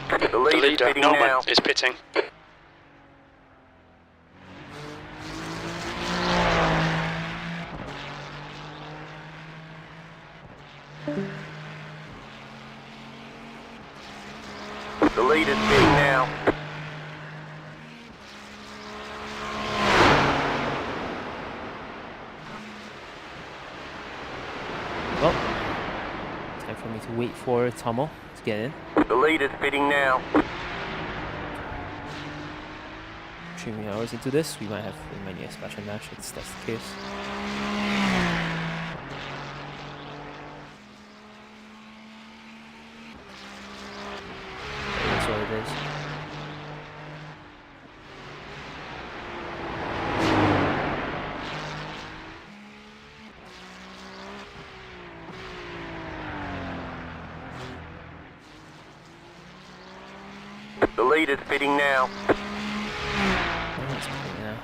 The The leader leader, pitting Norman, now. is pitting. The leader's pitting now. Well, time for me to wait for Tomo to get in. The leader's pitting now. 3 hours into this, we might need a special match if that's the case. That's what it is. The leader's pitting now. Oh, it's pretty now.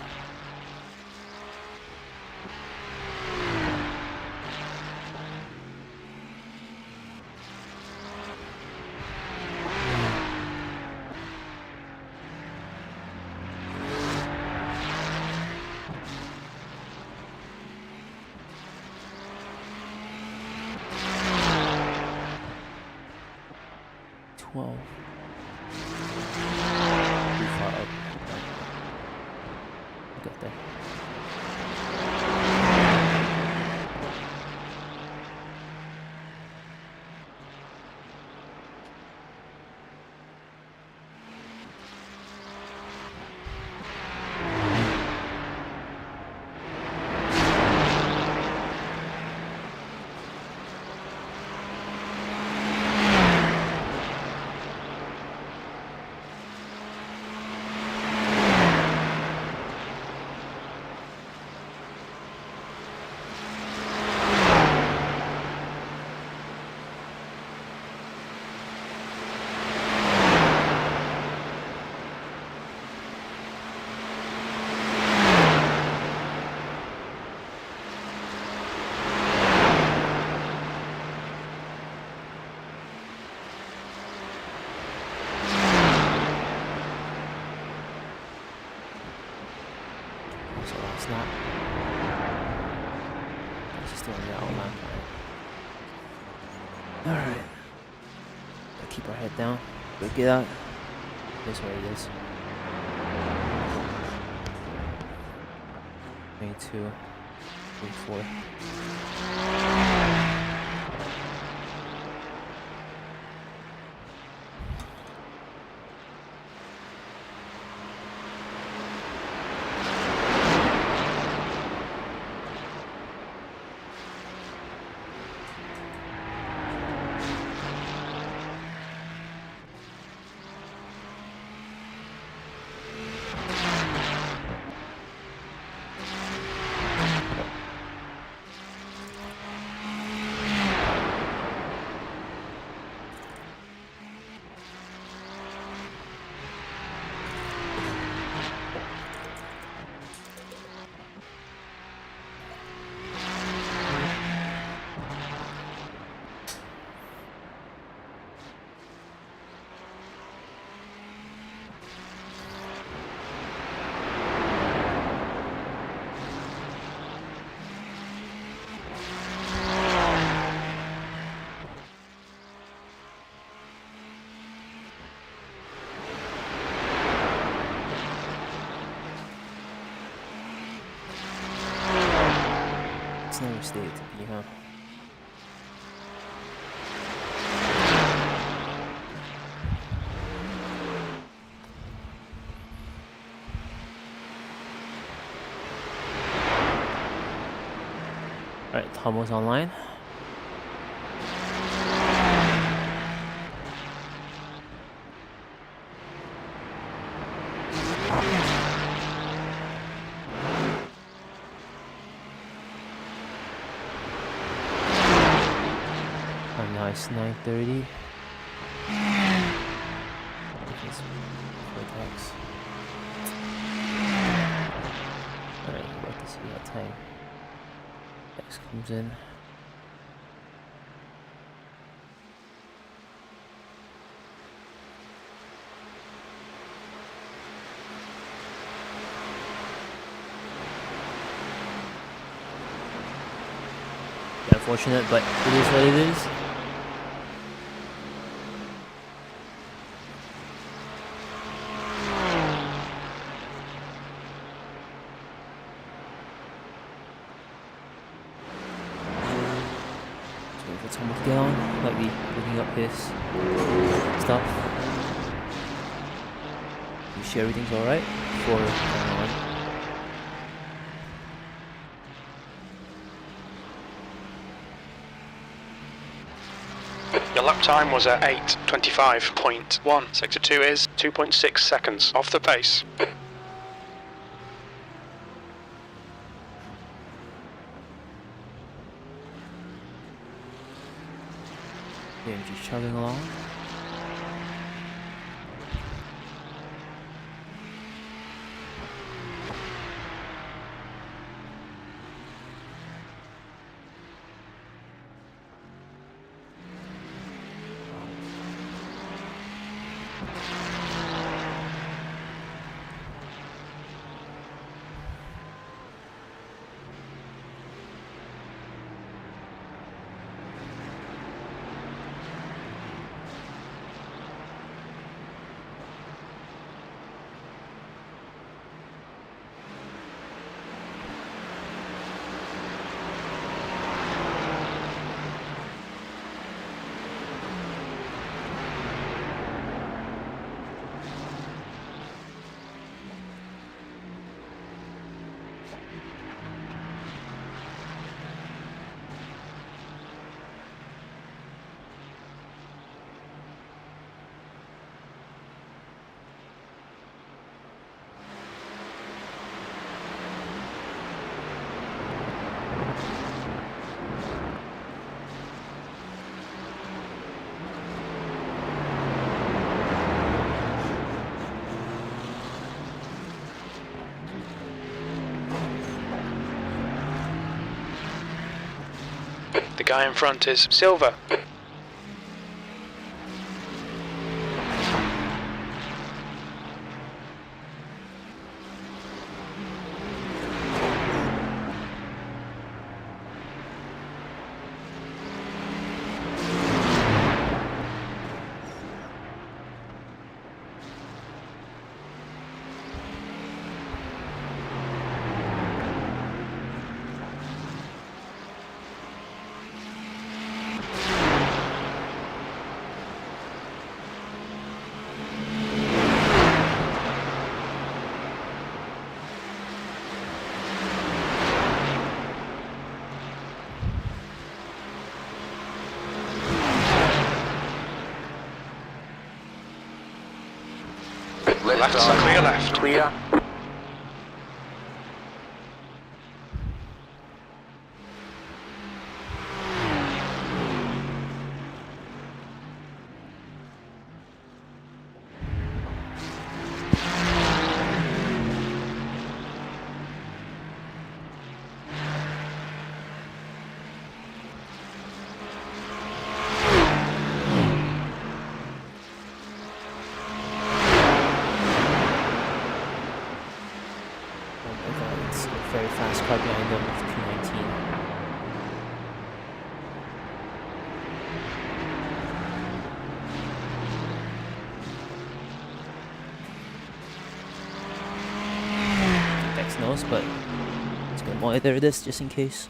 Too far up. Got there. it's not. She's still on the outline. Alright. Keep our head down. Break it out. This way it is. 22, 24. It's never stayed to be, huh? Alright, Tomo's online. Nice, 930. Alright, about to see that time. X comes in. Unfortunate, but it is what it is. Down, might be looking up his stuff. You sure everything's alright before going on? Your lap time was at 8:25.1. Sector 2 is 2.6 seconds off the pace. Just chugging along. The guy in front is Silver. Left, clear left. Clear. It's a very fast car behind them with P19. Dex knows, but it's gonna monitor this just in case.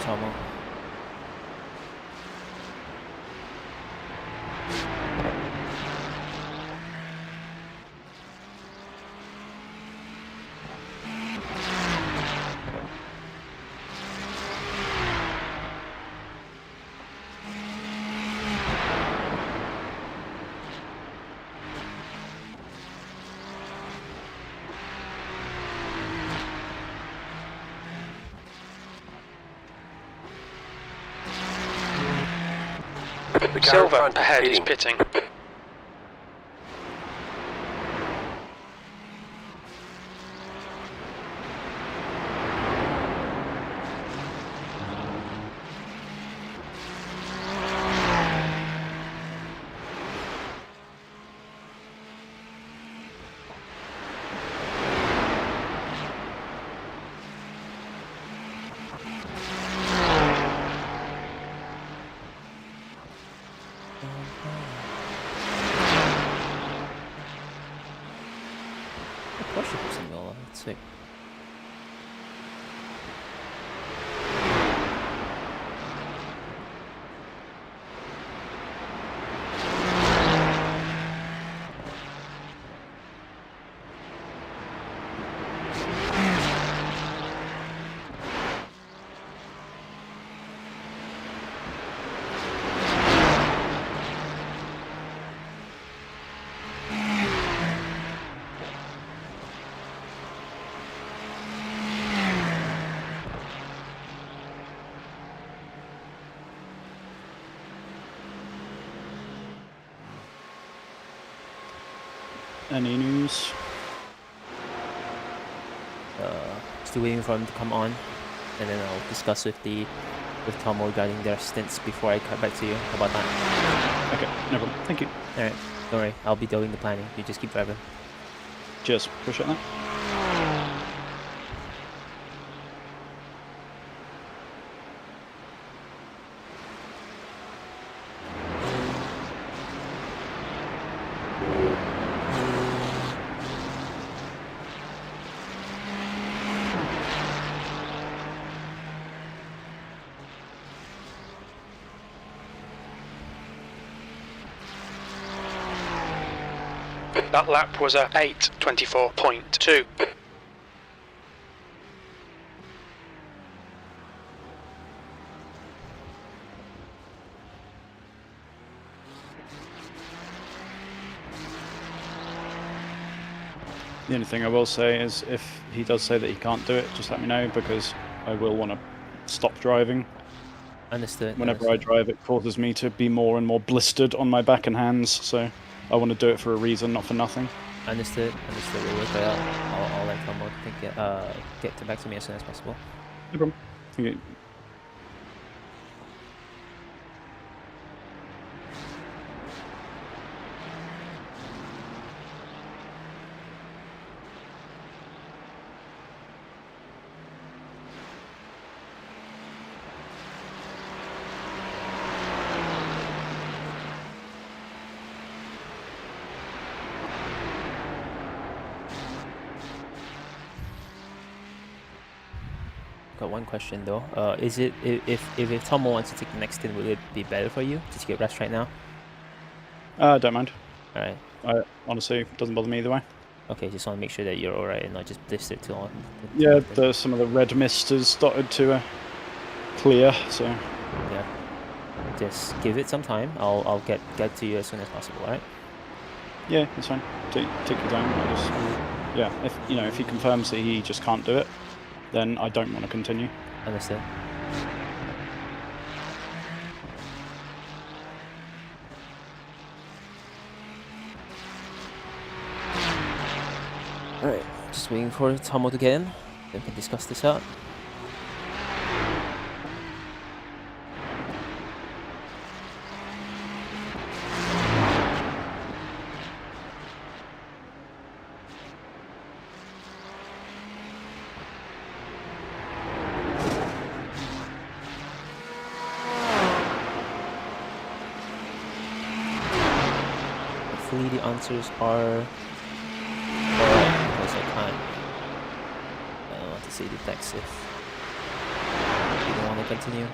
Tomo. Silver ahead is pitting. Let's see. Any news? Still waiting for him to come on, and then I'll discuss with Tomo regarding their stints before I cut back to you. How about that? Okay, no problem. Thank you. All right, don't worry. I'll be doing the planning. You just keep driving. Cheers. Appreciate that. That lap was a 8:24.2. The only thing I will say is if he does say that he can't do it, just let me know, because I will want to stop driving. Understood. Whenever I drive, it causes me to be more and more blistered on my back and hands, so I want to do it for a reason, not for nothing. Understood. We'll work it out. I'll let Tomo get back to me as soon as possible. No problem. Okay. Got one question though. Is it if Tomo wants to take the next stint, would it be better for you to get rest right now? Don't mind. All right. Honestly, it doesn't bother me either way. Okay, just want to make sure that you're all right and not just blistered too long. Yeah, some of the red mist has started to clear, so Yeah. Just give it some time. I'll get to you as soon as possible. All right. yeah, it's fine. Take your time. I just, yeah, if he confirms that he just can't do it, then I don't want to continue. Understood. Alright, just waiting for Tomo to get in, then we can discuss this out. Hopefully the answers are alright, because I don't want to see the text if you don't want to continue.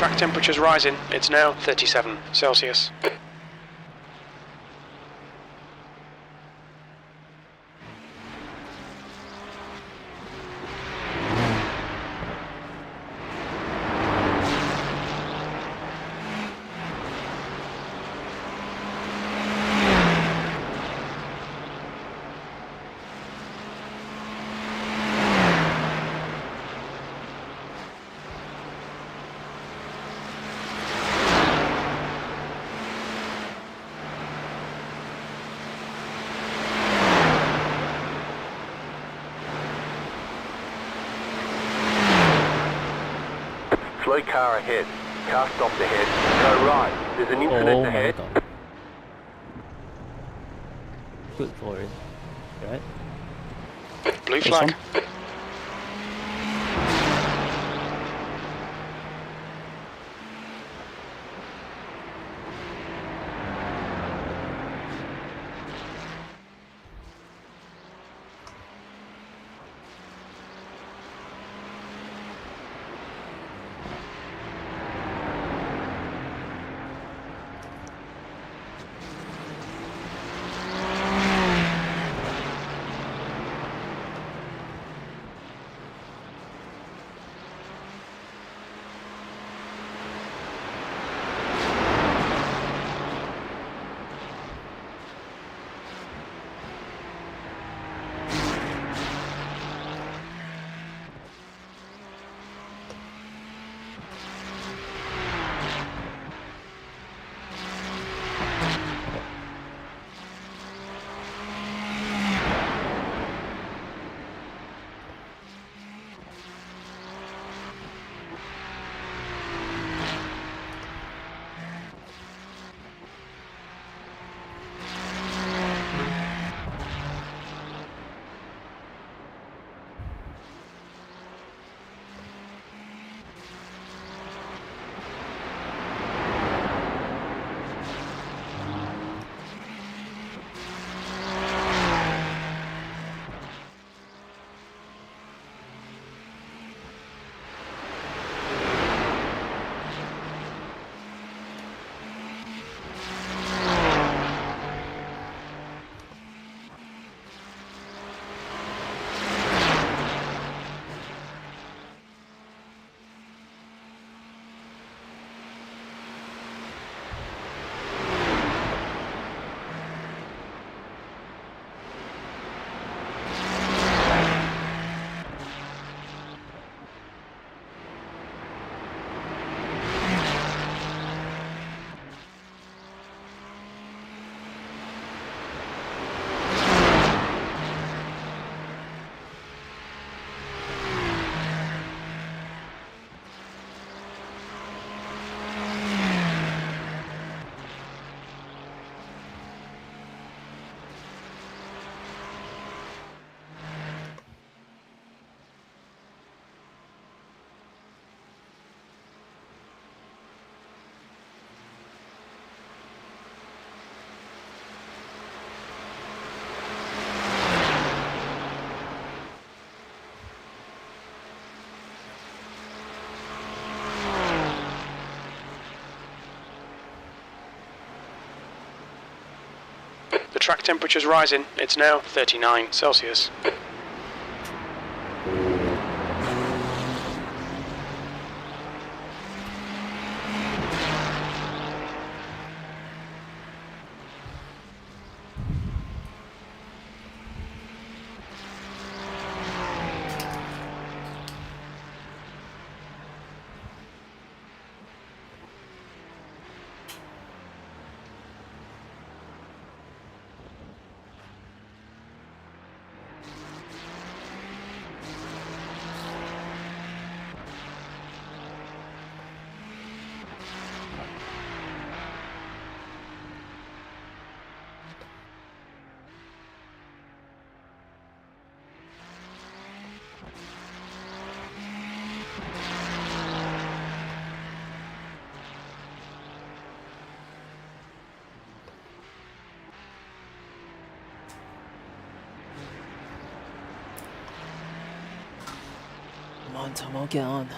track temperature's rising. It's now 37 Celsius. Slow car ahead. Car stopped ahead. Go right. There's an incident Oh my ahead. god. Good for it. Right? Blue This flag. one? The track temperature's rising. It's now 39 Celsius. Come on, Tomo, get on.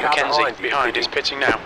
car Mackenzie behind you is pitting now.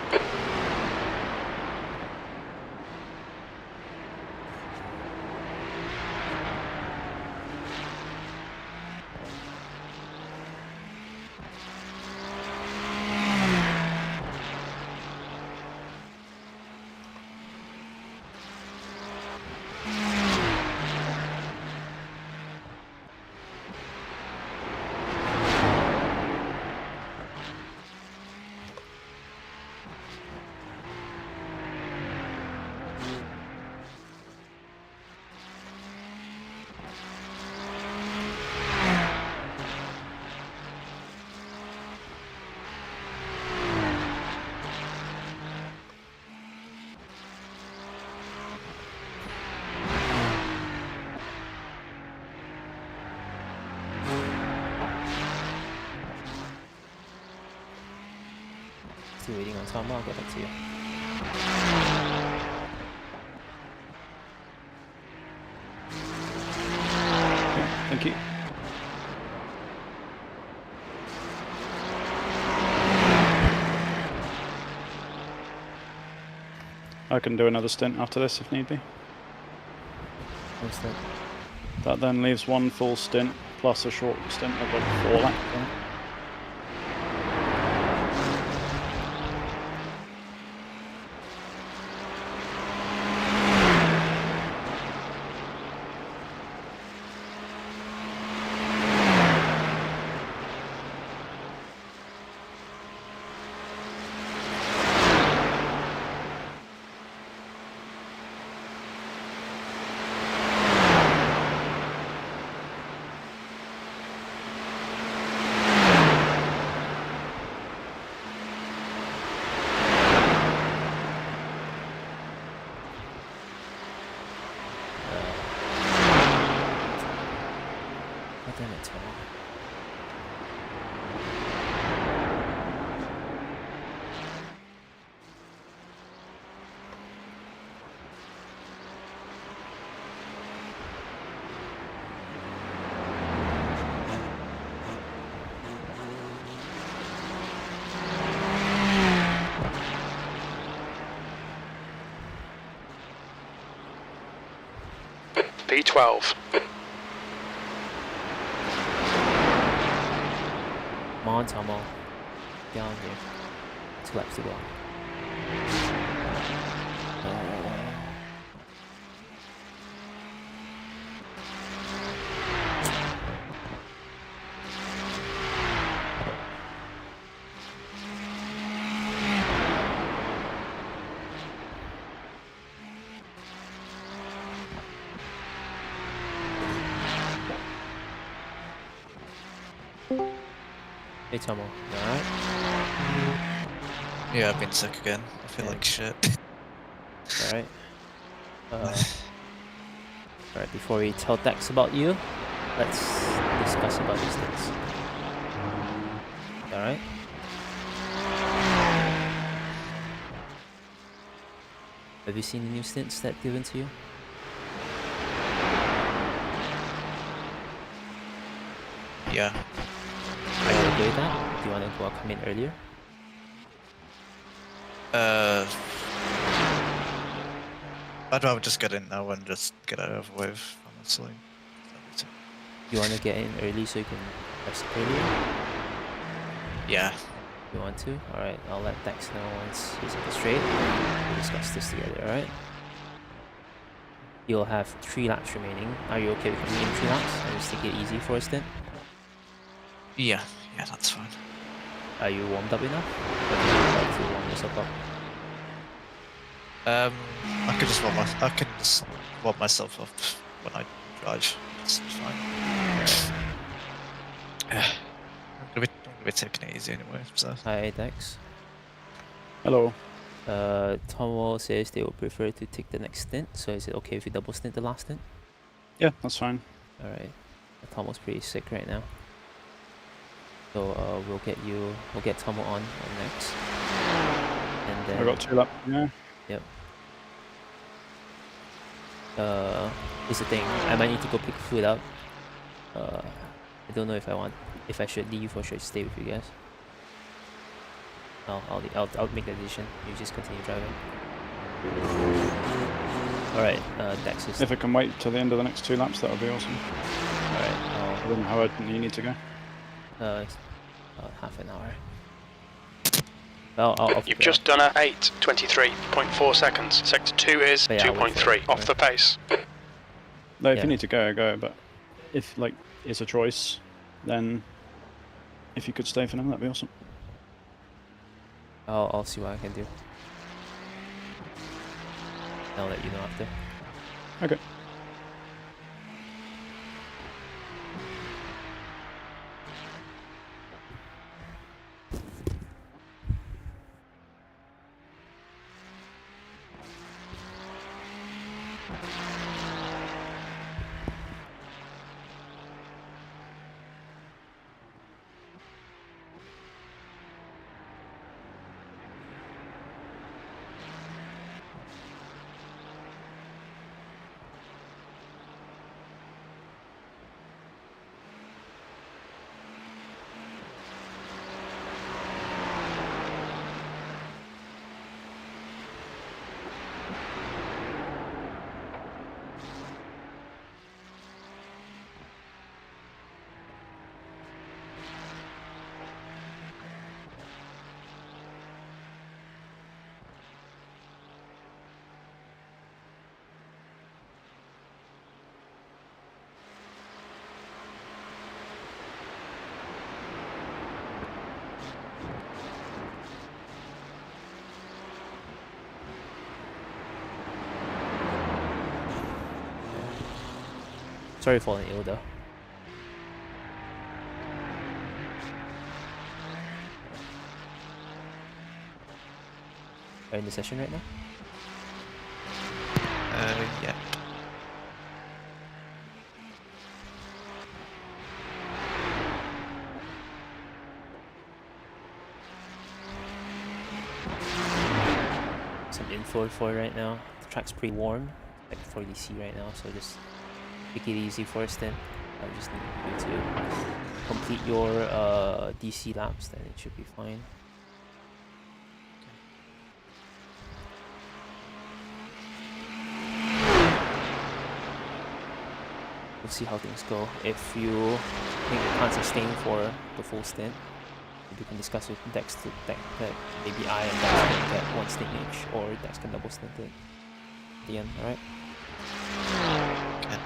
Still waiting on Tom. I'll get back to you. Thank you. I can do another stint after this if need be. What's that? That then leaves one full stint plus a short stint of like 4 laps. Right? Damn it, Tom. P12. Come on, Tomo. Get on here. 2 laps to go. Hey Tomo, you alright? Yeah, I've been sick again. I feel like shit. Alright. Alright, before we tell Dex about you, let's discuss about these things. Alright? Have you seen the new stints that given to you? Yeah. Are you okay with that? Do you want to go come in earlier? I'd rather just get in now and just get it over with, honestly. You want to get in early so you can rest earlier? Yeah. You want to? Alright, I'll let Dex know once he's at the straight. We'll discuss this together, alright? You'll have 3 laps remaining. Are you okay with coming in 3 laps and just take it easy for a stint? Yeah, that's fine. Are you warmed up enough? Or do you like to warm yourself up? I can just warm myself up when I drive. It's fine. I'm gonna be taking it easy anyway, so. Hi, Dex. Hello. Tomo says they would prefer to take the next stint, so is it okay if you double stint the last stint? Yeah, that's fine. Alright. Tomo's pretty sick right now. So we'll get Tomo on next. And then I got 2 laps. Yeah. Yep. Here's the thing. I might need to go pick food up. I don't know if I should leave or should I stay with you guys. I'll make the decision. You just continue driving. All right, Dex is. If it can wait till the end of the next 2 laps, that would be awesome. All right, I don't know how urgent you need to go. it's half an hour. Well, I'll You've just done a 8:23.4 seconds. Sector 2 is But yeah, I'll wait for 2.3 it, off right. the pace. No, if Yeah. you need to go, go. But if like it's a choice, then if you could stay for now, that'd be awesome. I'll see what I can do. I'll let you know after. Okay. Sorry for falling ill though. Are you in the session right now? Yeah. Some info for it right now. The track's pretty warm, like for DC right now, so just take it easy for a stint. I just need you to complete your DC laps, then it should be fine. We'll see how things go. If you think you can't sustain for the full stint, you can discuss with Dex that maybe I and Dex can get 1 stint each, or Dex can double stint it at the end, alright? Okay.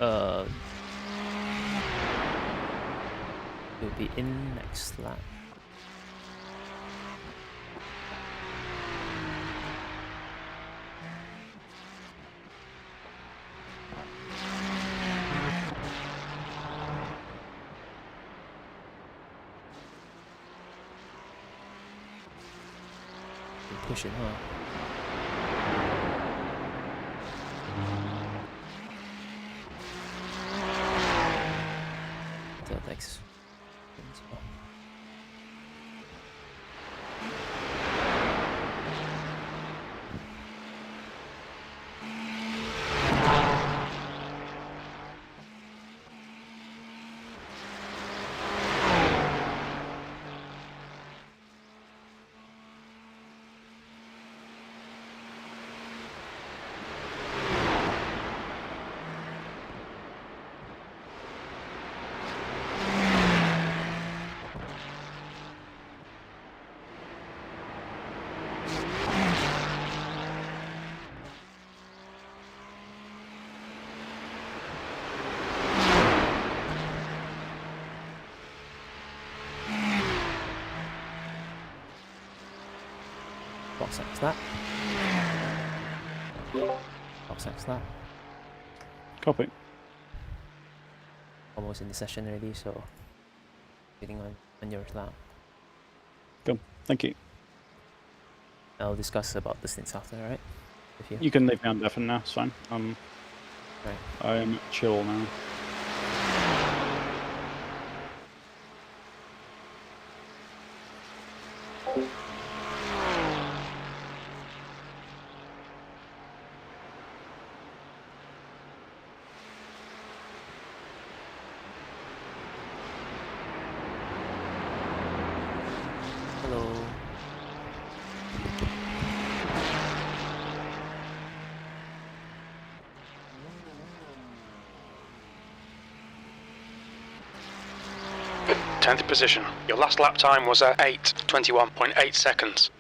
Will be in next lap. Pushing, huh? Thanks. Box X that. Box X that. Copy. Almost in the session already, so waiting on your lap. Go. Thank you. I'll discuss about the stints after, alright? With you. You can leave me on deafen now, it's fine. Right. I'm chill now. Hello. Tenth position. Your last lap time was at 8:21.8 seconds.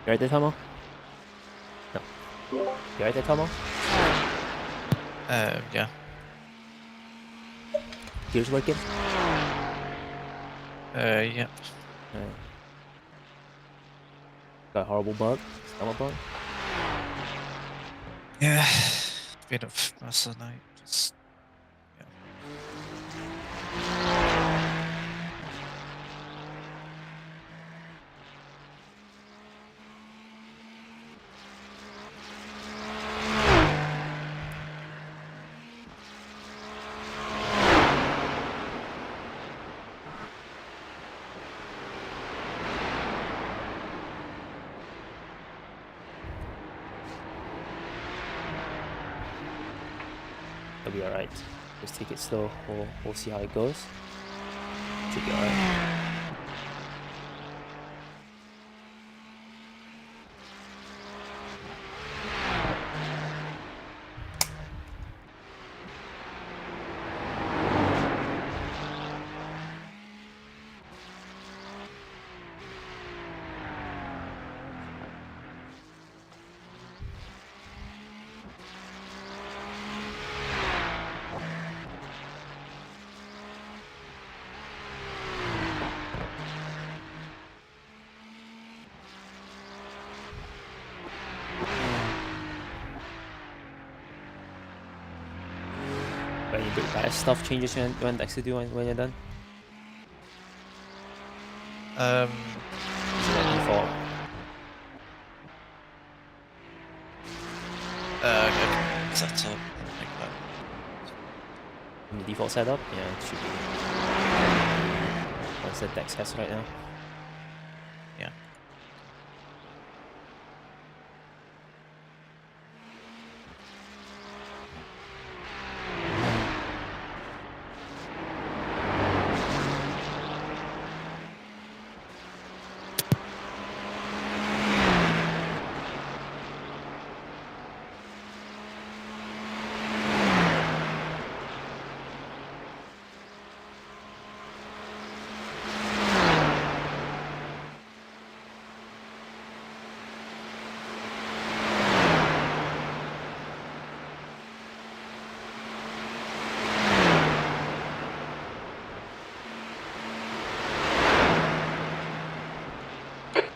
You right there, Tomo? No. You right there, Tomo? Yeah. Gears working? Yeah. Alright. Got a horrible bug? Stomach bug? Yeah, bit of mess and I just yeah. It'll be alright. Just take it slow. We'll see how it goes. Should be alright. Any big bad stuff changes you want to actually do when you're done? Is it by default? Set up like that. In the default setup? Yeah, it should be. What's the dex has right now? Yeah.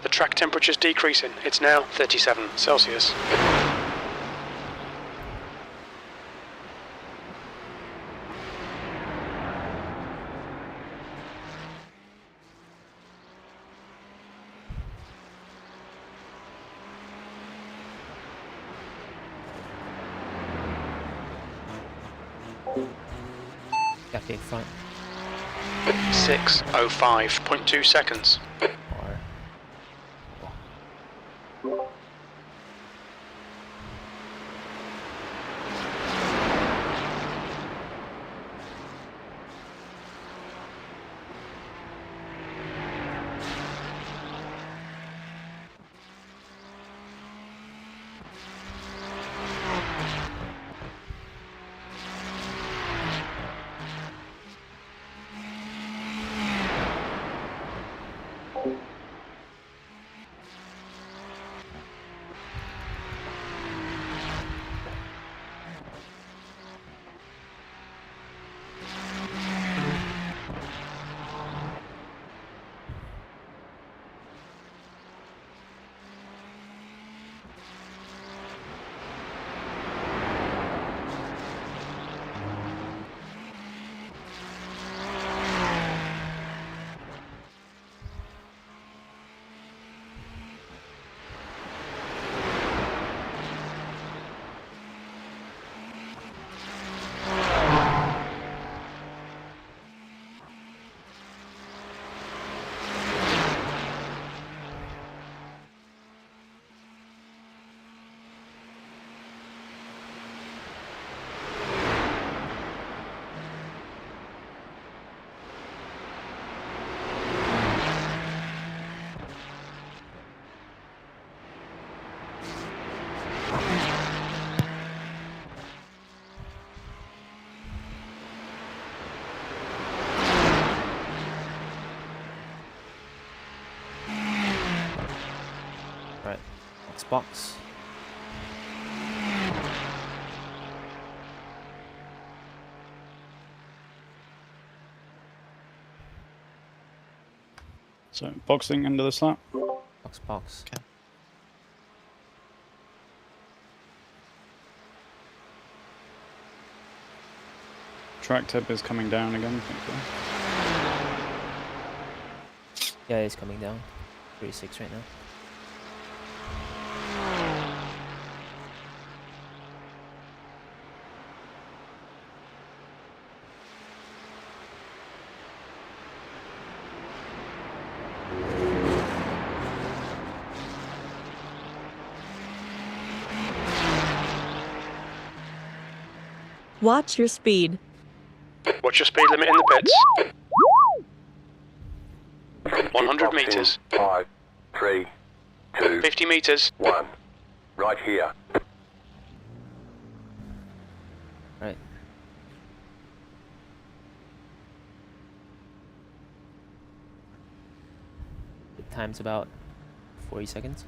The track temperature's decreasing. It's now 37 Celsius. Cafe front. 6:05.2 seconds. Or right. Next box. So boxing into the slap. Box. Okay. track tip is coming down again, thankfully. Yeah, it's coming down. 36 right now. Watch your speed. What's your speed limit in the pits? 100 meters. 5, 3, 2, 50 meters. 1. Right here. Right. The time's about 40 seconds.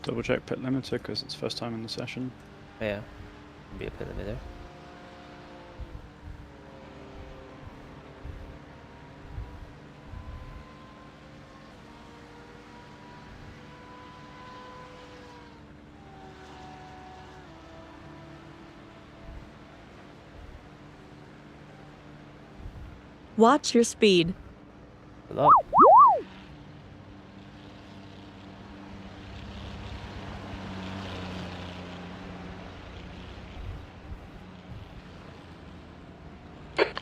Double check pit limiter because it's first time in the session. Yeah, be a pit limit there. Watch your speed. Good luck.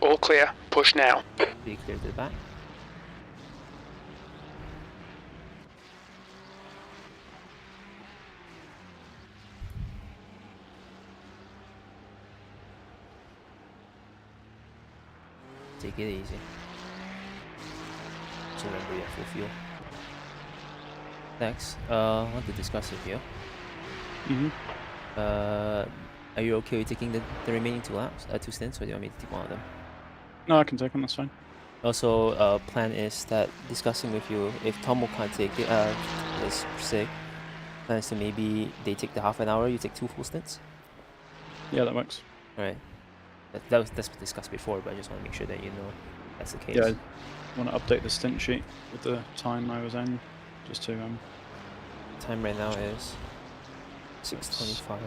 All clear. Push now. Be clear to the back. Take it easy. Just remember you have full fuel. Next, I want to discuss with you. Are you okay with taking the remaining 2 laps, 2 stints, or do you want me to take one of them? No, I can take them, that's fine. Also, plan is that discussing with you, if Tomo can't take it, is sick, plan is to maybe they take the half an hour, you take 2 full stints? Yeah, that works. Alright. That's discussed before, but I just want to make sure that you know that's the case. Yeah, I want to update the stint sheet with the time I was in, just to Time right now is 6:25.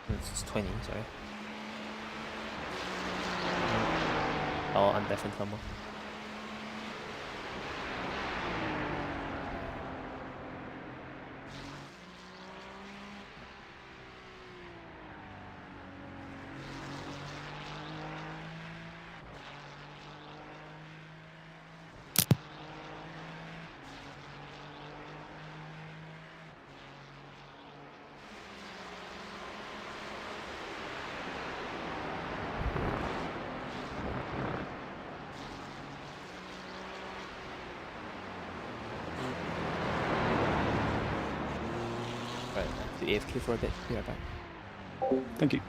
It's 20, sorry. Oh, I'm definitely Tomo. Right, do AFK for a bit, be right back. thank you.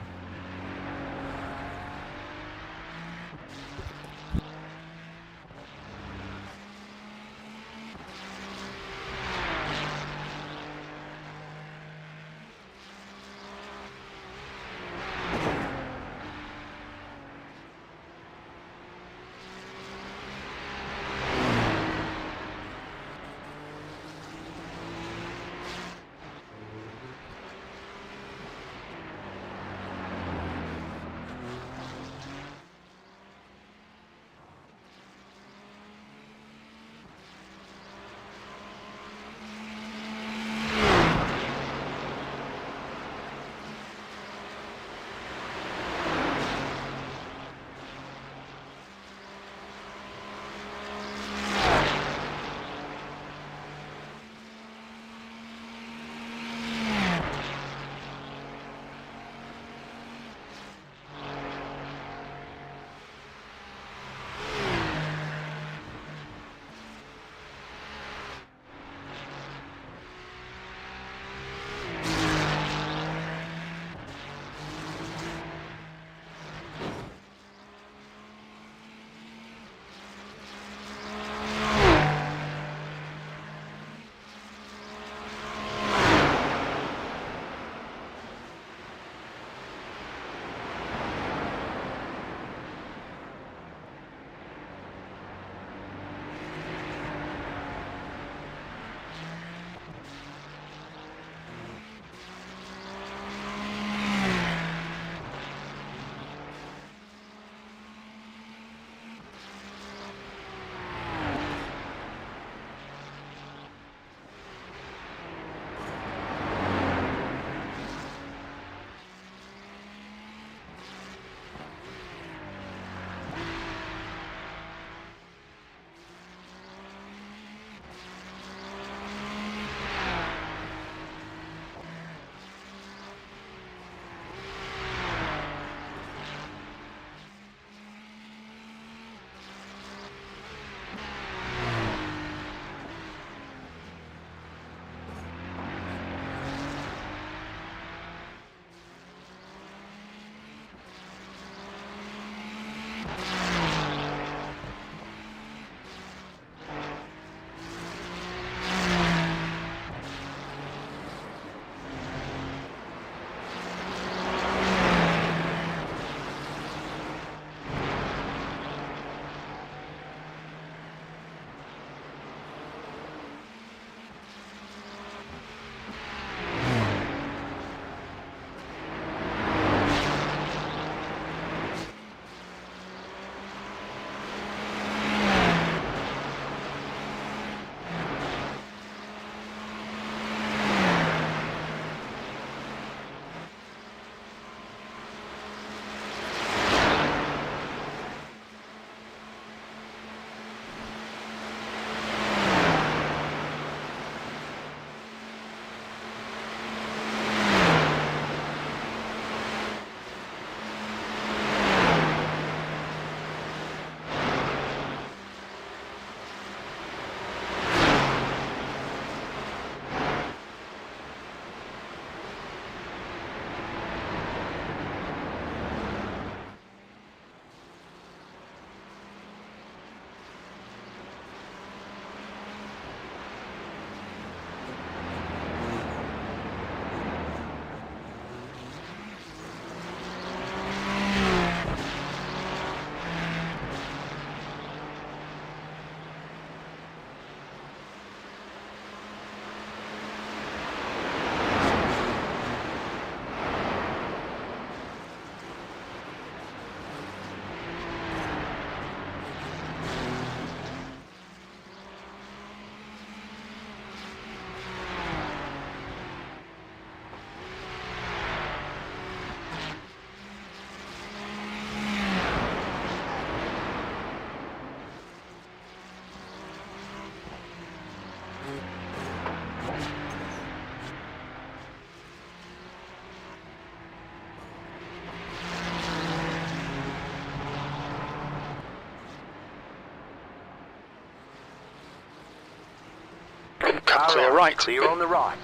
Car clear on. right. Clear on the right.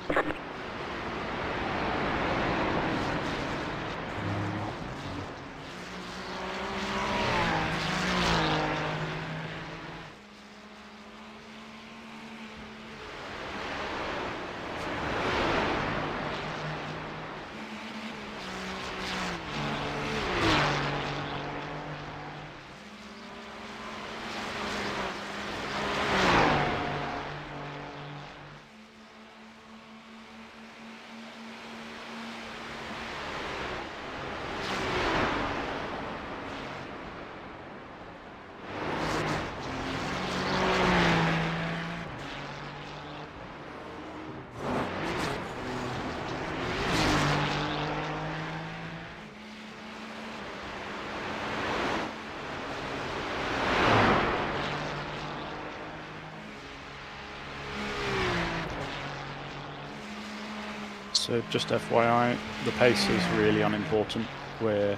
So just FYI, the pace is really unimportant. We're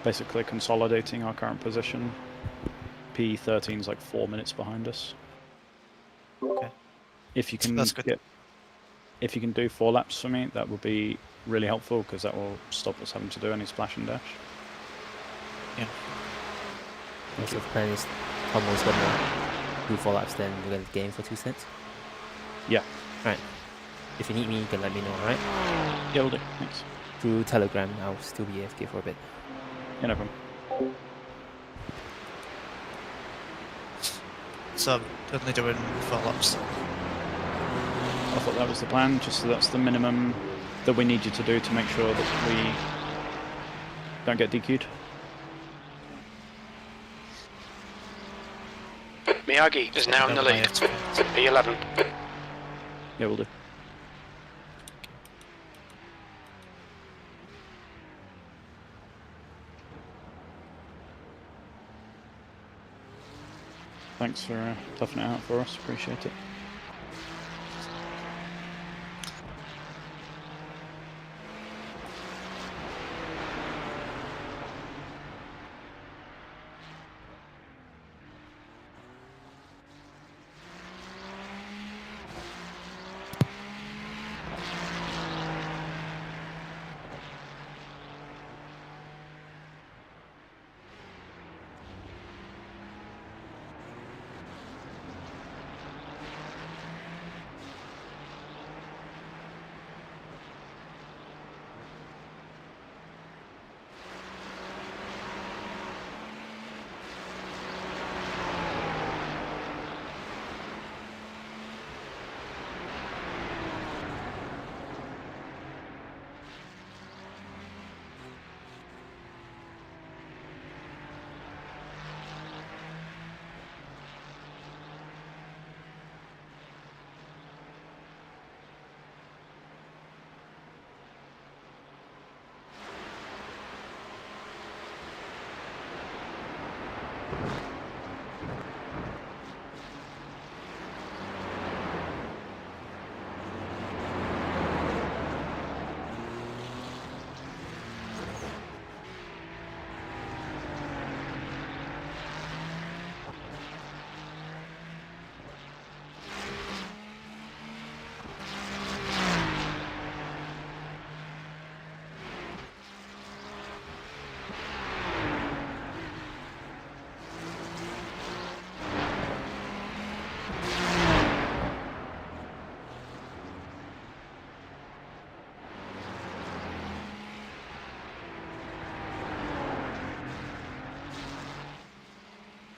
basically consolidating our current position. P13 is like 4 minutes behind us. Okay. If you can That's good. if you can do 4 laps for me, that would be really helpful because that will stop us having to do any splash and dash. Yeah. So the plan is almost gonna do 4 laps, then we're gonna game for 2 cents. Yeah. Right. If you need me, you can let me know, alright? Yeah, will do. Thanks. Through Telegram, I'll still be AFK for a bit. Yeah, no problem. So, only doing 4 laps. I thought that was the plan, just so that's the minimum that we need you to do to make sure that we don't get DQ'd. Miyagi is now in the lead. P11. Yeah, will do. Thanks for toughing it out for us, appreciate it.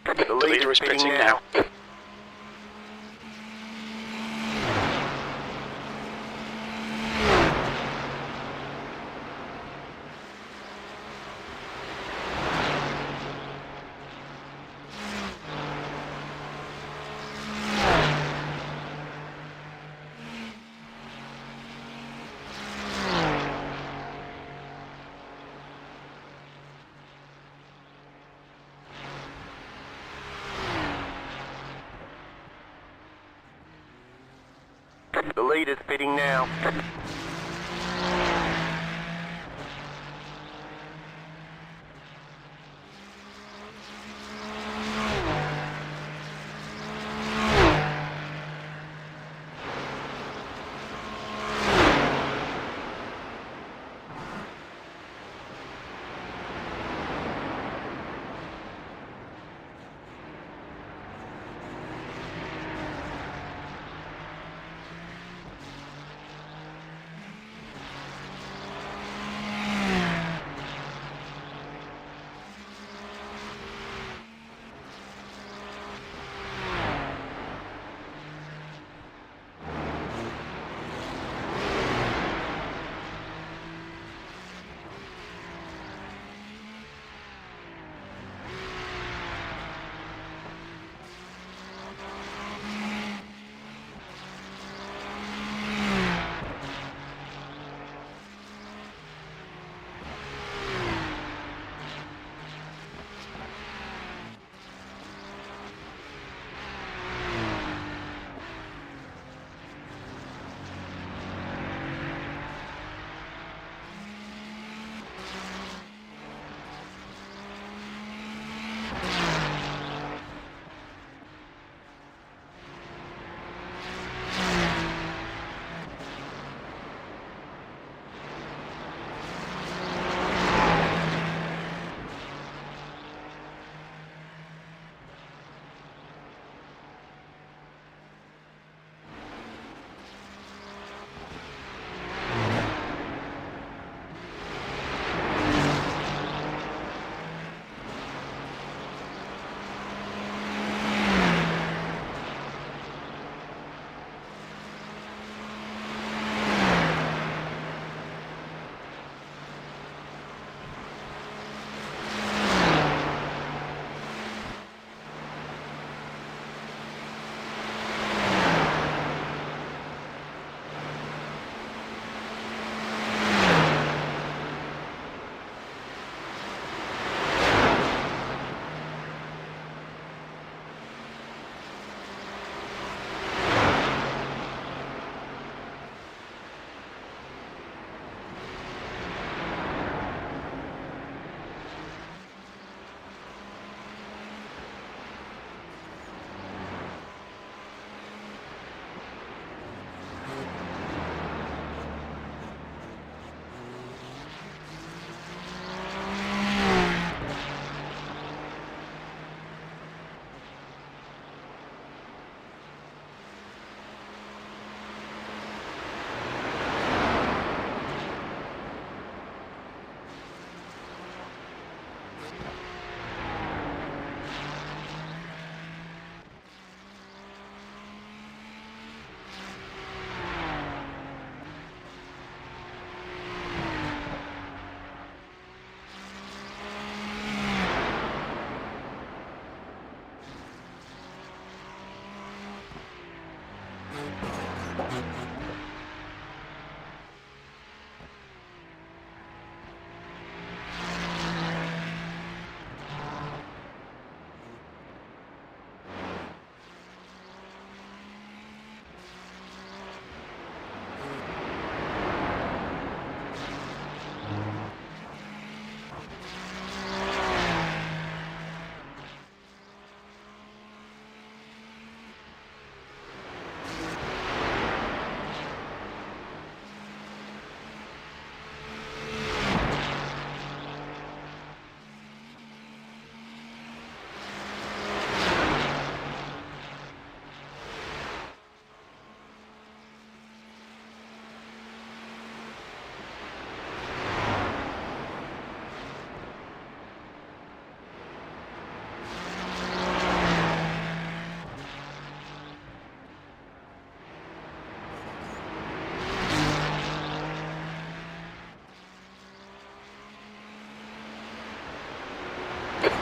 The leader is pitting now. The leader's pitting now.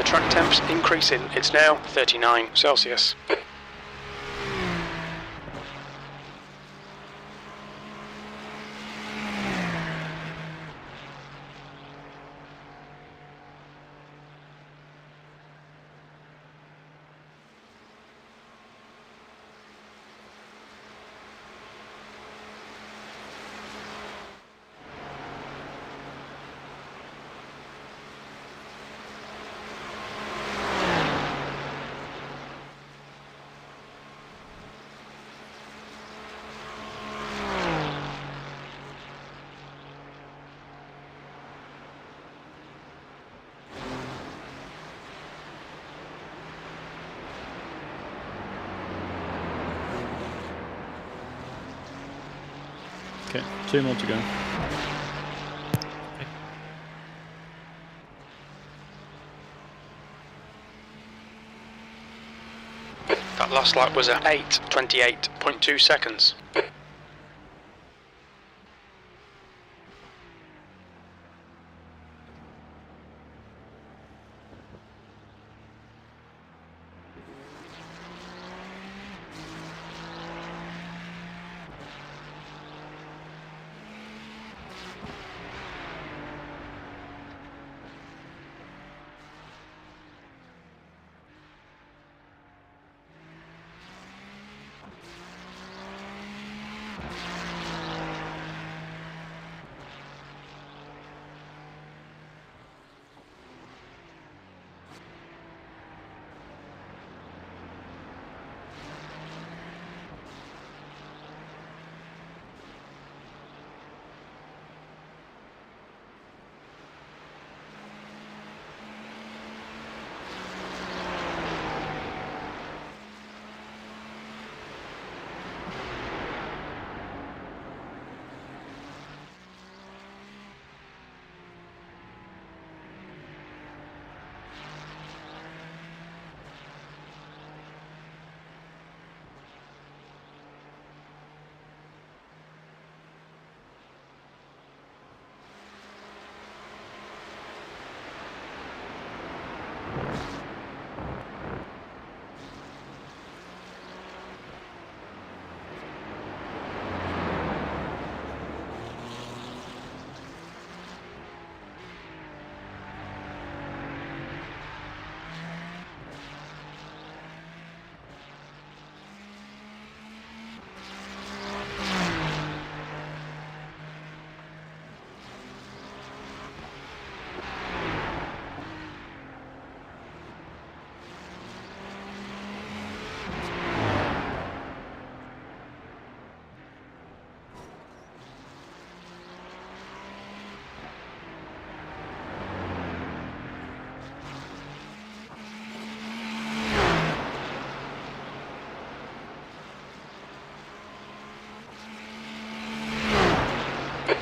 The track temp's increasing. It's now 39 Celsius. Okay, 2 more to go. That last lap was at 8:28.2 seconds.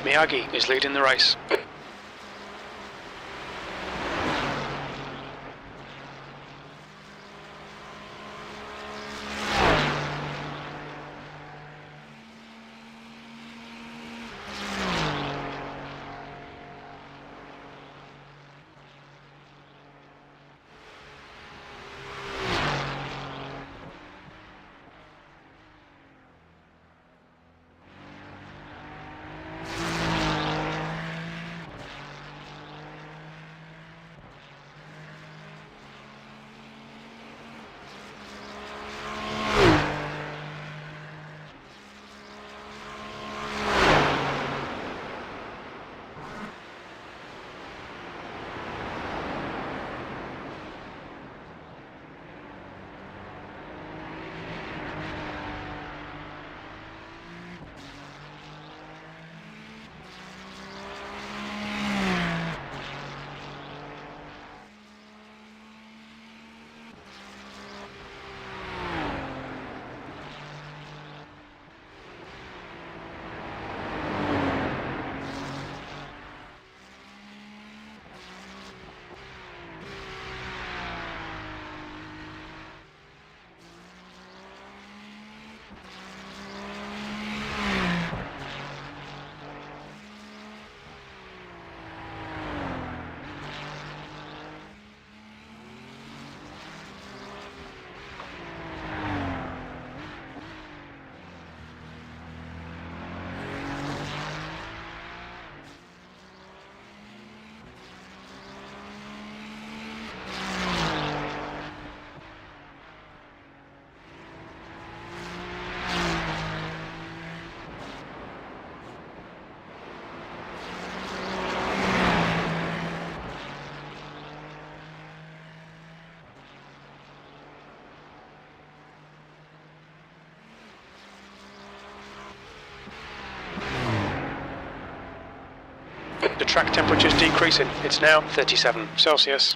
Miyagi is leading the race. track temperature's decreasing. It's now 37 Celsius.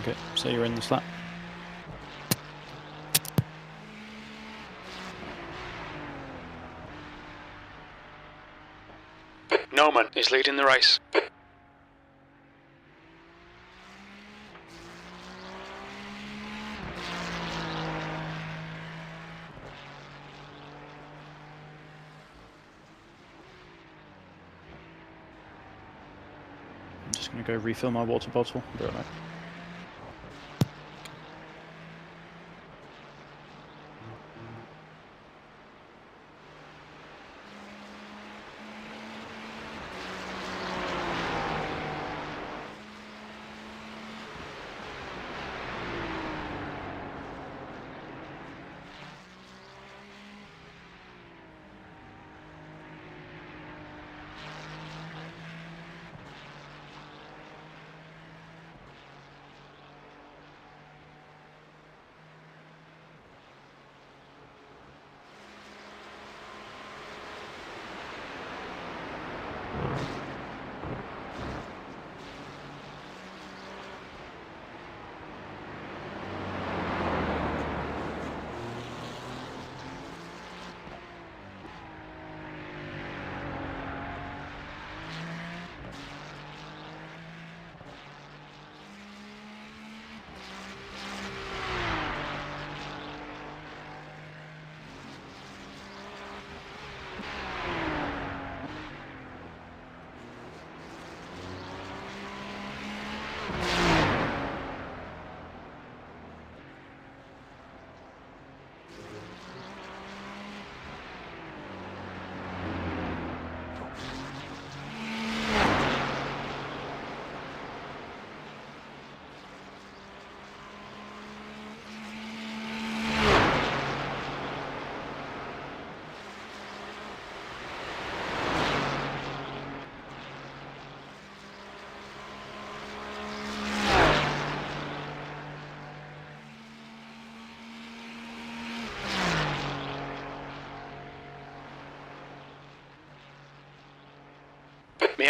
Okay, so you're in this lap. Norman is leading the race. I'm just going to go refill my water bottle. Be right back.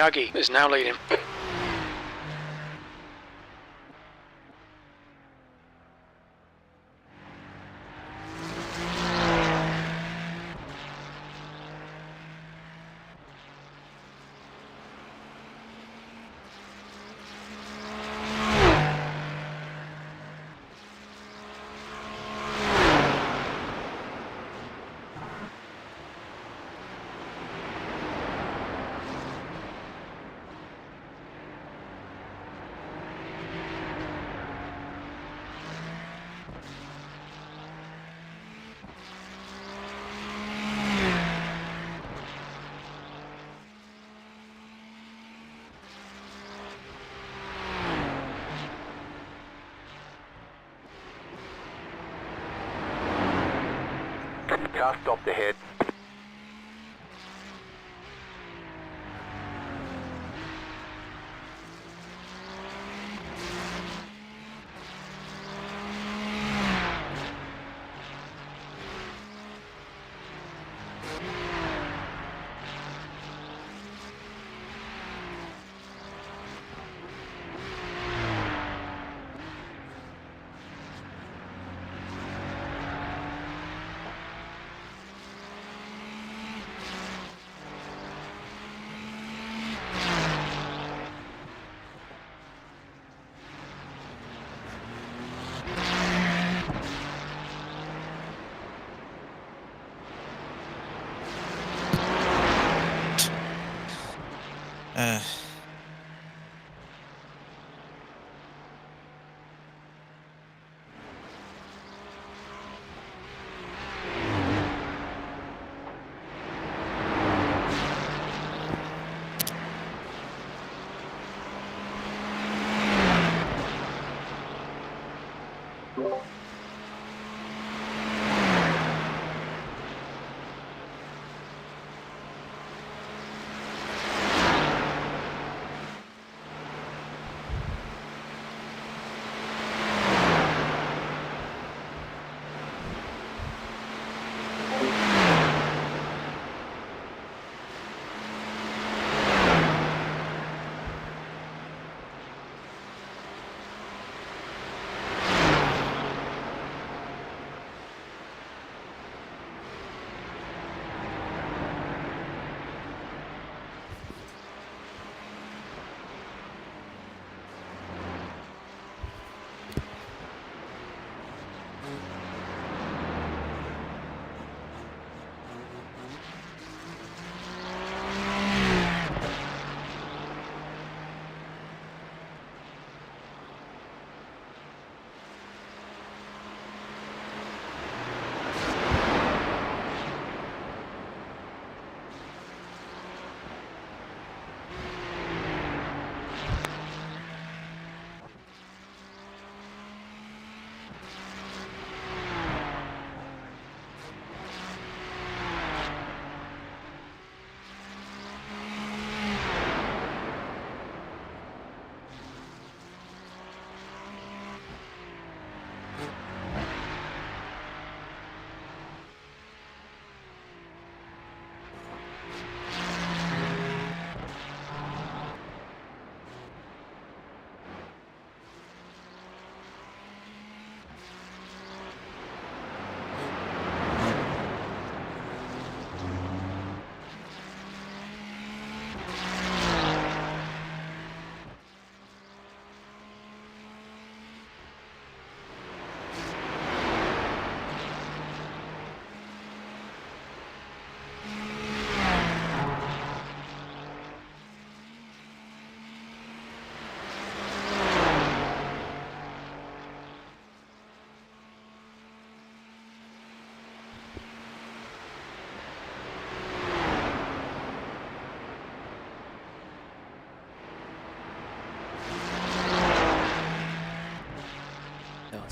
Miyagi is now leading. Car stopped ahead.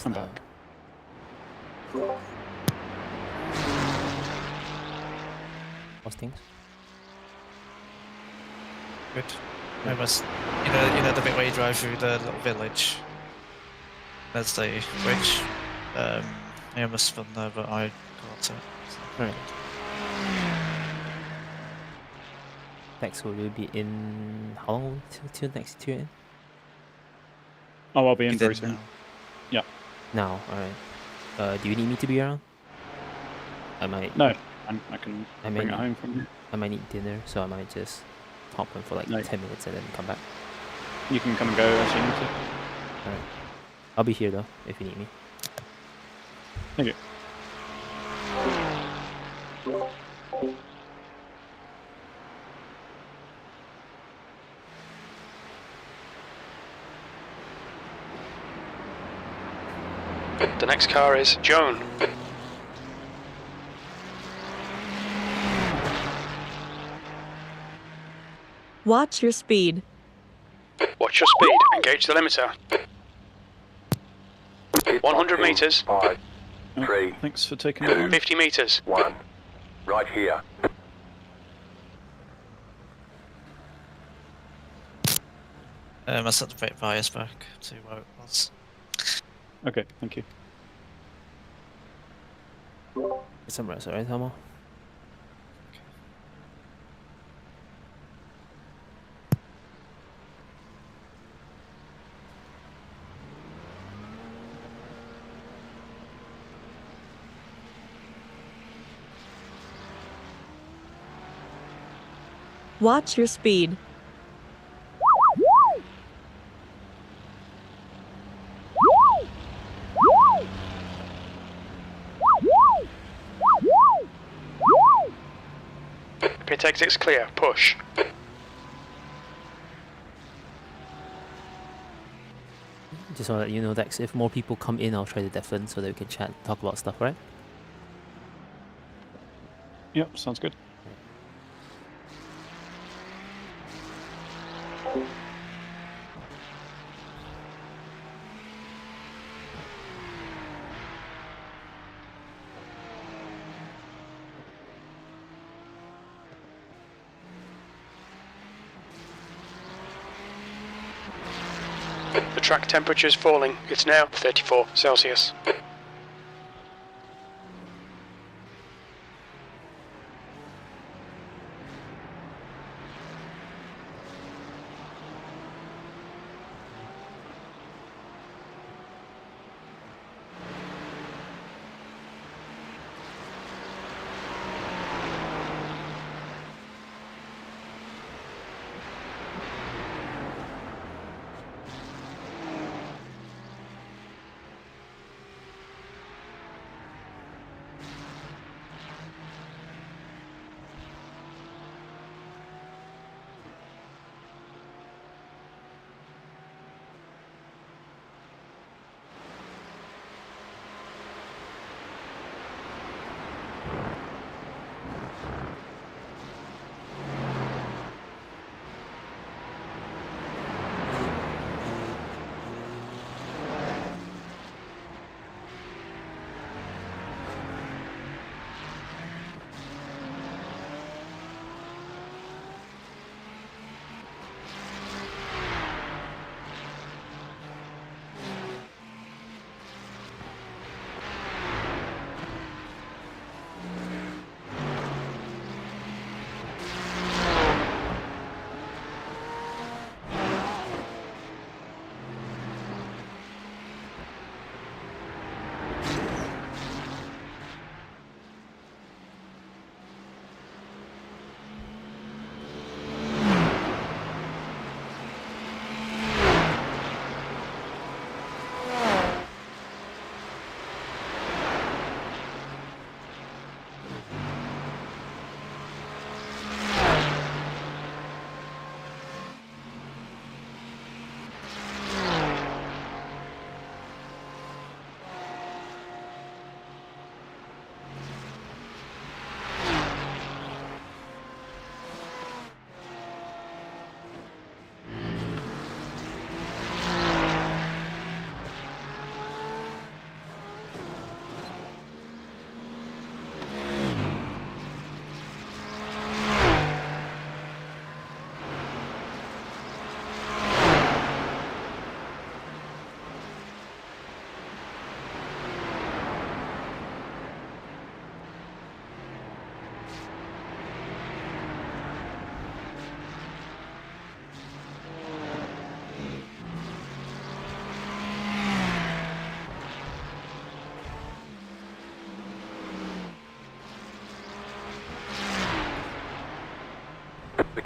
I'm back. Postings. Good. I was, you know the bit where you drive through the little village. There's the bridge. I almost spun there, but I got it. So. Right. Dex, will you be in how long till next year? Oh, I'll be in Be very there soon. now. Yeah. Now, alright. Do you need me to be around? I might. No, I can I may bring it need, home from here. I might need dinner, so I might just hop in for like No. 10 minutes and then come back. You can come and go as you need to. Alright. I'll be here though if you need me. Thank you. The next car is Joan. Watch your speed. Watch your speed. Engage the limiter. 100 meters. 5, Oh, 3, thanks for taking that one. 50 meters. 1. Right here. I set the brake bias back to where it was. Okay, thank you. Get some rest, alright, Tomo? Watch your speed. Pit exit's clear. Push. Just want to let you know, Dex, if more people come in, I'll try to deafen so that we can chat, talk about stuff, right? Yep, sounds good. The track temperature is falling. It's now 34 Celsius.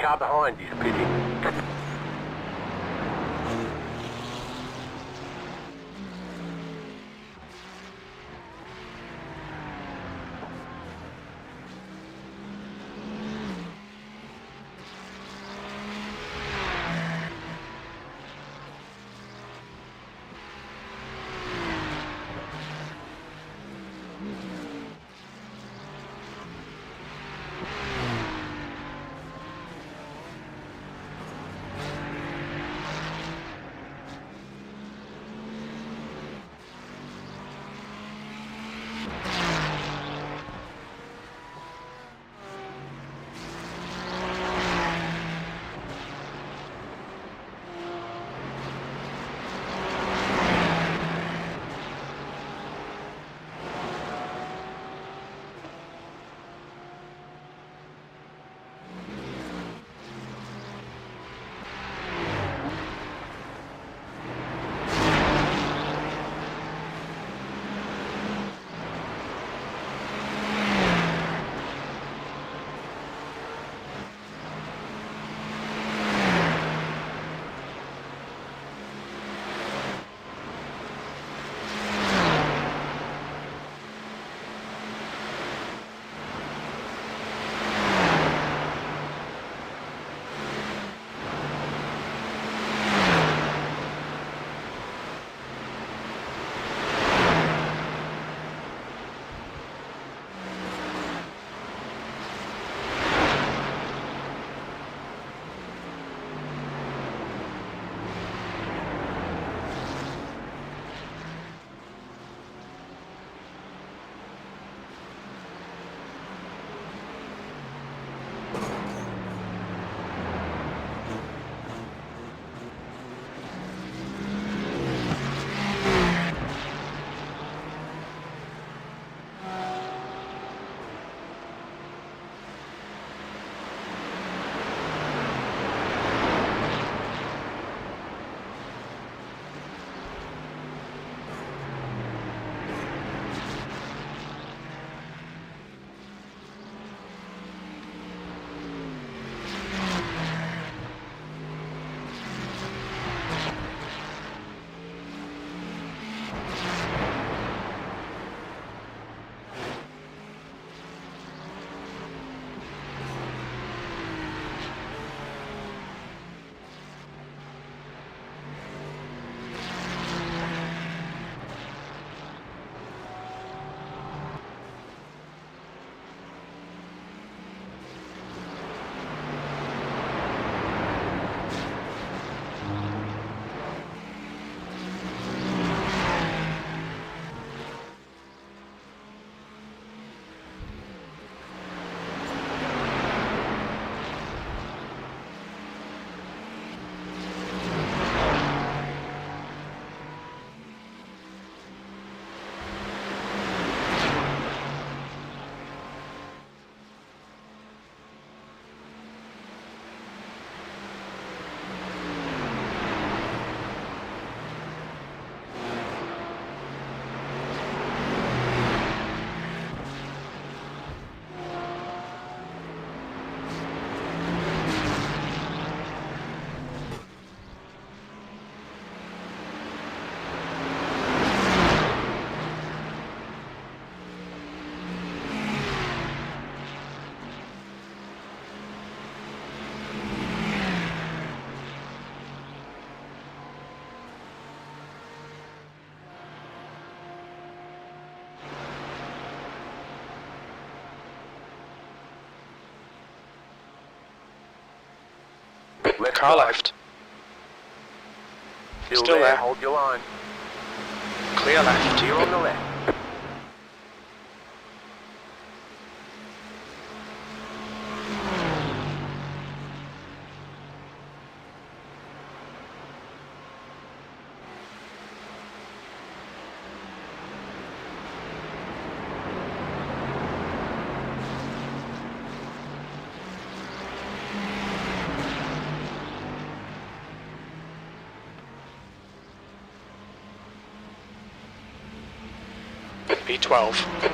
car behind is pitting. Left Car side. left. Still Still there. there. Hold your line. Clear left. You're on the left. B12.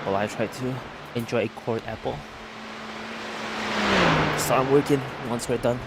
while I try to enjoy a cored apple. Start working once we're done.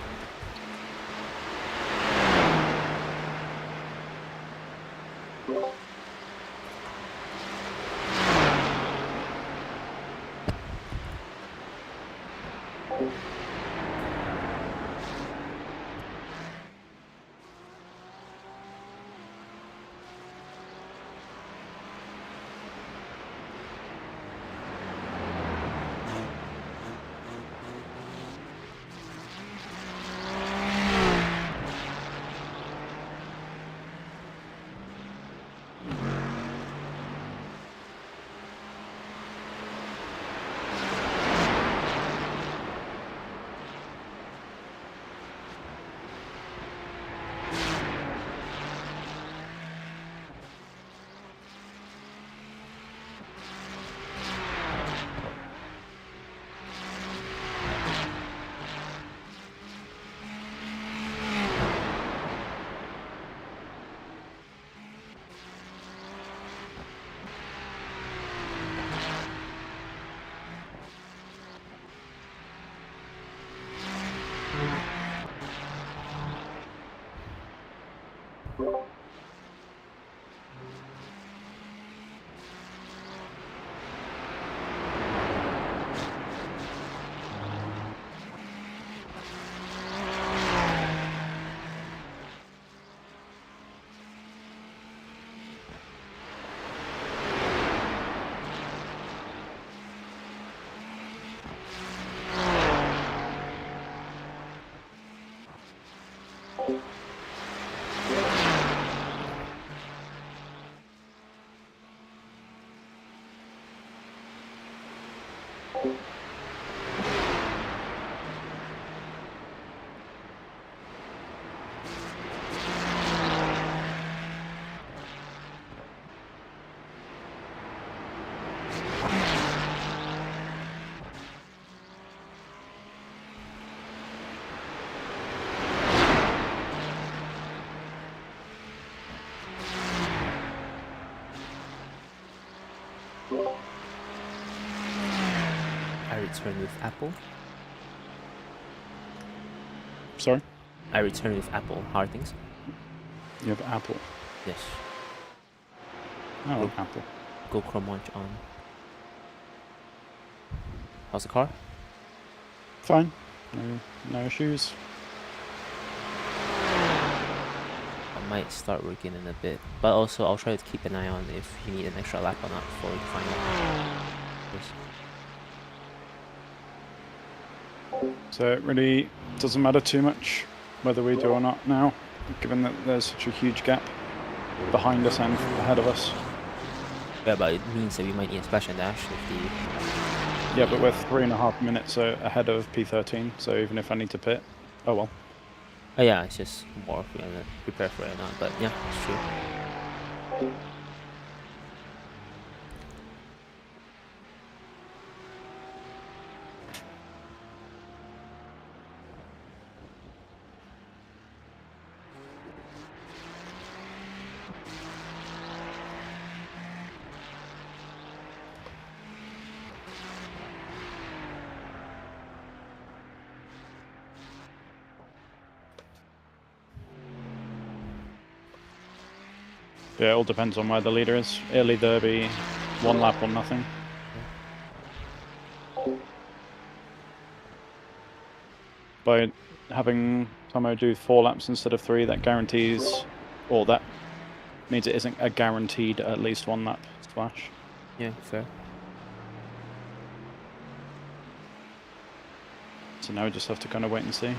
I return with apple. Sorry? I return with apple. How are things? You have apple. Yes. Oh, apple. Go Chrome Launch on. How's the car? Fine. No issues. I might start working in a bit, but also I'll try to keep an eye on if you need an extra lap or not before the final. Yes. So it really doesn't matter too much whether we do or not now, given that there's such a huge gap behind us and ahead of us. Yeah, but it means that we might need a splash and dash if the... Yeah, but we're 3.5 minutes ahead of P13, so even if I need to pit, oh well. Oh yeah, it's just more if we're gonna prepare for it or not, but yeah, it's true. Yeah, it all depends on where the leader is. It'll either be one lap or nothing. By having Tomo do 4 laps instead of 3, that guarantees, or that means it isn't a guaranteed at least 1 lap splash. Yeah, fair. So now we just have to kind of wait and see.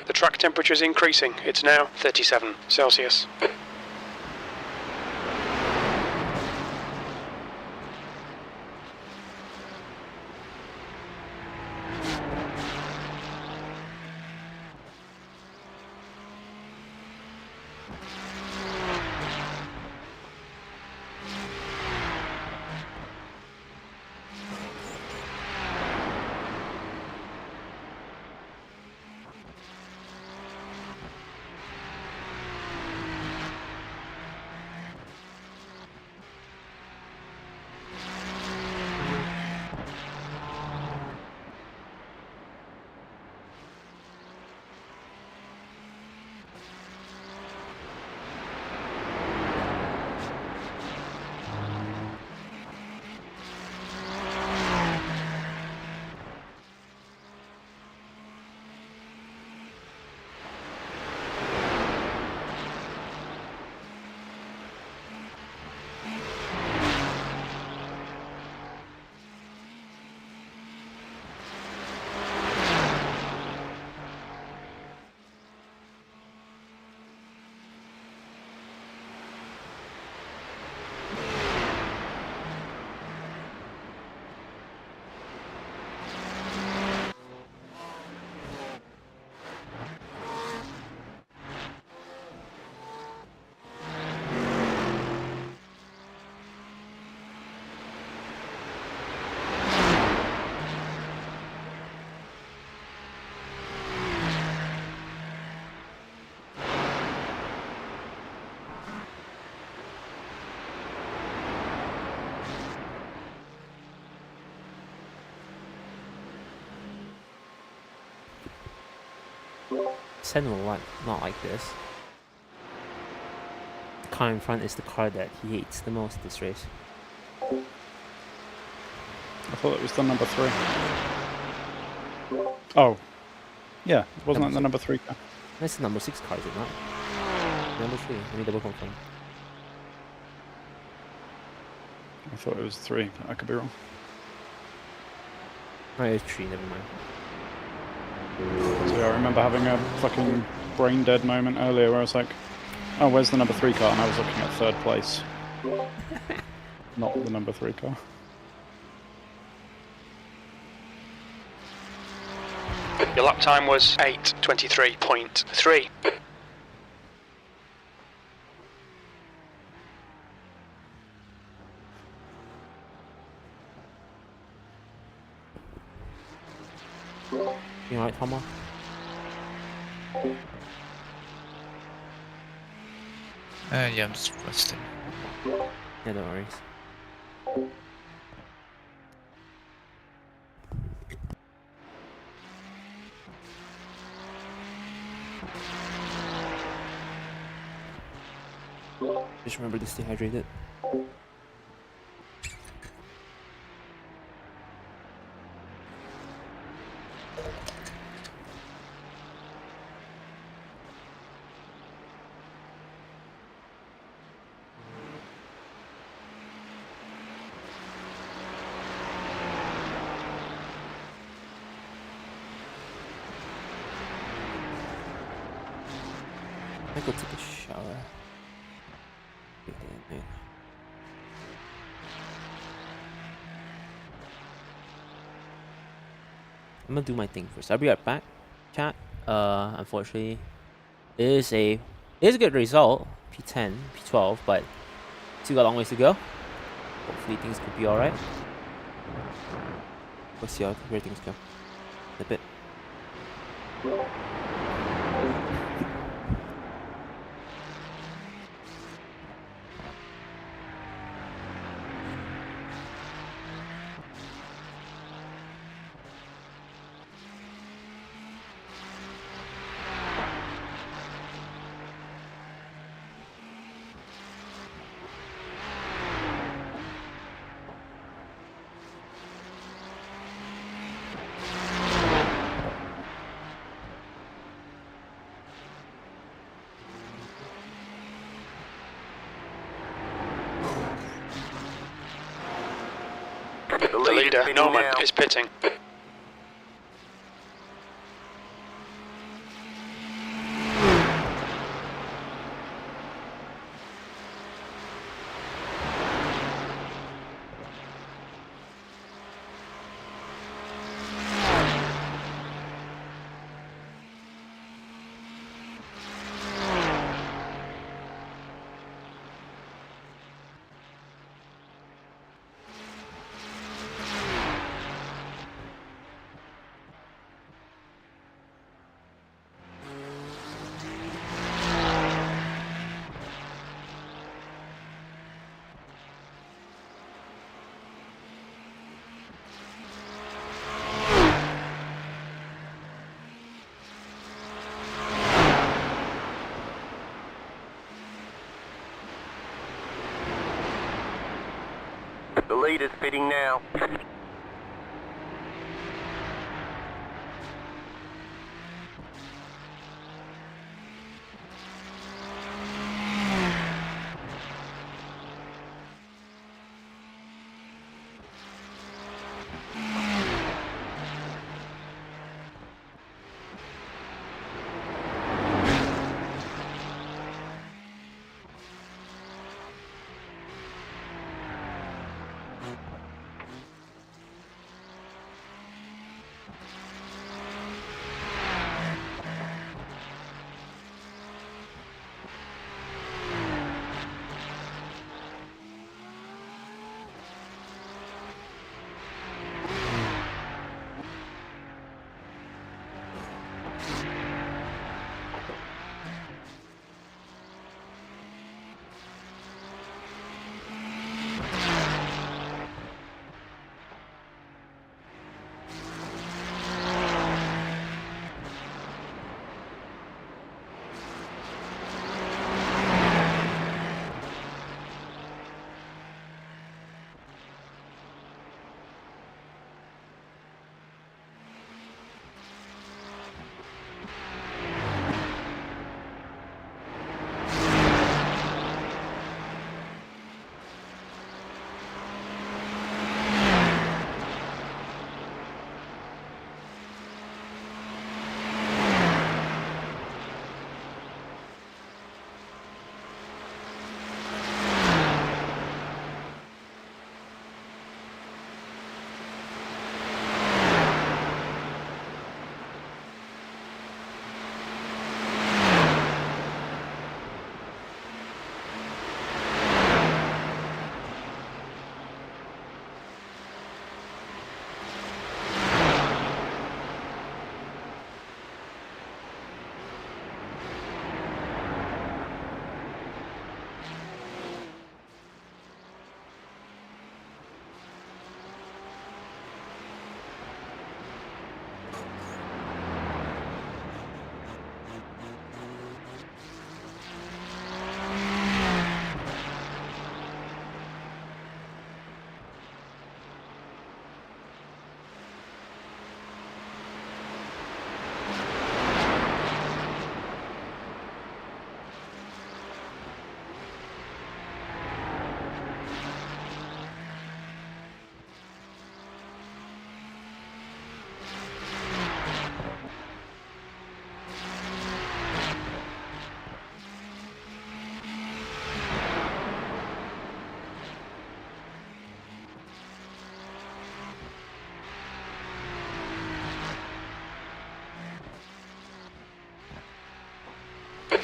The track temperature is increasing. It's now 37 Celsius. Sen will not like this. The car in front is the car that he hates the most this race. I thought it was the number 3. Oh. Yeah, wasn't that the number 3 car? That's the number 6 car, is it not? Number 3, let me double confirm. I thought it was 3, I could be wrong. Oh, it was 3, never mind. So yeah, I remember having a fucking brain dead moment earlier where I was like, oh, where's the number 3 car? And I was looking at 3rd place. Not the number 3 car. Your lap time was 8:23.3. You alright, Tomo? Yeah, I'm just resting. Yeah, no worries. Just remember to stay hydrated. I go take a shower. I'm gonna do my thing first. I'll be right back, chat. Unfortunately, it is a good result, P10, P12, but still got a long ways to go. Hopefully things could be alright. We'll see where things go in a bit. The leader, Norman, is pitting. The leader's pitting now.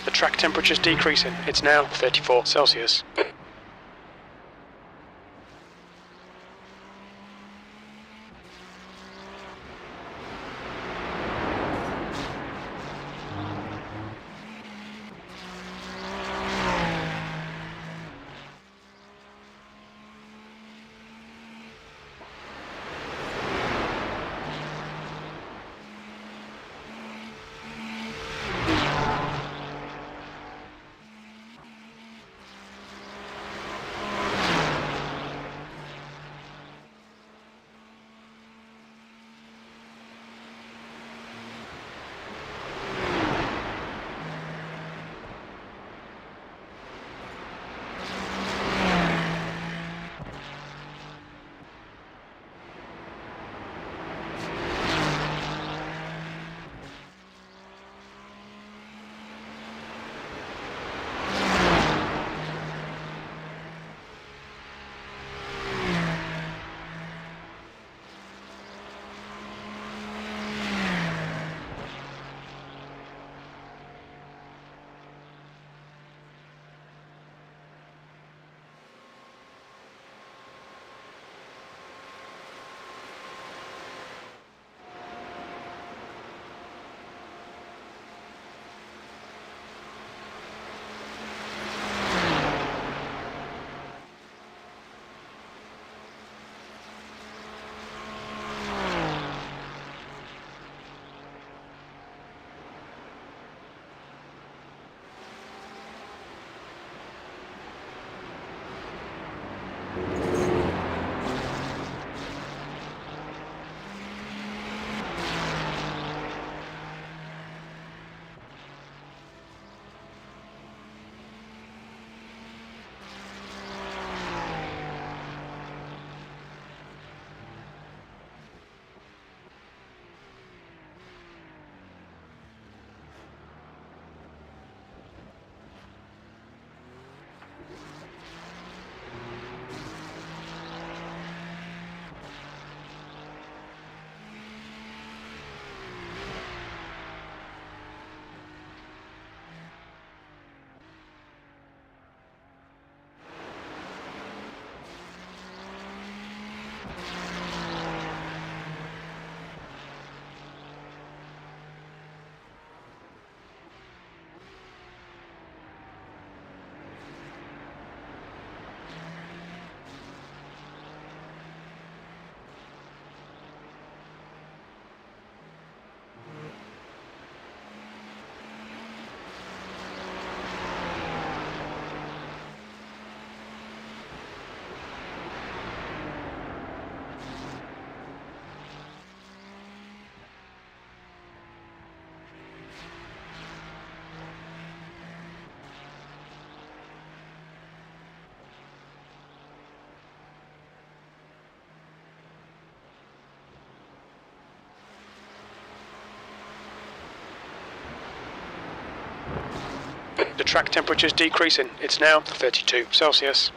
The track temperature's decreasing. It's now 34 Celsius. track temperature is decreasing. It's now 32 Celsius.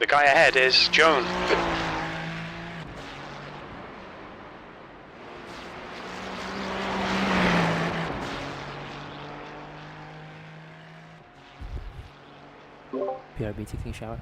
The guy ahead is Joan. PRB taking a shower.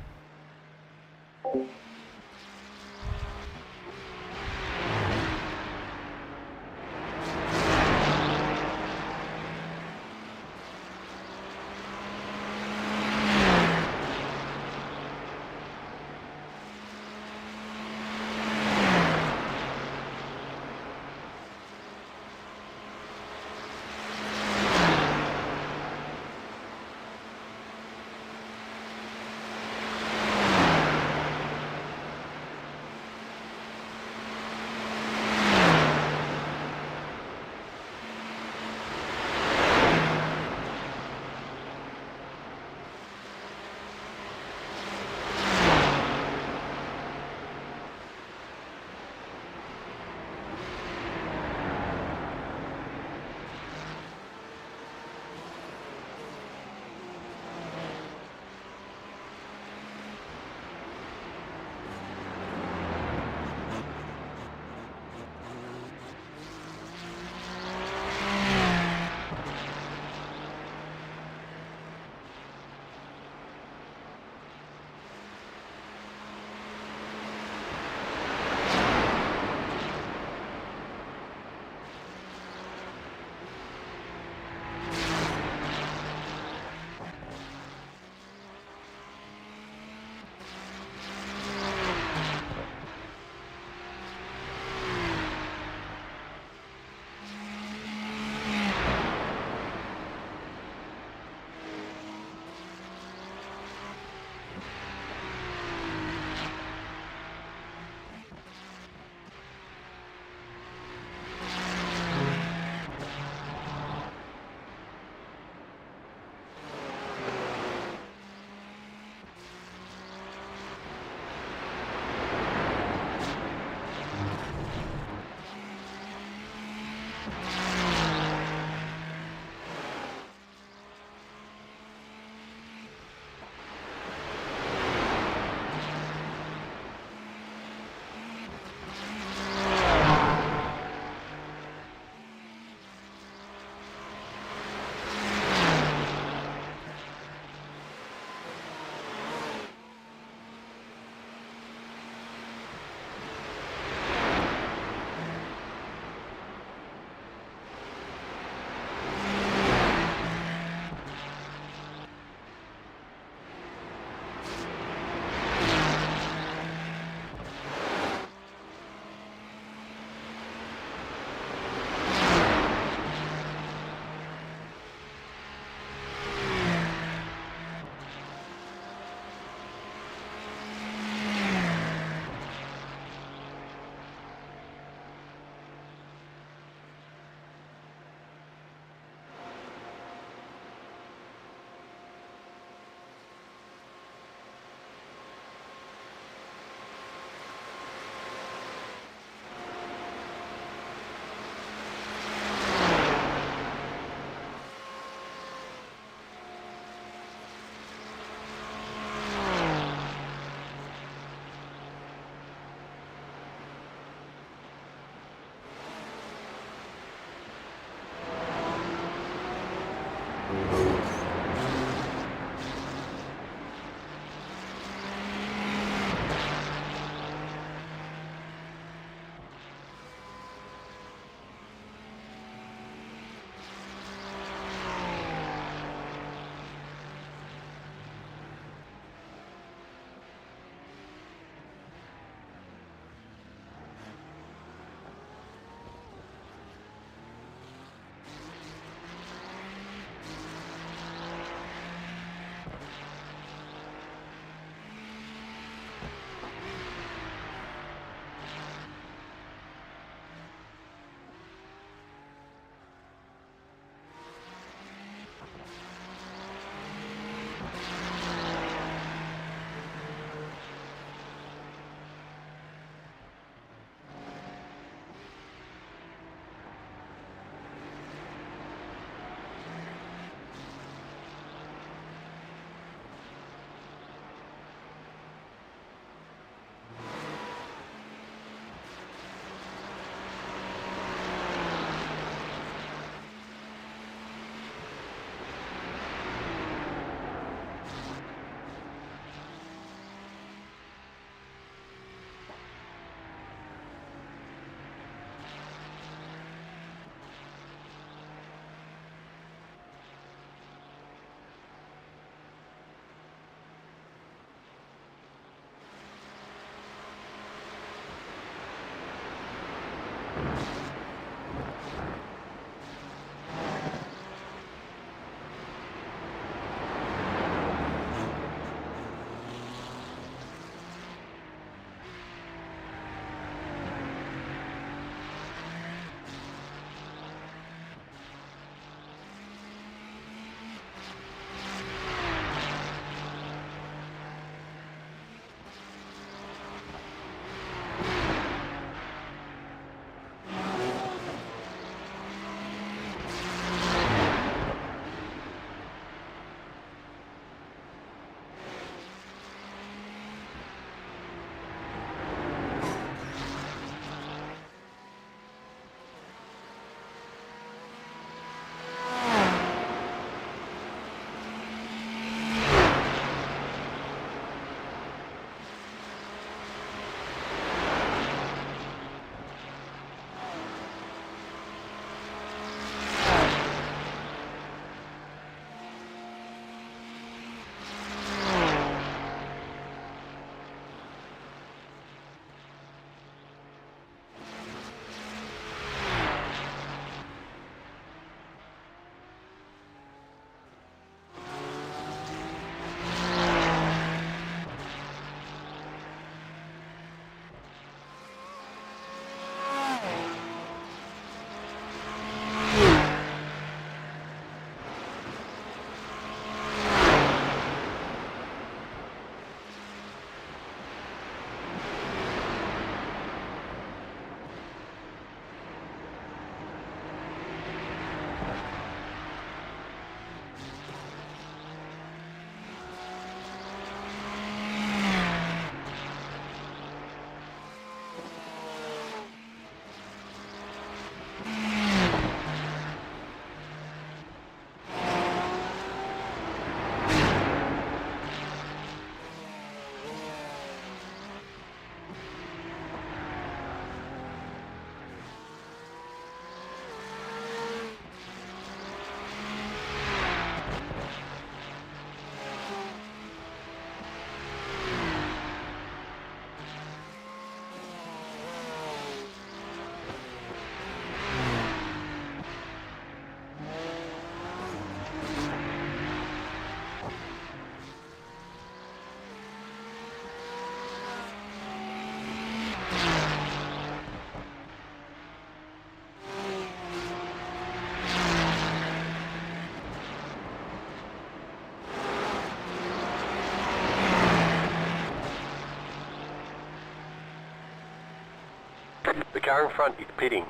car in front is pitting.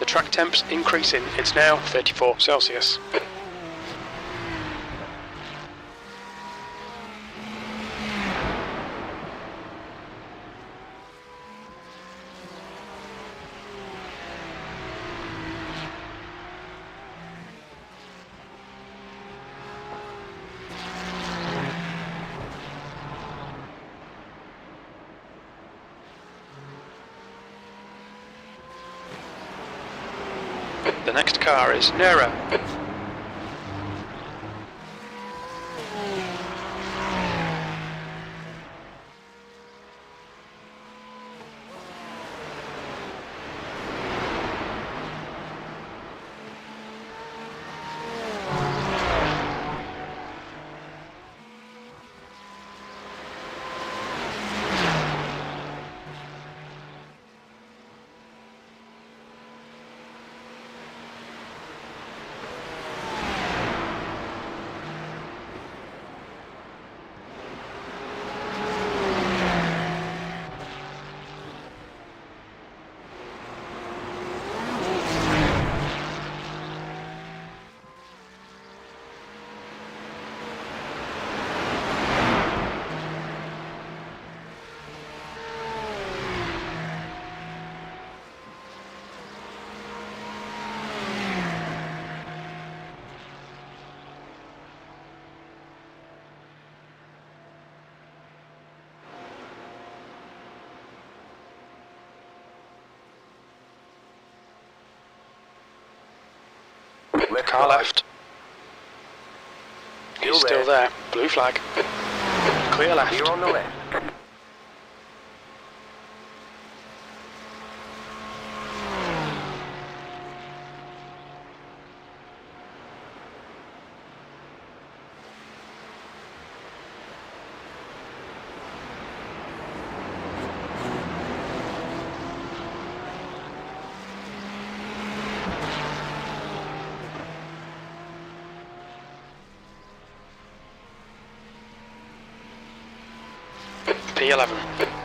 The track temp's increasing. It's now 34 Celsius. The next car is Nura. Car left. He's still there. Blue flag. Clear left. You're on the left. P11.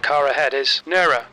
car ahead is Nura.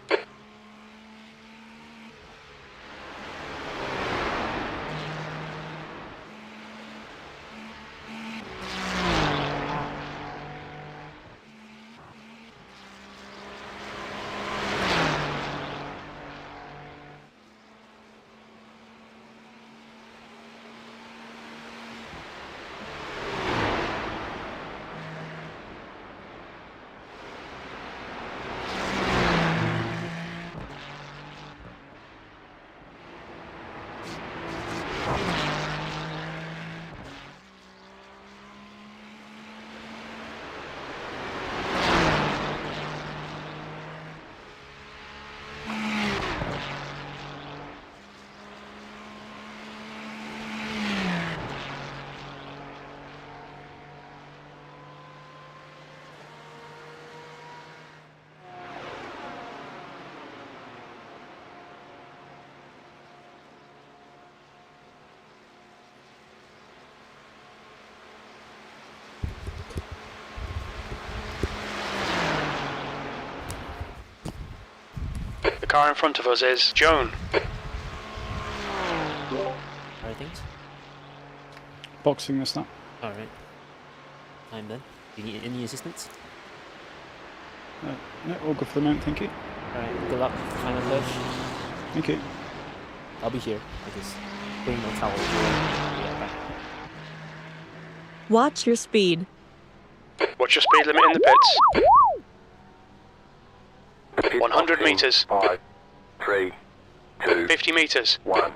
The car in front of us is Joan. Alright, thanks. Boxing this up. Alright. I'm done. Do you need any assistance? No, all good for the moment, thank you. Alright, good luck. Final push. Thank you. I'll be here. I just bring my towel. Yeah, back. Watch your speed. What's your speed limit in the pits? 100 meters. 5, 3, 2, 50 meters. 1.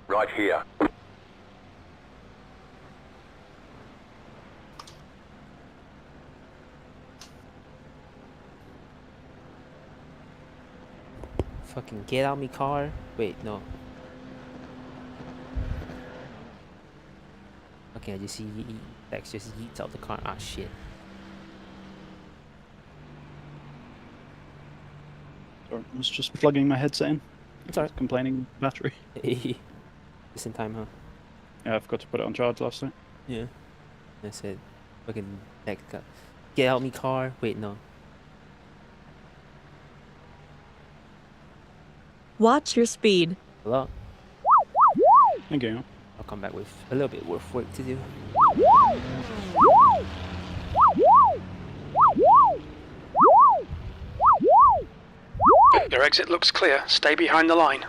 Right here. Fucking get out me car. Wait, no. Okay, I just see Lex just yeets out the car. Ah, shit. Sorry, I was just plugging my headset in. It's alright. Complaining battery. Just in time, huh? Yeah, I forgot to put it on charge last night. Yeah. I said, fucking Lex got, get out me car. Wait, no. Watch your speed. Hello? Thank you. I'll come back with a little bit worth work to do. Your exit looks clear. Stay behind the line.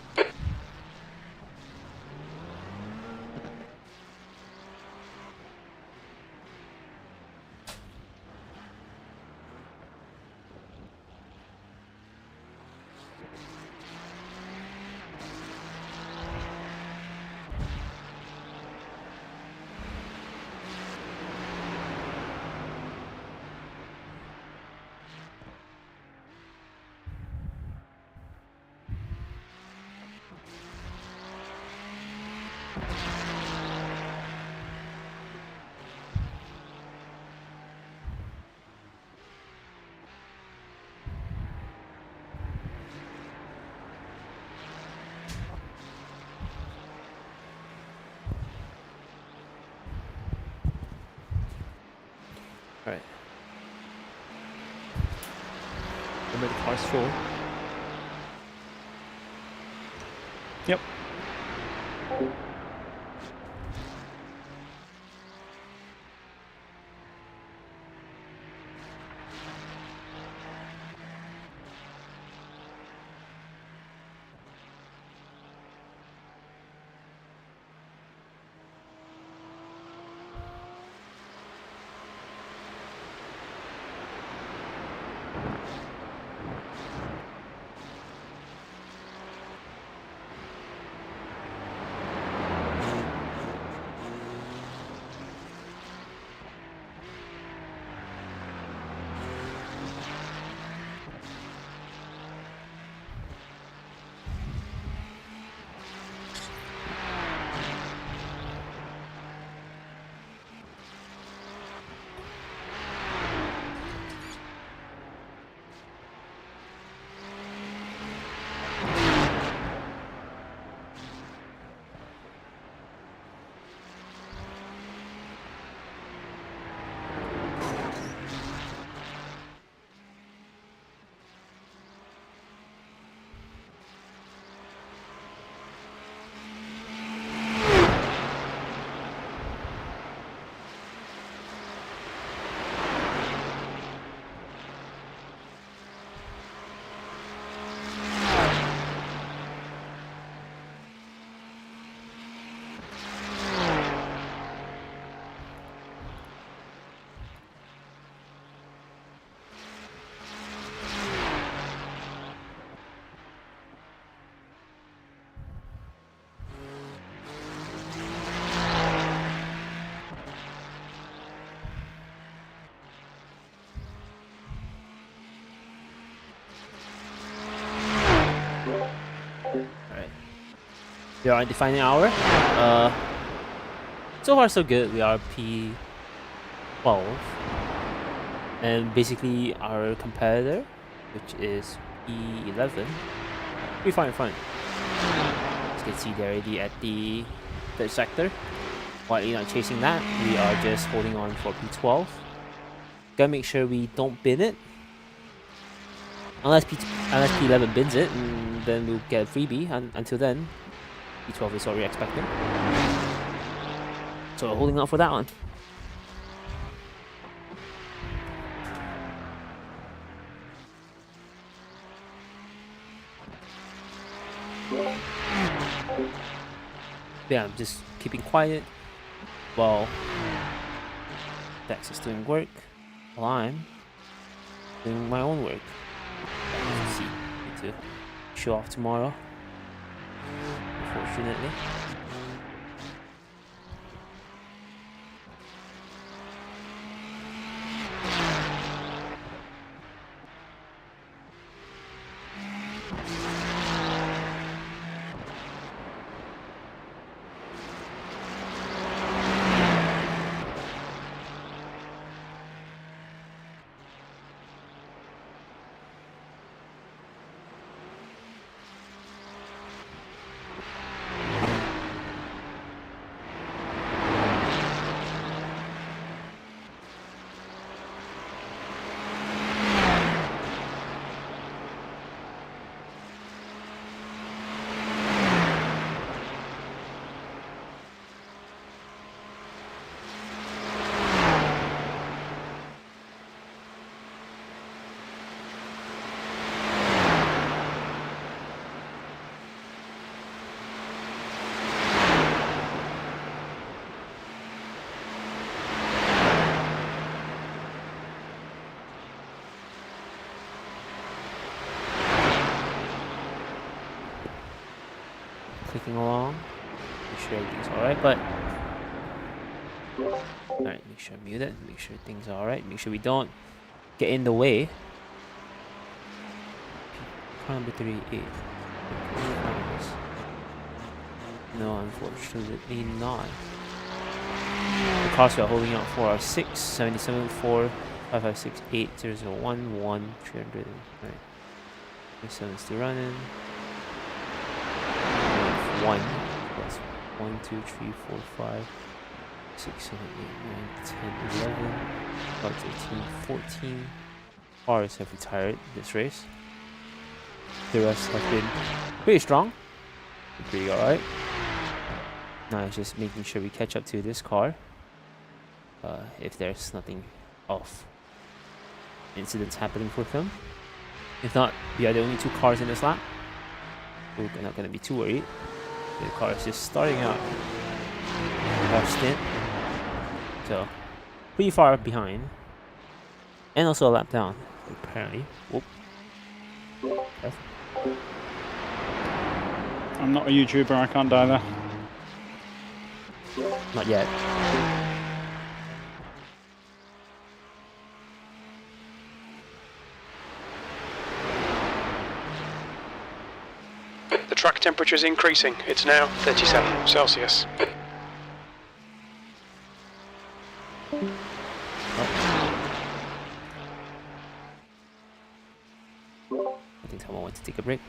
Alright. Remember the car's full. Yep. We are in the final hour. So far so good. We are P12. And basically our competitor, which is P11, pretty far in front. As you can see, they're already at the third sector. While you're not chasing that, we are just holding on for P12. Gotta make sure we don't bin it. Unless P11 bins it, and then we'll get a freebie. Until then, P12 is what we're expecting. So we're holding out for that one. Yeah, I'm just keeping quiet while Dex is doing work, while I'm doing my own work. Let's see, need to show off tomorrow, unfortunately. Clicking along, make sure everything's alright, but alright, make sure I mute it, make sure things are alright, make sure we don't get in the way. Car number 38. No, unfortunately not. The cars we are holding out for are 6, 77, 4, 5, 5, 6, 8, 0, 0, 1, 1, 300. Right. 27 still running. 1 plus 1, 2, 3, 4, 5, 6, 7, 8, 9, 10, 11, 12, 13, 14. Cars have retired this race. The rest have been pretty strong. Pretty alright. Now it's just making sure we catch up to this car. If there's nothing of incidents happening with them. If not, we are the only 2 cars in this lap. We're not going to be too worried. The car is just starting out our stint, so pretty far behind, and also a lap down apparently. Whoop. I'm not a YouTuber, I can't die there. Not yet. The track temperature is increasing. It's now 37 Celsius. I think someone wants to take a break.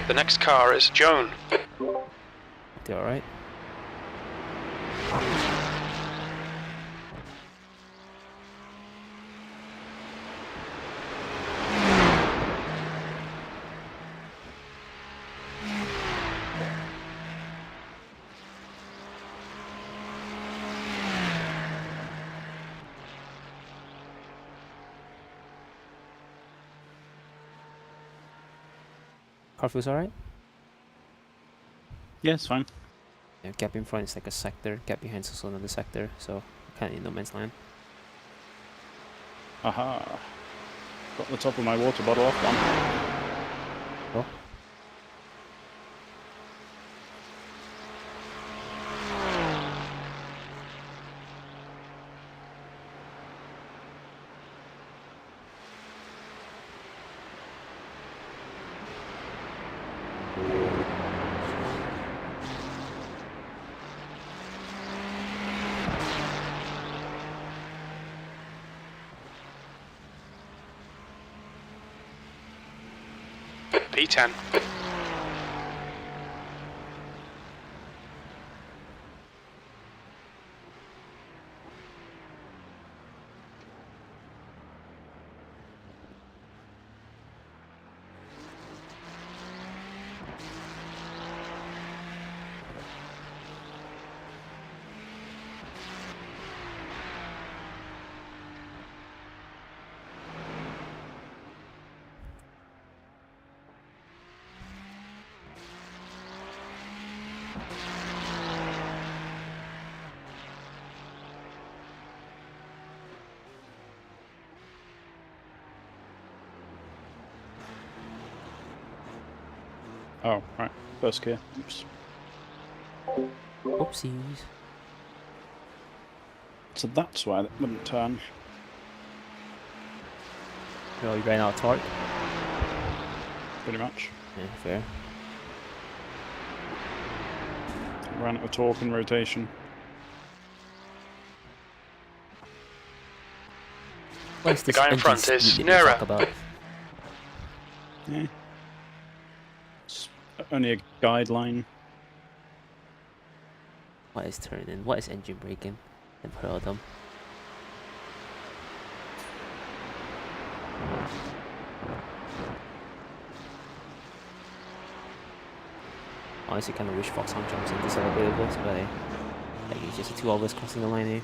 The next car is Joan. They're alright. Car feels alright? Yeah, it's fine. Yeah, gap in front is like a sector, gap behind is also another sector, so kind of in no man's land. Aha. Got the top of my water bottle off one. Oh. P10. Oh, right. First gear. Oops. Oopsies. So that's why that wouldn't turn. Oh, you ran out of torque? Pretty much. Yeah, fair. Ran out of torque and rotation. What is The this guy in engine front is speed that you talk Nura. about? Yeah. It's only a guideline. What is turning? What is engine braking? And heard of them. Honestly, kind of wish Foxhound jumps in to celebrate with us, but like it's just the two of us crossing the line here.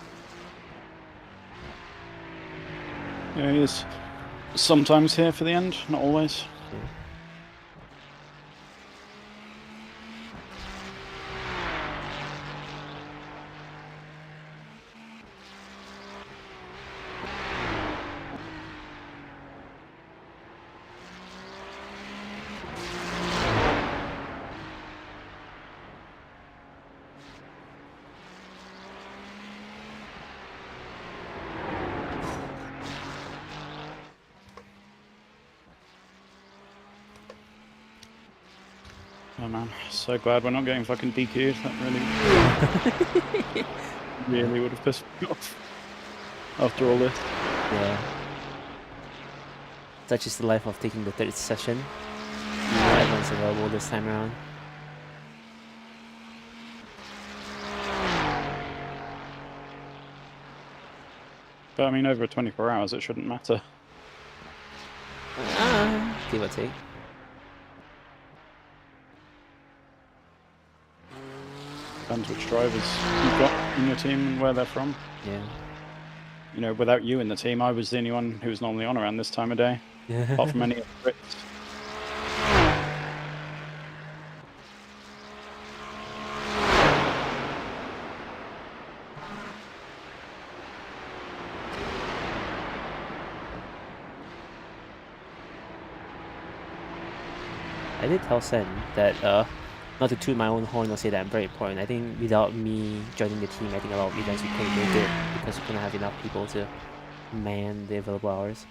Yeah, he is sometimes here for the end, not always. Yeah. Oh man, so glad we're not getting fucking DQ'd. That really would have pissed me off after all this. Yeah. Such is the life of taking the third session. Everyone's available this time around. But I mean, over 24 hours, it shouldn't matter. Give or take. Depends which drivers you've got in your team and where they're from. Yeah. You know, without you in the team, I was the only one who was normally on around this time of day, apart from any of the Brits. I did tell Sen that not to toot my own horn or say that I'm very important. I think without me joining the team, I think a lot of you guys would couldn't make it because we couldn't have enough people to man the available hours.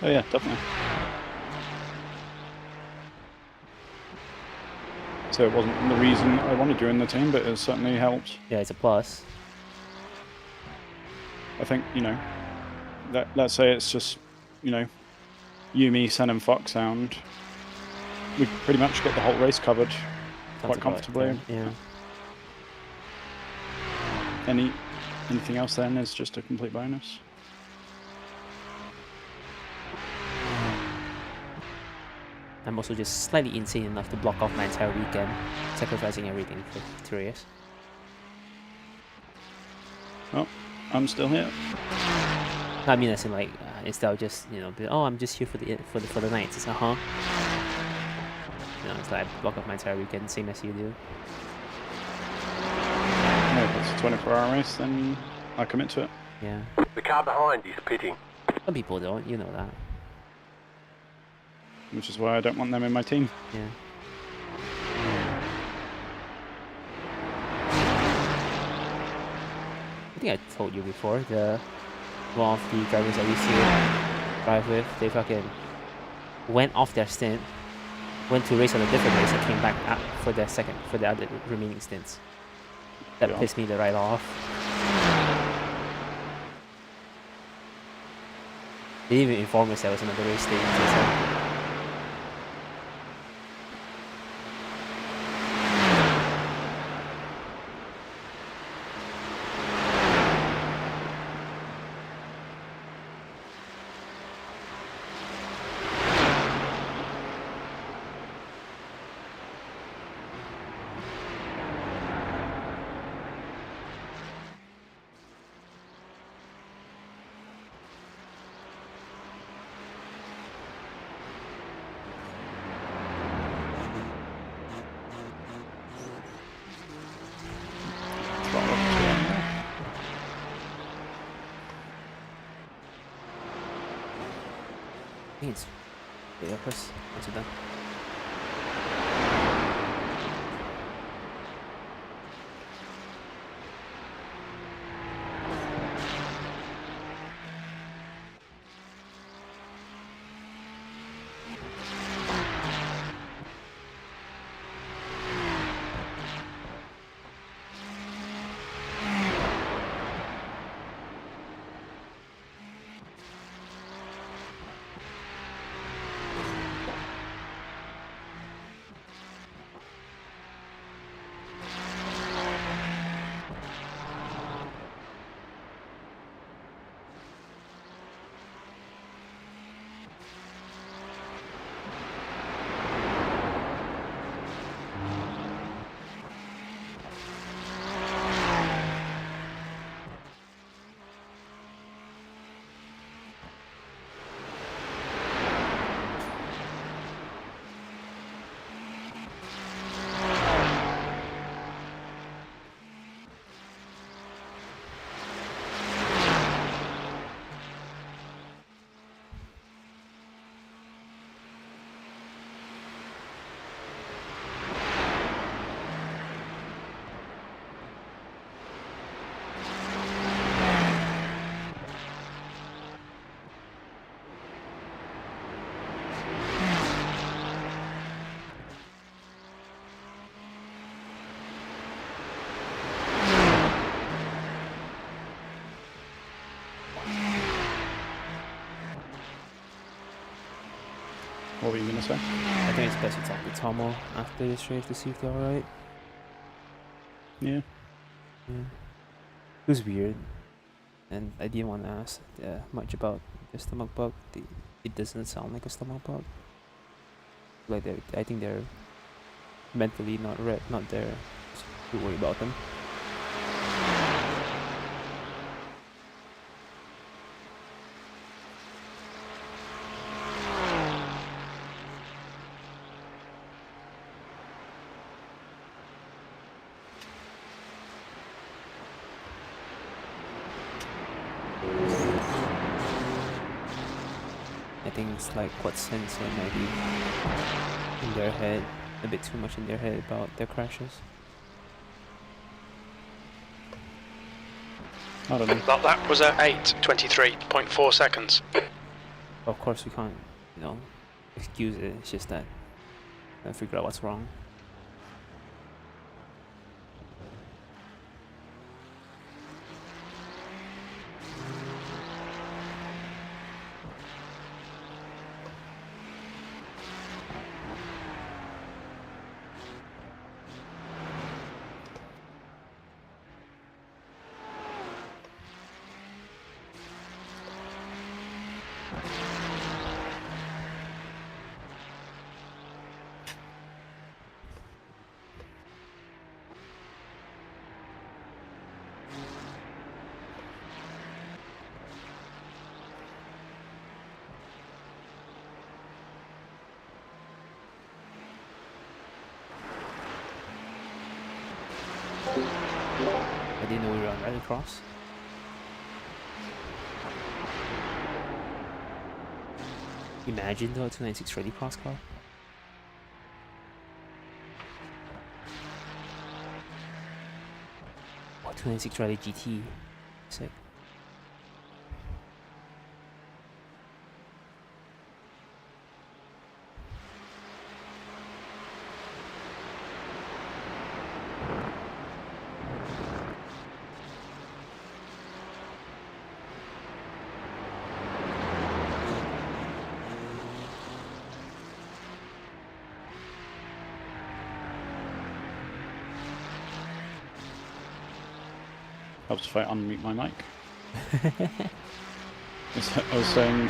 Oh yeah, definitely. So it wasn't the reason I wanted you in the team, but it certainly helped. Yeah, it's a plus. I think, you know, let's say it's just, you know, you, me, Sen and Foxhound, we pretty much get the whole race covered quite comfortably. Yeah. Anything else then is just a complete bonus. I'm also just slightly insane enough to block off my entire weekend, sacrificing everything for 3 years. Oh, I'm still here. I mean, as in like instead of just oh, I'm just here for the nights. It's you know, it's like I block off my entire weekend, same as you do. No, if it's a 24-hour race, then I commit to it. Yeah. The car behind is pitting. Some people don't, you know that. Which is why I don't want them in my team. Yeah. I think I told you before, one of the drivers I used to drive with, they fucking went off their stint, went to race on a different race and came back for the other remaining stints. That pissed me right off. They didn't even inform us there was another race day. think it's yeah, Chris. Once you're done. What were you gonna say? I think it's best to talk to Tomo after this race to see if they're alright. Yeah. Yeah. It was weird, and I didn't want to ask much about the stomach bug. It doesn't sound like a stomach bug. Like I think they're mentally not there to worry about them. I think it's like what sensor might be in their head, a bit too much in their head about their crashes. I don't know. That lap was at 8:23.4 seconds. Of course we can't, excuse it, it's just that I figure out what's wrong. I didn't know we were on Rallycross. Imagine though, a 296 Rallycross car. Oh, 296 Rally GT. Sick. Helps if I unmute my mic. I was saying,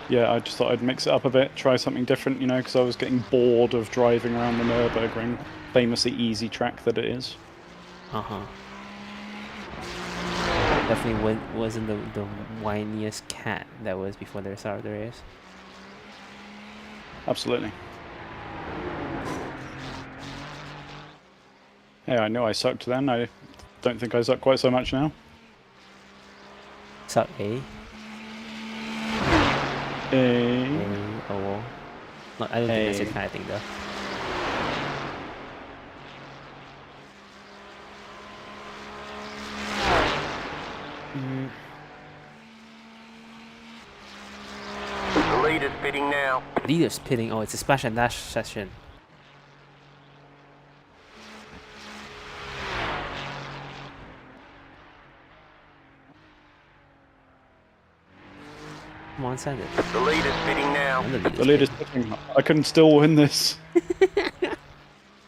yeah, I just thought I'd mix it up a bit, try something different, because I was getting bored of driving around the Nurburgring, famously easy track that it is. Uh-huh. Definitely wasn't the whiniest cat that was before they started the race. Absolutely. Hey, I know I sucked then. I don't think I suck quite so much now. Suck, eh? Oh. No, I don't think that's the kind of thing though. The leader's pitting now. Leader's pitting. Oh, it's a splash and dash session. Come on, send it. The leader's pitting now. And The leader's pitting. I can still win this.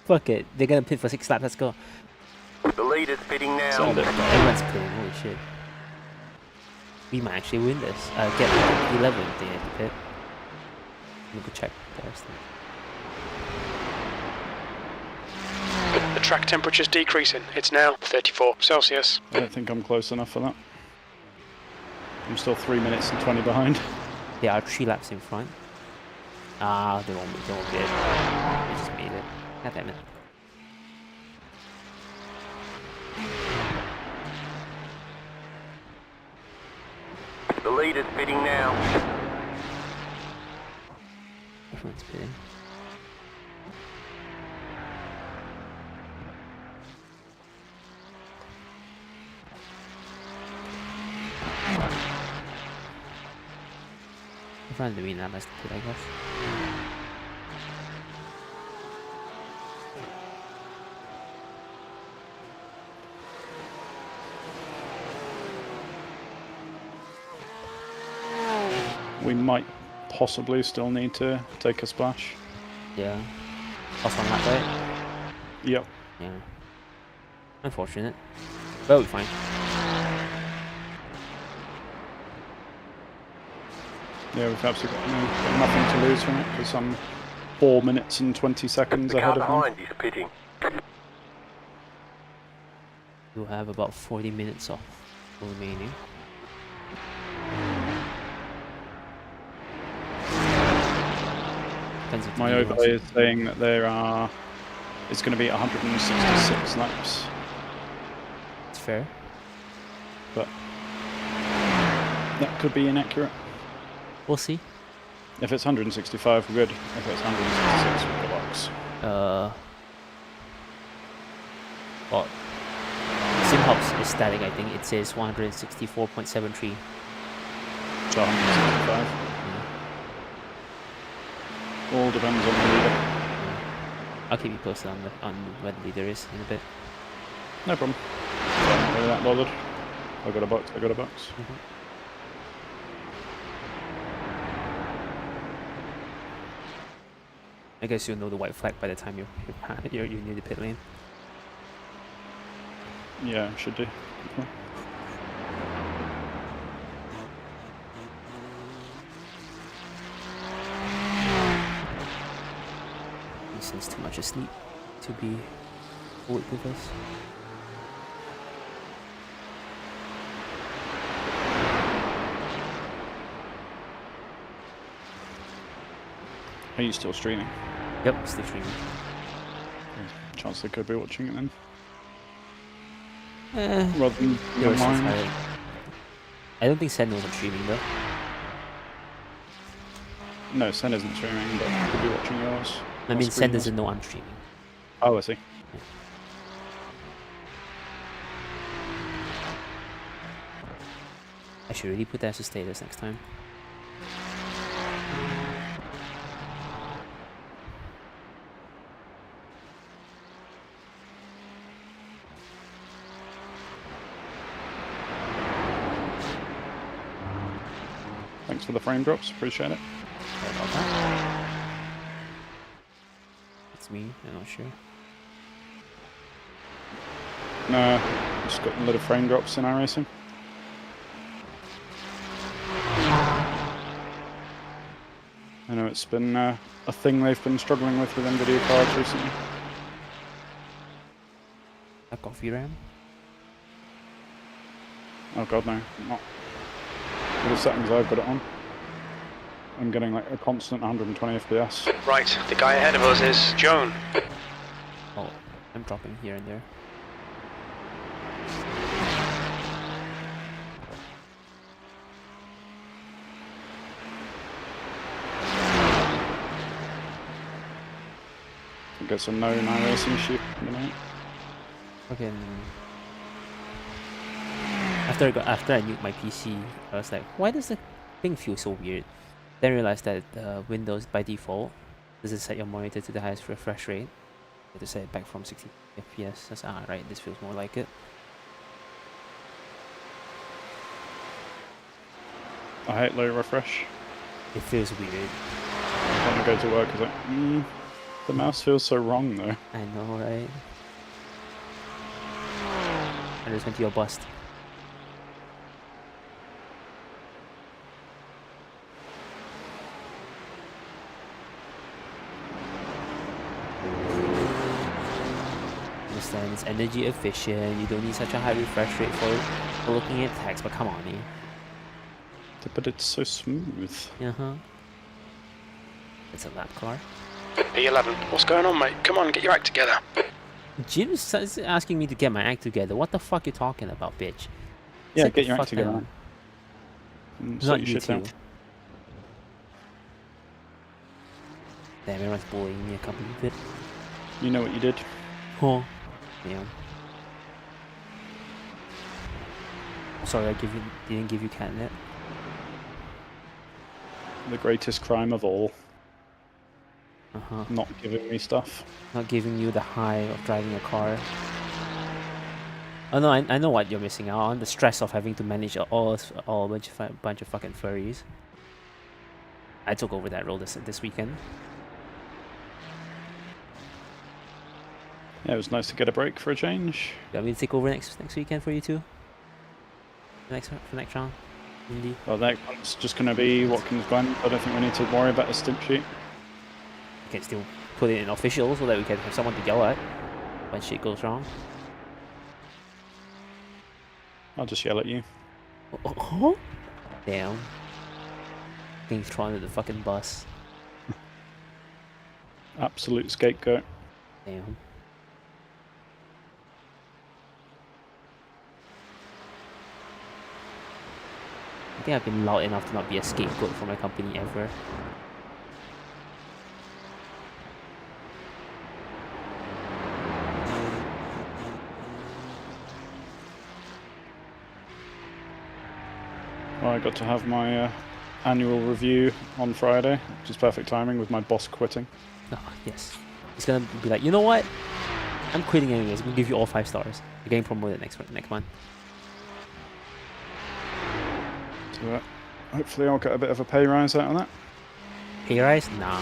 Fuck it. They're gonna pit for 6 laps. Let's go. The leader's pitting now. Send it. Everyone's pitting. Holy shit. We might actually win this. Get 11th thing at the pit. Let me go check the rest. The track temperature's decreasing. It's now 34 Celsius. I don't think I'm close enough for that. I'm still 3 minutes and 20 behind. They are 3 laps in front. Ah, they won't be it. They just made it. God damn it. The leader's pitting now. Everyone's pitting. I'm trying to win that last pit, I guess. We might possibly still need to take a splash. Yeah. Off on that way. Yep. Yeah. Unfortunate. But we'll be fine. Yeah, we've absolutely got nothing to lose from it because I'm 4 minutes and 20 seconds The car ahead of them. behind is pitting. We'll have about 40 minutes off remaining. Depends if the My leader overlay is wants saying that there are. It's going to be 166 laps, It's fair. but that could be inaccurate. We'll see. If it's 165, we're good. If it's 166, we're the box. Well, SimHop's is static, I think. It says 164.73. So 165. All depends on the leader. I'll keep you posted on where the leader is in a bit. No problem. So I'm not really that bothered. I got a box. I got a box. I guess you'll know the white flag by the time you're near the pit lane. Yeah, should do. Cool. He's too much asleep to be awake with us. Are you still streaming? Yep, still streaming. Chance they could be watching it then. Eh, Rather than yours is online. higher. I don't think Sen knows I'm streaming though. No, Sen isn't streaming, but he could be watching yours. I Or mean, Sen screen doesn't know I'm streaming. Oh, I see. I should really put that as a status next time. Thanks for the frame drops. Appreciate it. Sorry about that. It's me, I'm not sure. No, just got a lot of frame drops in iRacing. I know it's been a thing they've been struggling with NVIDIA cards recently. A coffee RAM? Oh god, no, not. With the settings I've got it on, I'm getting like a constant 120 FPS. Right, the guy ahead of us is Joan. Oh, I'm dropping here and there. think it's a known iRacing issue at the moment. Fucking. After I nuked my PC, I was like, why does the thing feel so weird? Then I realized that Windows by default doesn't set your monitor to the highest refresh rate. You have to set it back from 60 FPS. That's right. This feels more like it. I hate low refresh. It feels weird. When I go to work, it's like, the mouse feels so wrong though. I know, right? I just went to your bust. Understand it's energy efficient. You don't need such a high refresh rate for looking at text. But come on, eh? But it's so smooth. It's a lap car. P11, what's going on, mate? Come on, get your act together. Jim's asking me to get my act together. What the fuck you talking about, bitch? Yeah, Sit get the your fuck act together. down. Sort Not your you shit too. out. Damn, everyone's bullying me a couple of bit. You know what you did. Huh. Yeah. Sorry, I didn't give you catnip. The greatest crime of all. Uh-huh. Not giving me stuff. Not giving you the high of driving a car. Oh no, I know what you're missing out on. The stress of having to manage a bunch of fucking furries. I took over that role this weekend. Yeah, it was nice to get a break for a change. You want me to take over next weekend for you too? For next round? Indy? Well, that one's just going to be Watkins Glen. I don't think we need to worry about a stint sheet. You can still put it in official so that we can have someone to yell at when shit goes wrong. I'll just yell at you. Oh? Damn. Being thrown at the fucking bus. Absolute scapegoat. Damn. I think I've been loud enough to not be a scapegoat for my company ever. Well, I got to have my annual review on Friday, which is perfect timing with my boss quitting. Oh, yes. He's gonna be like, you know what? I'm quitting anyways. I'm gonna give you all 5 stars. You're getting promoted next month. So hopefully I'll get a bit of a pay rise out of that. Pay rise? Nah.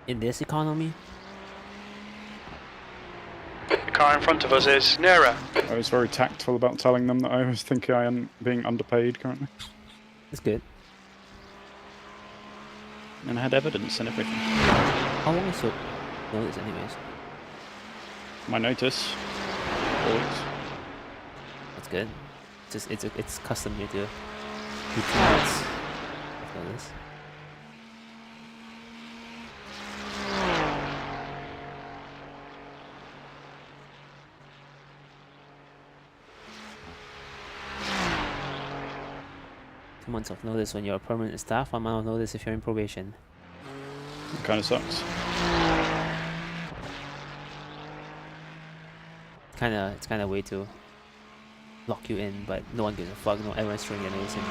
In this economy? The car in front of us is nearer. I was very tactful about telling them that I was thinking I am being underpaid currently. That's good. And I had evidence and everything. How long is your notice anyways? My notice. 4 weeks. That's good. It's customary to do 2 months of notice. Months of notice when you're a permanent staff, 1 month of notice if you're in probation. It kind of sucks. It's kind of a way to lock you in, but no one gives a fuck. No, everyone's throwing their notice in.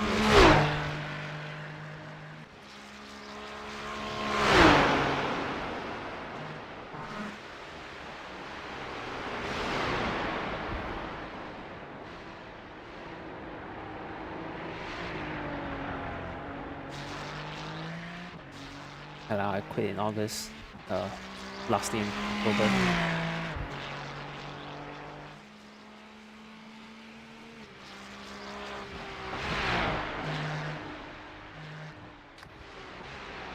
I quit in August, last year in October.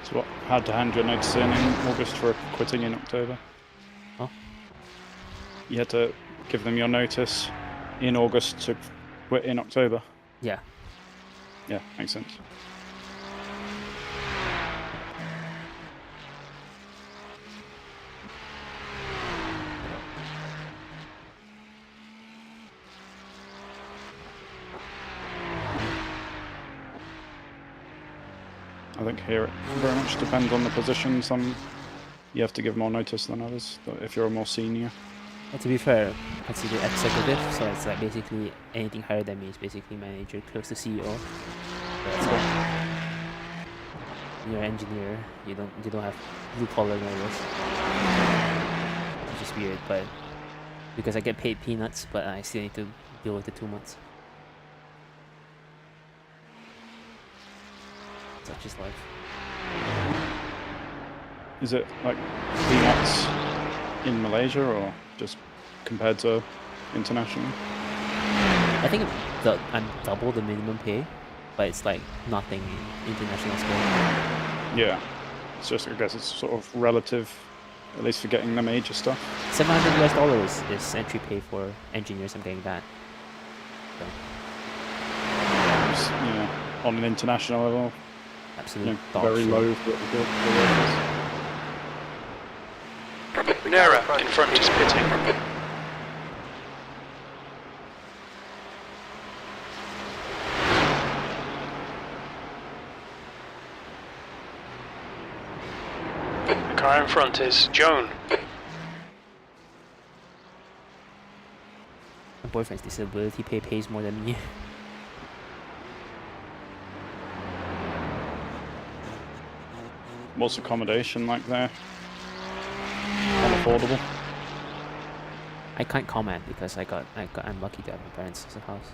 So what, had to hand your notice in August for quitting in October? Huh? You had to give them your notice in August to quit in October? Yeah. Yeah, makes sense. I think here it very much depends on the position. Some you have to give more notice than others if you're a more senior. But to be fair, consider executive, so it's like basically anything higher than me is basically manager, close to CEO. So that's it. When you're an engineer, you don't have blue collar notice. Which is weird, but because I get paid peanuts, but I still need to deal with the 2 months. Such is life. Is it like peanuts in Malaysia or just compared to international? I think I'm double the minimum pay, but it's like nothing in international scale. Yeah, it's just, I guess it's sort of relative, at least for getting the major stuff. $700 is entry pay for engineers. I'm getting that. So, Just, on an international level, absolutely very low for the workers. Nera in front is pitting. The car in front is Joan. my boyfriend's disability pay pays more than me. What's accommodation like there? Unaffordable. I can't comment because I'm lucky to have my parents as a house.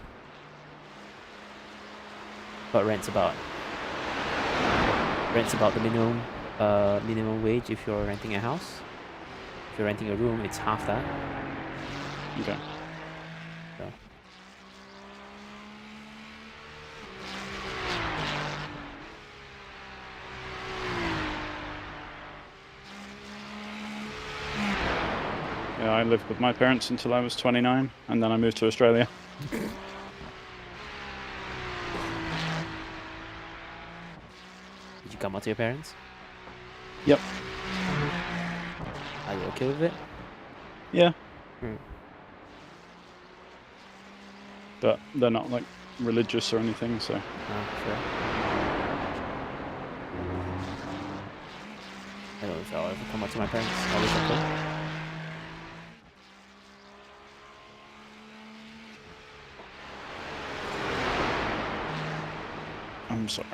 But rent's about the minimum wage if you're renting a house. If you're renting a room, it's half that. Okay. So. Yeah, I lived with my parents until I was 29, and then I moved to Australia. Did you come out to your parents? Yep. Are you okay with it? Yeah. Hmm. But they're not like religious or anything, so. Oh, sure. I don't know if I'll ever come out to my parents. I'll wish I could. I'm sorry.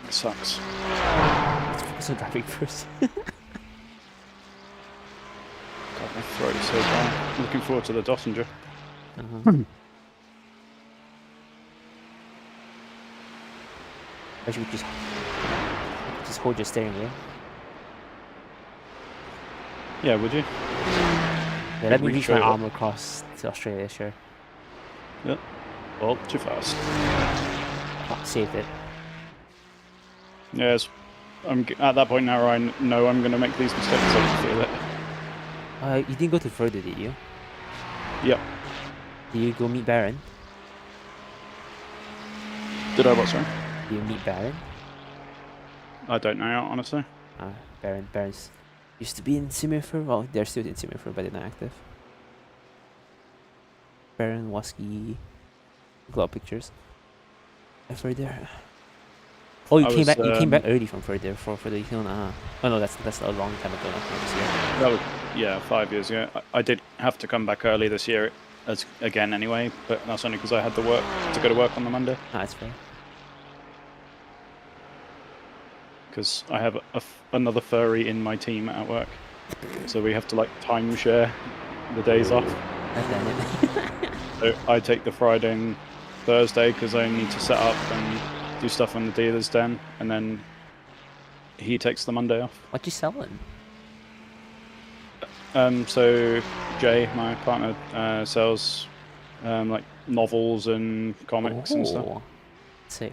It sucks. Let's focus on driving first. God, my throat is so dry. I'm looking forward to the Dossinger. Or should we just hold your steering wheel? Yeah, would you? Yeah, let me reach my arm across to Australia, sure. Yep. Well, too fast. Oh, saved it. Yes. I'm at that point now where I know I'm going to make these mistakes. I can feel it. You didn't go to further, did you? Yep. Did you go meet Baron? Did I what, sorry? Did you meet Baron? I don't know, honestly. Baron's used to be in Simifur. Well, they're still in Simifur, but they're not active. Baron, Wasky, a lot of pictures. Further. Oh, you came back. You came back early from further for the Hilna. Oh no, that's a long time ago. That was, yeah, 5 years ago. I did have to come back early this year, again anyway, but that's only because I had to go to work on the Monday. Ah, that's fair. Because I have another furry in my team at work, so we have to like time share the days off. So I take the Friday and Thursday because I need to set up and do stuff on the dealer's den, and then he takes the Monday off. What you selling? So Jay, my partner, sells like novels and comics and stuff. Let's see.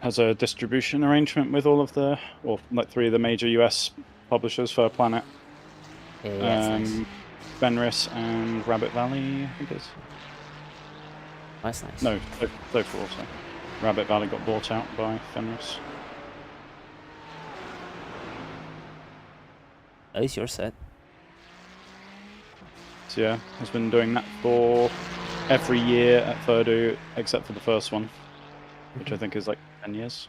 Has a distribution arrangement with all of the, or like 3 of the major US publishers for Planet. Yeah, that's nice. Fenris and Rabbit Valley, I think it is. That's nice. No, both are also. Rabbit Valley got bought out by Fenris. At least you're set. So yeah, has been doing that for every year at Purdue except for the first one, which I think is like 10 years.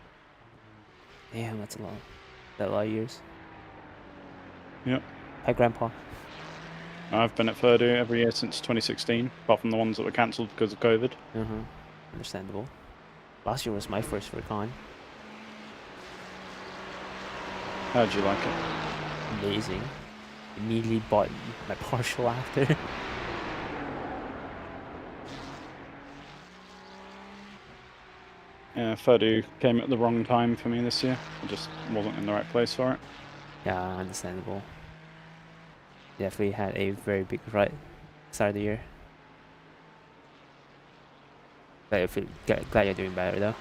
Damn, that's a lot. That a lot of years. Yep. Hi, Grandpa. I've been at Ferdu every year since 2016, apart from the ones that were cancelled because of COVID. Understandable. Last year was my first Recon. How'd you like it? Amazing. Immediately bought my partial after. Yeah, Ferdu came at the wrong time for me this year. I just wasn't in the right place for it. Yeah, understandable. Definitely had a very big rut start of the year. But I feel glad you're doing better though.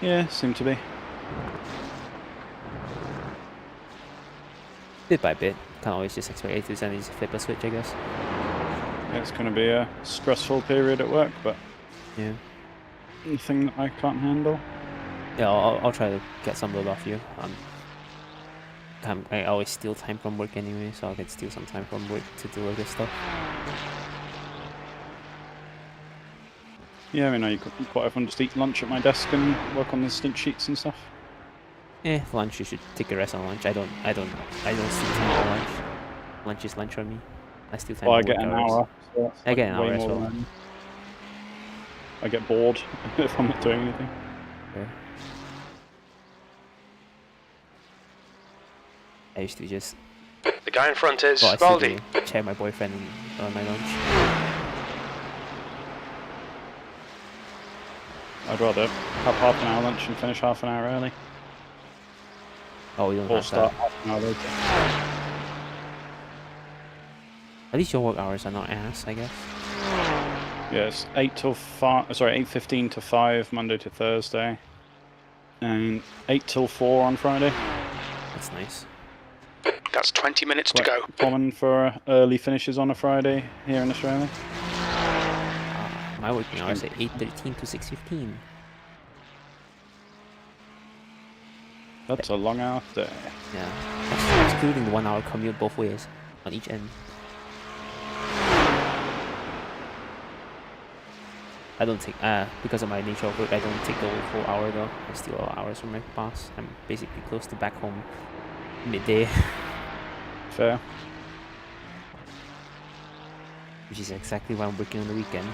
Yeah, seemed to be. Bit by bit. Can't always just expect it to suddenly just flip a switch, I guess. Yeah, it's going to be a stressful period at work, but Yeah. anything that I can't handle. Yeah, I'll try to get some load off you. I always steal time from work anyway, so I can steal some time from work to do all this stuff. Yeah, I mean, quite often just eat lunch at my desk and work on the stint sheets and stuff. Lunch, you should take a rest on lunch. I don't steal time on lunch. Lunch is lunch for me. I steal time Well, I on get work an hours. hour. So that's I get an way hour as more well. than I get bored if I'm not doing anything. Sure. I used to just The guy in front is I still Baldi. do chat my boyfriend on my lunch. I'd rather have half an hour lunch and finish half an hour early. Oh, we don't Or have start that. half an hour later. At least your work hours are not ass, I guess. Yes, 8 till 5. Sorry, 8:15 to 5 Monday to Thursday, and 8 till 4 on Friday. That's nice. That's 20 minutes to Quite go. common for early finishes on a Friday here in Australia. My working hours are 8:13 to 6:15. That's a long hour day. Yeah. Excluding the 1 hour commute both ways on each end. I don't take because of my nature of work, I don't take the whole hour though. I steal all hours from my boss. I'm basically close to back home midday. Fair. Which is exactly why I'm working on the weekend.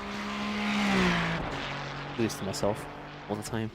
Do this to myself all the time.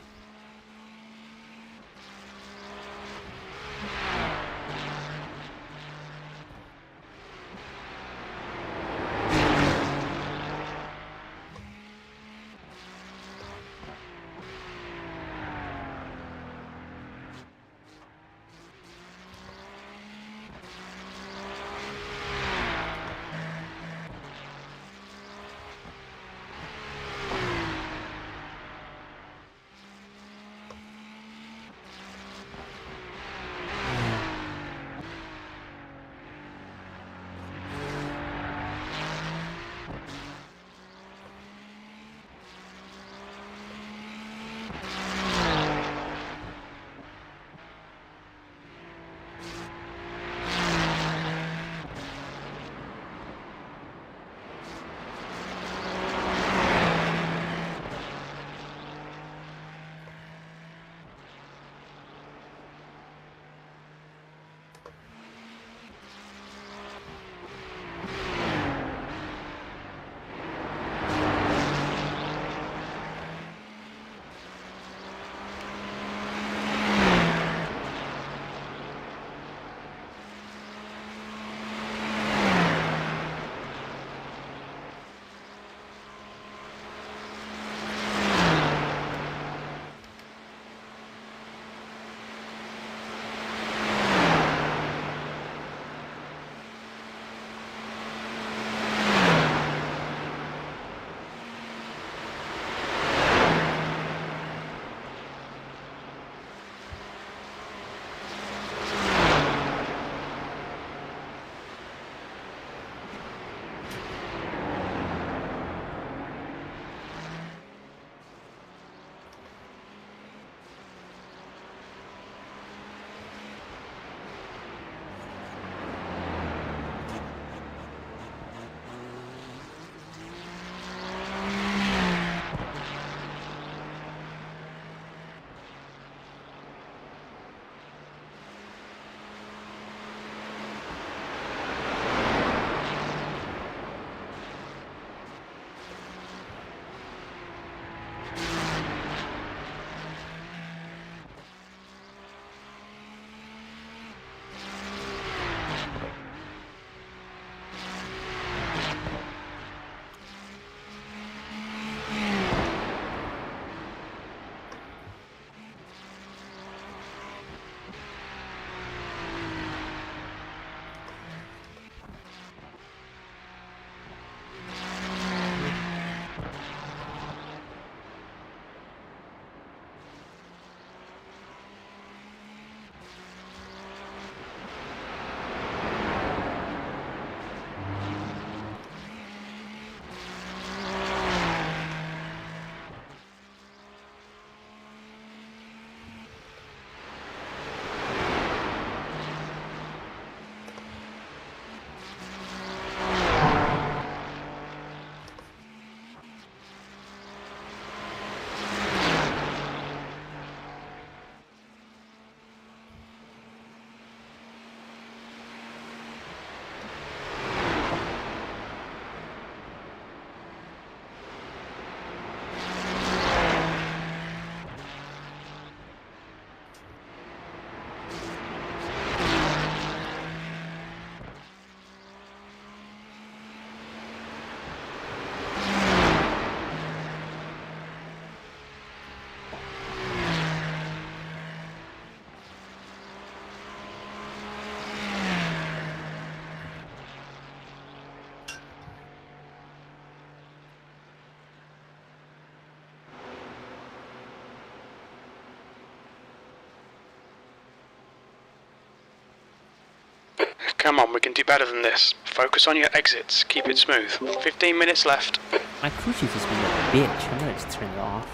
Come on, we can do better than this. Focus on your exits. Keep it smooth. 15 minutes left. My crew chief is being a bitch. I'm gonna just turn it off.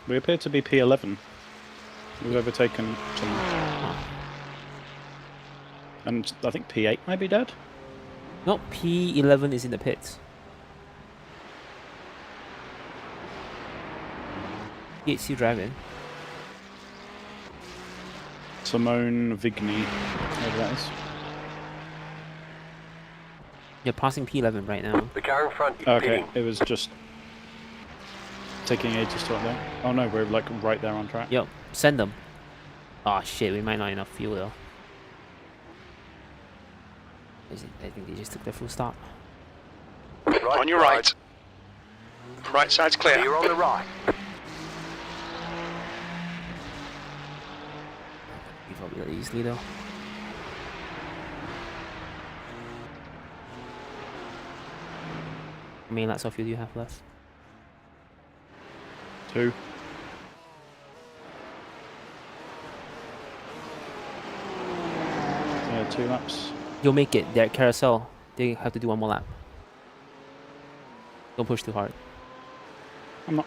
We appear to be P11. We've overtaken some... And I think P8 might be dead. No, P11 is in the pits. P8 still driving. Simone Vigny, whatever that is. You're passing P11 right now. The car in front is Okay, pitting. it was just taking ages to up there. Oh no, we're like right there on track. Yo, send them. Oh shit, we might not have enough fuel though. I think they just took their full stop. Right On your right. Right side's clear. You're on the right. Give up really easily though. How many laps of fuel do you have left? 2. Yeah, 2 laps. You'll make it. They're at carousel. They have to do one more lap. Don't push too hard. I'm not.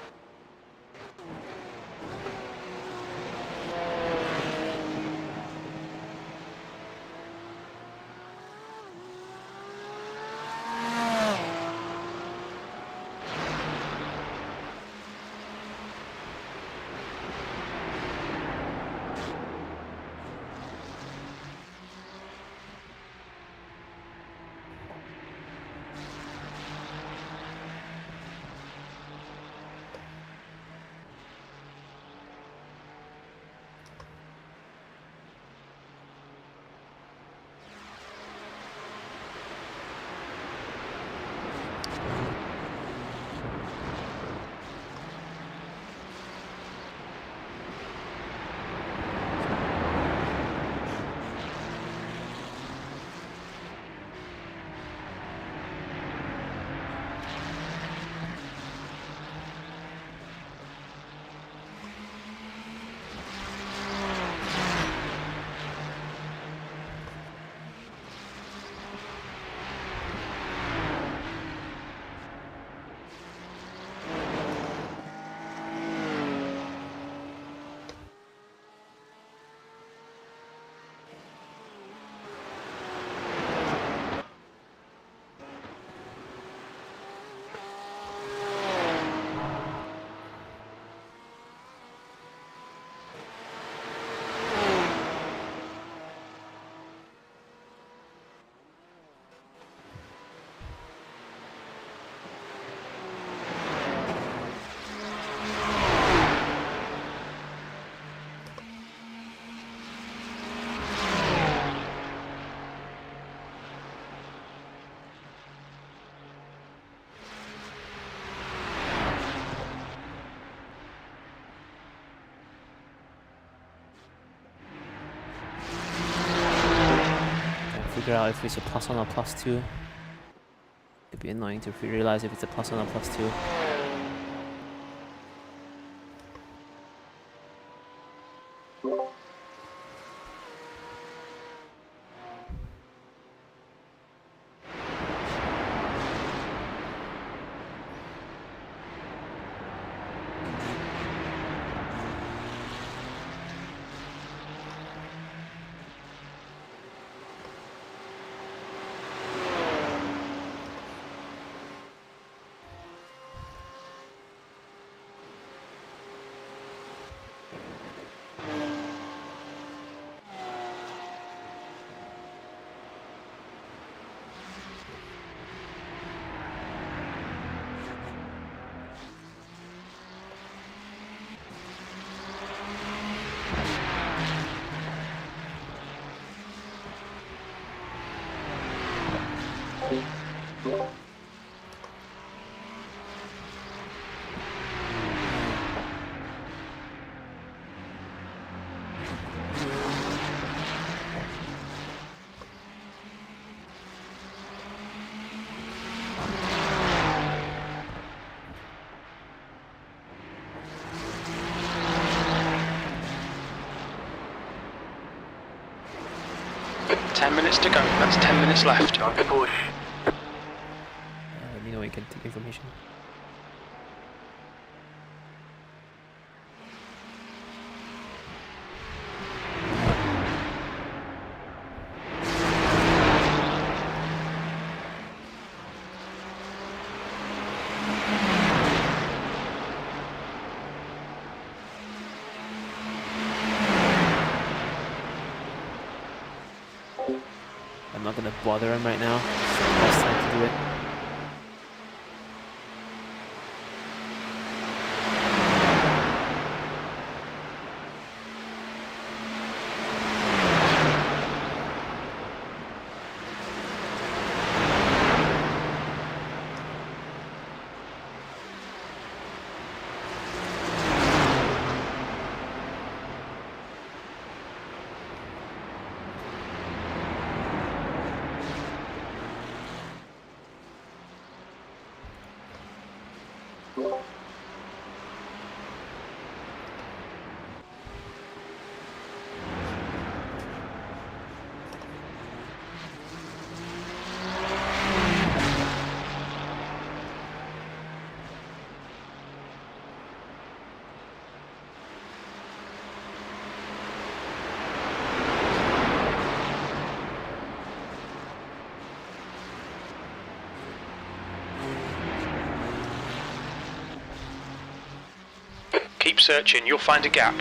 Figure out if it's a +1 or +2. It'd be annoying to realize if it's a +1 or +2. 10 minutes to go. That's 10 minutes left. Time to push. Let me know when you can take information. I'm not gonna bother him right now. It's the best time to do it. Keep searching, you'll find a gap.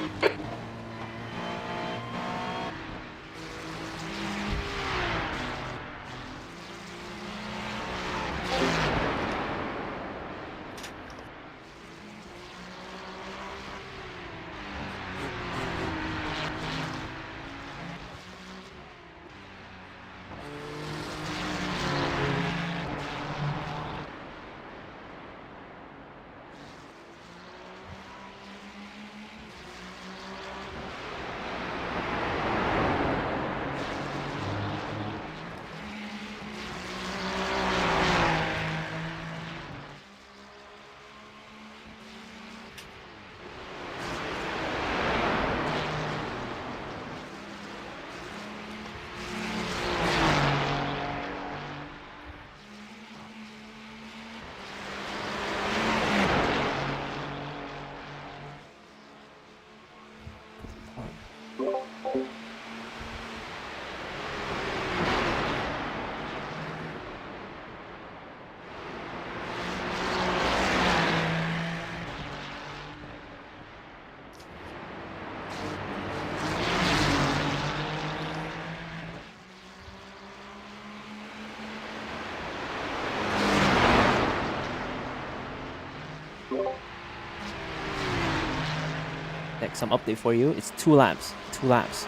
Some update for you. It's 2 laps. 2 laps.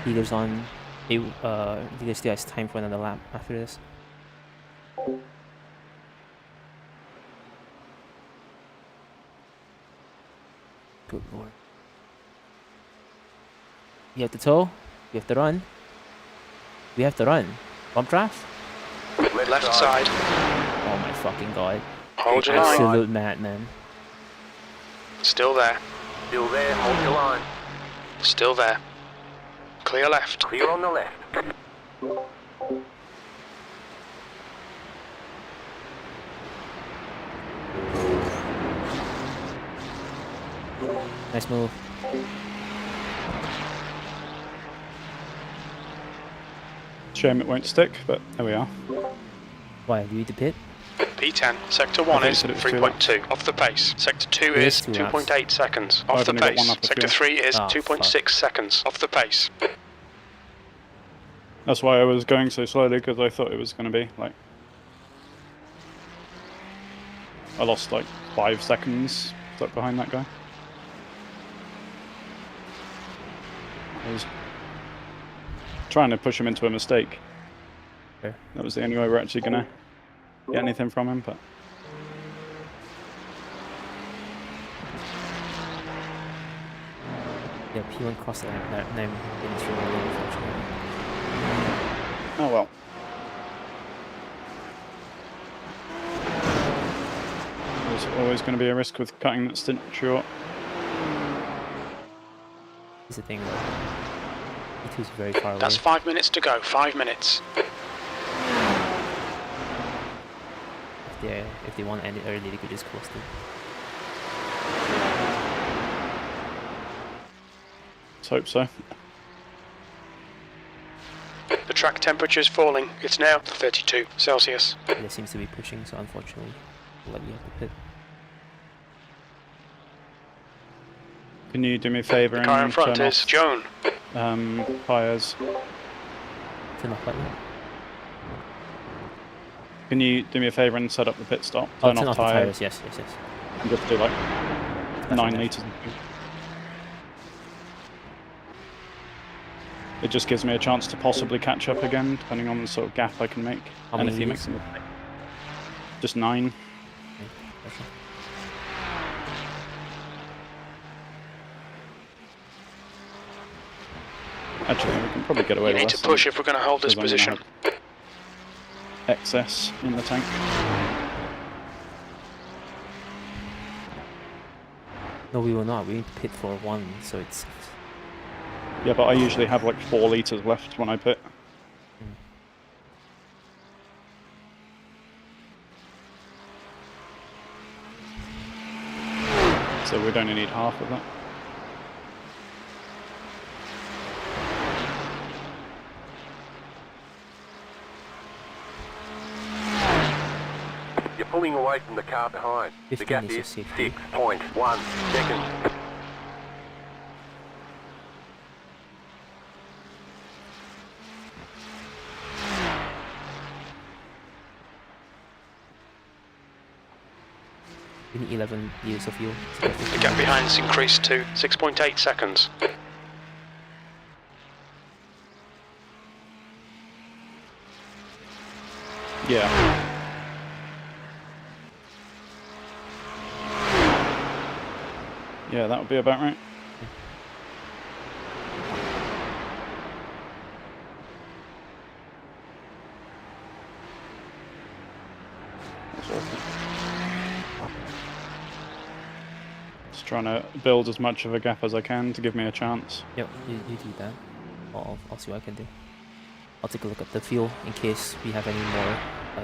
Leader's on. Leader still has time for another lap after this. Good lord. You have to tow. You have to run. We have to run. Bump draft? Left side. Oh my fucking god. Hold your line. Absolute madman. Still there. Still there, hold your line. Still there. Clear left. Clear on the left. Nice move. Shame it won't stick, but there we are. Why? Do you need to pit? P10, sector 1 is said it was 3.2, off the pace. Sector 2 It is is 2 laps. 2.8 seconds, off I've the only got one pace. lap to Sector go. 3 is Oh, 2.6 seconds, off the pace. That's why I was going so slowly, because I thought it was going to be like... I lost like 5 seconds stuck behind that guy. I was trying to push him into a mistake. Fair. That was the only way we're actually going to get anything from him, but... Yeah, P1 crossed that 9 minutes from early, unfortunately. Oh well. There's always going to be a risk with cutting that stint short. Here's the thing though. E2's very far away. That's 5 minutes to go. 5 minutes. If they want to end it early, they could just coast it. Let's hope so. The track temperature is falling. It's now 32 Celsius. There seems to be pushing, so unfortunately, we'll let you have to pit. Can you do me a favour The car in and front turn is Joan. off tyres? Turn off button. Can you do me a favour and set up the pit stop? Oh, Turn turn off off the tyres. tires. Yes. And just do like That's 9 enough. litres. It just gives me a chance to possibly catch up again, depending on the sort of gap I can make. How And many if he makes a mistake. Just 9. Okay. Actually, we can probably get away You with need less to push if we're going to hold this because I'm gonna position. have excess in the tank. No, we will not. We need to pit for 1, so it's... Yeah, but I usually have like 4 litres left when I pit. So we'd only need half of that. You're pulling away from the car behind. The 15 gap is is your safety. 6.1 seconds. We need 11 years of fuel. The gap behind has increased to 6.8 seconds. Yeah. Yeah, that would be about right. That's awesome. Just trying to build as much of a gap as I can to give me a chance. Yep, you do that. I'll see what I can do. I'll take a look at the fuel in case we have any more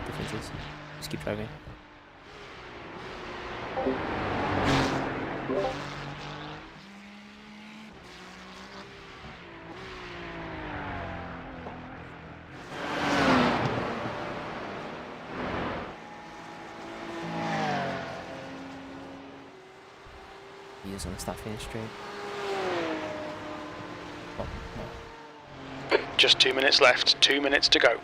differences. Just keep driving. He is on the start finish straight. Oh, no. Just 2 minutes left. 2 minutes to go.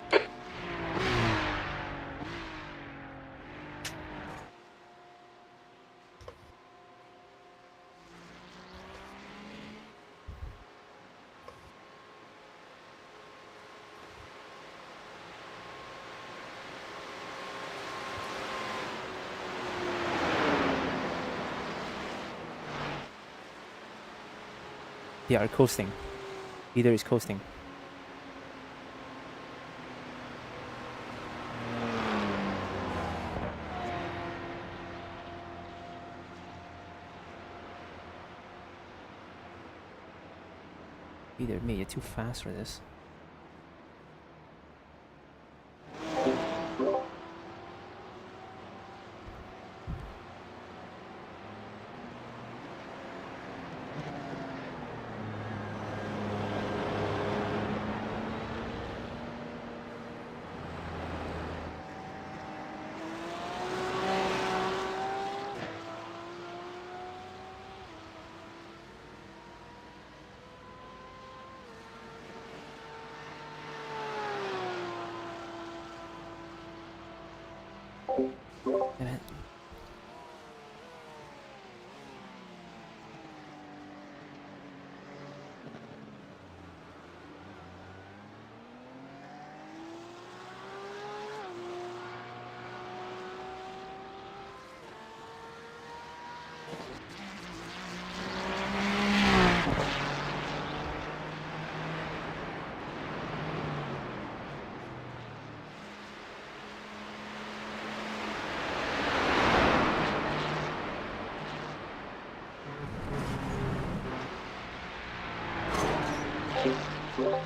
They are coasting. Either is coasting. Either me, you're too fast for this.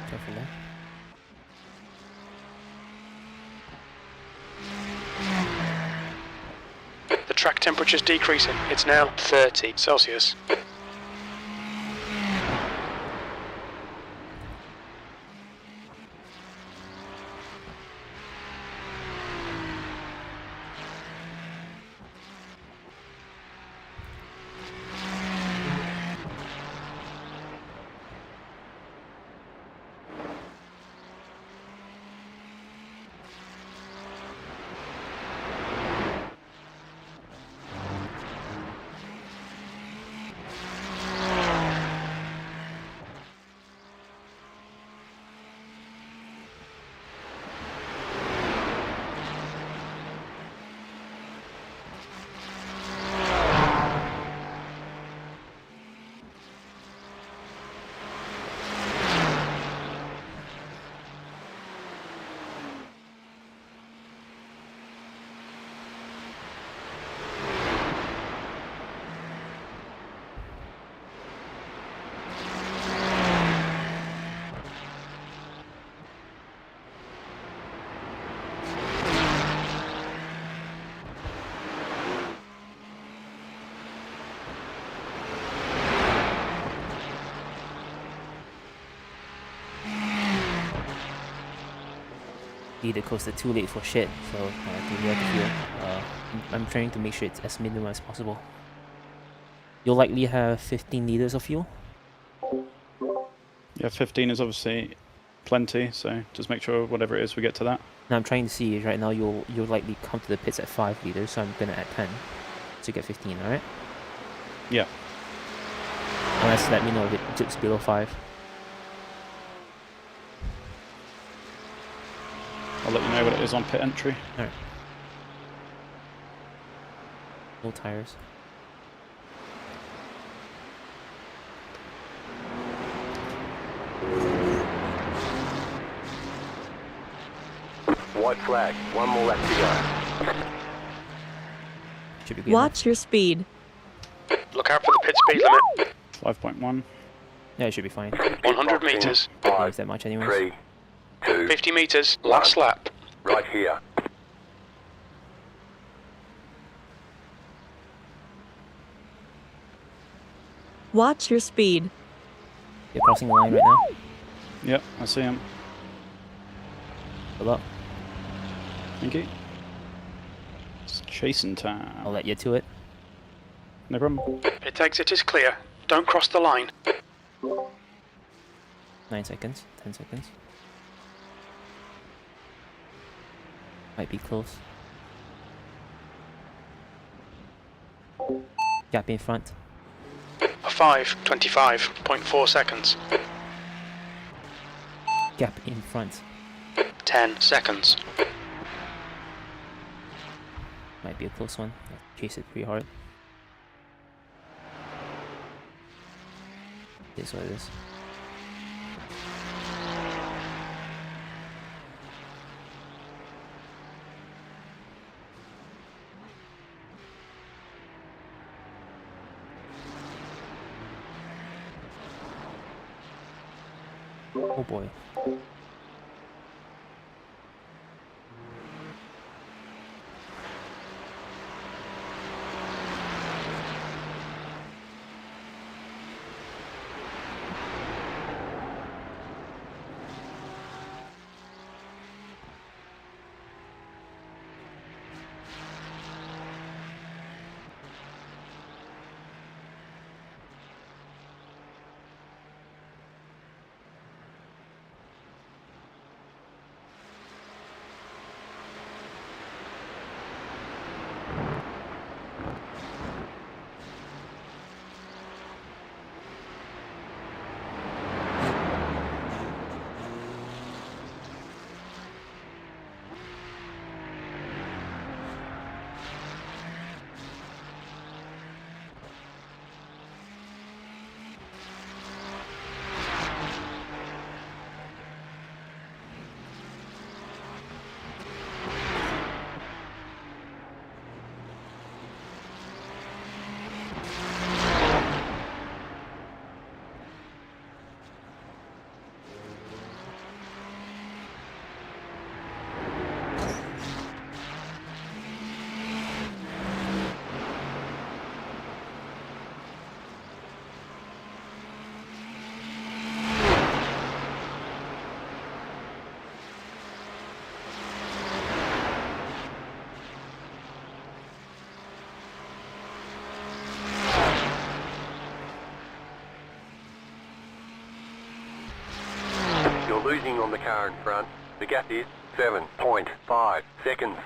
Careful there. The track temperature's decreasing. It's now 30 Celsius. Either coaster too late for shit, so I think we have to feel. I'm trying to make sure it's as minimal as possible. You'll likely have 15 liters of fuel. Yeah, 15 is obviously plenty, so just make sure whatever it is we get to that. Now I'm trying to see is right now you'll likely come to the pits at 5 liters, so I'm gonna add 10 to get 15. All right. Yeah. Unless let me know if it dips below 5. I'll let you know what it is on pit entry. Alright. No tires. White flag. One more lap to go. Should be good Watch your speed. Look out for the pit speed limit. 5.1. enough. Yeah, it should be fine. 100 meters. Don't use that much anyways. 3, 2, 50 meters. Last lap. right here. Watch your speed. You're crossing the line right now. Yep, I see him. Good luck. Thank you. It's chasing time. I'll let you to it. No problem. Pit exit is clear. Don't cross the line. 9 seconds. 10 seconds. Might be close. Gap in front. 25.4 seconds. Gap in front. 10 seconds. Might be a close one. Chase it pretty hard. Here's what it is. Oh boy. leading on the car in front. The gap is 7.5 seconds.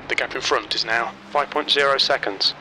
The gap in front is now 5.0 seconds.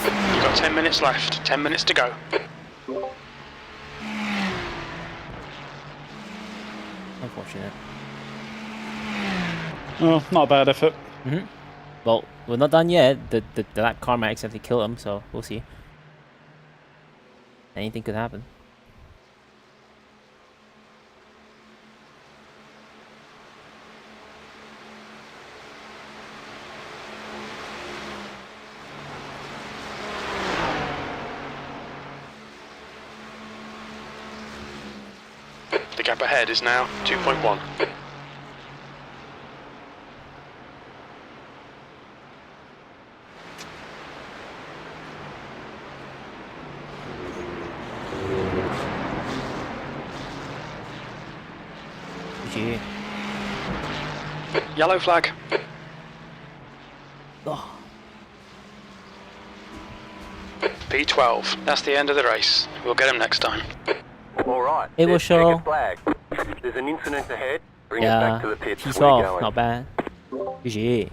You've got 10 minutes left, 10 minutes to go. Unfortunate. Oh, not a bad effort. Well, we're not done yet. That car might accidentally kill him, so we'll see. Anything could happen. The gap ahead is now 2.1. GG. Yellow flag. Oh. P12. That's the end of the race. We'll get him next time. All right. It will there's show. checkered flag. There's an incident ahead. Bring it Yeah, back to the pits. We're P12, going. not bad. GG.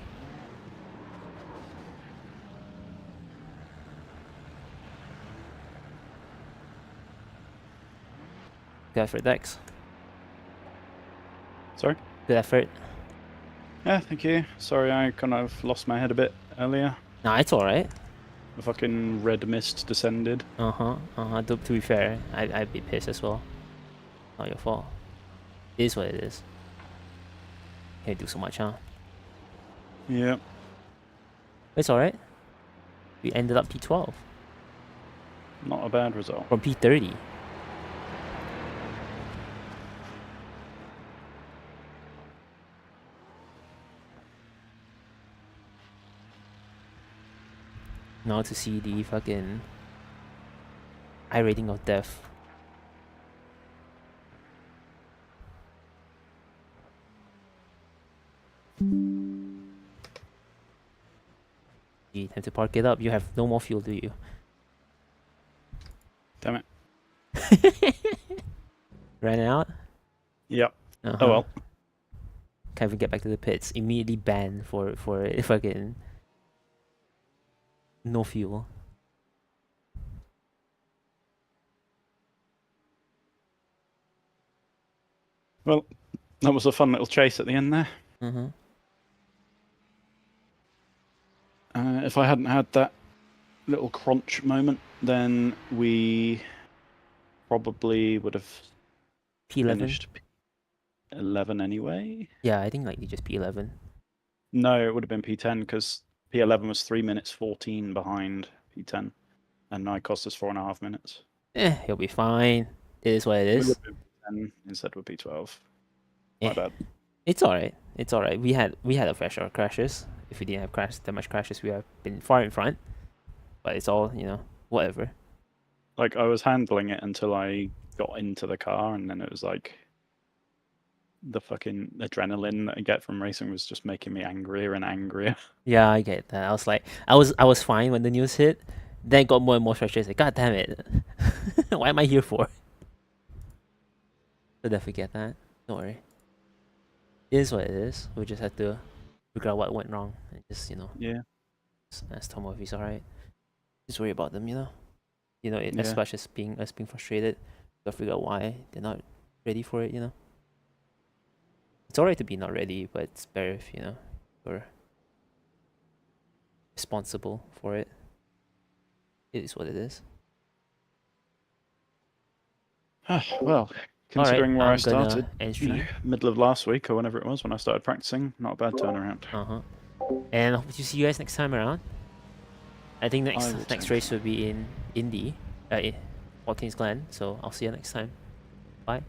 Good effort, Dex. Sorry? Good effort. Yeah, thank you. Sorry, I kind of lost my head a bit earlier. Nah, it's alright. The fucking red mist descended. To be fair, I'd be pissed as well. Not your fault. It is what it is. Can't do so much, huh? Yeah. It's alright. We ended up P12 Not a bad result. from P30. Now to see the fucking iRating of death. Gee, time to park it up. You have no more fuel, do you? Damn it. Ran out? Yep. Uh-huh. Oh well. Can't even get back to the pits. Immediately banned for fucking no fuel. Well, that was a fun little chase at the end there. Mm-hmm. If I hadn't had that little crunch moment, then we probably would have P11. finished 11 anyway. Yeah, I think like you just P11. No, it would have been P10 because P11 was 3 minutes 14 behind P10, and now it cost us 4.5 minutes. He'll be fine. It is what it We is. would have been P10 instead of P12. My bad. It's alright. It's alright. We had a fair share of crashes. If we didn't have that much crashes, we would have been far in front. But it's all, whatever. Like, I was handling it until I got into the car, and then it was like the fucking adrenaline that I get from racing was just making me angrier and angrier. Yeah, I get that. I was like, I was fine when the news hit. Then it got more and more frustrated. Like, God damn it! Why am I here for? So don't forget that. Don't worry. It is what it is. We just have to figure out what went wrong and just Yeah. ask Tom if he's alright. Just worry about them, as Yeah. much as being frustrated, gotta figure out why they're not ready for it. It's alright to be not ready, but it's better if you're responsible for it. It is what it is. Well, considering where I I'm gonna started, end stream. middle of last week or whenever it was when I started practicing, not a bad turnaround. And I hope to see you guys next time around. I think I will next too. race will be in Indy, in Watkins Glen. So I'll see you next time. Bye.